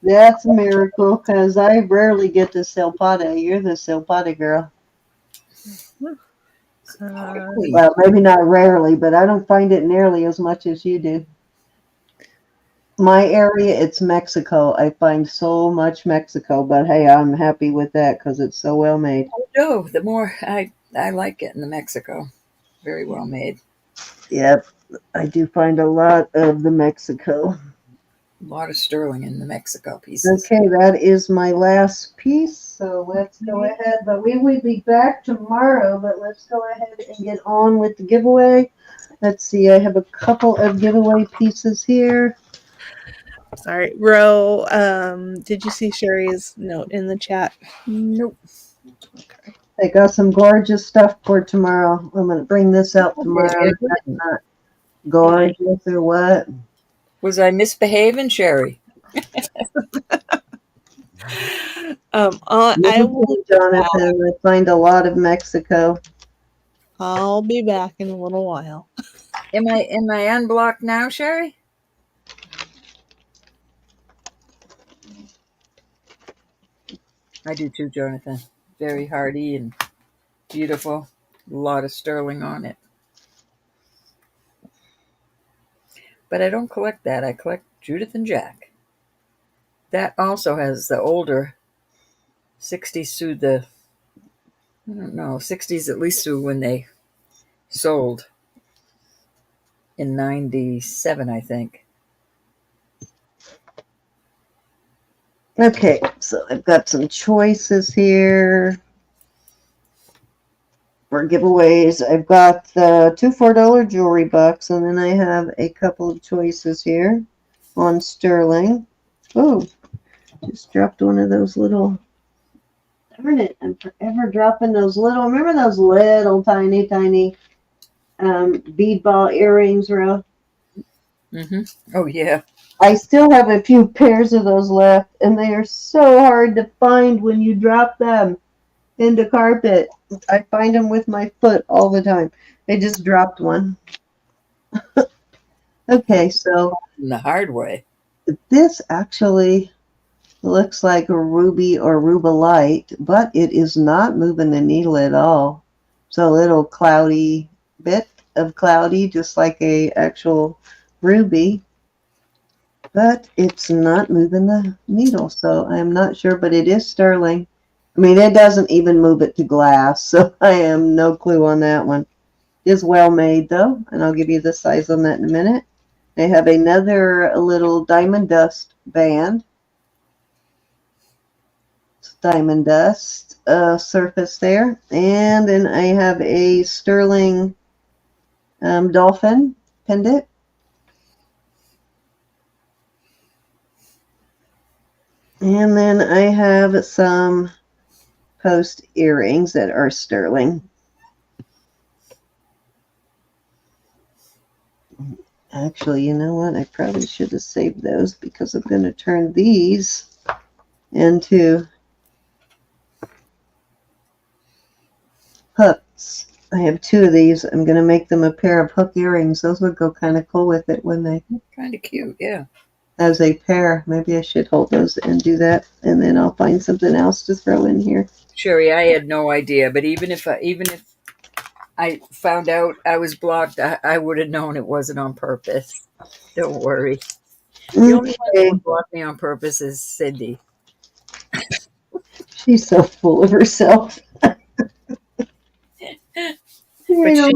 That's a miracle, because I rarely get the silpata. You're the silpata girl. Well, maybe not rarely, but I don't find it nearly as much as you do. My area, it's Mexico. I find so much Mexico, but hey, I'm happy with that because it's so well made. Oh, no, the more I like getting the Mexico. Very well made. Yep, I do find a lot of the Mexico. A lot of sterling in the Mexico pieces. Okay, that is my last piece. So let's go ahead. But we will be back tomorrow. But let's go ahead and get on with the giveaway. Let's see. I have a couple of giveaway pieces here. Sorry, Ro. Did you see Sherry's note in the chat? Nope. Okay. I got some gorgeous stuff for tomorrow. I'm going to bring this out tomorrow. That's not gorgeous or what? Was I misbehaving, Sherry? I will, Jonathan, I find a lot of Mexico. I'll be back in a little while. Am I unblocked now, Sherry? I do too, Jonathan. Very hardy and beautiful. A lot of sterling on it. But I don't collect that. I collect Judith and Jack. That also has the older 60s sue the, I don't know, 60s at least sue when they sold in 97, I think. Okay, so I've got some choices here for giveaways. I've got the 2 $4 jewelry box, and then I have a couple of choices here on sterling. Oh, just dropped one of those little, darn it, I'm forever dropping those little, remember those little tiny bead ball earrings, Ro? Mm-hmm. Oh, yeah. I still have a few pairs of those left, and they are so hard to find when you drop them into carpet. I find them with my foot all the time. I just dropped one. Okay, so In the hard way. this actually looks like a ruby or rubellite, but it is not moving the needle at all. So a little cloudy bit of cloudy, just like a actual ruby. But it's not moving the needle, so I'm not sure, but it is sterling. I mean, it doesn't even move it to glass, so I have no clue on that one. is well made though, and I'll give you the size on that in a minute. They have another little diamond dust band. It's diamond dust surface there. And then I have a sterling dolphin pendant. And then I have some post earrings that are sterling. Actually, you know what? I probably should have saved those because I'm going to turn these into hooks. I have two of these. I'm going to make them a pair of hook earrings. Those would go kind of cool with it, wouldn't they? Kind of cute, yeah. As a pair. Maybe I should hold those and do that, and then I'll find something else to throw in here. Sherry, I had no idea, but even if I found out I was blocked, I would have known it wasn't on purpose. Don't worry. The only one that would block me on purpose is Cindy. She's so full of herself. But she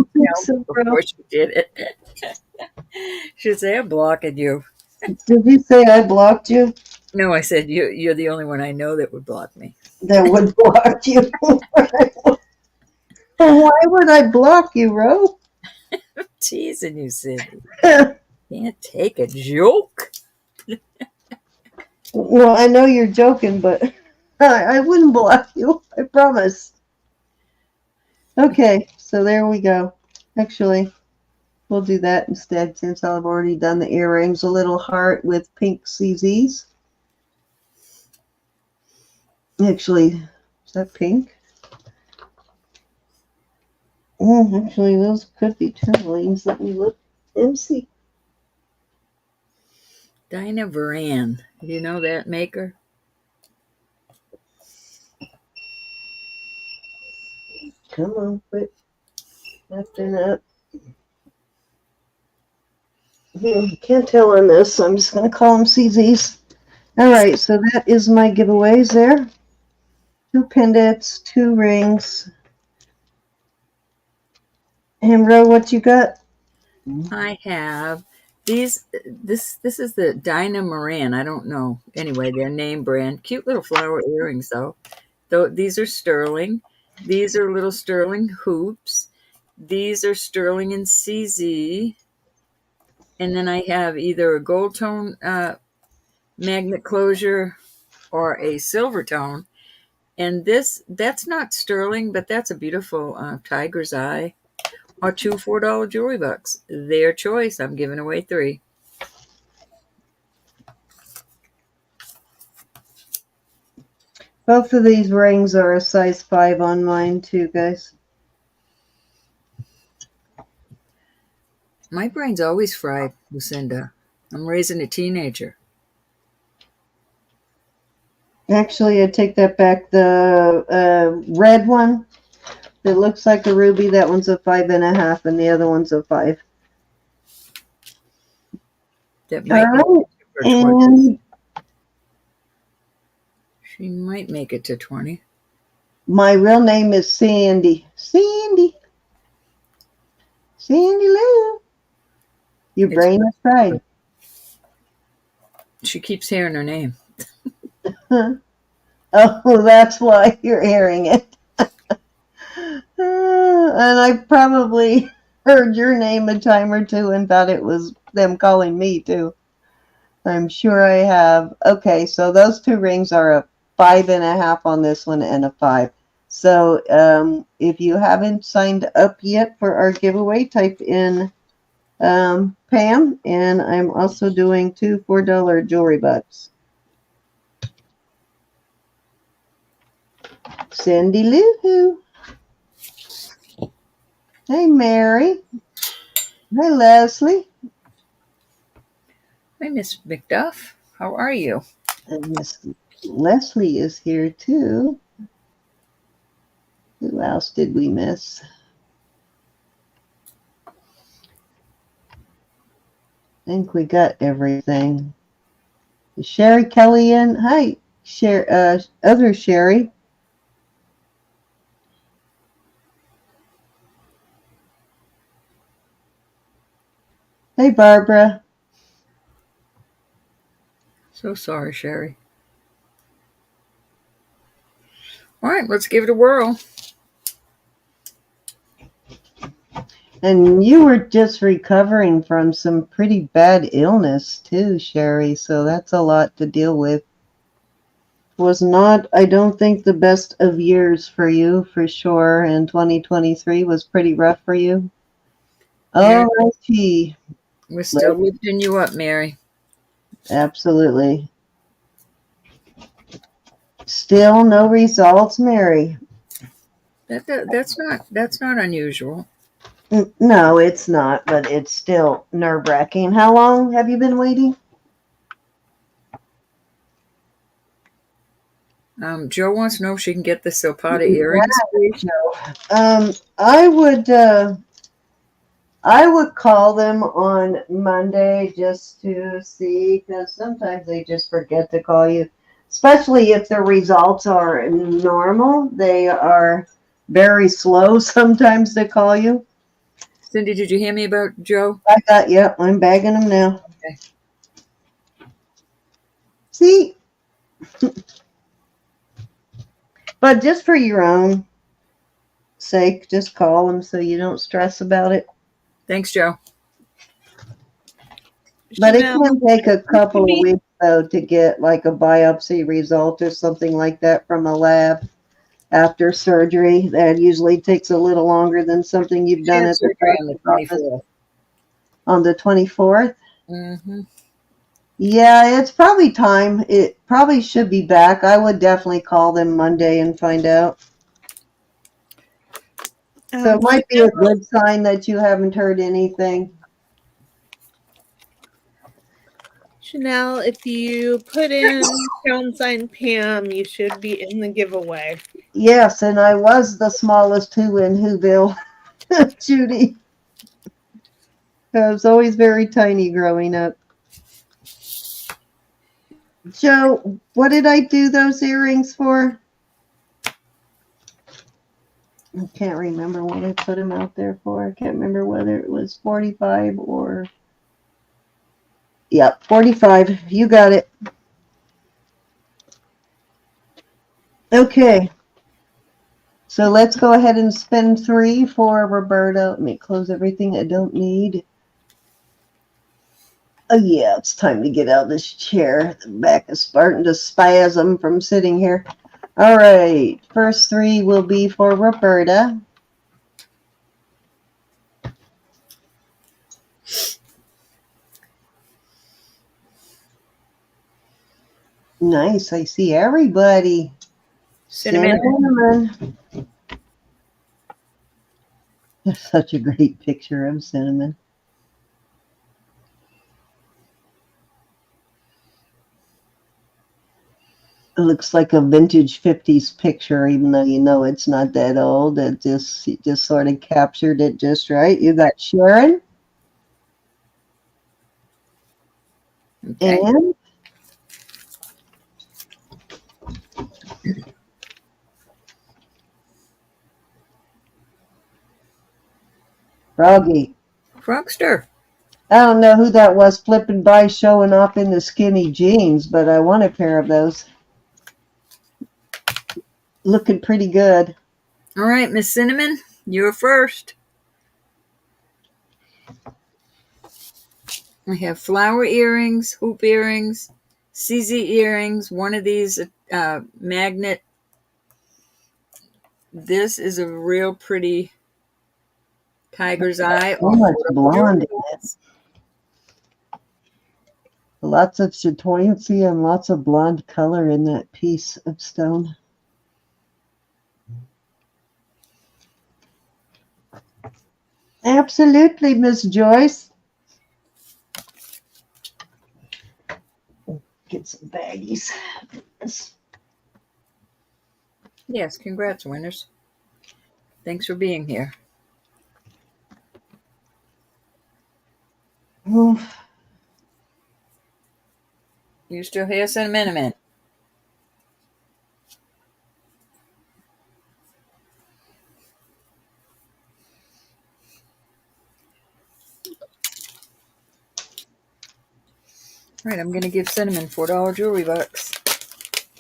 before she did it. She'd say, I'm blocking you. Did you say I blocked you? No, I said, you're the only one I know that would block me. That would block you. Why would I block you, Ro? I'm teasing you, Cindy. Can't take a joke. Well, I know you're joking, but I wouldn't block you. I promise. Okay, so there we go. Actually, we'll do that instead since I've already done the earrings. A little heart with pink CZs. Actually, is that pink? Oh, actually, those could be tourmalines. Let me look and see. Dinah Varan. Do you know that maker? Come on, quit acting up. Can't tell on this, so I'm just going to call them CZs. All right, so that is my giveaways there. 2 pendants, 2 rings. And Ro, what you got? I have these. This is the Dinah Moran. I don't know. Anyway, their name brand. Cute little flower earrings, though. These are sterling. These are little sterling hoops. These are sterling in CZ. And then I have either a gold tone magnet closure or a silver tone. And that's not sterling, but that's a beautiful tiger's eye. Or 2 $4 jewelry bucks. Their choice. I'm giving away 3. Both of these rings are a size 5 on mine too, guys. My brain's always fried, Lucinda. I'm raising a teenager. Actually, I take that back. The red one that looks like a ruby, that one's a 5.5, and the other one's a 5. That might All right. And she might make it to 20. my real name is Sandy. Sandy. Sandy Lou. Your brain is fried. She keeps hearing her name. Oh, that's why you're hearing it. And I probably heard your name a time or two and thought it was them calling me too. I'm sure I have. Okay, so those 2 rings are a 5.5 on this one and a 5. So if you haven't signed up yet for our giveaway, type in Pam, and I'm also doing 2 $4 jewelry bucks. Cindy Lou. Hey, Mary. Hi, Leslie. Hi, Miss McDuff. How are you? And Miss Leslie is here too. Who else did we miss? I think we got everything. Is Sherry Kelly in? Hi, other Sherry. Hey, Barbara. So sorry, Sherry. All right, let's give it a whirl. And you were just recovering from some pretty bad illness too, Sherry, so that's a lot to deal with. Was not, I don't think, the best of years for you, for sure, and 2023 was pretty rough for you. Yeah, All righty. we're still lifting you up, Mary. Absolutely. Still no results, Mary. That's not unusual. No, it's not, but it's still nerve-wracking. How long have you been waiting? Joe wants to know if she can get the Silpata earrings, please. I would call them on Monday just to see, because sometimes they just forget to call you, especially if the results are normal. They are very slow sometimes to call you. Cindy, did you hear me about Joe? I got, yep, I'm bagging them now. Okay. See, but just for your own sake, just call them so you don't stress about it. Thanks, Joe. But it Chanel, can take a couple of weeks, though, to get like a biopsy result or something like that from a lab after surgery. That usually takes a little longer than something you've done at the Surgery on the doctor's office. 24th. On the 24th? Mm-hmm. Yeah, it's probably time. It probably should be back. I would definitely call them Monday and find out. So it might be a good sign that you haven't heard anything. Chanel, if you put in pound sign Pam, you should be in the giveaway. Yes, and I was the smallest who in Whoville, Judy. I was always very tiny growing up. Joe, what did I do those earrings for? I can't remember what I put them out there for. I can't remember whether it was 45 or... Yep, 45. You got it. Okay. So let's go ahead and spend 3 for Roberta. Let me close everything I don't need. Oh, yeah, it's time to get out of this chair. The back is starting to spasm from sitting here. All right. First 3 will be for Roberta. Nice. I see everybody. Cinnamon. That's such a great picture of Cinnamon. It looks like a vintage 50s picture, even though you know it's not that old. It just sort of captured it just right. You got Sharon. Okay. And Froggy. Frogster. I don't know who that was flipping by showing off in the skinny jeans, but I want a pair of those. Looking pretty good. All right, Miss Cinnamon, you're first. I have flower earrings, hoop earrings, CZ earrings, one of these magnet. This is a real pretty tiger's eye. So much blonde in it. Lots of chatoyancy and lots of blonde color in that piece of stone. Absolutely, Miss Joyce. Get some baggies. Yes, congrats, winners. Thanks for being here. Oof. You still here, Cinnamon? Right, I'm going to give Cinnamon $4 jewelry bucks.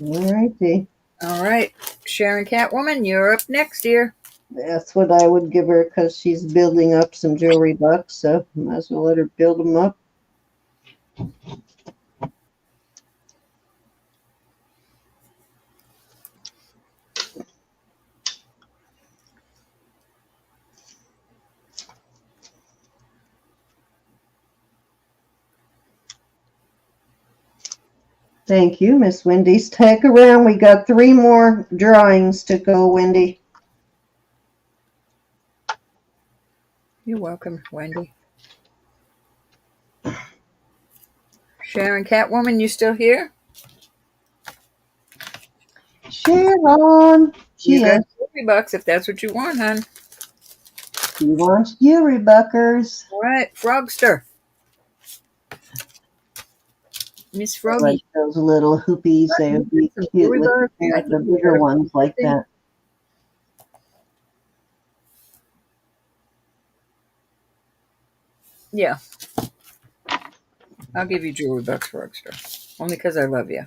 All righty. All right, Sharon Catwoman, you're up next, dear. That's what I would give her because she's building up some jewelry bucks, so might as well let her build them up. Thank you, Miss Wendy. Stick around. We got 3 more drawings to go, Wendy. You're welcome, Wendy. Sharon Catwoman, you still here? Sharon. You She got is. jewelry bucks if that's what you want, hon. She wants jewelry buckers. All right, Frogster. Miss I Froggy. like those little hoopies. They would be Some cute jewelry with bucks. I the think you bigger got a ones like thing. that. Yeah. I'll give you jewelry bucks, Frogster. Only because I love you.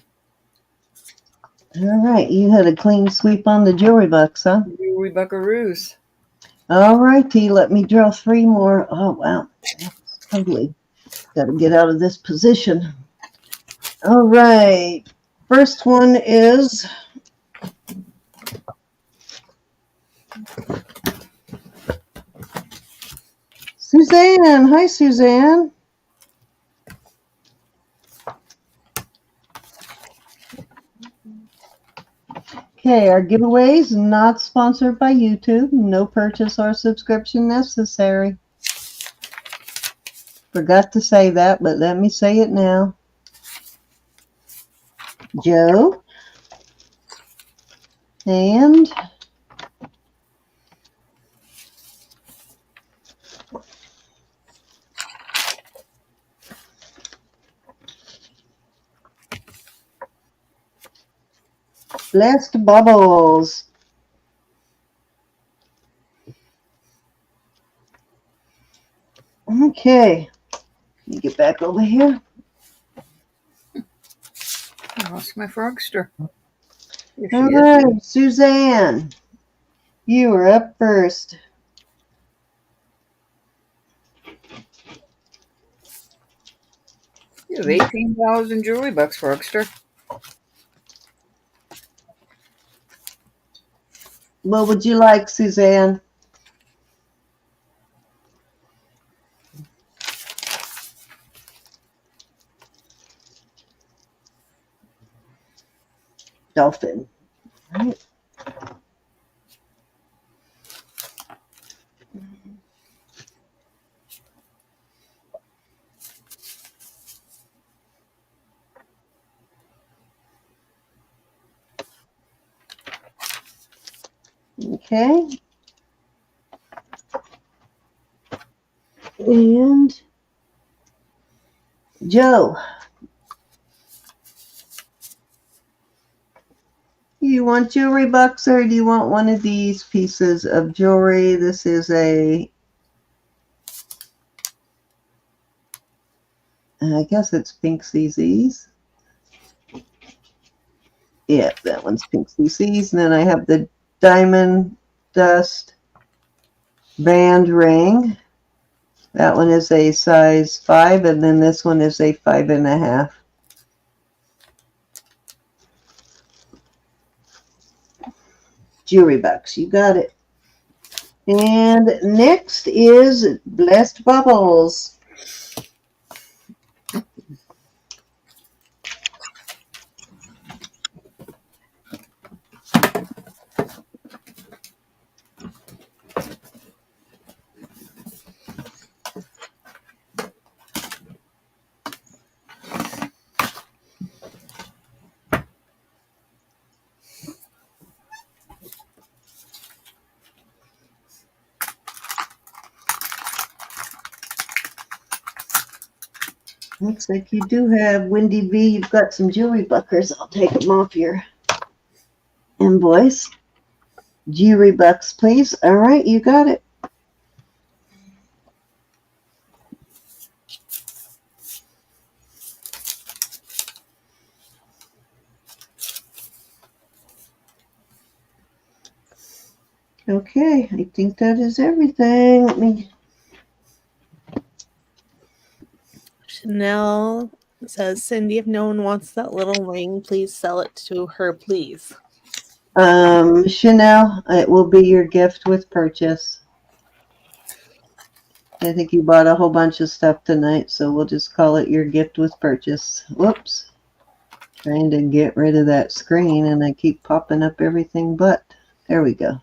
All right, you had a clean sweep on the jewelry bucks, huh? Jewelry buckaroos. All righty, let me draw 3 more. Oh, wow. That's ugly. Got to get out of this position. All right. First one is Suzanne. Hi, Suzanne. Okay, our giveaway is not sponsored by YouTube. No purchase or subscription necessary. Forgot to say that, but let me say it now. Joe and Blessed Bubbles. Okay, let me get back over here. I lost my Frogster. Here she All is. right, Suzanne, you are up first. You have $18 in jewelry bucks, Frogster. What would you like, Suzanne? Dolphin. All right. Okay. And Joe, you want jewelry bucks or do you want one of these pieces of jewelry? This is I guess it's Pink CZ's. Yeah, that one's Pink CZ's. And then I have the Diamond Dust Band Ring. That one is a size 5, and then this one is a 5.5. Jewelry bucks, you got it. And next is Blessed Bubbles. Looks like you do have Wendy V. You've got some jewelry buckers. I'll take them off your invoice. Jewelry bucks, please. All right, you got it. Okay, I think that is everything. Let me. Chanel says, Cindy, if no one wants that little ring, please sell it to her, please. Chanel, it will be your gift with purchase. I think you bought a whole bunch of stuff tonight, so we'll just call it your gift with purchase. Whoops. Trying to get rid of that screen, and I keep popping up everything but. There we go.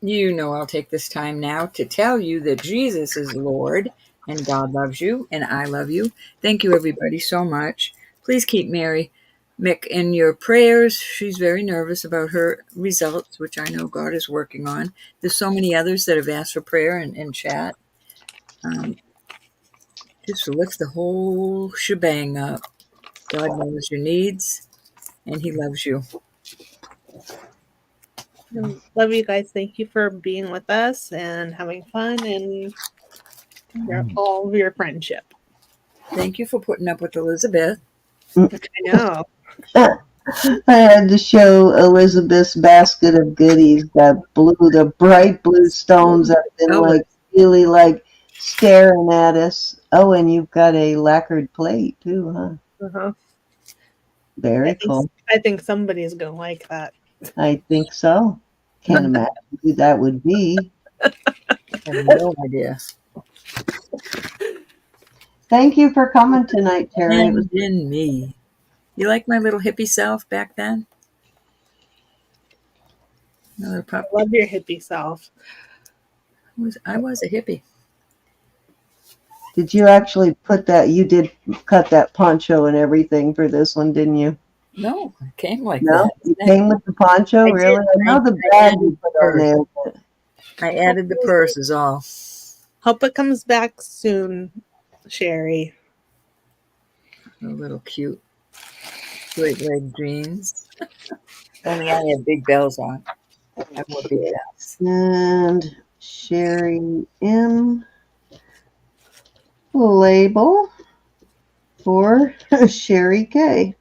You know, I'll take this time now to tell you that Jesus is Lord and God loves you and I love you. Thank you, everybody, so much. Please keep Mary Mick in your prayers. She's very nervous about her results, which I know God is working on. There's so many others that have asked for prayer in chat. Just lift the whole shebang up. God knows your needs and He loves you. Love you guys. Thank you for being with us and having fun and all of your friendship. Thank you for putting up with Elizabeth. I know. I had to show Elizabeth's basket of goodies, the bright blue stones that have been like really like staring at us. Oh, and you've got a lacquered plate too, huh? Uh-huh. Very cool. I think somebody's gonna like that. I think so. Can't imagine who that would be. I have no idea. Thank you for coming tonight, Terry. It was In me. You like my little hippie self back then? Another pup. I love your hippie self. I was a hippie. Did you actually put that? You did cut that poncho and everything for this one, didn't you? No, it came like No, that. you came with the poncho, I really? did. I know the bag you put on there. But I added the purse is all. Hope it comes back soon, Sherry. A little cute straight leg jeans. Only I had big bells on. I wore big bells. And Sherry M. Label for Sherry K.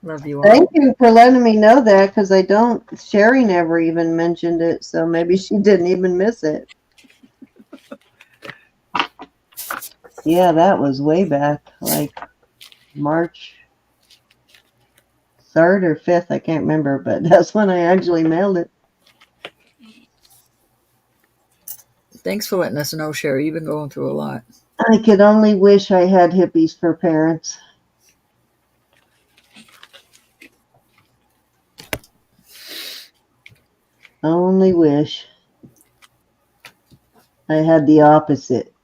Love you all. Thank you for letting me know that, because I don't. Sherry never even mentioned it, so maybe she didn't even miss it. Yeah, that was way back, like March 3rd or 5th. I can't remember, but that's when I actually mailed it. Thanks for letting us know, Sherry. You've been going through a lot. I could only wish I had hippies for parents. Only wish I had the opposite.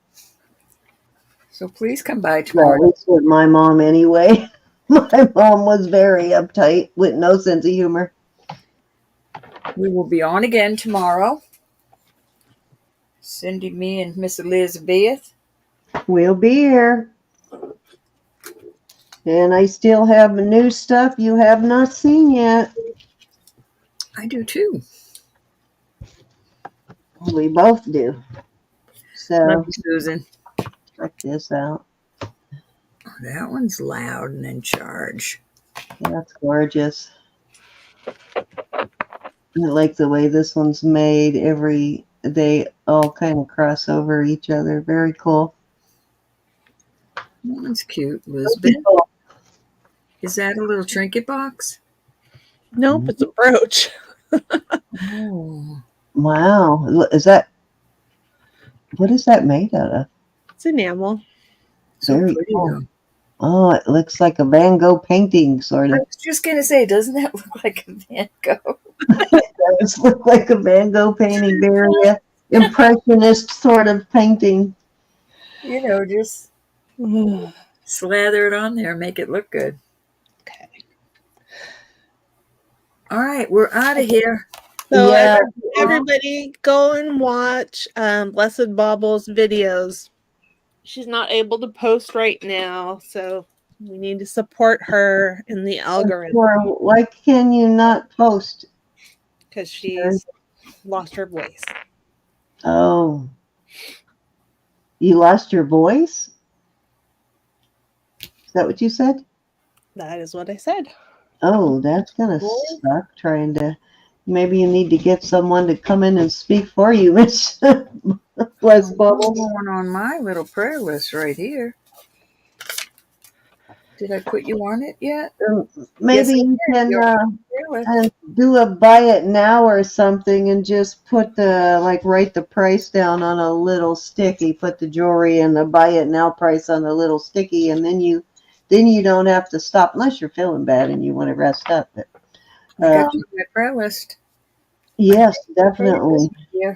So please come by tomorrow. Well, it's with my mom anyway. My mom was very uptight with no sense of humor. We will be on again tomorrow. Cindy, me, and Miss Elizabeth. We'll be here. And I still have new stuff you have not seen yet. I do too. We both do. So, Love you, Susan. check this out. Oh, that one's loud and in charge. That's gorgeous. I like the way this one's made. They all kind of cross over each other. Very cool. That one's cute, Elizabeth. Cool. Is that a little trinket box? Nope, it's a brooch. Oh. Wow. What is that made out of? It's enamel. So Very pretty, cool. though. Oh, it looks like a Van Gogh painting, sort I of. was just going to say, doesn't that look like a Van Gogh? It does look like a Van Gogh painting, very impressionist sort of painting. You know, just slather it on there, make it look good. Okay. All right, we're out of here. So Yeah. everybody go and watch Blessed Bauble's videos. She's not able to post right now, so we need to support her in the algorithm Why can you not post? because she's lost her voice. Oh. You lost your voice? Is that what you said? That is what I said. Oh, that's gonna suck trying to. Maybe you need to get someone to come in and speak for you, Miss Les Bubbles. Going on my little prayer list right here. Did I put you on it yet? Maybe you can do a buy it now or something, and just put write the price down on a little sticky. Put the jewelry and the buy it now price on a little sticky, and then you don't have to stop unless you're feeling bad and you want to rest up. But, I got you on my prayer list. Yes, definitely. Yeah.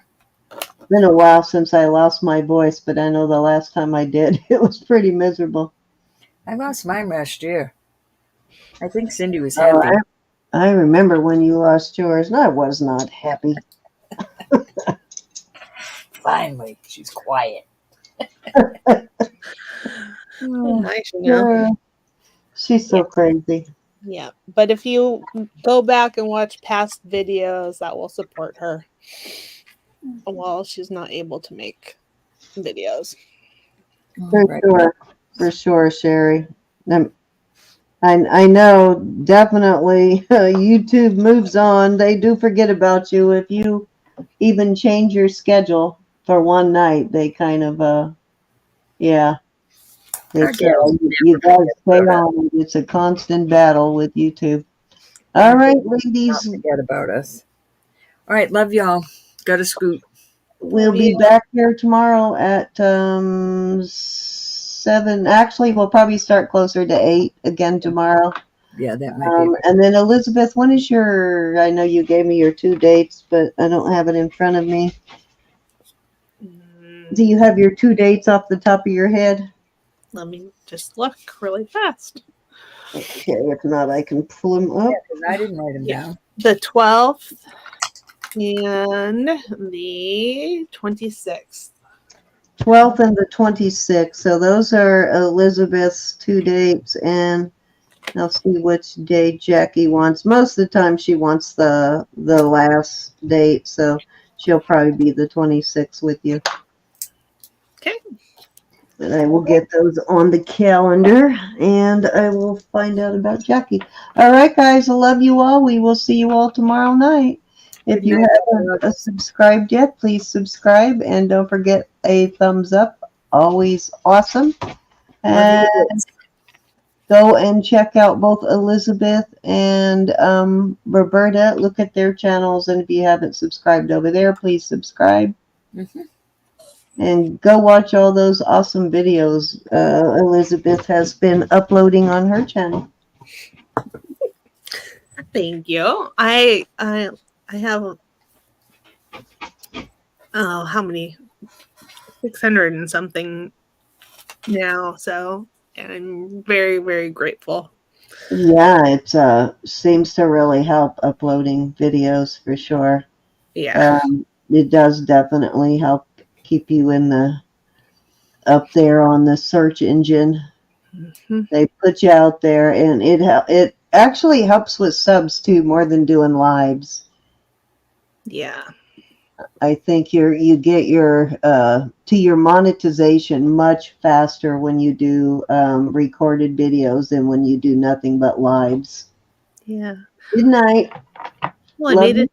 It's been a while since I lost my voice, but I know the last time I did, it was pretty miserable. I lost mine last year. I think Cindy was happy. I remember when you lost yours, and I was not happy. Finally, she's quiet. Nice, you know. She's so crazy. Yeah, but if you go back and watch past videos, that will support her while she's not able to make videos. For sure, Sherry. I know, definitely. YouTube moves on. They do forget about you. If you even change your schedule for one night, they kind of, yeah. You guys stay on. It's a constant battle with YouTube. All right, ladies. Don't forget about us. All right, love y'all. Gotta scoot. We'll be back here tomorrow at 7. Actually, we'll probably start closer to 8 again tomorrow. Yeah, that might be. And then Elizabeth, when is your? I know you gave me your 2 dates, but I don't have it in front of me. Do you have your 2 dates off the top of your head? Let me just look really fast. Okay, if not, I can pull them up. Yeah, I didn't write them down. The 12th and the 26th. 12th and the 26th. So those are Elizabeth's 2 dates, and I'll see which day Jackie wants. Most of the time she wants the last date, so she'll probably be the 26th with you. Okay. But I will get those on the calendar, and I will find out about Jackie. All right, guys, I love you all. We will see you all tomorrow night. If you haven't subscribed yet, please subscribe, and don't forget a thumbs up. Always awesome. And go and check out both Elizabeth and Roberta. Look at their channels, and if you haven't subscribed over there, please subscribe. Mm-hmm. And go watch all those awesome videos Elizabeth has been uploading on her channel. Thank you. I have how many? 600 and something now, so I'm very, very grateful. Yeah, it seems to really help uploading videos for sure. Yeah. It does definitely help keep you up there on the search engine. Mm-hmm. They put you out there, and it actually helps with subs too, more than doing lives. Yeah. I think you get your to your monetization much faster when you do recorded videos than when you do nothing but lives. Yeah. Good night. Well, I made it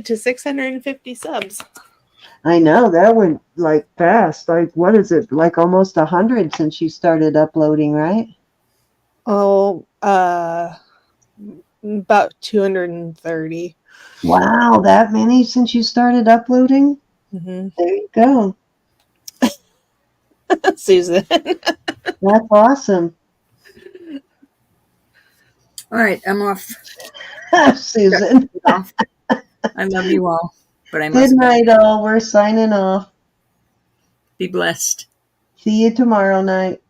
to 650 subs. I know, that went like fast. Like, what is it? Like almost 100 since you started uploading, right? Oh, about 230. Wow, that many since you started uploading? Mm-hmm. There you go. Susan. That's awesome. All right, I'm off. Susan. I love you all. But I must. Good night, all. We're signing off. Be blessed. See you tomorrow night.